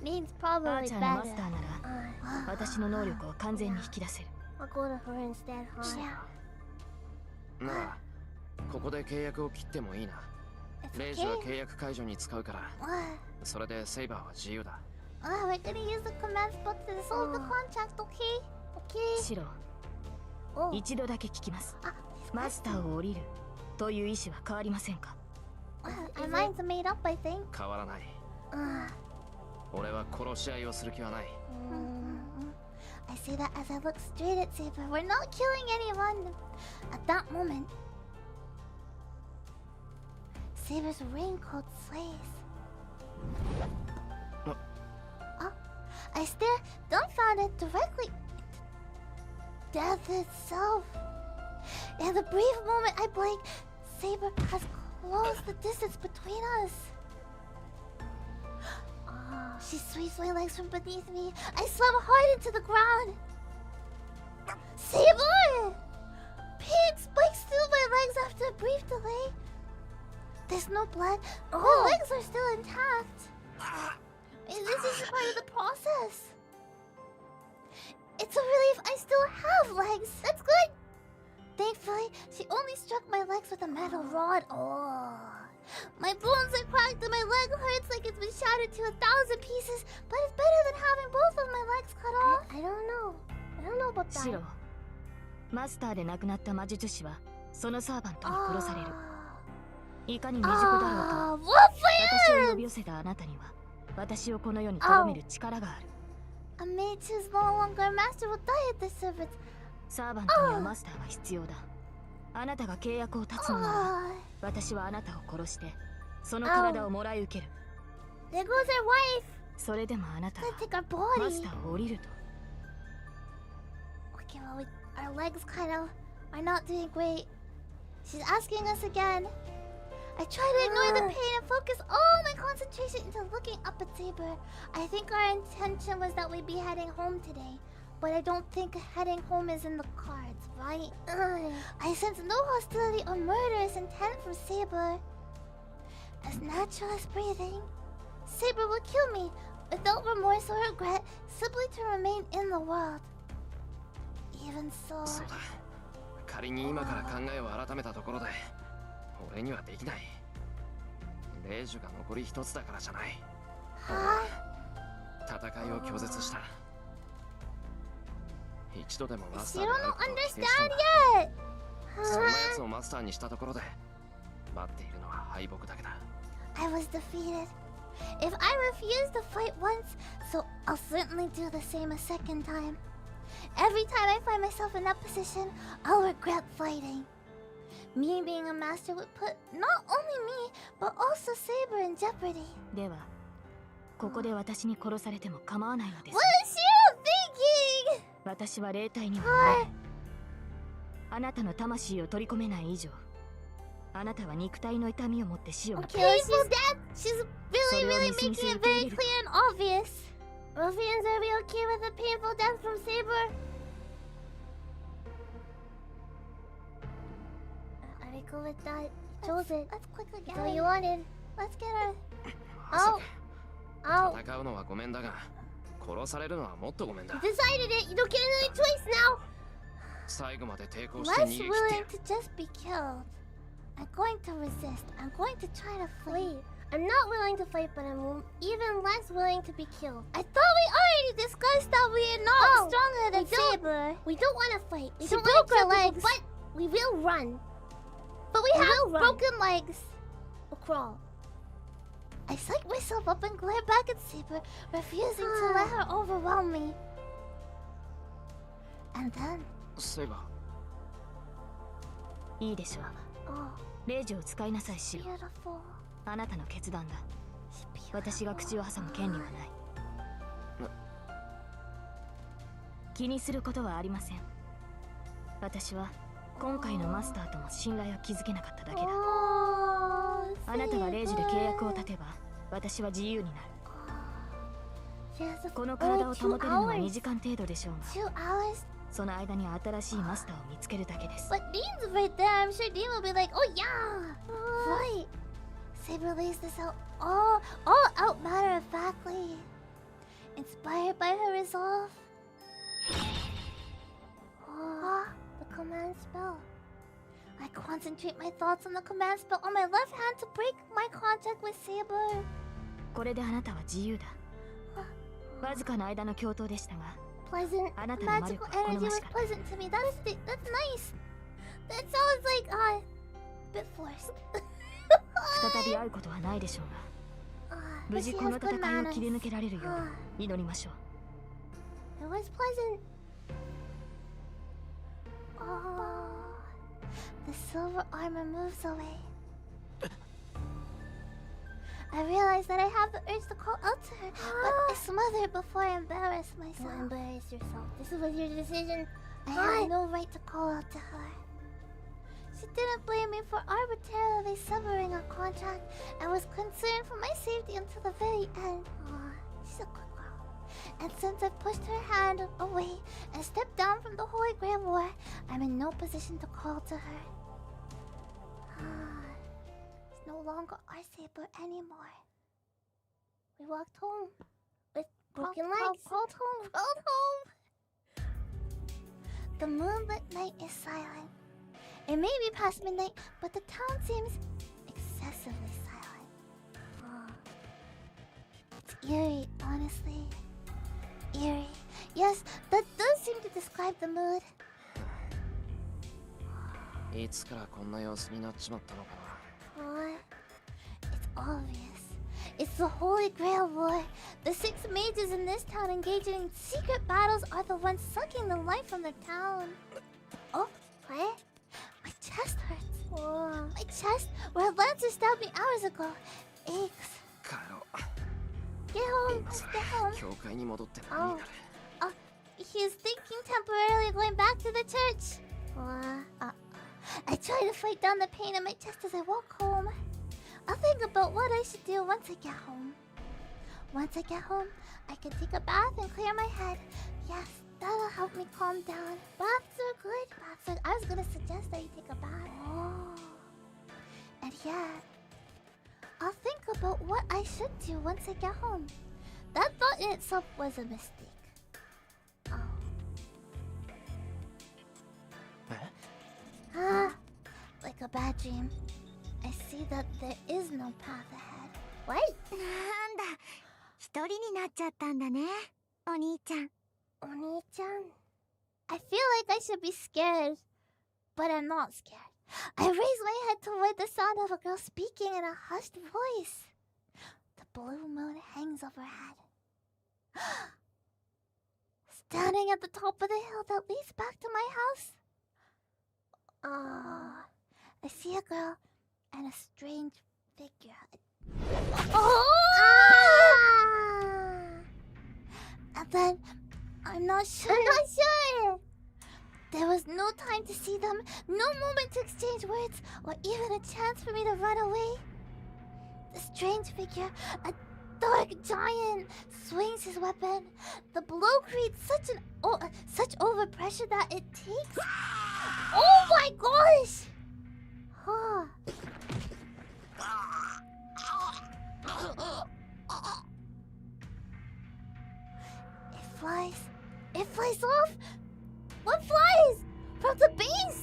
アーチャーのマスターなら私の能力を完全に引き出せる。ならここで契約を切ってもいいな。レイジは契約解除に使うからそれでセイバーは自由だ。We're gonna use the command spot to dissolve the contract, okay? シロ、一度だけ聞きます。マスターを降りるという意思は変わりませんか？ Our minds are made up, I think. 変わらない。俺は殺し合いをする気はない。I say that as I look straight at Saber. We're not killing anyone. At that moment, Saber's raincoat sways. I stare dumbfounded directly into death itself. In the brief moment I blink, Saber has closed the distance between us. She sweeps my legs from beneath me. I slam hard into the ground. Saber! Pain spikes through my legs after a brief delay. There's no blood. My legs are still intact. And this is part of the process. It's a relief I still have legs. That's good. Thankfully, she only struck my legs with a metal rod. My bones are cracked and my leg hurts like it's been shattered to 1,000 pieces. But it's better than having both of my legs cut off. I don't know about that. シロ、マスターで亡くなった魔術師はそのサーバントに殺される。いかに未熟だろうと私を呼び寄せたあなたには私をこの世に留める力がある。A mage who's no longer a master will die at the service. サーバントにはマスターが必要だ。あなたが契約を断つのなら私はあなたを殺してその体をもらい受ける。 There goes our wife. それでもあなたは Take our body. マスターを降りると。 Okay, well, our legs kind of are not doing great. She's asking us again. I try to ignore the pain and focus all my concentration into looking up at Saber. I think our intention was that we'd be heading home today, but I don't think heading home is in the cards, right? I sense no hostility or murderous intent from Saber. As natural as breathing, Saber will kill me without remorse or regret, simply to remain in the world. Even so. そうだ。仮に今から考えを改めたところで俺にはできない。レイジュが残り一つだからじゃない。戦いを拒絶した。一度でもマスターになることを否定したんだ。そんな奴をマスターにしたところで待っているのは敗北だけだ。I was defeated. If I refuse to fight once, so I'll certainly do the same a second time. Every time I find myself in that position, I'll regret fighting. Me being a master would put not only me, but also Saber in jeopardy. では、ここで私に殺されても構わないのです。What is you thinking? 私は霊体にはなれ。あなたの魂を取り込めない以上、あなたは肉体の痛みを持って死を迎える。She's really making it very clear and obvious. Ruffians, are we okay with a painful death from Saber? Are we cool with that? Chose it. Let's quickly get it. That's what you wanted. Let's get her. Oh. Oh. 戦うのはごめんだが、殺されるのはもっとごめんだ。You decided it. You don't get another choice now. 最後まで抵抗して逃げ切って。 Less willing to just be killed. I'm going to resist. I'm going to try to flee. I'm not willing to fight, but I'm even less willing to be killed. I thought we already discussed that we are not stronger than Saber. We don't want to fight. We don't broke our legs, but we will run. But we have broken legs. We'll crawl. I psych myself up and glare back at Saber, refusing to let her overwhelm me. And then... Saber. いいでしょう。レイジを使いなさいシロ。 Beautiful. あなたの決断だ。 She's 私が口を挟む権利はない。気にすることはありません。私は今回のマスターとも信頼を築けなかっただけだ。 Oh, あなたがレイジで契約を立てば私は自由になる。 She has to この体を保てるのは 2 2時間程度でしょうが、 2 hours. その間に新しいマスターを見つけるだけです。 But Dean's right there. I'm sure Dean will be like, oh yeah, right. They released this out all out matter of factly. Inspired by her resolve. Oh, the command spell. I concentrate my thoughts on the command spell on my left hand to break my contact with Saber. これであなたは自由だ。わずかな間の共闘でしたが、 Pleasant あなたの魔 magical 力は energy 好ま was しかった。 pleasant to me. That's nice. That sounds like a bit forced. 再び会うことはないでしょうが、 無 But 事 she こ has の good 戦いを manners. 切り抜けられるよう祈りましょう。 It was pleasant. Oh, the silver armor moves away. I realize that I have the urge to call out to her, but I smother it before I embarrass myself. Don't embarrass yourself. This was your decision. I have no right to call out to her. She didn't blame me for arbitrarily severing our contract and was concerned for my safety until the very end. She's a good girl. And since I pushed her hand away and stepped down from the Holy Grail War, I'm in no position to call to her. It's no longer our saber anymore. We walked home with broken legs. Crawled home. The moonlit night is silent. It may be past midnight, but the town seems excessively silent. It's eerie, honestly. Eerie. Yes, that does seem to describe the mood. いつからこんな様子になっちまったのかな。 It's obvious. It's the Holy Grail War. The 6 mages in this town engaging in secret battles are the ones sucking the life from the town. Oh, what? My chest hurts. My chest, where Lancer stabbed me hours ago, aches. 帰ろう。 Get home. 今さ Get home. 教会に戻って何になる。 He is thinking temporarily going back to the church. I try to fight down the pain in my chest as I walk home. I'll think about what I should do once I get home. Once I get home, I can take a bath and clear my head. Yes, that'll help me calm down. Baths are good. I was gonna suggest that you take a bath. And yeah, I'll think about what I should do once I get home. That thought in itself was a mistake. Like a bad dream. I see that there is no path ahead. What? なんだ、一人になっちゃったんだね、お兄ちゃん。Oni-chan. I feel like I should be scared, but I'm not scared. I raise my head toward the sound of a girl speaking in a hushed voice. The blue moon hangs overhead. Standing at the top of the hill that leads back to my house. I see a girl and a strange figure. And then I'm not sure. There was no time to see them, no moment to exchange words, or even a chance for me to run away. The strange figure, a dark giant, swings his weapon. The blow creates such overpressure that it takes. Oh my gosh! It flies off. What flies? From the base.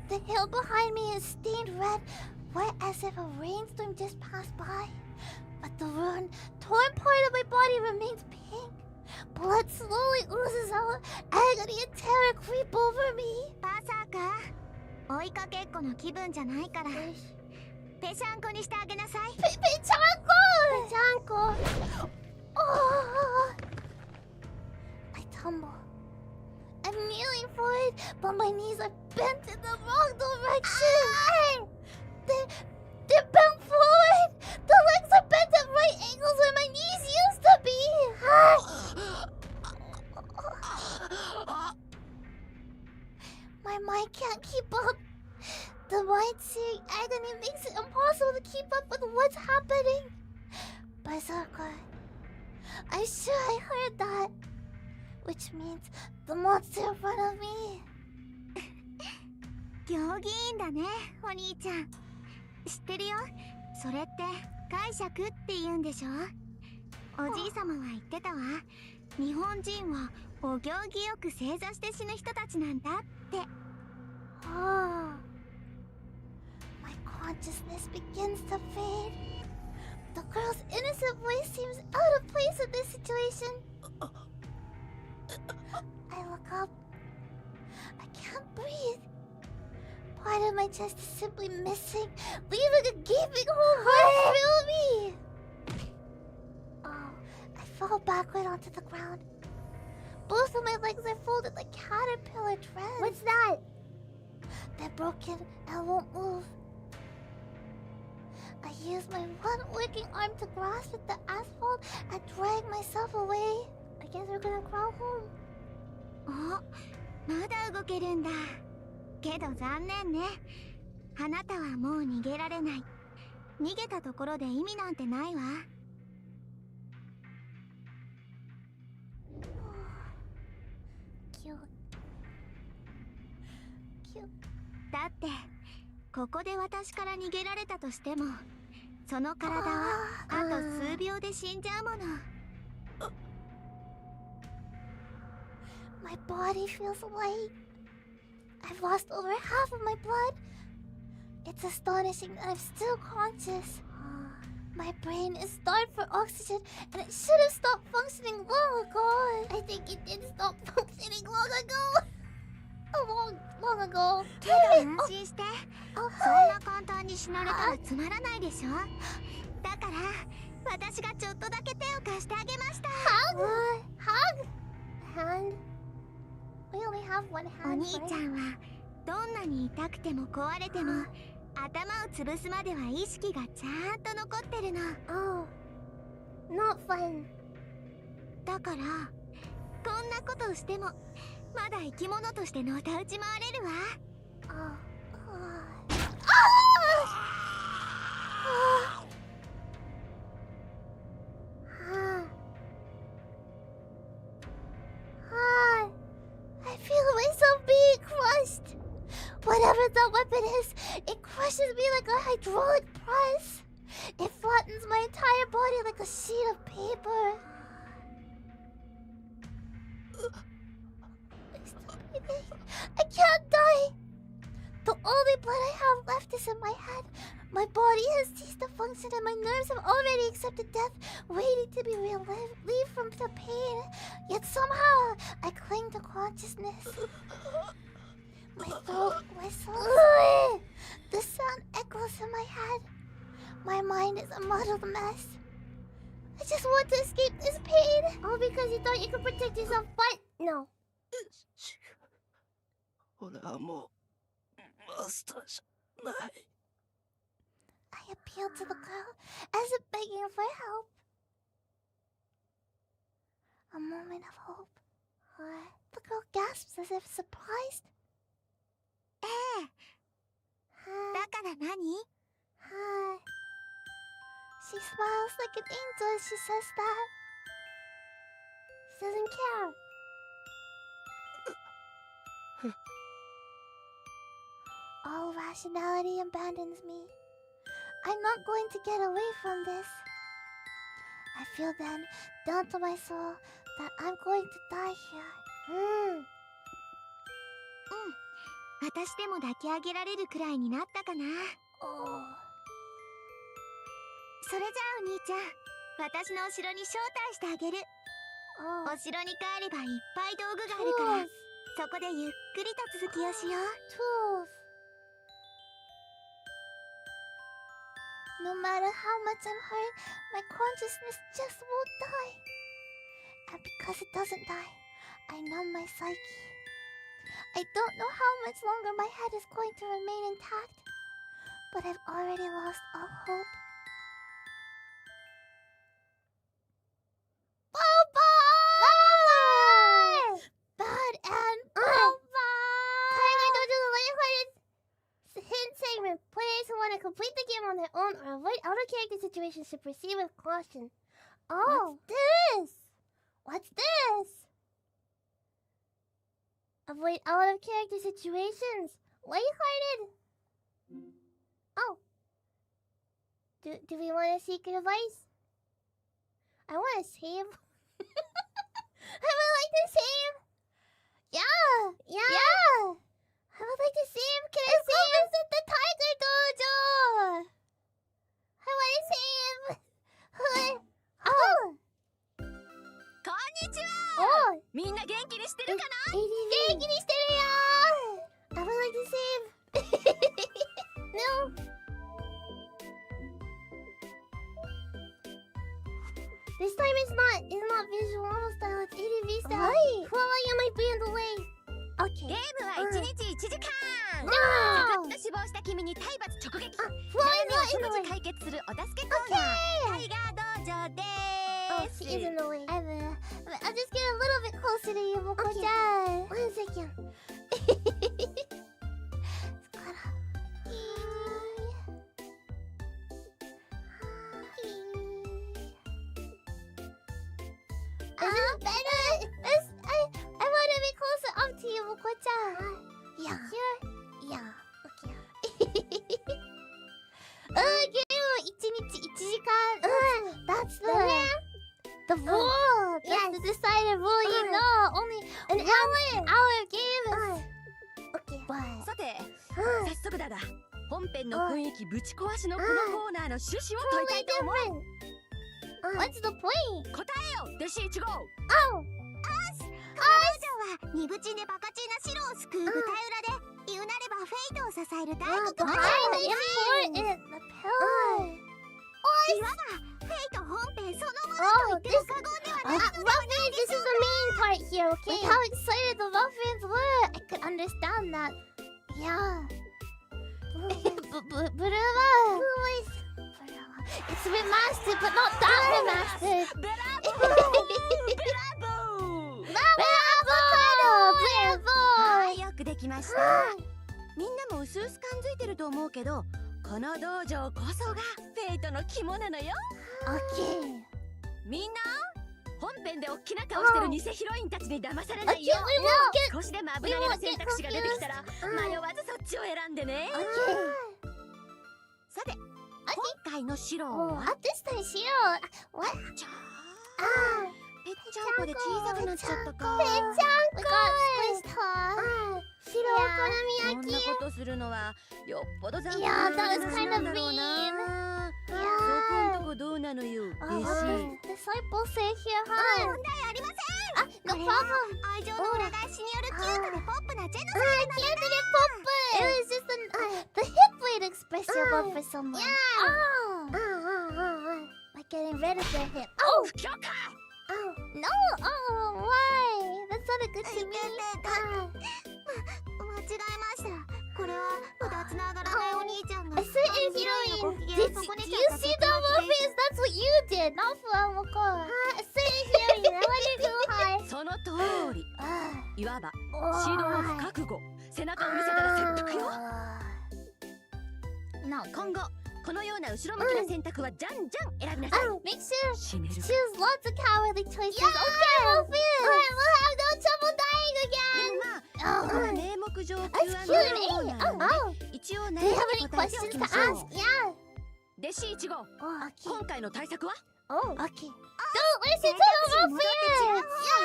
The hill behind me is stained red, wet as if a rainstorm just passed by. But the torn part of my body remains pink. Blood slowly oozes out. Agony and terror creep over me. バサカ、追いかけっこの気分じゃないから、ぺしゃんこにしてあげなさい。Pechanko! I tumble. I'm kneeling for it, but my knees are bent in the wrong direction. mind-searing agony makes it impossible to keep up with what's happening. Berserker. I'm sure I heard that. Which means the monster in front of me. 競技員だね、お兄ちゃん。知ってるよ。それって解釈って言うんでしょ。おじいさまは言ってたわ。日本人はお行儀よく正座して死ぬ人たちなんだって。Ah. My consciousness begins to fade. The girl's innocent voice seems out of place in this situation. I look up. I can't breathe. Part of my chest is simply missing, leaving a gaping hole right through me. Oh, I fell backward onto the ground. Both of my legs are folded like caterpillar threads. What's that? They're broken and won't move. I use my one working arm to grasp at the asphalt and drag myself away. I guess we're gonna crawl home. お、まだ動けるんだ。けど残念ね。あなたはもう逃げられない。逃げたところで意味なんてないわ。Cute. Cute. だってここで私から逃げられたとしても、その体はあと数秒で死んじゃうもの。My body feels light. I've lost over half of my blood. It's astonishing that I'm still conscious. My brain is starved for oxygen and it should have stopped functioning long ago. I think it did stop functioning long ago. Long ago. けど安心して。そんな簡単に死なれたらつまらないでしょ。だから私がちょっとだけ手を貸してあげました。Hug? Hand? We only have one hand. お兄ちゃんはどんなに痛くても壊れても頭を潰すまでは意識がちゃんと残ってるの。Oh, not fun. だからこんなことをしてもまだ生き物としてのたうち回れるわ。I feel myself being crushed. Whatever the weapon is, it crushes me like a hydraulic press. It flattens my entire body like a sheet of paper. I can't die. The only blood I have left is in my head. My body has ceased to function and my nerves have already accepted death, waiting to be relieved from the pain. Yet somehow, I cling to consciousness. My throat whistles. The sound echoes in my head. My mind is a muddled mess. I just want to escape this pain. All because you thought you could protect yourself, but no. 俺はもうマスターじゃない。I appeal to the girl as if begging for help. A moment of hope. The girl gasps as if surprised. ええ。だから何？ She smiles like an angel as she says that. She doesn't care. All rationality abandons me. I'm not going to get away from this. I feel then, down to my soul, that I'm going to die here. 私でも抱き上げられるくらいになったかな。それじゃあお兄ちゃん、私のお城に招待してあげる。お城に帰ればいっぱい道具があるから、そこでゆっくりと続きをしよう。No matter how much I'm hurt, my consciousness just won't die. And because it doesn't die, I numb my psyche. I don't know how much longer my head is going to remain intact, but I've already lost all hope. Bad and Boba! 海外道場のライフハイです。変態 complete the game on their own or avoid out-of-character situations to proceed with caution. Oh! What's this? What's this? Avoid out-of-character situations. Lighthearted. Oh. Do we want to seek advice? I want to save. I would like to save. Yeah. I would like to save. Can I save? This is the Tiger Dojo. I want to save. Oh. こんにちは。Oh. みんな元気にしてるかな？元気にしてるよ。I would like to save. No. This time it's not visual style, it's ADV style. Fluffy might be in the way. Okay. ゲームは1日1時間。No! さっと死亡した君に体罰直撃。 Fluffy's 悩 not みを in the way. 即時解決するお助けコーナー。タイガー道場で Oh, ーす。 she is in the way. I'll just get a little bit closer to you, Moko-chan. 1 second. I want to be closer up to you, Moko-chan. Yeah. Here? Yeah. Okay. Game 1日1時間. That's the rule. That's the decided rule, you know. Only an hour game. Okay. さて、早速だが、本編の雰囲気ぶち壊しのこのコーナーの趣旨を問いたいと思う。 What's the point? 答えよ、弟子1号。はニブチンでバカチンなシロを救う舞台裏で、言うなればフェイトを支える大工と The か important, the pillar. いわばフェイト本編そのものと言っても過言ではない。 Ruffians, this is the main part here, okay? How excited the Ruffians were. I could understand that. Yeah. Blue voice. It's remastered, but not that remastered. ブラボーはい、よくできました。みんなもうすうす感づいてると思うけど、この道場こそがフェイトの肝なのよ。 Okay. みんな本編でおっきな顔してる偽ヒロインたちに騙されないよ。少しでも危なげな選択肢が出てきたら迷わずそっちを選んでね。さて、今回のシロは At this time, Shiro. What? ぺっちゃんこで小さくなっちゃったか。 We got squished, huh? Shiro こんなことするのはよっぽど残酷 Yeah, な that was 話 kind な of んだろうな。 mean. そこんとこどうなのよ、弟子。 Disciples say here, huh? 問題ありません。 No これは problem. 愛情の裏返しによるキュートでポップなジェノサイ It was just the hip way to express your love for someone. Like getting rid of their hip. Oh! 不許可。 No! Oh, why? That's not a good to me. 間違えました。これはうだつながらないお兄ちゃんが A certain heroine. Did you see the Ruffians? That's what you did, not FUWAMOCO. A certain heroine. I want to go high. その通り。いわば指導不覚悟。背中を見せたら切腹よ。 No. 今後このような後ろ向きな選択はじゃんじゃん選びなさい。 Make sure 死ねる。 choose lots of cowardly choices. Okay, Ruffians. We'll have no trouble dying でもまあ、ここは名目上 That's Q&A Q&A. なので Oh. 一応 Do 悩 you み have に any 答えてお questions き to ましょう。 ask? Yeah. 弟子1号、 Okay. 今回の対策は？ Oh. Okay. Don't listen to the Ruffians. Yeah.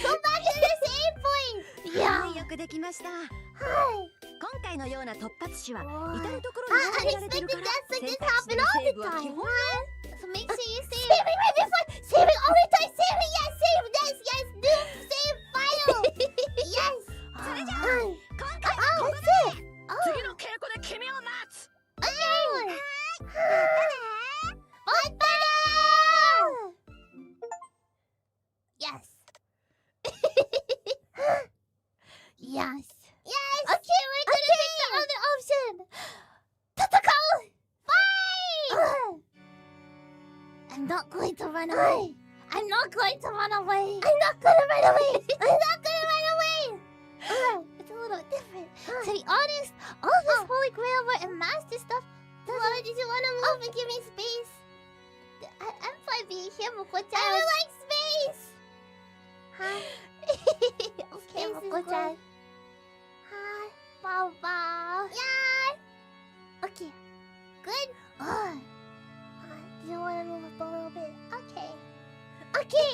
Go back to the same point. は Yeah. い、よくできました。 Hi. 今回のような突発死は Oh. 至るところに挙げられてるから、 Unexpected deaths like 選 this 択肢 happen での all セー the ブは基 time. 本。 So make sure you save. Saving right before. Saving all the time. Saving. Yes. Save. Yes. Do save final. Yes. それじゃあ Oh. 今回はここ That's で it. 次の稽古で君を待つ。 Okay. Bye. Yes. Yes. Yes. Okay, we're gonna pick the other option. Tatakao. Fight. I'm not going to run away. I'm not going to run away. I'm not gonna run away. I'm not gonna run away. It's a little bit different. So the honest, all this holy grail work and master stuff. Why did you want to move and give me space? I'm fine being here, Moko-chan. I would like space. Hi. Okay, Moko-chan. Hi. Bow. Yeah. Okay. Good. Do you want to move up a little bit? Okay. Okay.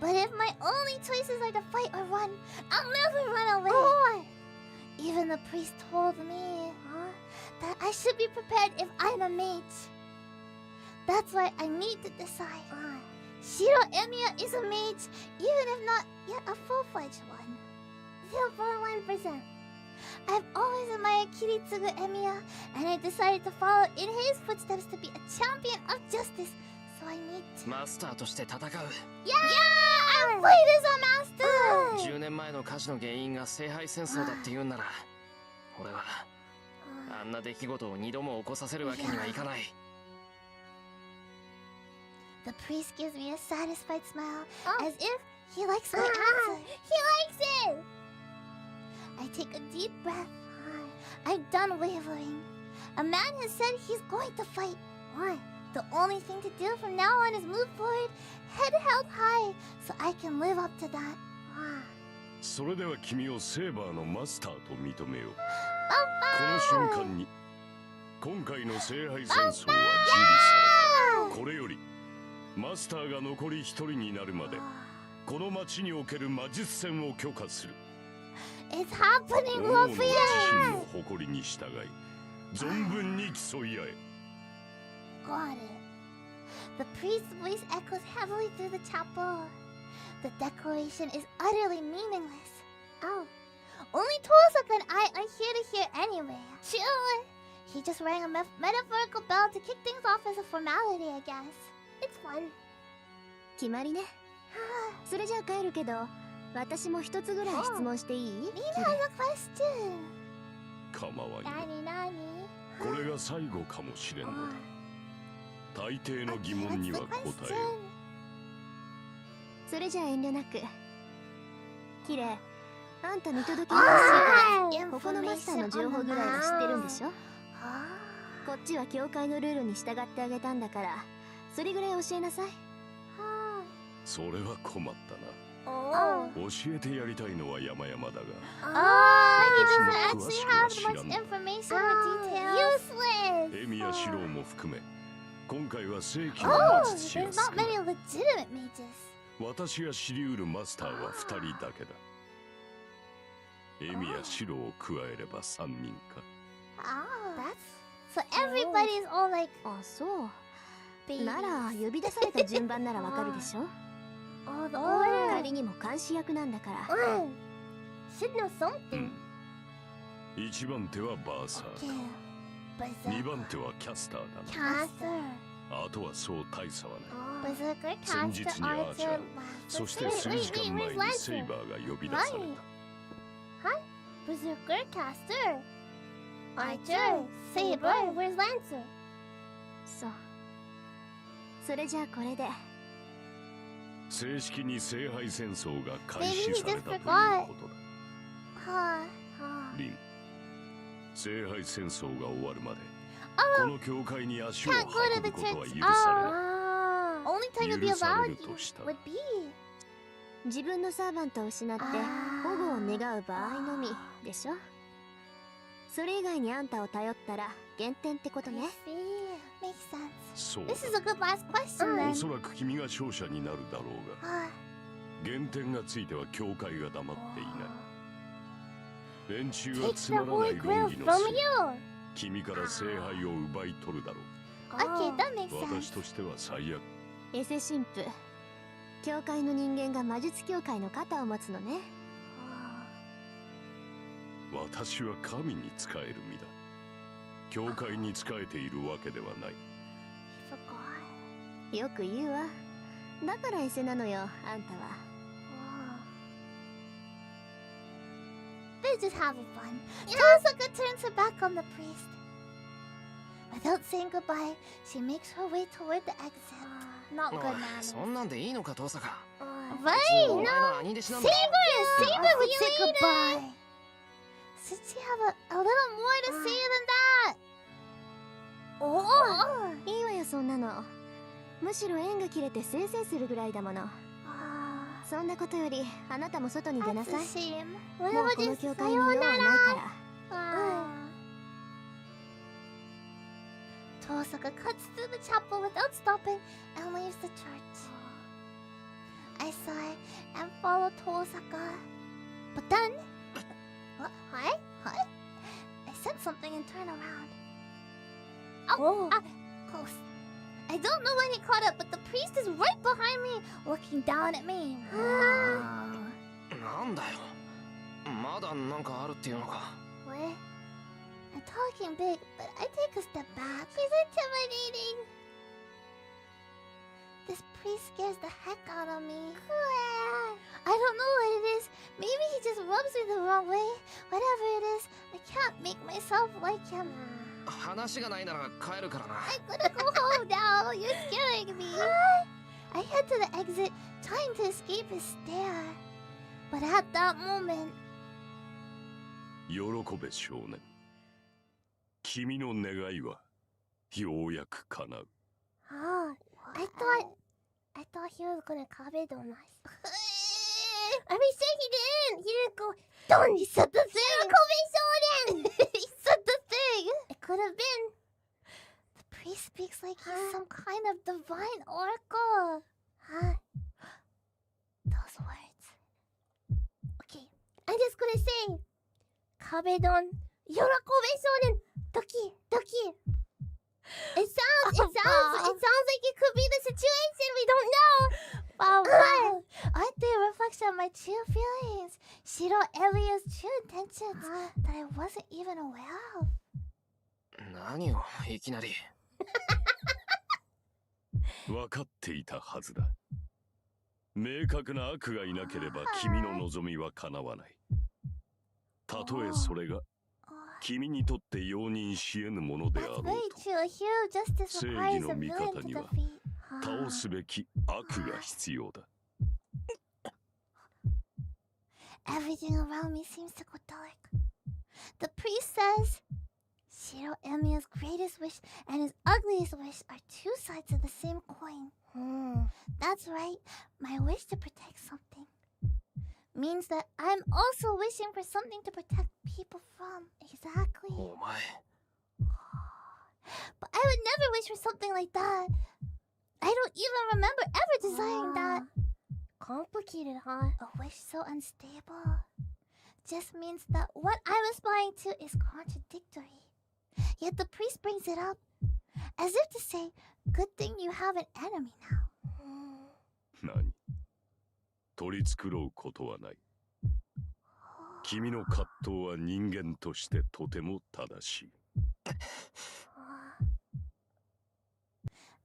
But if my only choices are to fight or run, I'll never run away. Even the priest told me that I should be prepared if I'm a mage. That's why I need to decide. Shiro Emiya is a mage, even if not yet a full-fledged one. 0.1%. I've always admired Kiritsugu Emiya, and I decided to follow in his footsteps to be a champion of justice. So I need to. マスターとして戦う。Yeah! I'll fight as a master! 10年前の火事の原因が聖杯戦争だって言うんなら、俺はあんな出来事を2度も起こさせるわけにはいかない。The priest gives me a satisfied smile, as if he likes my answer. He likes it! I take a deep breath. I'm done wavering. A man has said he's going to fight. The only thing to do from now on is move forward, head held high, so I can live up to that. それでは君をセーバーのマスターと認めよう。この瞬間に今回の聖杯戦争は受理され、これよりマスターが残り一人になるまでこの町における魔術戦を許可する。It's happening, 各々の自 Luffy! 身の誇りに従い存分に競い合え。 Got it. The priest's voice echoes heavily through the chapel. The declaration is utterly meaningless. Only Tosaka and I are here to hear anyway. Sure. He just rang a metaphorical bell to kick things off as a formality, I guess. It's fun. 決まりね。それじゃあ帰るけど、私も一つぐらい質問していい？ Mina has a question. 構わんよ。何？これが最後かもしれんのだ。大抵の疑問には答えよ。それじゃあ遠慮なく。キレ、あんた見届けないし、他のマスターの情報ぐらいは知ってるんでしょ？こっちは教会のルールに従ってあげたんだから、それぐらい教えなさい。それは困ったな。教えてやりたいのは山々だが。He doesn't actually have much information or details. Useless. エミやシローも含め、今回は正規の魔術師が There's 少 not ない。 many legitimate mages. 私が知り得るマスターは2人だけだ。エミやシローを加えれば3人か。So everybody's all like, あ、そう。なら呼び出された順番ならわかるでしょ？ the order. 仮にも監視役なんだから。Should know something. 1番手はバーサー、2番手はキャスターだな。 Caster. あとはそう大差はない。 Berserker, 戦術 caster, にアーチャ archer, ー、そして数時間前にセイバーが呼び出された。 Berserker, caster, archer, saber, where's lancer? そう。それじゃあこれで。正式に聖杯戦争が開 Maybe 始 he され just たという forgot. ことだ。リン、聖杯戦争が終わるまで、この教会に足を Can't go to 運 the ぶことは church. 許さ Only time to be 許さ allowed れるとしたら would be. 自分のサーバントを失って保護を願う場合のみでしょ？それ以外にあんたを頼ったら減点ってことね。Makes sense. れ。そう This is a good last question だ。 then. おそらく君が勝者になるだろうが、減点がついては教会が黙っていない。連中は Take つ the まらな holy い論 grail 議の from せい、 you. 君から聖杯を奪い取るだろ Okay, that makes う。 sense. 私としては最悪。エセ神父。教会の人間が魔術協会の肩を持つのね。私は神に仕える身だ。教会に仕えているわけではない。 Forgot. よく言うわ。だからエセなのよ、あんたは。 They're just having fun. Tosaka turns her back on the priest. Without saying goodbye, she makes her way toward the exit. Not おい good manners. そんなんでいいのか、遠坂。Right? お前の兄弟子なんだ。 Saber would say goodbye. Since you have a little more to say than that. Oh. いいわよそんなの。むしろ縁が切れてせいせいするぐらいだもの。そんなことよりあなたも外に出なさい。もうこの教会に用はないから。Tosaka cuts through the chapel without stopping and leaves the church. I sigh and follow Tosaka. But then... What? Hi? Hi? I sense something and turn around. Oh! Close. I don't know when he caught up, but the priest is right behind me, looking down at me. なんだよ。まだなんかあるっていうのか。 What? I'm talking big, but I take a step back. He's intimidating. This priest scares the heck out of me. I don't know what it is. Maybe he just rubs me the wrong way. Whatever it is, I can't make myself like him. 話がないなら帰るからな。I'm gonna go home now. You're scaring me. I head to the exit, trying to escape his stare. But at that moment... 喜べ少年。君の願いはようやく叶う。I thought he was gonna comment on us. I mean, he didn't go. Don't. He said the thing. He said the thing. It could have been. The priest speaks like he's some kind of divine oracle. Those words. Okay, I'm just gonna say, Kabedon, Yorokobe Shonen, Doki, Doki. It sounds like it could be the situation. We don't know. Wow. Aren't they a reflection of my true feelings? Shiro Elia's true intentions that I wasn't even aware of. 何をいきなり。分かっていたはずだ。明確な悪がいなければ君の望みは叶わない。たとえそれが君にとって容認し得ぬものであろうと、正義の味方には倒すべき悪が必要だ。Everything around me seems to go dark. The priest says, Shiro Emiya's greatest wish and his ugliest wish are two sides of the same coin. That's right, my wish to protect something means that I'm also wishing for something to protect people from. Exactly. お前。 But I would never wish for something like that. I don't even remember ever desiring that. Complicated, huh? A wish so unstable just means that what I'm aspiring to is contradictory. Yet the priest brings it up, as if to say, good thing you have an enemy now. 何？取り繕うことはない。君の葛藤は人間としてとても正しい。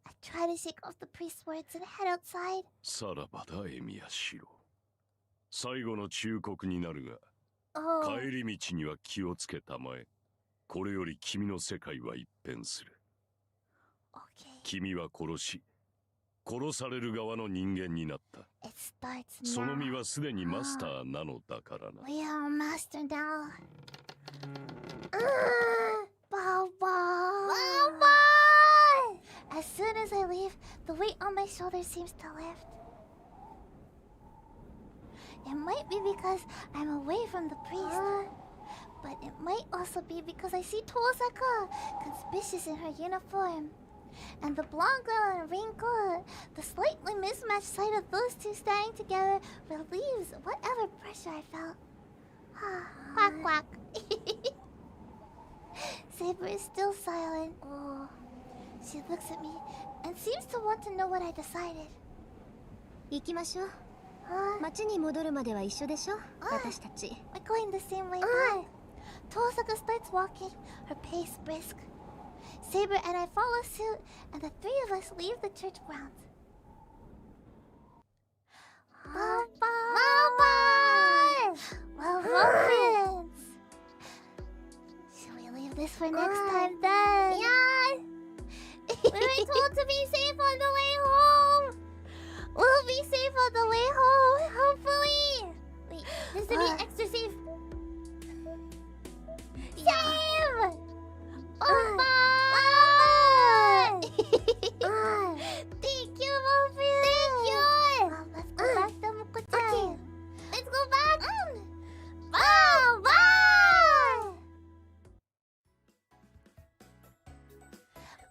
I try to shake off the priest's words and head outside. さらばだ、エミヤシロ。最後の忠告になるが、帰り道には気をつけたまえ。これより君の世界は一変する。君は殺し、殺される側の人間になった。その身はすでにマスターなのだからな。We are a master now. As soon as I leave, the weight on my shoulders seems to lift. It might be because I'm away from the priest, but it might also be because I see Tosaka, conspicuous in her uniform. And the blonde girl and wrinkle, the slightly mismatched sight of those two standing together relieves whatever pressure I felt. Quack quack. Saber is still silent. She looks at me and seems to want to know what I decided. 行きましょう。町に戻るまでは一緒でしょ、私たち。We're going the same way back. Tosaka starts walking, her pace brisk. Saber and I follow suit, and the three of us leave the church grounds. Well, friends. Should we leave this for next time then? Yeah. We were told to be safe on the way home. We'll be safe on the way home. be extra safe. Save! Oh, bye! Thank you, Morpheus! Thank you! Let's go back to Moko-chan. Okay. Let's go back! Bye! Bye!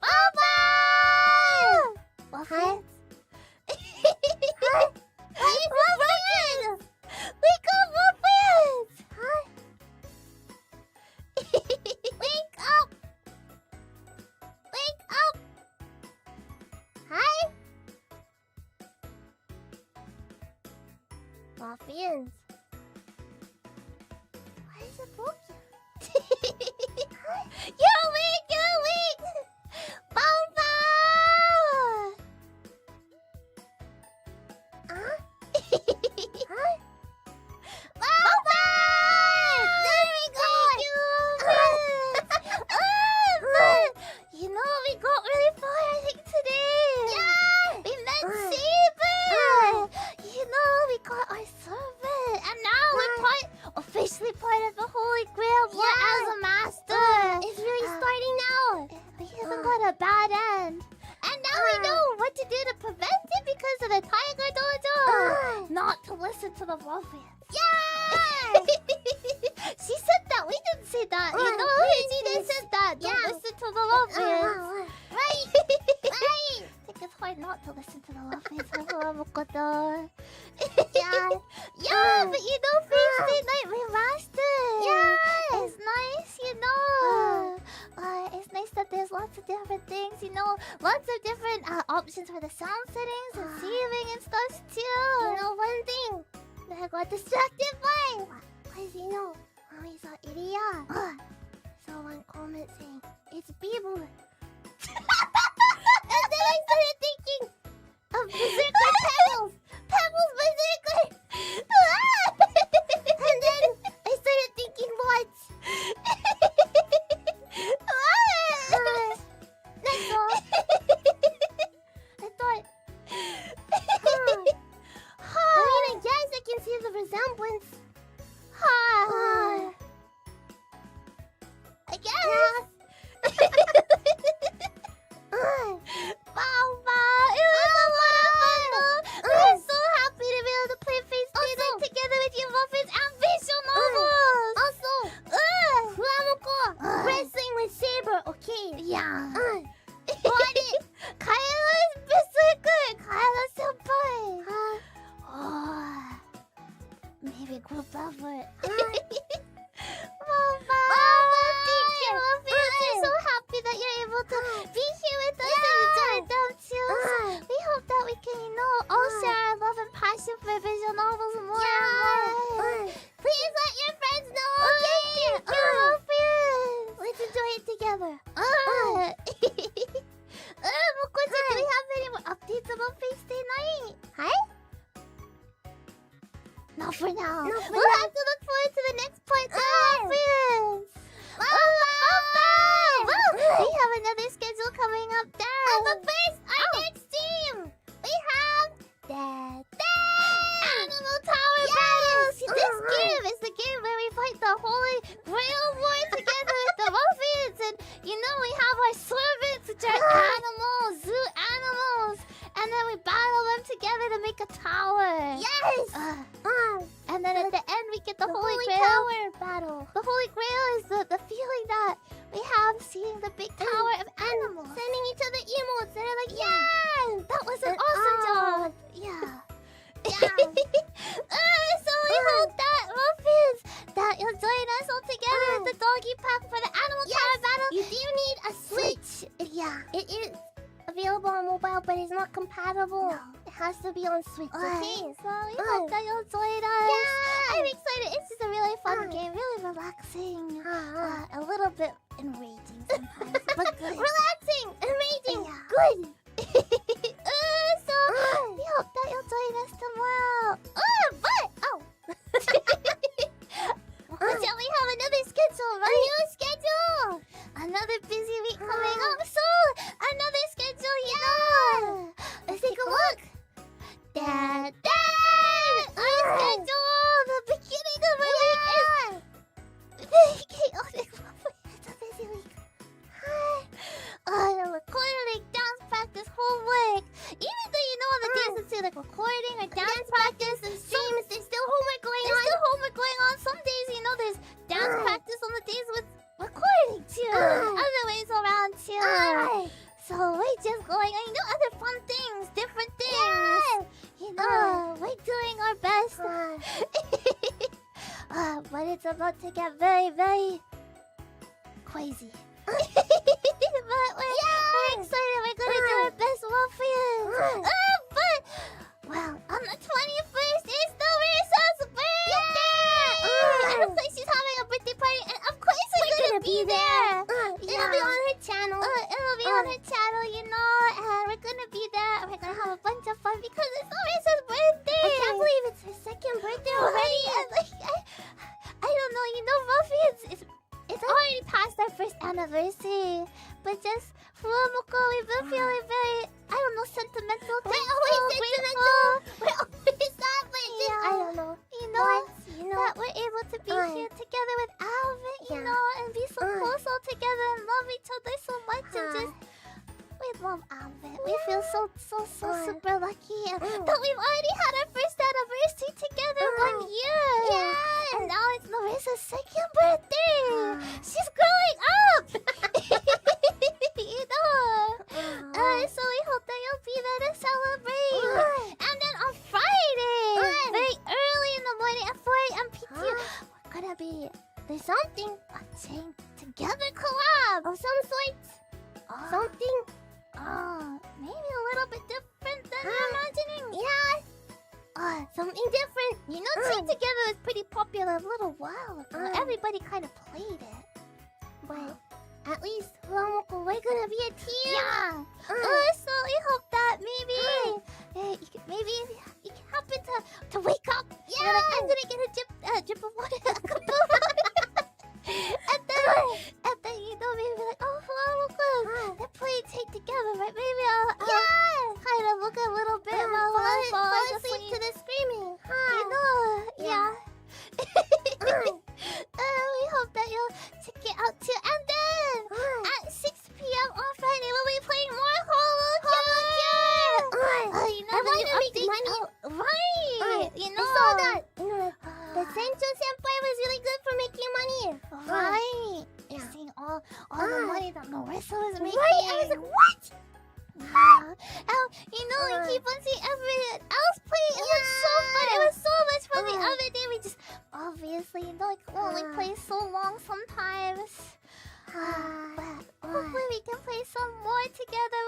Bye-bye! Morpheus? Hi! Morpheus! Wake up, Morpheus! Hi! Wake up! Wake up! Hi! Morpheus. Why is it broken? You're weak! You're weak! Bomba! Huh? Huh? Bomba! There we go! You know, we got really far, I think, today. Yeah! We met Saber! You know, we got our servant. And now we're officially part of the Holy Grail as a master. It's really starting now. We haven't got a bad end. And now we know what to do to prevent it because of the Tiger Dojo. Not to listen to the Wolfians. Yeah! She said that. We didn't say that. You know, she didn't say that. Don't listen to the Wolfians. Right. Right. I think it's hard not to listen to the Wolfians. Yeah. Yeah, but you know, Thursday night remastered. Yeah. It's nice, you know. It's nice that there's lots of different things, you know, lots of different options for the sound settings and saving and stuff too. You know, one thing that I got distracted by. What does he know? Oh, he's an idiot. So one comment saying, it's Bibu. And then I started thinking of Berserker Pebbles. Pebbles Berserker. And then I started thinking, what? That's all. I thought. I mean, I guess I can see the resemblance. I guess. Wow, it was a lot of fun though. I'm so happy to be able to play Face Day together with you, Muffins and Visual Novels. Also, FUWAMOCO wrestling with Saber, okay? Yeah. Got it. Kyla's Berserker. Kyla senpai. Maybe group effort. Mama, thank you, Muffins. I'm so happy that you're able to be here with us and enjoy them too. We hope that we can, you know, all share our love and passion for visual novels more and more. Please let your friends know. Okay, thank you, Muffins. Let's enjoy it together. Moko-chan, do we have any more updates about Face Day night? Hi? Not for now. We'll have to look forward to the next part. Muffins. We have another schedule coming up there. But first, our next team. We have the Animal Tower Battles. This game is the game where we fight the Holy Grail War together with the Muffins. And you know, we have our servants, which are animals, zoo animals. And then we battle them together to make a tower. Yes! And then at the end, we get the Holy Grail Tower battle. The Holy Grail is the feeling that we have seeing the big tower of animals. Sending each other emotes that are like, yeah! That was an awesome job! Yeah. So we hope that, Muffins, that you'll join us all together at the doggy pack for the Animal Tower battle. You do need a Switch. Yeah. It is available on mobile, but it's not compatible. No. It has to be on Switch, okay? So we hope that you'll join us. Yeah! I'm excited. It's just a really fun game, really relaxing. A little bit enraging sometimes, but good. Relaxing! Enraging! Yeah. Good! So, we hope that you'll join us tomorrow. Shall we have another schedule, right? A new schedule! Another busy week coming up, so another schedule, yeah! Let's take a look! Our schedule! The beginning of our it's about to get very, very crazy. But we're excited. We're gonna do our best Morpheus. But well, on the 21st is the Risa's birthday. Aniplex is having a birthday party, and of course we're gonna be there. It'll be on her channel. It'll be on her channel, you know. And we're gonna be there. And we're gonna have a bunch of fun because it's Risa's birthday. I can't believe it's her second birthday already. And like, I don't know. You know, Morpheus is. It's already past our first anniversary, but just FUWAMOCO, we've been feeling very, I don't know, sentimental. We're always sentimental. We're always that, but just, I don't know. You know, that we're able to be here together with Alvin, you know, and be so close all together and love each other so much and just, we love Alvin. We feel so super lucky and that we've already had our first anniversary together 1 year. Yeah. And now it's Larissa's second birthday. She's growing up. You know. So we hope that you'll be there to celebrate. And then on Friday, very early in the morning at 4 a.m. PT, we're gonna be, there's something, a chain together collab of some sort. Something. Maybe a little bit different than you're imagining. Yeah. Something different. You know, Chain Together is pretty popular a little while ago. Everybody kind of played it. But at least, FUWAMOCO, we're gonna be a team. Yeah. So we hope that maybe you can happen to wake up. Yeah. You're like, I'm gonna get a drip of water. and then you know, maybe like, oh, FUWAMOCO, they're playing Chain Together, right? Maybe I'll kind of look a little bit while I fall asleep to the screaming. You know, yeah. We hope that you'll check it out too. And then at 6 p.m. on Friday, we'll be playing more hololive. You know, I want to make money. Right. You know, I saw that. You know, the Sencho Senpai was really good for making money. Right. You're seeing all the money that Marissa was making. Right. I was like, what? You know, we keep on seeing everyone else play. It was so fun. It was so much fun the other day. We just obviously, you know, like only play so long sometimes. But hopefully we can play some more together.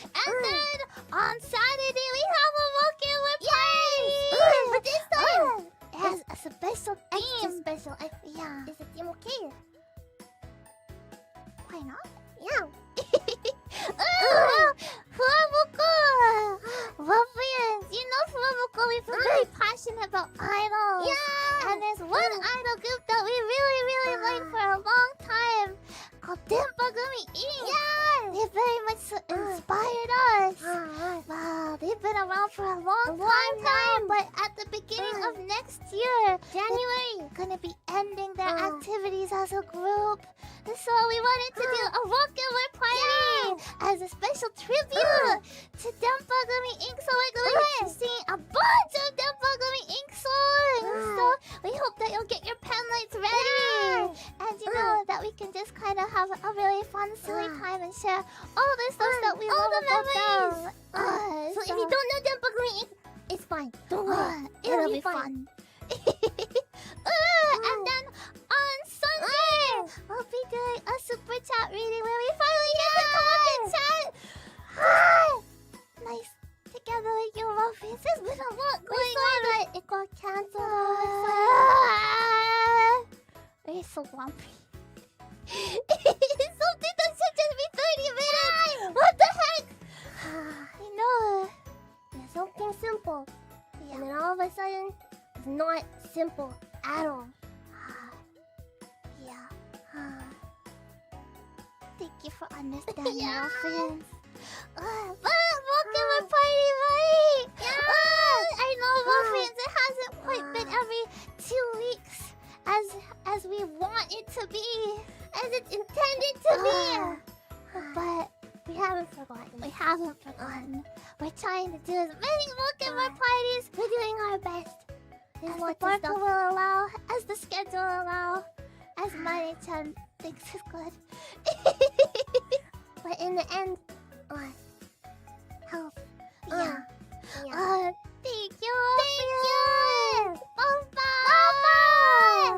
And then on Saturday we have a walk-in party. But this time it has a special theme. Special. Is the theme okay? Why not? Yeah. FUWAMOCO! Well, friends, you know FUWAMOCO, we've been very passionate about idols. Yeah! And there's one idol group that we really like for a long time called Denpagumi Inc. Yeah! They very much inspired us. Wow, they've been around for a long time, but at the beginning of next year, January, they're gonna be ending their activities as a group. So we wanted to do a walk-in party as a special tribute to Denpagumi Inc. So we're going to be singing a bunch of Denpagumi Inc. songs. So we hope that you'll get your pen lights ready. And you know that we can just kind of have a really fun, silly time and share all the stuff that we love about them. So if you don't know Denpagumi Inc., it's fine. Don't worry. It'll be fun. And then on Sunday, we'll be doing a super chat reading where we finally get to talk and chat. Nice. Together with you, Muffins. There's been a lot going on. It got cancelled. We're so grumpy. Something that should just be 30 minutes. What the heck? You know, there's something simple. And then all of a sudden, it's not simple at all. Thank you for understanding, Muffins. But welcome my party, right? I know, Muffins. It hasn't quite been every 2 weeks as we want it to be, as it's intended to be. But we haven't forgotten. We're trying to do as many welcome my parties. We're doing our best. As the Barco will allow, as the schedule allow, as Mari-chan thinks is good. But in the end, health. Thank you. Bye-bye.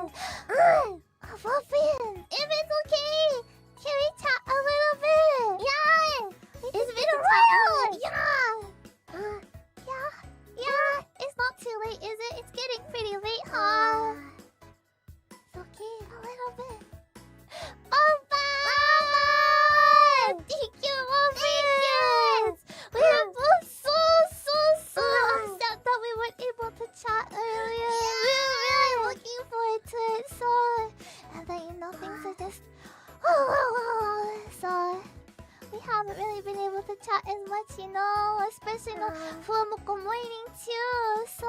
you know, especially no FUWAMOCO morning too. So,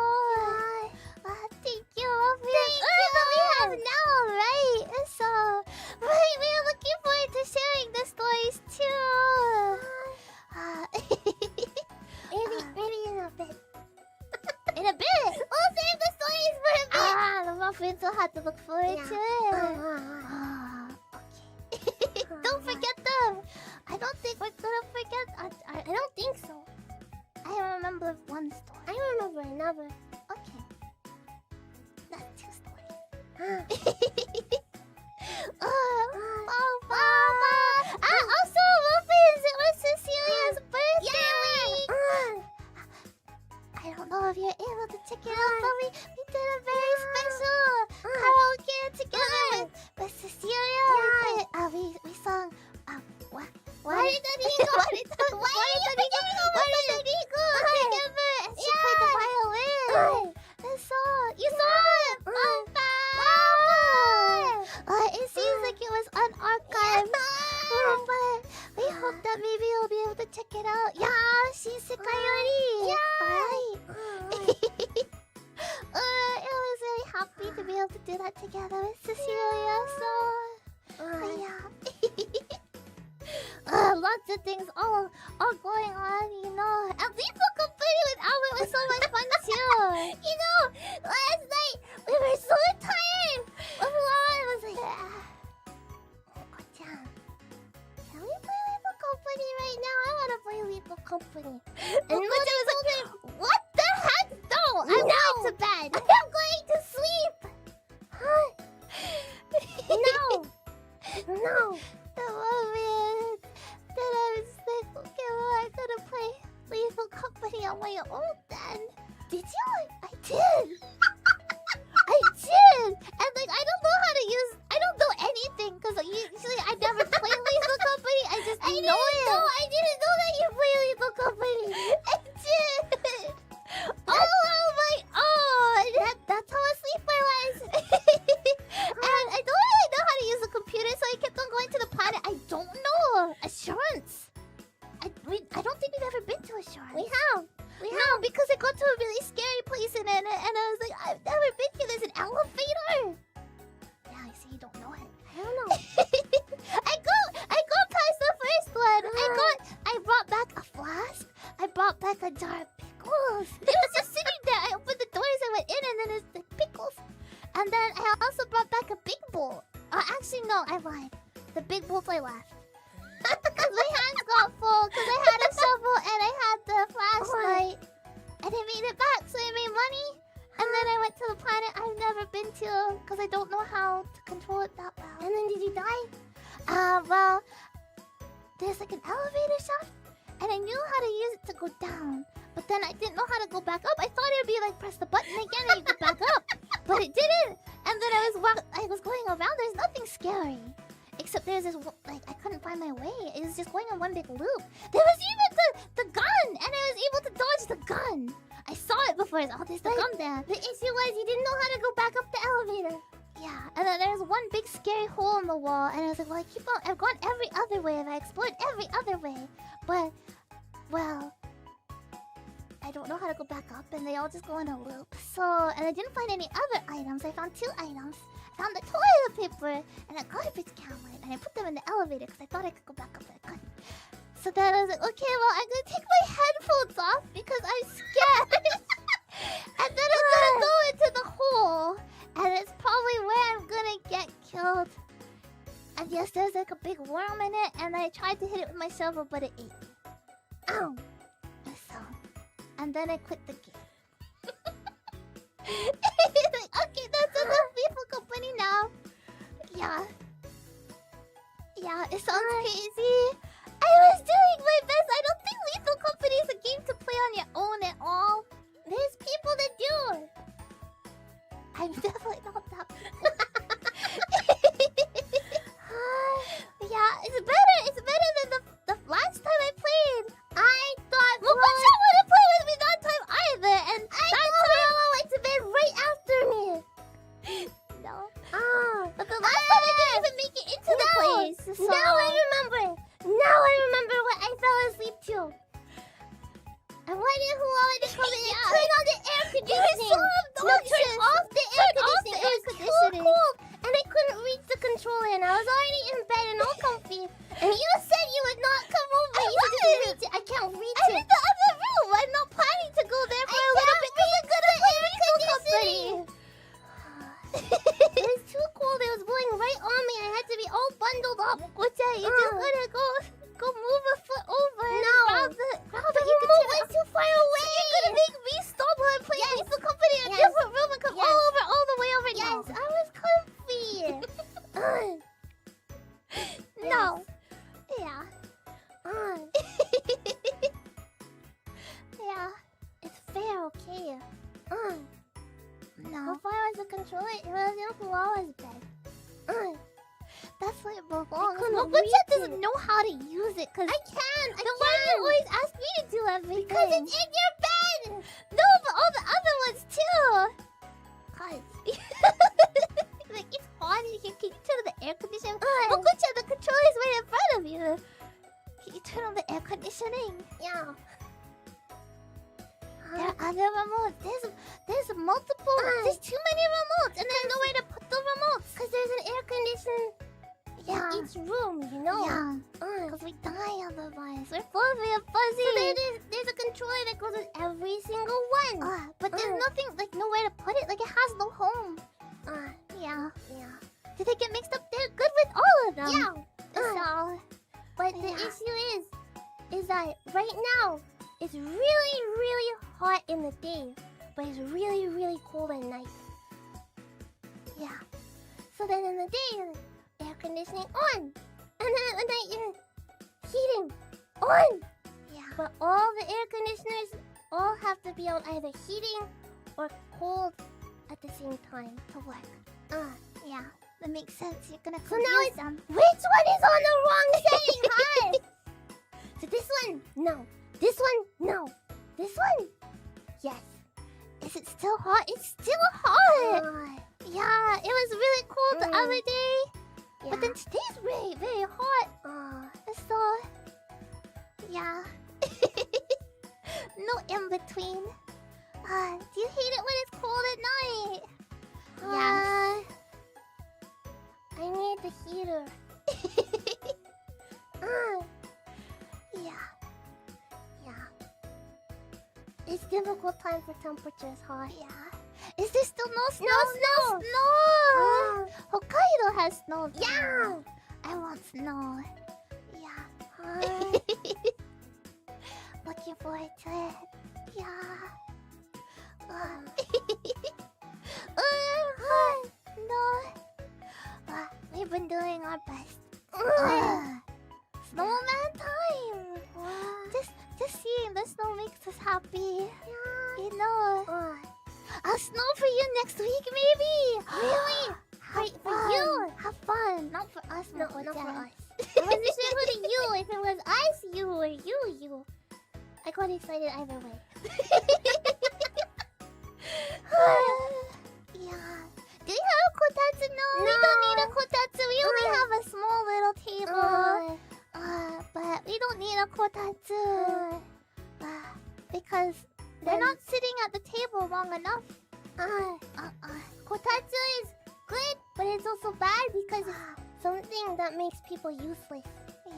thank you. But we have now, right? So, right, we are looking forward to sharing the stories too. Maybe in a bit. In a bit. We'll save the stories for a bit. The muffins will have to look forward to it. Okay. Don't forget them. I don't think we're gonna forget. I don't think so. I remember one story. I remember another. Okay. That's two stories. Also, muffins. It was Cecilia's birthday. I don't know if you're able to check it out, but we did a very special karaoke together with Cecilia. We sung together, and she played the violin. And so you saw it. It seems like it was unarchived, but we hope that maybe you'll be able to check it out. Yeah, she's Sekayori. Right. It was really happy to be able to do that together with Cecilia. So yeah. Lots of things all going on, you know. And people complaining with Albert was so much fun too. You know, last night we were so tired. Everyone was like, Ochan, can we play Lethal Company right now? I want to play Lethal Company. And Mocha was like, what the heck? No, I'm going to bed. I'm going to sleep. No. The moment that I was like, okay, well, I'm gonna play Lethal Company on my own then. Did you? I did. I did. And like, I don't know anything because usually I never play Lethal Company. I just know it. I didn't know that you play Lethal Company. I did. All on my own. That's how asleep I was. And I don't really know how to use a computer, so I kept on going to the planet. I don't know. Assurance. I don't think we've ever been to Assurance. We have. No, because I got to a really scary place and I was like, I've never been here. There's an elevator. Yeah, I see you don't know it. I don't know. I go past the first one. I brought back a flask. I brought back a jar of pickles. It was just sitting there. I opened the doors, I went in, and then there's the pickles. And then I also brought back a big bowl. Actually, no, I lied. The big bowls I left. Because my hands got full, because I had a shovel and I had the flashlight. I didn't made it back, so I made money. And then I went to the planet I've never been to, because I don't know how to control it that well. And then did you die? Well, there's like an elevator shaft, and I knew how to use it to go down. But then I didn't know how to go back up. I thought it would be like press the button again and you go back up. But it didn't. And then I was going around. There's nothing scary. Except there's this, like, I couldn't find my way. It was just going in one big loop. There was even the gun, and I was able to dodge the gun. I saw it before. Oh, there's the gun there. The issue was you didn't know how to go back up the elevator. Yeah, and then there was one big scary hole in the wall, and I was like, well, I've gone every other way, and I explored every other way. But, well, I don't know how to go back up, and they all just go in a loop. So, and I didn't find any other items. I found 2 items. I found the toilet paper and a garbage can lid, and I put them in the elevator because I thought I could go back up, but I couldn't. So then I was like, okay, well, I'm gonna take my headphones off because I'm scared. And then I'm gonna go into the hole, and it's probably where I'm gonna get killed. And yes, there's like a big worm in it, and I tried to hit it with my shovel, but it ate me. Ow! So, and then I quit the game. Like, okay, that's enough Lethal Company now. Yeah. Yeah, it sounds crazy. I was doing my best. I don't think Lethal Company is a game to play on your own at all. There's people that do. I'm definitely not that people. Yeah, it's better than the last time I played. I thought Mocha wouldn't play with me that time either, and that time I went to bed right after me. No. But the last time I didn't even make it into the place. So... Now I remember what I fell asleep to. control it. It was in Fuwa's bed. That's where it belongs. couldn't Mokocha reach doesn't know how to use it because I can. why do you always ask me to do everything? Because it's in your bed. No, but all the other ones too. Cause. Like it's hot in here. Can you turn on the air conditioning? Mokocha, the controller is right in front of you. Can you turn on the air conditioning? Yeah. There are other remotes. There's multiple. There's too many remotes, and there's nowhere to put the remotes. Cause there's an air condition in each room, you know. Yeah. Because we die otherwise. We're fuzzy and fuzzy. So there's a controller that goes with every single one. But there's nothing, like, nowhere to put it. Like, it has no home. Yeah. Did they get mixed up? They're good with all of them. Yeah. So, But the issue is that right now it's really, really hot in the day, but it's really, really cold at night. Yeah. So then in the day, air conditioning on, and then at night, heating on. yeah. But all the air conditioners all have to be on either heating or cold at the same time to work. Yeah. That makes sense. You're gonna So now confuse it's them. which one is on the wrong setting? Hi. So this one, no. This one, no. This one, yes. Is it still hot? It's still hot. Uh, Yeah, it was really cold the other day. yeah. But then today's very, very hot. So, yeah. No in between. Do you hate it when it's cold at night? Yeah. I need the heater. Yeah. It's difficult time for temperatures high. Yeah. Is there still no snow? snow. Snow! Hokkaido has snow. Yeah. I want snow. Yeah. Looking forward to it. Yeah. No. We've been doing our best. Snowman time. Just seeing the snow makes us happy. You know. I'll snow for you next week, maybe. Really? Wait, for you. Have fun. Not for us, No, Mokocha. not for us. I wasn't sure who to you. If it was us, you, or you. I got excited either way. Yeah. Do you have a kotatsu? No, we don't need a kotatsu. We only have a small little table. But we don't need a kotatsu. Because we're not sitting at the table long enough. Kotatsu is good, but it's also bad because it's something that makes people useless.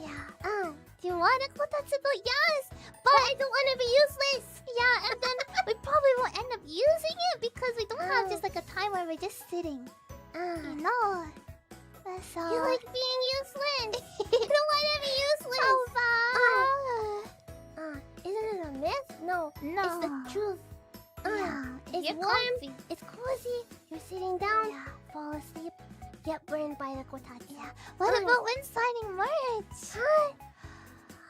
Yeah. Do you want a kotatsu? Yes. But I don't want to be useless. yeah, and then we probably won't end up using it because we don't have just like a time where we're just sitting. You know. So You like being useless. You don't want to be useless. Isn't it a myth? No. No. It's the truth. Yeah. It's You're warm. comfy. It's cozy. You're sitting down. Yeah. Fall asleep. Get burned by the kotatsu. Yeah. What about when signing merch?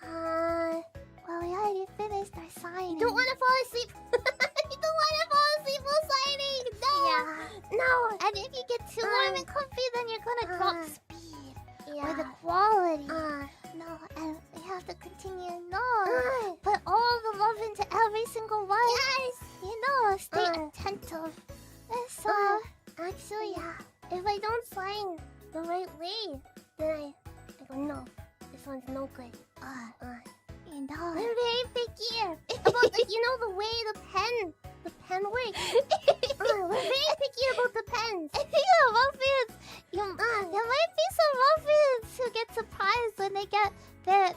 Well, we already finished our signing. You don't want to fall asleep. You don't want to fall asleep while signing. No. Yeah. No. And if you get too warm and comfy, then you're gonna drop speed or the Yeah. quality. No, and we have to continue. No, put all the love into every single one. Yes. You know, stay attentive. So, Actually, if I don't sign the right way, then I go, no, this one's no good. you know. I'm very picky about, like, you know, the way the pen works. We're very picky about the pens. Yeah, muffins. There might be some muffins who get surprised when they get their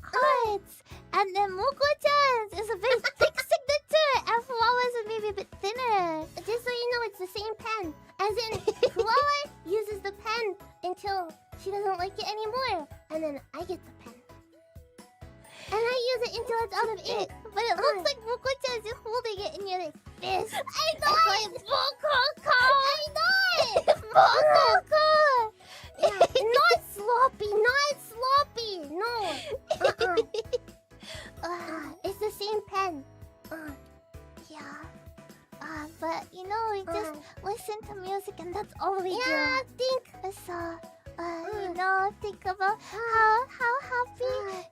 cards. And then Moko-chan's is a bit thick signature, and Fuwawa's is maybe a bit thinner. Just so you know, it's the same pen. As in, Fuwawa uses the pen until she doesn't like it anymore, and then I get the pen. And I use it until it's out of ink. But it looks like Moko-chan's is holding it in your like, fist. I know it! Moko-ko! I know it! Moko-ko! Yeah, not sloppy, not sloppy. No. It's the same pen. Yeah. But you know, we just listen to music music and that's all we do. Yeah, think. So, you know, think about how happy,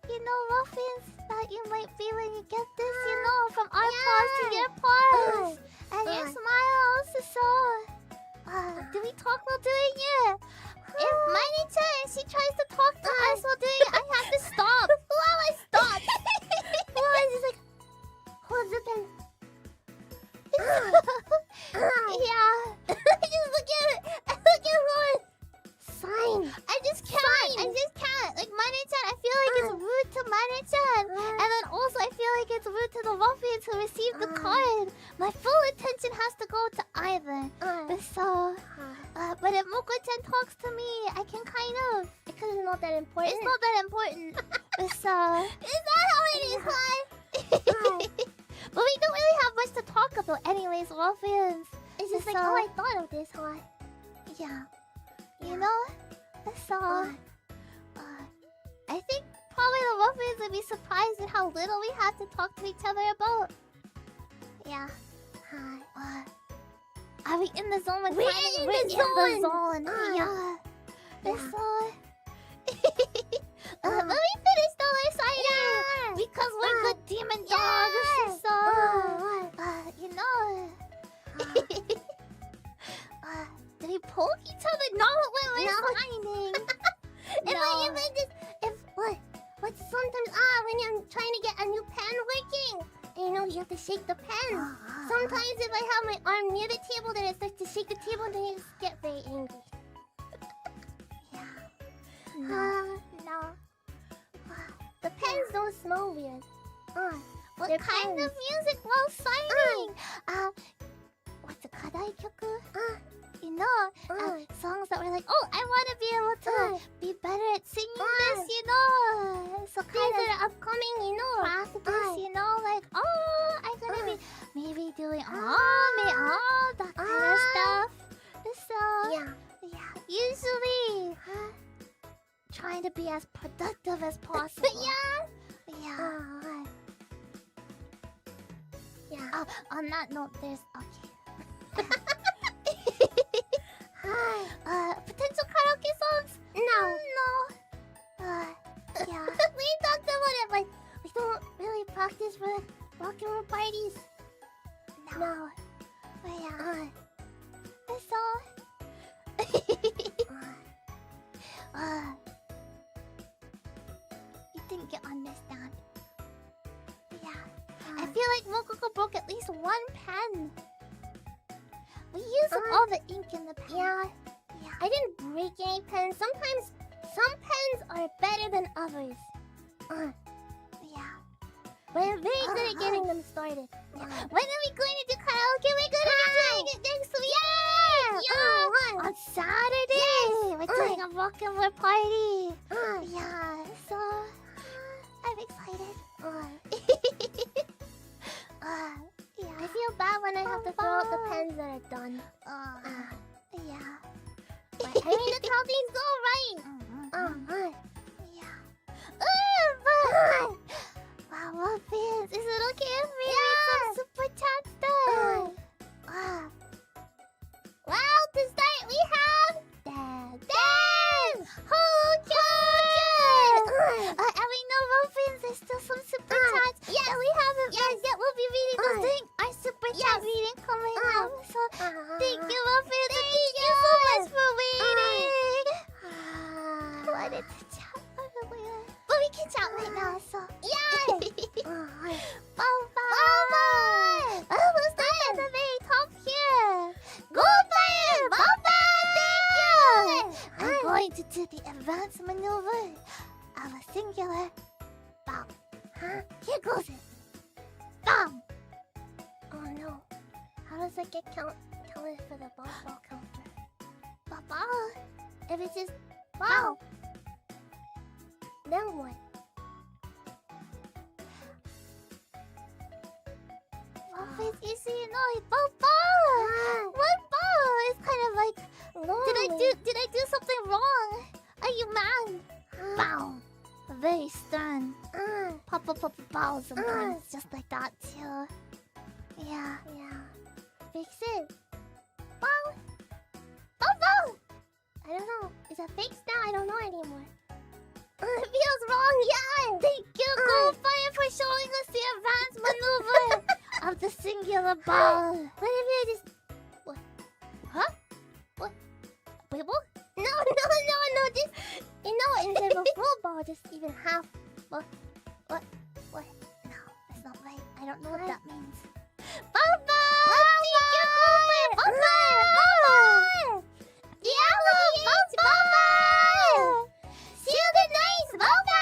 you know, muffins that you might be when you get this, you know, from our pause to your pause. And your smiles. So, do we talk while doing it? If Mani-chan, she tries to talk to us while doing it, I have to stop. Fuwama, stop. Fuwama's just like, Hold the pen. yeah. Just look at it. Look at Fuwama. Sign. I just can't. Like, Mani-chan, I feel like it's rude to Mani-chan. And then also, I feel like it's rude to the muffins who received the card. My full attention has to go to either. So, but if Moko-chan talks to me, I can kind of. Because it's not that important. It's not that important. So, is that how it is, huh? But we don't really have much to talk about anyways, muffins. It's just like, oh, I thought of this, huh? Yeah. You know? So, I think probably the muffins would be surprised at how little we have to talk to each other about. Yeah. Are we in the zone? We're in the zone. Yeah. So, let me finish the list item because we're good demon dogs. So, you know. Did we poke each other? No, we're signing. But sometimes, when I'm trying to get a new pen working, and you know, you have to shake the pen. Sometimes if I have my arm near the table, then it starts to shake the table, and then you just get very angry. No. The pens don't smell weird. What They're kind pens. of music while signing? What's a kadai kyoku? You know, songs that were like, oh, I want to be able to be better at singing this, you know. So kind Things of are upcoming, you know. practice, you know, like, oh, I'm gonna be maybe doing that kind of stuff. So Yeah. usually trying to be as productive as possible. Yeah. On that note, there's potential karaoke songs? No. Yeah. We talked about it, but we don't really practice for rock and roll parties. No. But yeah. So. You think you understand? Yeah. I feel like Mokoko broke at least one pen. We used up all the ink in the pen. Yeah. I didn't break any pens. Sometimes some pens are better than others. Yeah. But I'm very good at getting them started. When are we going to do karaoke? We're going to be doing it next week. Yeah. On Saturday. We're doing a rock and roll party. Yeah. So I'm excited. Yeah. I feel bad when I have to throw out the pens that are done. Yeah. But I mean, that's how things go, right? Yeah. Wow, muffins. Is it okay if we read some super chats then? Well, to start, we have Dan! And we know muffins, there's still some super chats that we haven't read yet. We'll be reading those during our super chat reading coming up. So, thank you, muffins. Thank you so much for waiting. Wanted to chat earlier. But we can chat right now, so. We'll start at the very top here. Goodbye, thank you. I'm going to do the advanced maneuver of a singular bow. Here goes it. Bow. Oh no. How does that get counted for the ball counter? Bow. If it's just Bow. then what? You see, you know, it's bow. One bow is kind of like, did I do something wrong? Are you mad? Bow. Very stern. Papa bow sometimes, just like that too. Yeah. Fix it. Bow. Is that fixed now? I don't know anymore. It feels wrong, yeah! Thank you, Goldfire, for showing us the advanced maneuver of the singular ball. What if you just... What? Huh? What? Wait, what? No, just... instead of a full ball, just even half... What? No, that's not right. I don't know what that means. Bumba! Thank you, Goldfire! Bumba! Yeah, Bumba! Shield nice, Bumba!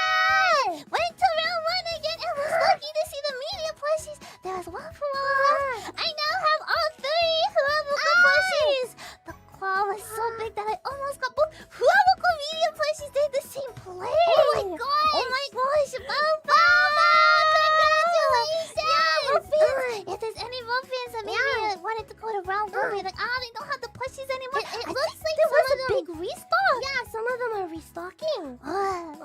Went to round 1 again and was lucky to see the media plushies. There was one from all. I now have all 3 FUWAMOCO plushies. The claw was so big that I almost got both FUWAMOCO media plushies in the same play. Oh my gosh, Bumba! Congratulations! Yeah, Ruffins! If there's any Ruffins that maybe wanted to go to round 1, like, they don't have the plushies anymore. It looks like there was a big restock. Yeah, some of them are restocking.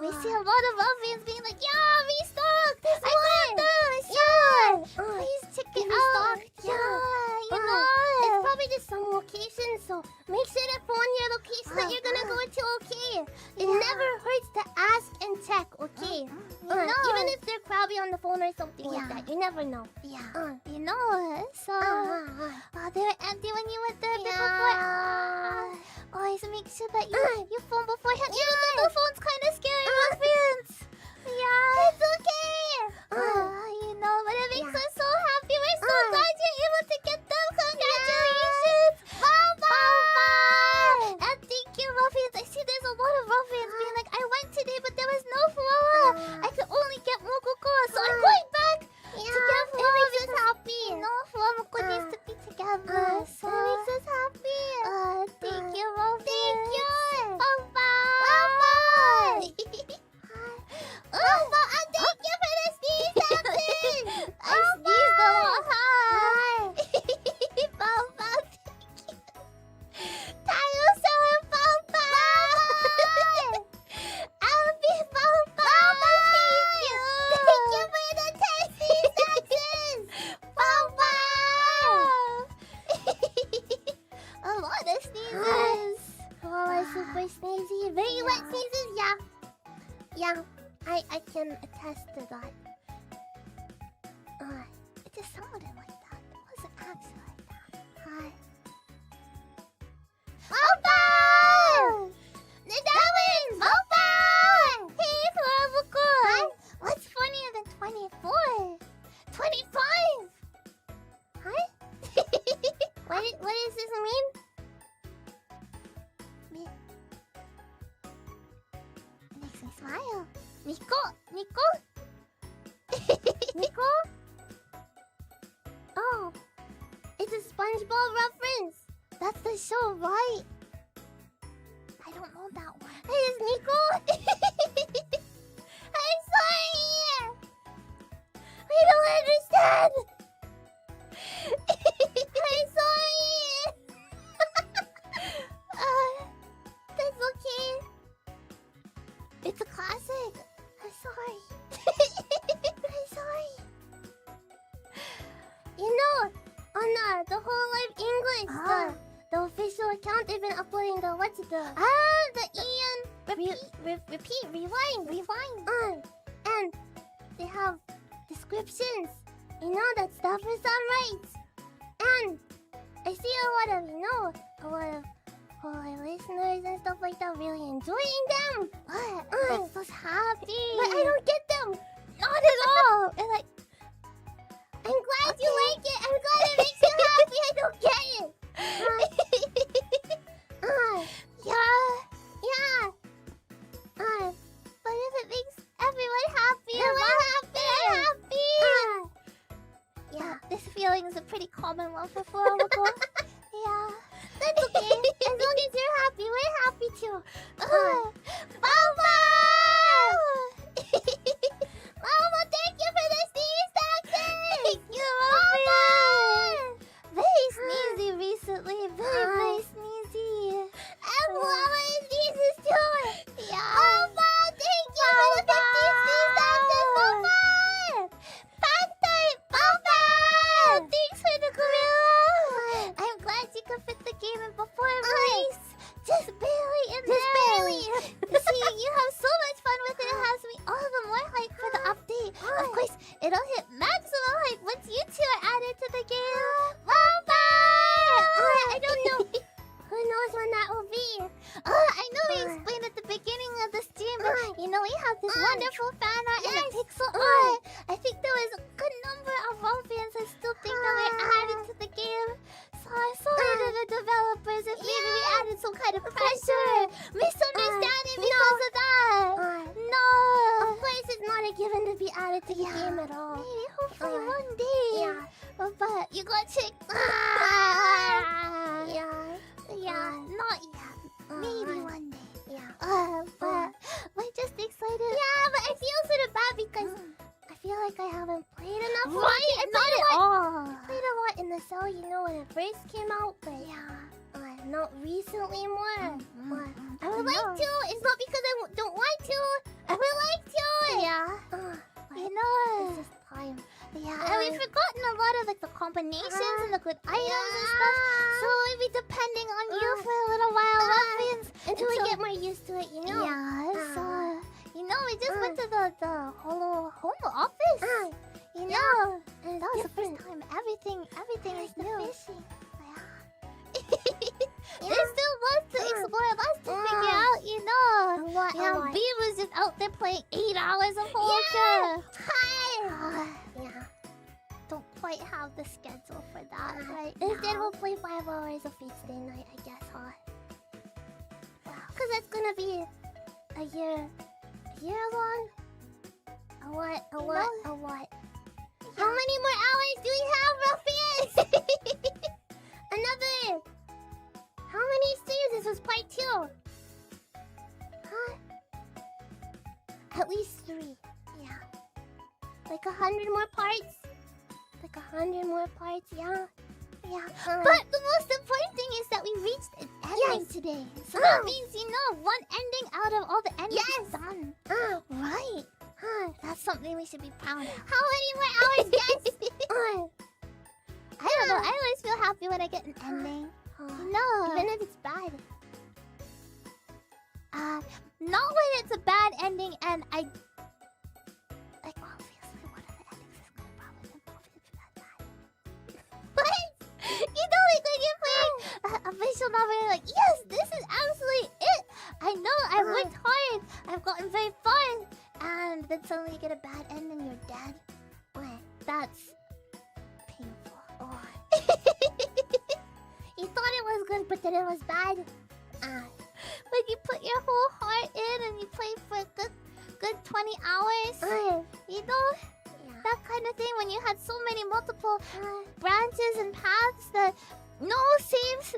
We see a lot of Ruffins being like, yeah, restock! I got this! Yeah! Please check it out. Yeah, you know. It's probably just some locations, so make sure to phone your location that you're gonna go to, okay? It never hurts to ask and check, okay? Even if they're crabby on the phone or something like that, you never know. Yeah. You know, so they were empty when you went there before. Always make sure that you phone beforehand. Even though the phone's kind of scary, Muffins. Yeah. It's okay. You know, but it makes us so happy. We're so glad you're able to get them. Congratulations. Bye-bye. And thank you, Muffins. I see there's a lot of Muffins being like, I went today, but there was no FUWAMOCO. I could only get Mokoko, so I'm going back to get FUWAMOCO. It makes us happy. No, FUWAMOCO needs to be together. So it makes us happy. Thank you, Muffins. Thank you. Bye-bye. Bumba, and thank you for the sneeze action. I sneezed a lot. Hi. Bumba, thank you. Tayo sa Bumba. Albi, Bumba. Thank you. Thank you for the 10 sneeze actions. Bumba. A lot of sneezes. Oh, super sneezy. Very wet sneezes, yeah. Yeah, I can attest to that. It just sounded like that. It wasn't actually like that. Hi. Bumba! That wins! Bumba! Hey, FUWAMOCO! What's funnier than 24? 25! Huh? What does this mean? Makes me smile. Nico! Nico? Oh, it's a SpongeBob reference. That's the show, right? I don't know that one. Hey, it's Nico. I'm sorry. I don't understand. I'm sorry. That's okay. It's a classic. I'm sorry. I'm sorry. You know, on the hololive English, the official account, they've been uploading the The Ian rewind. And they have descriptions. You know, that stuff is on rights. And I see a lot of hololive listeners and stuff like that really enjoying them. What? I'm so happy. But I don't get them. Not at all. And like, I'm glad you like it. I'm glad it makes you happy. I don't get it. yeah. But if it makes everyone happy, we're happy. Yeah, this feeling is a pretty common one for FUWAMOCO. Yeah. That's okay. As long as you're happy, we're happy too. Mama! Mama, thank you for the sneeze taxes! Thank you, Mama! Very sneezy recently. Very sneezy. And Mama sneezes too! Yeah. Mama, thank you for the 50 sneeze taxes, Mama! Pack type, Mama! Thanks for the gorilla. I'm glad you could fit the game in before release. Just barely in there. Seeing you have so much fun with it has me all the more hyped for the update. Of course, it'll hit maximum hype once you two are added to the game. I don't know. Who knows when that will be? I know we explained at the beginning of the stream, but we have this wonderful fan art and a pixel art. I think there was a good number of Raw fans who still think that we're added to the game. So I'm sorry to the developers if maybe we added some kind of pressure, misunderstanding because of that. No. Of course, it's not a given to be added to the game at all. Maybe, hopefully one day. But you got tricked. Not yet. Maybe one day. But we're just excited. But I feel sort of bad because I feel like I haven't played enough. Right? Not at all. I played a lot in the cell, when it first came out, but not recently more. I would like to. It's not because I don't want to. I would like to. It's just time. And we've forgotten a lot of the combinations and the good items and stuff. So we'll be depending on you for a little while, Ruffians. Until we get more used to it, So, we just went to the home office. And that was the first time everything is new. There's still lots to explore, lots to figure out, B was just out there playing 8 hours of poker. Don't quite have the schedule for that right now. Instead, we'll play 5 hours of each day night, I guess, Because that's gonna be a year long? A what? How many more hours do we have, Ruffians? Another... How many streams? This was part 2. At least 3. Like 100 more parts? Like 100 more parts, But the most important thing is that we reached an ending today. So that means, one ending out of all the endings is done. Right. That's something we should be proud of. How many more hours, guys? I don't know. I always feel happy when I get an ending. Even if it's bad. Not when it's a bad ending and I... Like, obviously, one of the endings is gonna probably involve it's bad. What? When you're playing a visual novel, you're like, yes, this is absolutely it. I know, I worked hard. I've gotten very far. And then suddenly you get a bad ending, you're dead. That's painful. You thought it was good, but then it was bad. When you put your whole heart in and you play for a good 20 hours, that kind of thing, when you had so many multiple branches and paths that no saves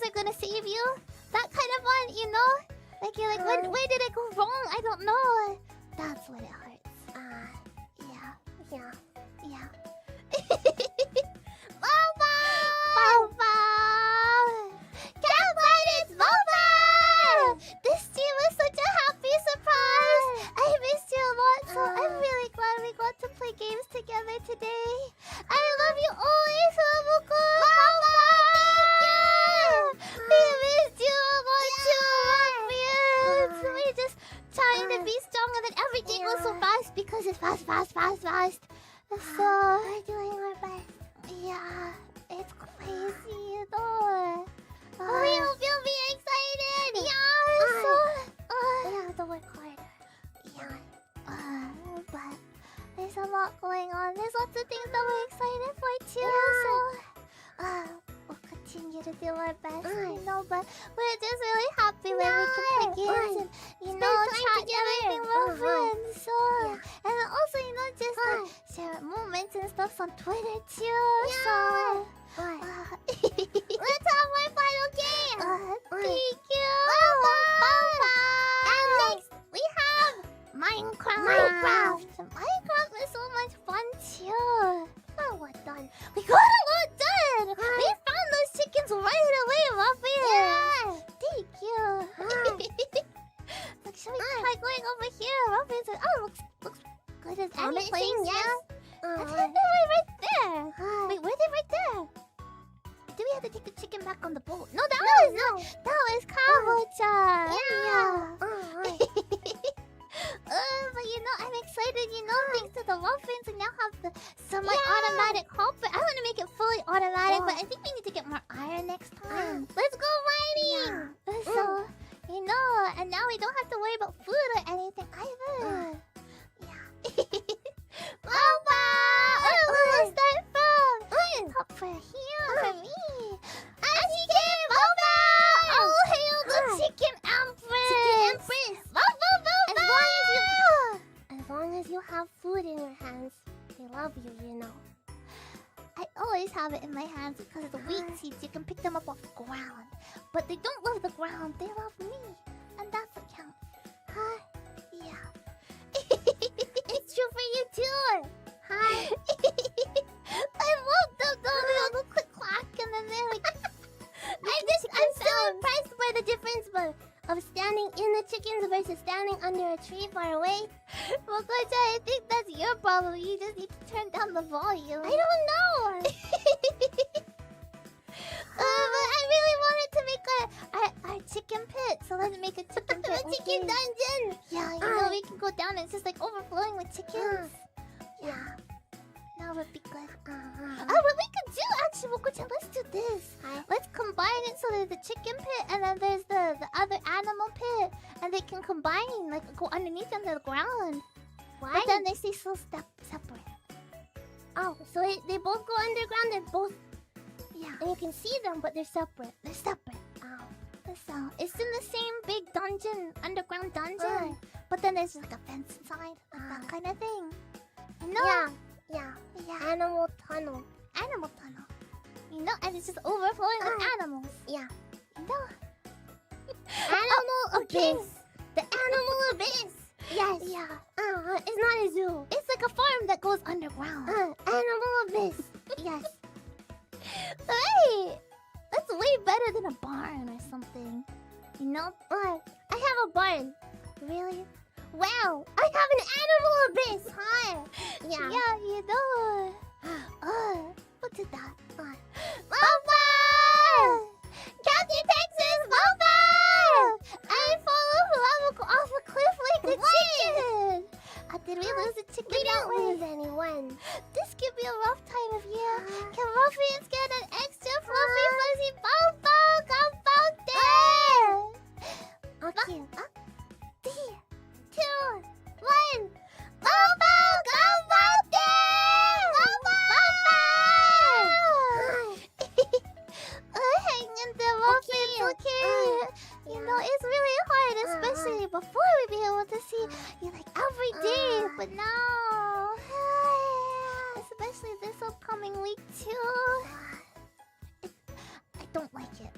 are gonna save you. That kind of one, Like you're like, where did it go wrong? I don't know. That's when it hurts. This stream was such a happy surprise! I missed you a lot, so I'm really glad we got to play games together today. I love you always, FUWAMOCO! We missed you a lot too, we're just trying to be strong and then everything goes so fast because it's fast. So... We're doing our best. It's crazy though. We hope you'll be excited! We have to work harder. But there's a lot going on. There's lots of things that we're excited for too. So we'll continue to do our best, but we're just really happy when we can play games and chat everything with friends. So and also just share moments and stuff on Twitter too. So let's have our final game! Thank you! And next, we have Minecraft is so much fun too. Oh, what done? We got a lot done! We found those chickens right away, Muffin! Thank you! Like, should we try going over here? Muffin said, looks good as anything, yes. I think they're right there! Wait, were they right there? Do we have to take the chicken back on the boat? No, that was Cabo-chan! And now we don't have to worry about food or anything either. Boba! Where's that from? Top for here, for me. Chicken Boba! Oh, hail the Chicken Empress! Chicken Empress! Boba, Boba! As long as you have food in your hands, they love you, you know. I always have it in my hands because of the wheat seeds. You can pick them up off the ground. But they don't love the ground, they love me. And that's what counts. Huh? Yeah. It's true for you too. Hi. I love them though. They all go click clack and then they're like I'm so impressed by the difference of standing in the chickens versus standing under a tree far away. Mokocha, I think that's your problem. You just need to turn down the volume. I don't know. But I really wanted to make our chicken pit, so let's make a chicken pit. A chicken dungeon. Yeah, you know we can go down and it's just like overflowing with chickens. Yeah. That would be good. Oh, what we could do actually, Mokocha, let's do this. Let's combine it so there's the chicken pit and then there's the other animal pit, and they can combine, like go underneath under the ground. Why? But then they stay so separate. Oh, so they both go underground. They're both. Yeah. And you can see them, but they're separate. They're separate. Oh. So it's in the same big dungeon, underground dungeon. But then there's like a fence inside, like that kind of thing. You know? Yeah. Animal tunnel. Animal tunnel. You know, and it's just overflowing with animals. Yeah. You know? Animal abyss. The animal abyss. Yes. Yeah. It's not a zoo. It's like a farm that goes underground. Animal abyss. Yes. Hey! That's way better than a barn or something. You know? I have a barn. Really? Wow! I have an animal abyss! Hi! Yeah. Yeah, you know. What did that? Boba! Captain Texas, Boba! I follow FUWAMOCO off a cliff like a chicken! Did we lose a chicken? We didn't lose anyone. This could be a rough time of year. Can ruffians get an extra fluffy fuzzy Bobo? Okay. 3, 2, 1. Bobo, gambatte! Hang in there, ruffians, okay? You know, it's really hard, especially before we be able to see you like every day, but now, especially this upcoming week too. I don't like it.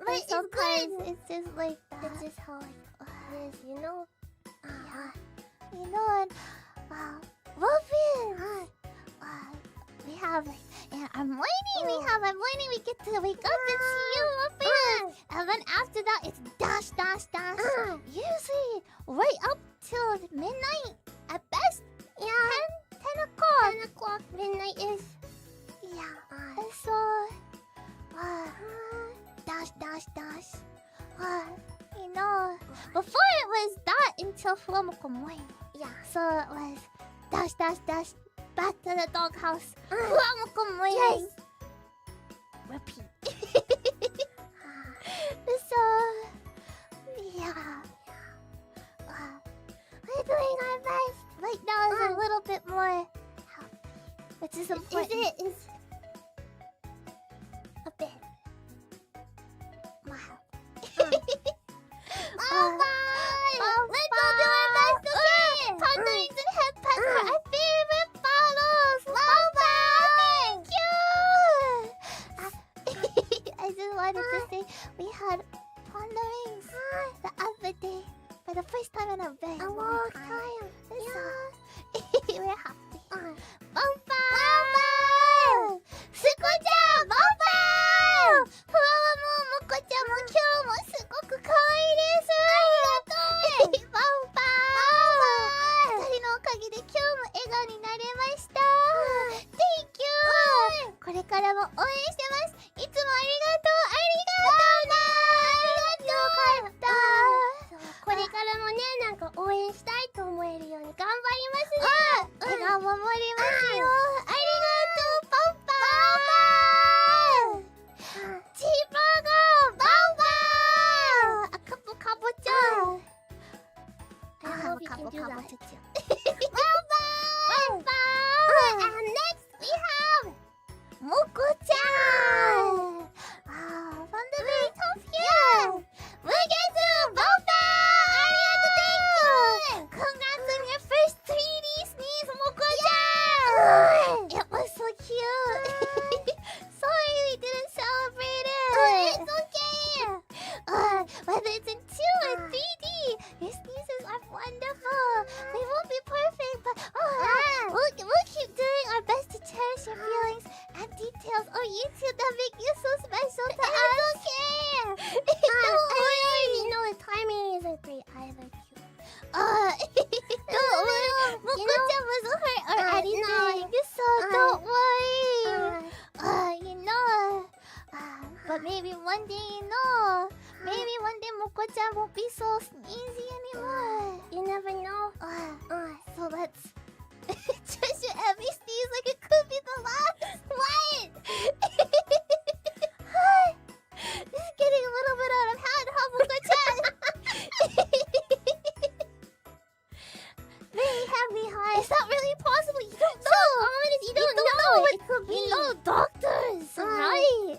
But sometimes it's just like that. It's just how it is, you know? Yeah. You know, and ruffians! We have like in our morning, we get to wake up and see you, ruffians! And then after that, it's dash. Usually right up till midnight at best. Yeah. 10 o'clock. 10 o'clock, midnight-ish. Yeah. And so, dash. You know, before it was that until FUWAMOCO morning. Yeah. So it was dash. Back to the doghouse. FUWAMOCO morning. Yes. Repeat. So, yeah. We're doing our best. Right now is a little bit more healthy, which is important. Is a bit more healthy. Let's all do our best, okay? Ponderings and head pats for our favorite follows. Boba! Thank you! I just wanted to say we had ponderings the other day for the first time in a very long time. We're happy. Boba! Suko-chan! Boba! FUWAMOCO-chan も今日もすごく可愛いです。ありがとう。Boba! 2人のおかげで今日も笑顔になれました。Thank you! これからも応援してます。いつもありがとう。これからもね、なんか応援したいと思えるように頑張りますね。笑顔守りますよ。ありがとう、パパ。do that. 가보시죠. And next we have 모코짱. From the very top here. We get to Boba. Thank you. Congrats on your first 3D sneeze, moko짱. It was so cute. Sorry we didn't celebrate it. It's okay. Whether it's in 2 or 3D, your sneezes are wonderful. They won't be perfect, but we'll keep doing our best to cherish your feelings and details on YouTube that make you so special to us. I already know the timing isn't great either. Don't worry. Moko짱 wasn't hurt or anything, so don't worry. But maybe one day, maybe one day Moko짱 won't be so sneezy anymore. You never know. So let's treasure every sneeze like it could be the last. What? This is getting a little bit out of hand, huh, Moko짱? Really heavy, huh? Is that really possible? You don't know. You don't know. It could be. No doctors, right?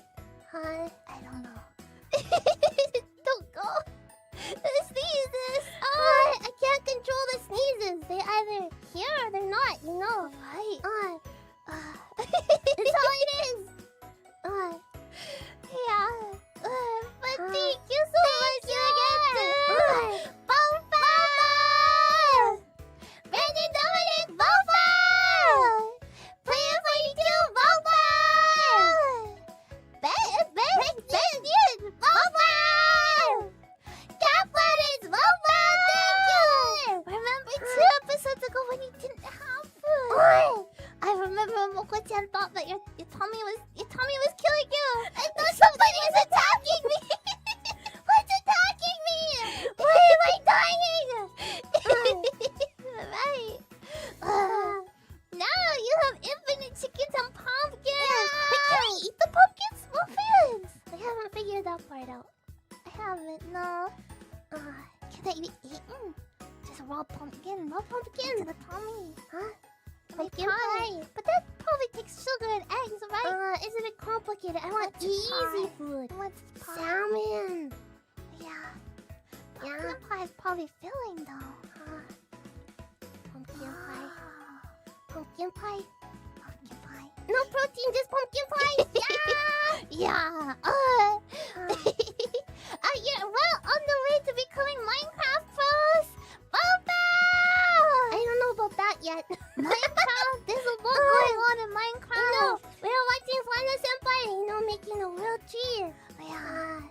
Hi. I don't know. Don't go. The sneezes. I can't control the sneezes. They either here or they're not, you know. Right. That's all it is. Yeah. But thank you so much again. Boba! Brandon Dominic, Boba! Player 42, Boba! Ben, Boba! Cat Buttons, Boba! Thank you! Remember 2 episodes ago when you didn't have food? I remember Moko짱 thought that your tummy was killing you. I thought somebody was attacking me. What's attacking me? Why am I dying? Right. Now you have infinite chickens and pumpkins. But can we eat the pumpkins, muffins? I haven't figured that part out. I haven't. No. Can they be eaten? Just raw pumpkin to the tummy. Pumpkin pie. But that probably takes sugar and eggs, right? It's a bit complicated. I want easy food. I want pie. Salmon. Yeah. Pumpkin pie is probably filling though. Pumpkin pie. Pumpkin pie. Pumpkin pie. No protein, just pumpkin pie. Yeah. You're well on the way to becoming Minecraft pros. Boba! I don't know about that yet. Minecraft. There's a lot going on in Minecraft. You know, we were watching Fanart Senpai, making a real tree. Yeah.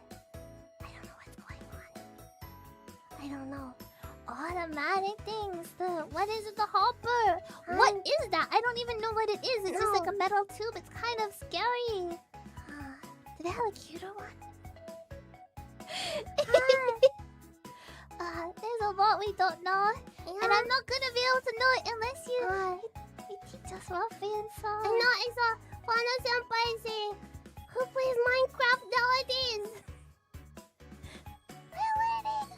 I don't know what's going on. I don't know. Automatic things. What is it? The hopper. What is that? I don't even know what it is. It's just like a metal tube. It's kind of scary. Do they have a cuter one? There's a lot we don't know. And I'm not gonna be able to know it unless you teach us roughly and so. I know, I saw Fanart Senpai saying, who plays Minecraft nowadays? We're learning.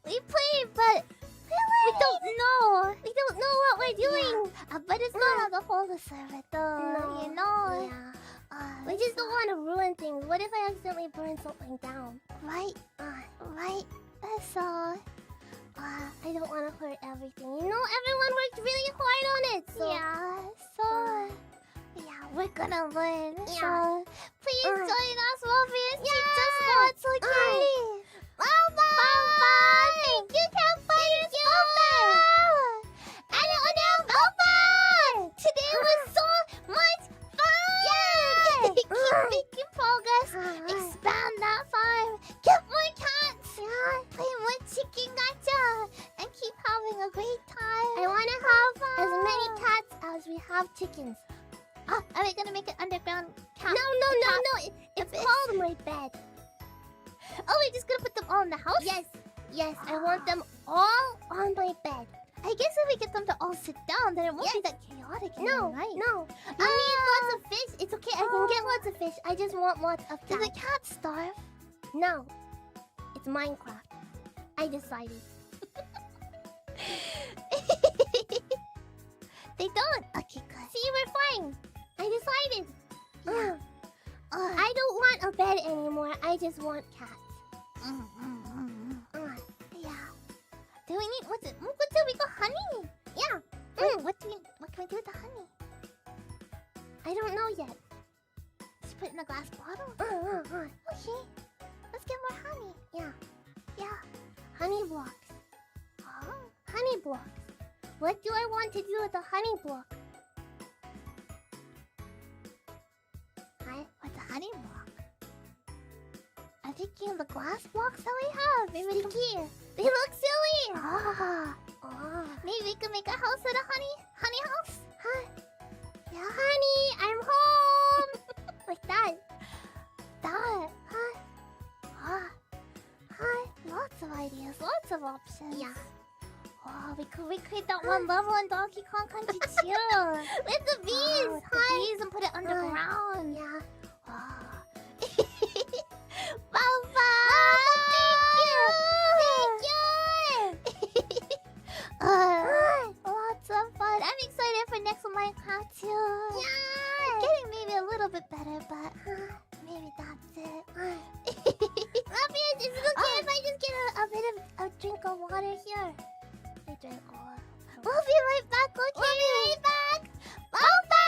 We play, but we don't know. We don't know what we're doing. But it's not on the whole server though. No. You know. Yeah. We just don't want to ruin things. What if I accidentally burn something down? Right. Right. That's all. I don't want to hurt everything. Everyone worked really hard on it. So. Yeah. So. Yeah, we're gonna learn. Yeah. So please join us, Wolfies. Teach us what's okay. Boba! Thank you, campfires. Boba! Boba! Today was so much fun. Yeah. Keep making progress. Expand that farm. Get more cats. Play more chicken gacha. And keep having a great time. I want to have as many cats as we have chickens. Are we gonna make an underground cat? No. It's called my bed. Oh, we're just gonna put them all in the house? Yes. I want them all on my bed. I guess if we get them to all sit down, then it won't be that chaotic anymore, right? No. You need lots of fish. It's okay. I can get lots of fish. I just want lots of Do cats. the cats starve? No. It's Minecraft. I decided. They don't. Okay, good. See, we're fine. I decided. I don't want a bed anymore. I just want cats. Yeah. Do we need what's it? What do we got honey? Yeah. What can we do with the honey? I don't know yet. Just put it in a glass bottle. Okay. Let's get more honey. Yeah. Yeah. Honey blocks. Oh. Honey blocks. What do I want to do with the honey block? With the honey block. I'm thinking of the glass blocks that we have. Maybe we can... They look silly. Maybe we can make a house with a honey house. Yeah. Honey, I'm home. Like that. Lots of ideas, lots of options. Yeah. Oh, we could recreate that one level in Donkey Kong Country too. With the bees. With the bees and put it underground. Yeah. Wow. Boba! Thank you! Lots of fun. I'm excited for next Minecraft too. Yeah! Getting maybe a little bit better, but maybe that's it. Raphael, is it okay if I just get a bit of a drink of water here? We drink water. We'll be right back, okay? We'll be right back. Boba!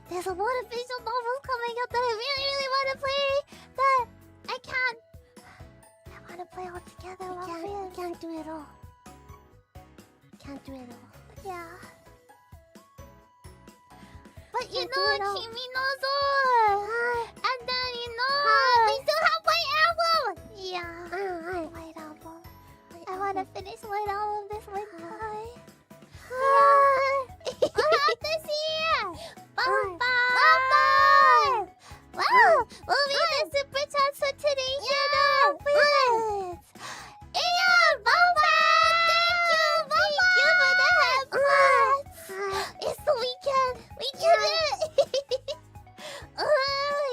There's a lot of visual novels coming up that I really, really want to play that I can't. gotta play all together. We can't do it all. Can't do it all. Yeah. But you Can't do know, it all. Kimi no Zo. And then you know, we still have White Album. Yeah. White Album. I wanna finish White Album this one time. We'll have to see you. Bye bye. Wow. We'll be the super chats for today. Yeah. Please. Yeah. Bye bye. Thank you for the headphones. It's the weekend. We did it.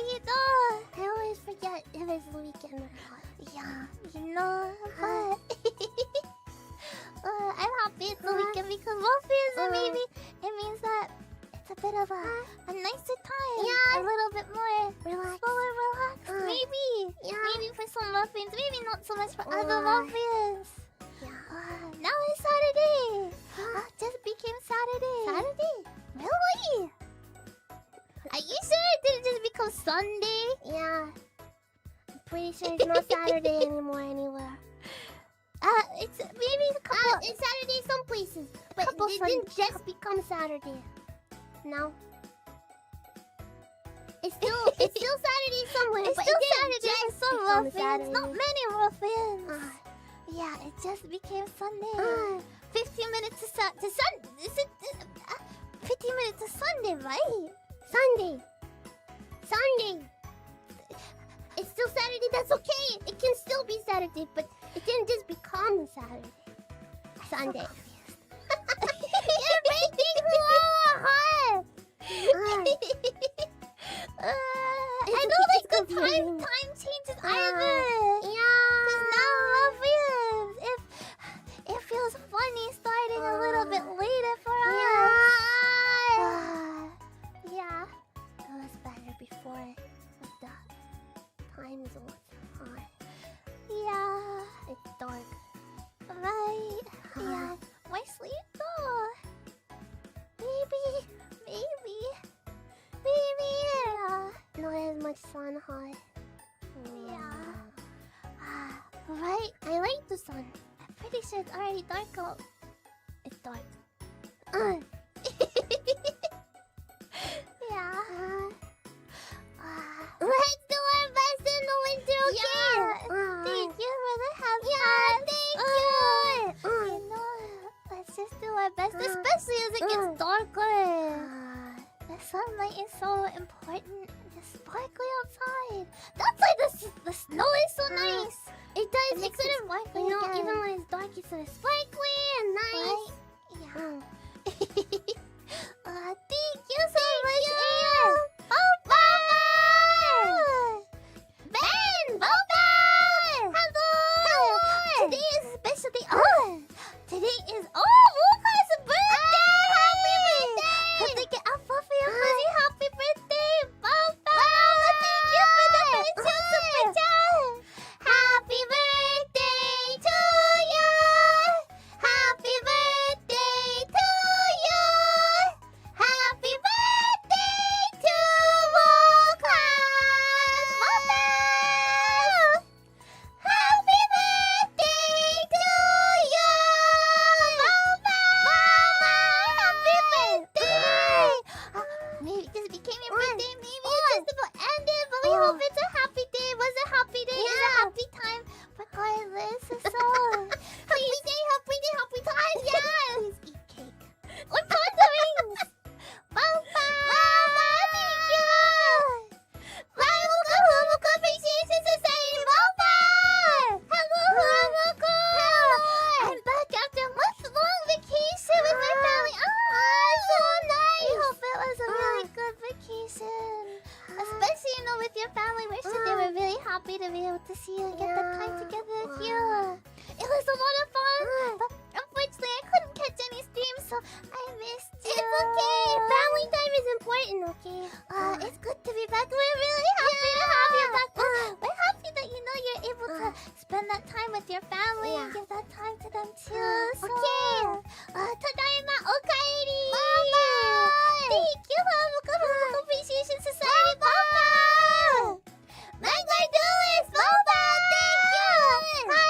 You know. I always forget if it's the weekend or not. Yeah, you know, but I'm happy it's the weekend because Morpheus maybe it means that it's a bit of a nicer time. Yeah. A little bit more Relax. slower, relaxed. Maybe. Yeah. Maybe for some muffins, maybe not so much for other muffins. Yeah. Now it's Saturday. Just became Saturday. Saturday? Really? Are you sure it didn't just become Sunday? Yeah. I'm pretty sure it's not Saturday anymore anywhere. It's maybe a couple. It's Saturday some places, but Couple it didn't just become Saturday. No. It's still Saturday somewhere, It's but still it didn't Saturday for just some become muffins. Saturday. Not many muffins. Yeah, it just became Sunday. 15 minutes to Sun. Is it 15 minutes to Sunday, right? Sunday. It's still Saturday. That's okay. It can still be Saturday, but it didn't just become Saturday. Sunday. You're breaking my heart. I don't like the time changes either. Because now muffins, it feels funny starting a little bit later for us. Yeah. It was better before with the time zone. Yeah. It's dark. Right. Yeah. My sleep though. Maybe. Not as much sun, huh? Yeah. Right. I like the sun. I'm pretty sure it's already dark out. It's dark. Yeah. Let's do our best in the winter, okay? Yeah. Thank you for the headphones. Thank you. You know, let's just do our best, especially as it gets darker. The sunlight is so important. It's sparkly outside. That's why the snow is so nice. It does. It makes sort it of, sparkly you know, again. even when it's dark, it's sort of sparkly and nice. Yeah. Thank you so much, Ian. Bye. Ben, bye. Hello. Today is a special day. Today is Mocha's birthday. Happy birthday. Could they get a fluffy and fuzzy happy birthday? Bye. Thank you for the virtual super chat. Happy birthday to you. Happy birthday to you. Happy birthday to Mocha's mother. Happy birthday to you. Happy birthday. Maybe it just became your birthday. Maybe it's just about ended, but we hope it's a happy day. It was a happy day. It's a happy time. Regardless, so happy time. Yeah. Please eat cake or ponderings. Bye. Thank you. Bye, Mocha Appreciation Society. Bye. Hello, Mocha. I'm back after a month-long vacation with my family. So nice. I hope it was a really good vacation. Especially, you know, with your family. We're sure they were really happy to be able to see you and get the time together with you. It was a lot of fun, but unfortunately I couldn't catch any streams, so I missed you. It's okay. Family time is important, okay? It's good to be back. We're really happy to have you back. We're happy that you know you're able to spend that time with your family and give that time to them too. So, Tadaima Okaeri. Bye. Thank you, Mocha Appreciation Society. Bye. Mangai Doers. Bye. Thank you.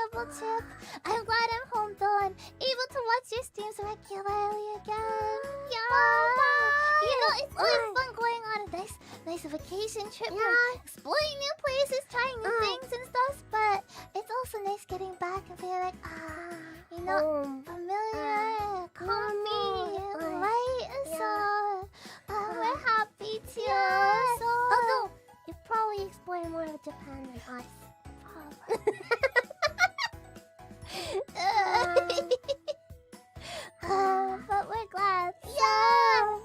double trip. I'm glad I'm home though and able to watch your streams regularly again. You know, it's always fun going on a nice vacation trip and exploring new places, trying new things and stuff, but it's also nice getting back and feeling like, you know, familiar, calming, right? So, we're happy too. So, although, you probably explore more of Japan than us. But we're glad. Yeah.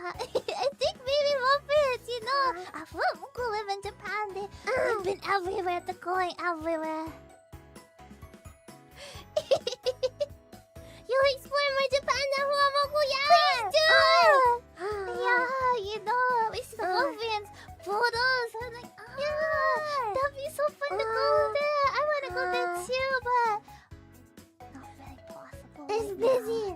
I think maybe Muppets, you know, FUWAMOCO live in Japan. They've been everywhere. They're going everywhere. You explore more Japan than FUWAMOCO, Please do. Yeah, you know, we see the Muffins, photos. I'm like, that'd be so fun to go there. I want to go there too, but not really possible. It's busy.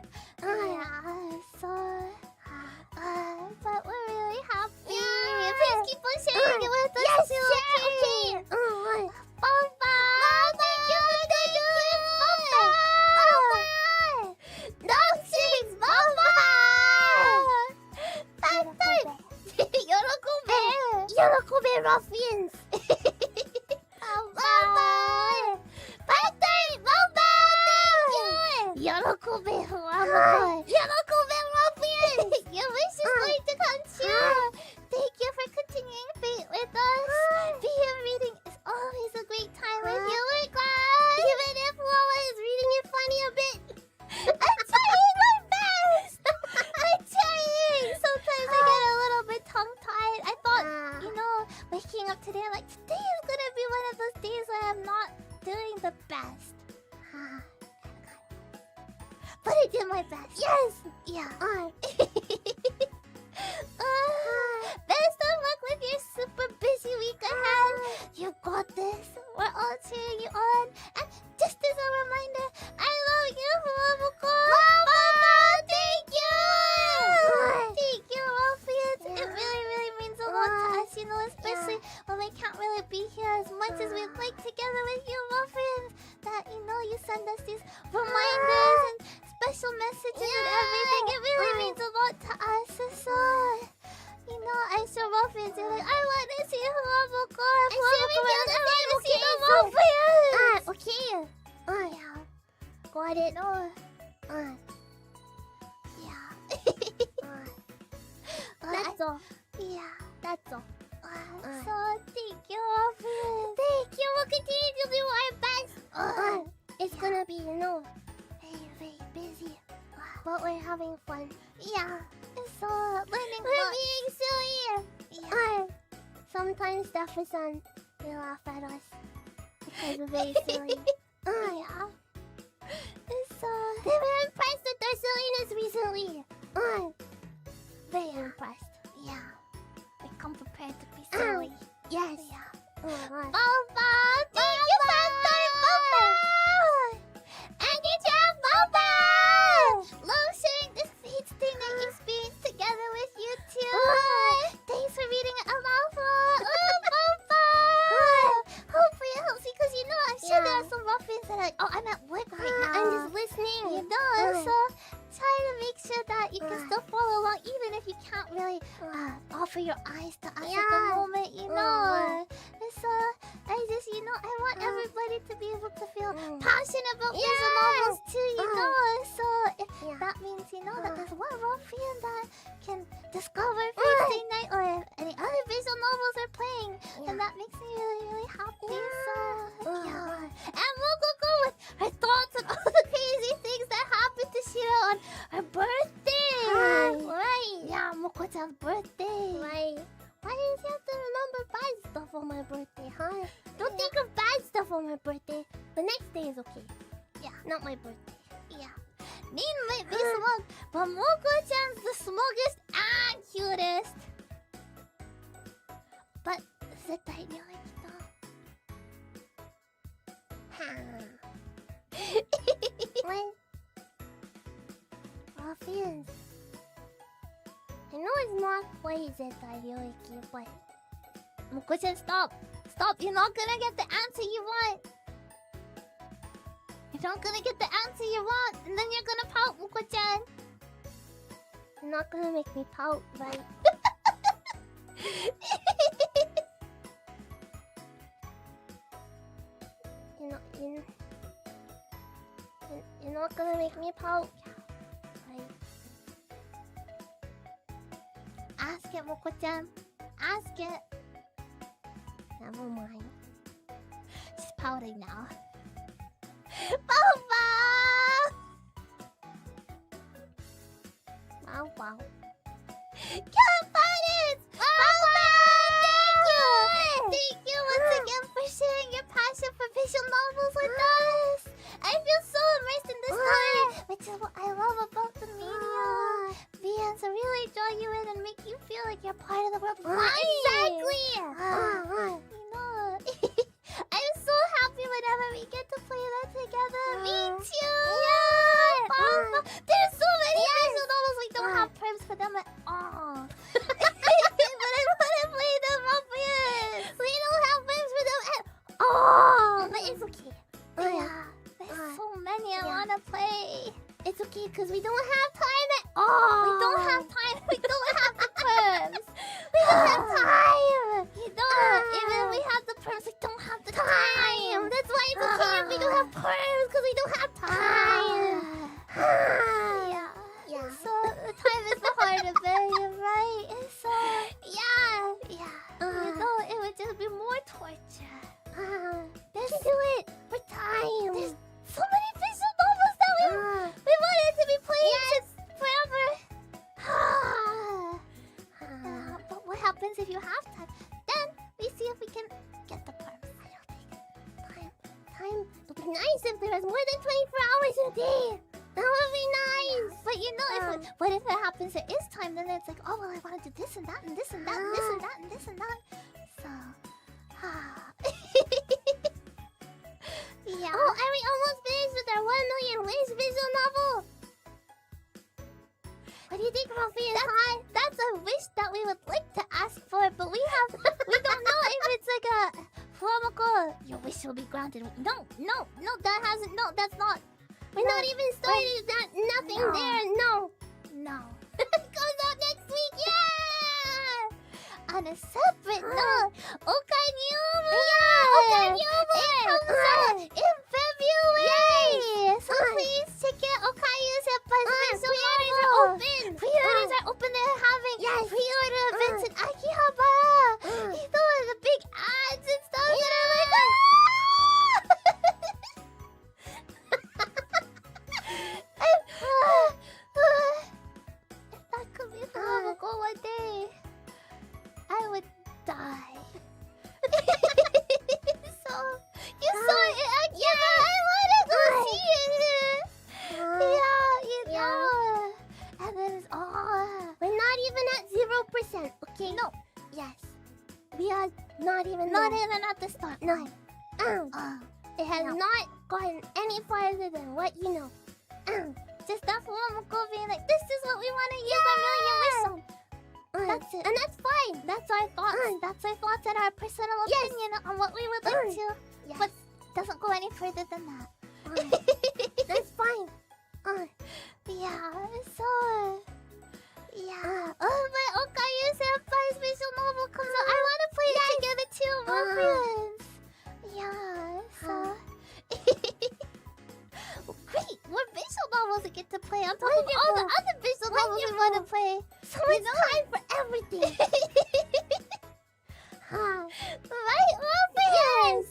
But we're really happy. Please keep on sharing it with us too. Okay. Bomba! Thank you! Bomba! No cheese! Bomba! Yorokobe ruffians. Yorokobe FUWAMOCO! Yorokobe ruffians! Your wish is going to come true! Thank you for continuing fate with us! Being reading is always a great time with you. We're glad! Even if Wawa is reading it funny a bit. I'm trying my best! I'm trying! Sometimes I get a little bit tongue-tied. I thought, you know, waking up today, I'm like, today is gonna be one of those days where I'm not doing the best. But I did my best. Yes. Yeah. Best of luck with your super busy week ahead. You got this. We're all cheering you on. And just as a reminder, I love you, FUWAMOCO. Mama, thank you. Thank you, Ruffians. It really, really means a lot to us, you know, especially when we can't really be here as much as we'd like together with you, Ruffians. That, you know, you send us these reminders and special messages and everything. It really means a lot to us. So, you know, I'm sure Ruffians are like, I want to see FUWAMOCO. I want to see the Ruffians. Okay. Yeah. Got it. Yeah. That's all. Yeah. That's all. So, thank you, Ruffians. Thank you. We'll continue to do our best. It's gonna be, you know, Very, very busy. but we're having fun. Yeah. So, learning We're much. being silly. Yeah. Sometimes Stefan will laugh at us because we're very silly. Yeah. So, They were impressed with our silliness recently. very impressed. Yeah. We come prepared to be silly. Yes. Yeah. Bomba! Thank you, Faster! Bomba! And good job, Bomba! Love sharing this sweet thing that you experienced together with you too. Thanks for reading it aloud for Bomba! Hopefully it helps you because you know I'm sure there are some Ruffians that are like, oh, I'm at work right now. I'm just listening. You know, so try to make sure that you can still follow along even if you can't really offer your eyes to us at the moment, you know. So I just, you know, I want everybody to be able to feel passionate about visual novels too, you know. So if that means, you know, that there's one Ruffian that can discover Thursday night or any other visual novels are playing, then that makes me really, really happy. So yeah. And Mokoko with her thoughts on all the crazy things that happened to Shira on her birthday. Right. Yeah, Moko-chan's birthday. Right. Why do you have to remember bad stuff on my birthday, huh? Don't think of bad stuff on my birthday. The next day is okay. Yeah. Not my birthday. Yeah. Nin might be smug, but Moko-chan's the smuggest and cutest. But the tiny What? Ruffians. I know it's not quite Zetayuki, but Moko-chan, stop! Stop! You're not gonna get the answer you want! You're not gonna get the answer you want, and then you're gonna pout, Moko-chan. You're not gonna make me pout, right? You're not gonna make me pout, right? Ask it, Moko-chan. Ask it. Never mind. She's pouting now. Boba! Wow. Can't find it! Boba! Thank you once again for sharing your passion for visual novels with us. I feel so immersed in this story, which is what I love about the medium. VNs really draw you in and make you feel like you're part of the world. Exactly! You know, I'm so happy whenever we get to play that together. Me too! Yeah! There's so many visual novels we don't have primes for them at all. But I want to play them, obvious! We don't have primes for them at all! But it's okay. Yeah. There's so many I want to play. It's okay because we don't have time at all. We don't have time. We don't have the perms. We don't have time. You don't. Even if we have the perms, we don't have the time. That's why it's okay if we don't have perms because we don't have time. Yeah. So the time is the heart of it, right? So yeah. You know, it would just be more torture. Let's do it for time. There's so many visual novels that we wanted to be playing since forever. But what happens if you have time? Then we see if we can get the perms. I don't think time. It would be nice if there was more than 24 hours in a day. That would be nice. But you know, what if it happens there is time? Then it's like, oh well, I want to do this and that and this and that and this and that and this and that. So, yeah. Oh, and we almost finished with our 1 million wish visual novel. What do you think, Ruffy? That's a wish that we would like to ask for, but we don't know if it's like a FUWAMOCO. Your wish will be granted. No, that's not. We're not even started. Nothing there. No. It goes out next week. Yeah. On a separate note, Okanyumu. Yeah. It comes out in February. So please check out Okayu Senpai's pre-orders are open. Pre-orders are open. They're having pre-order events in Akihabara. You know, the big ads and stuff that are like, if that could be FUWAMOCO one day, I would die. So, you saw it, Akihabara. I want to go see it. Yeah, you know. And then it's we're not even at 0%, okay? No. Yes. We are not even at the start. No. It has not gotten any farther than what you know. Just that FUWAMOCO being like, this is what we want to use our million wish on. That's it. And that's fine. That's our thoughts. That's our thoughts and our personal opinion on what we would like to. But doesn't go any further than that. That's fine. Yeah, so... Yeah. Oh, but Okayu Senpai's visual novel comes out. I want to play it together too, my friends. Yeah, so... Great! More visual novels to get to play on top of all the other visual novels we want to play. So it's time for everything. Right, my friends?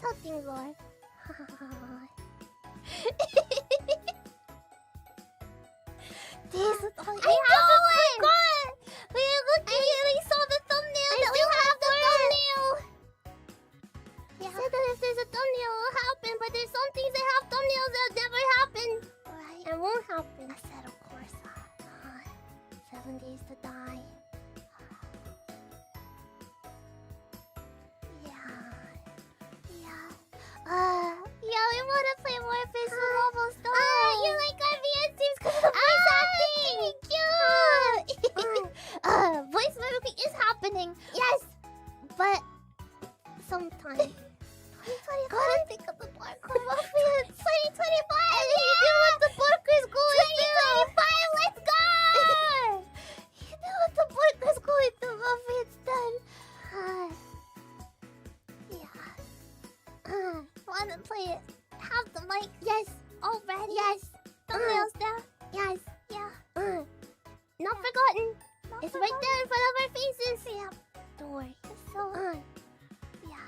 Something, Lord. This I forgot! We were looking and we saw the thumbnail that we have the thumbnail! Yeah. Said that if there's a thumbnail it will happen, but there's some things that have thumbnails that never happen. Right. It won't happen. I said of course. 7 days to die. Yeah, we want to play more visual novels though. You like our VS teams because of voice acting. Cute. Voice mimicry is happening. Yes, but sometimes. Gotta think of the barcode Ruffians. 2025. You know what the barcode's going through. 2025. Let's go. You know what the barcode's going through. Ruffians done. Yeah. Wanna play it? Have the mic. Yes. Already. Yes. Thumbnails down. Yes. Yeah. Not forgotten. It's right there in front of our faces. Yeah. Don't worry. So, yeah.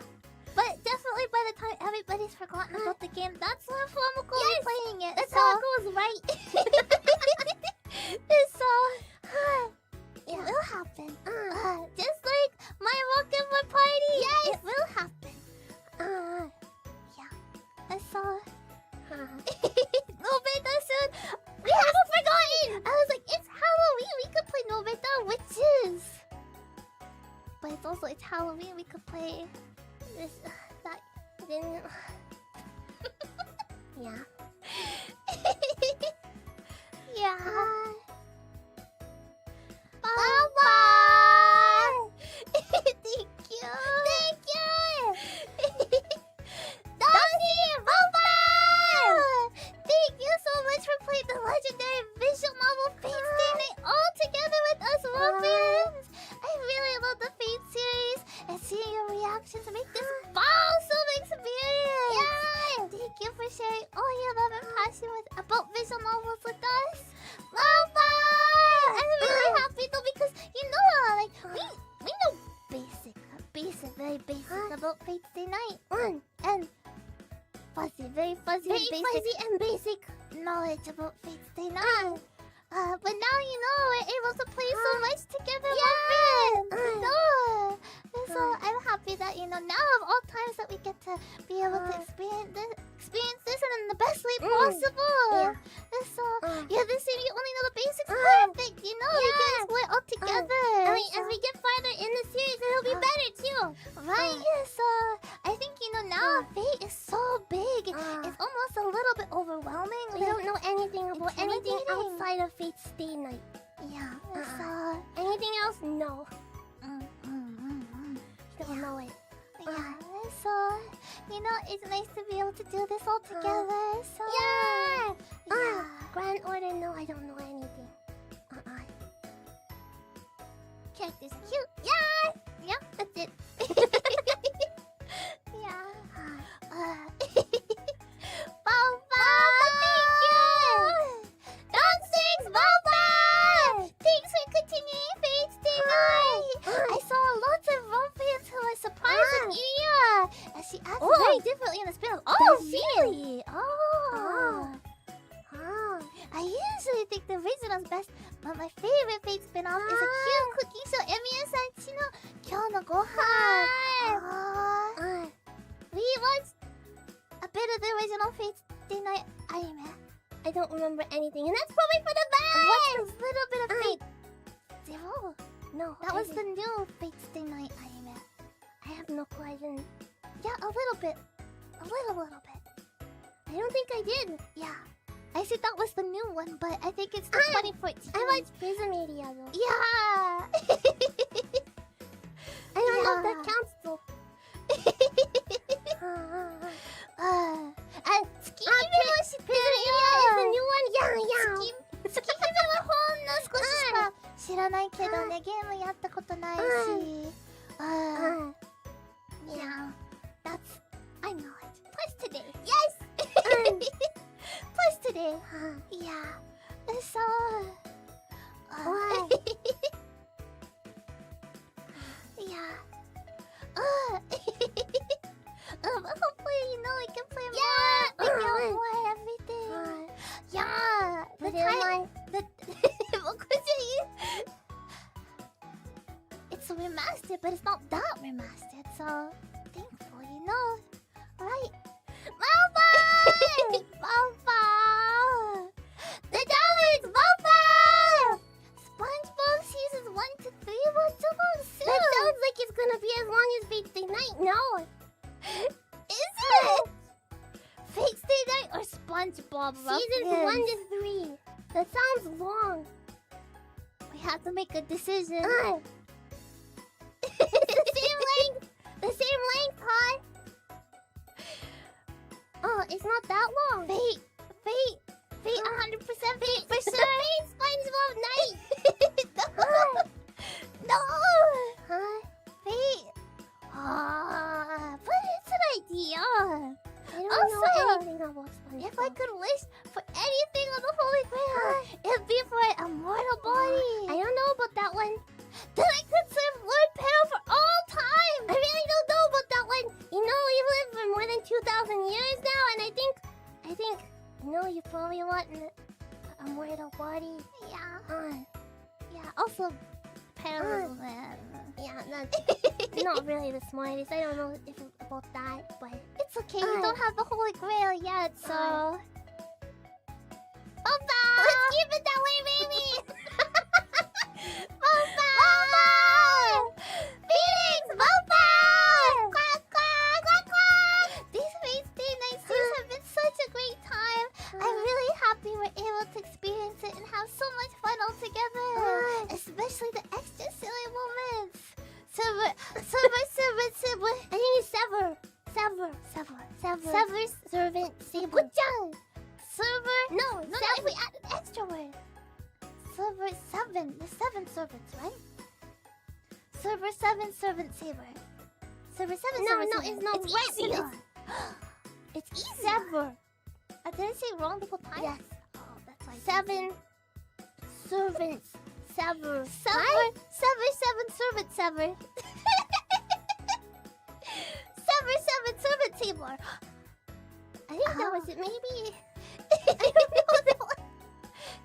But definitely by the time everybody's forgotten about the game, that's when FUWAMOCO will be playing it. That's how it goes, right? So, it will happen. Just like my welcome my party. Yes. It will happen. Yeah. So, Nobeta soon. We haven't forgotten. I was like, it's Halloween. We could play Nobeta Witches. But it's Halloween. We could play this. That. Then. Yeah. Yeah. Bye bye. Thank you. Thank you. Dusty, bye bye. Thank you so much for playing the legendary visual novel Fate Stay Night all together with us, Wolfians. I really love the Fate series, and seeing your reactions make this awesome experience. Yeah. Thank you for sharing all your love and passion about visual novels with us. Bye bye. I'm really happy though because you know, like we know very basic about Fate Stay Night. And very fuzzy and basic knowledge about Fate Stay Night. But now you know we're able to play so much together, So I'm happy that now of all times that we get to be able to experience this and in the best way possible. So this series you only know the basics perfect, you can explore it all together. As we get farther in the series, it'll be better too. Right? So I think now Fate is so big. It's almost a little bit overwhelming. We don't know anything about anything outside of Fate Stay Night. Yeah. So anything else? No. Don't know it. Yeah. So it's nice to be able to do this all together. So yeah. Grand Order? No, I don't know anything. Characters cute. Yeah. Yep. That's it. Yeah. Thank you! Dogsticks, Boba! Thanks for continuing Fate Stay Night! I saw lots of Ruffians who were surprised at Iya! As she acts very differently in the spin-off. Oh, really? I usually think the original's best, but my favorite Fate spin-off is a cute cooking show, Emiya-san Chi no Kyou no Gohan. We watched a bit of the original Fate Stay Night anime. I don't remember anything, and that's probably for the best! I watched a little bit of Fate Zero. No, that was the new Fate Stay Night anime. I have no clue. I didn't. Yeah, a little bit. A little bit. I don't think I did. Yeah. I said that was the new one, but I think it's the 2014. I watched Prismedia though. Yeah! I don't know if that counts though. Prismedia is the new one? Yeah. 月姫はほんの少ししか知らないけどね、ゲームやったことないし。Yeah, that's... I know it. Plus today. Yes! Plus today. Yeah. So... Yeah. Hopefully, we can play more everything. Yeah. It's remastered, but it's not that remastered, so thankful, Right? Malfoy! Malfoy! The Daleks! Malfoy! SpongeBob seasons 1 to 3 will come out soon. That sounds like it's gonna be as long as Fate Stay Night. No. Is it? Fate Stay Night or SpongeBob? Seasons 1 to 3. That sounds long. We have to make a decision. It's the same length. The same length, huh? it's not that long. Fate, 100% fate for sure. Fate, SpongeBob night. No. Fate. But it's an idea. I don't know anything about SpongeBob. If I could wish for anything on the Holy Grail, it'd be for an immortal body. I don't know about that one. Then I could serve Lord Pero for all time. I really don't know about that one. You know, we've lived for more than 2,000 years now, and I think, you know, you probably want an immortal body. Yeah. Also, Pero. Yeah, not really the smartest. I don't know about that, but it's okay. We don't have the Holy Grail yet, so. Bumba! Let's keep it that way, baby. Bumba! Feelings, Bumba! Quack, quack, quack, quack! These Wednesday nights have been such a great time. I'm really happy we're able to experience it and have so much fun all together. Especially the extra silly moments. Silver. I think it's Sever, servant, Saber. Server. No, if we add an extra word. Server 7. There's 7 servants, right? Server 7, servant Saber. Server 7, No, servant it's Saber. not It's right. easier. It's easier. Sever. Did I say wrong before time? Yes. Oh, that's why. 7 servants. Sever. Sever, servant, Sever. Sever, 7 servant Saber. I think that was it, maybe. I don't know that one.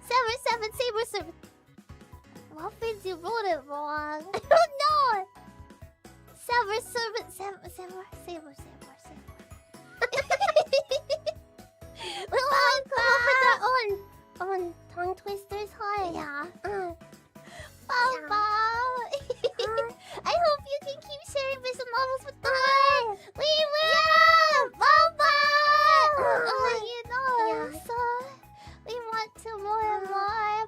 Sever, 7 Saber, servant. Muffins, you wrote it wrong. I don't know. Sever, servant, Saber. We'll come up with our own tongue twisters, huh? Yeah. I hope you can keep sharing visual novels with the world. We will! Baba! You know, so we want to more and more.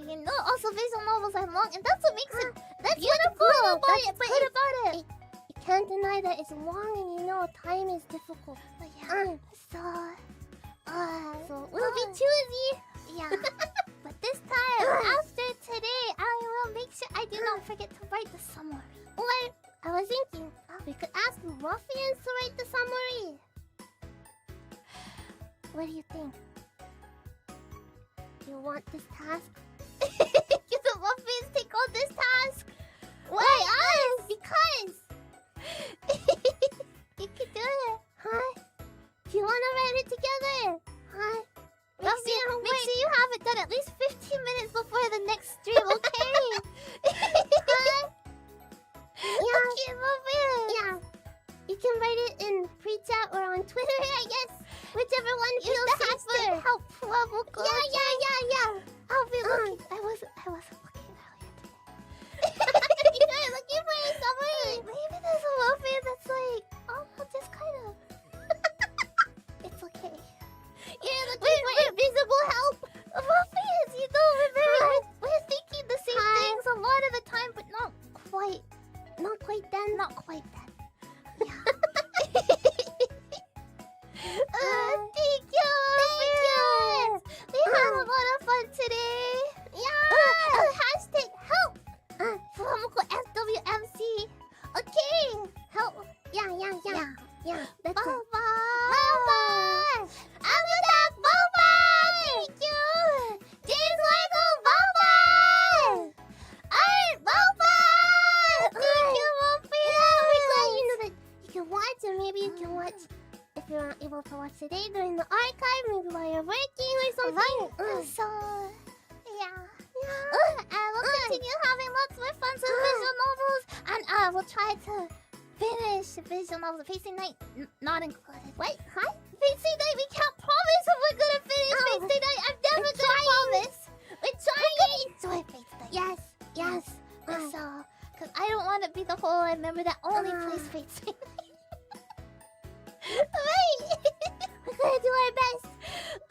You know, also visual novels are long, and that's what makes it beautiful. That's good about it. You can't deny that it's long, and you know time is difficult. So we'll be choosy. Yeah. But this time, after today, I will make sure I do not forget to write the summary. Or, I was thinking, we could ask the ruffians to write the summary. What do you think? You want this task? Can the ruffians take on this task? Why us? Because you can do it, huh? Do you want to write it together, huh? Make sure you have it done at least 15 minutes before the next stream, okay? Yeah. You can write it in pre-chat or on Twitter, I guess. Whichever one feels safe to help FUWAMOCO. Yeah. I'll be looking. I wasn't looking earlier today. You're looking for a summary. Maybe there's a welfare that's like, just kind of. It's okay. You're looking for invisible help. Ruffians, you know, we're thinking the same things a lot of the time, but not quite. Not quite then. Yeah. Thank you. We had a lot of fun today. Yeah. Hashtag help. FUWAMOCO FWMC. Okay. Help. Yeah. That's it. Bye. I'm back. Bye. Thank you. James Michael. Bye. Alright. Bye. Thank you, Muffy. We're glad you know that you can watch, and maybe you can watch if you're not able to watch today during the archive, maybe while you're working or something. So, yeah. And we'll continue having lots more fun with visual novels, and we'll try to finish visual novels. Facing Night not included. What? Huh? Facing Night, we can't promise if we're gonna finish Facing Night. I'm never gonna promise. We're trying to enjoy Facing Night. Yes. So, because I don't want to be the whole member that only plays Facing Night. Right. We're gonna do our best.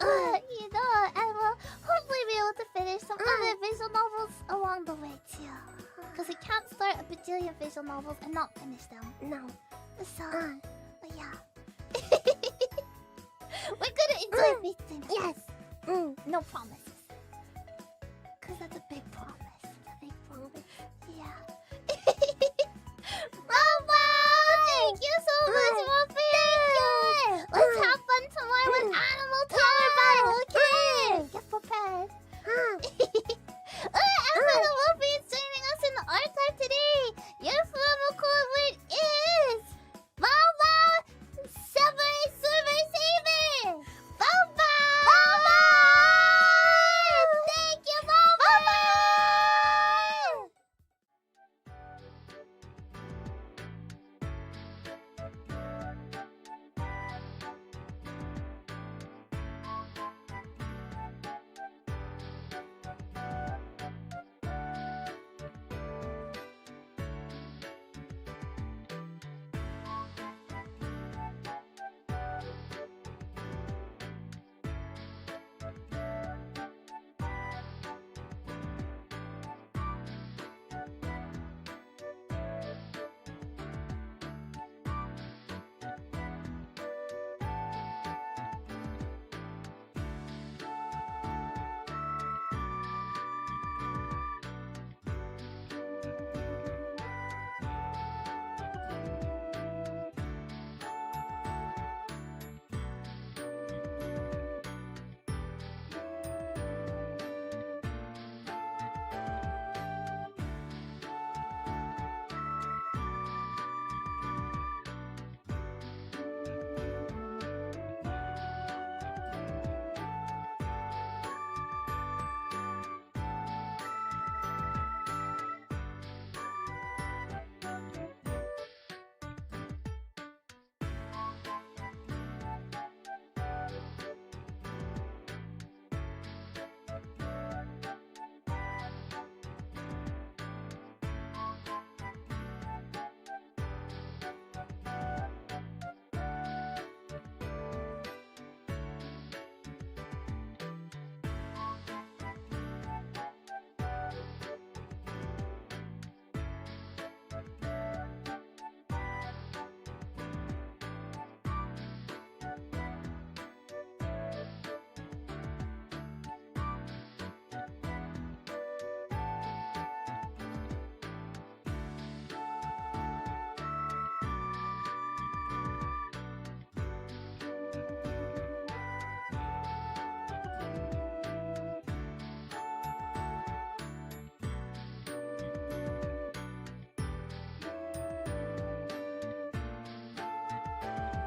You know, and we'll hopefully be able to finish some other visual novels along the way too. Because we can't start a bajillion visual novels and not finish them. No. So, but yeah. enjoy visiting. Yes. No promises. Cause that's a big promise. A big promise. Yeah. Mama! Thank you so much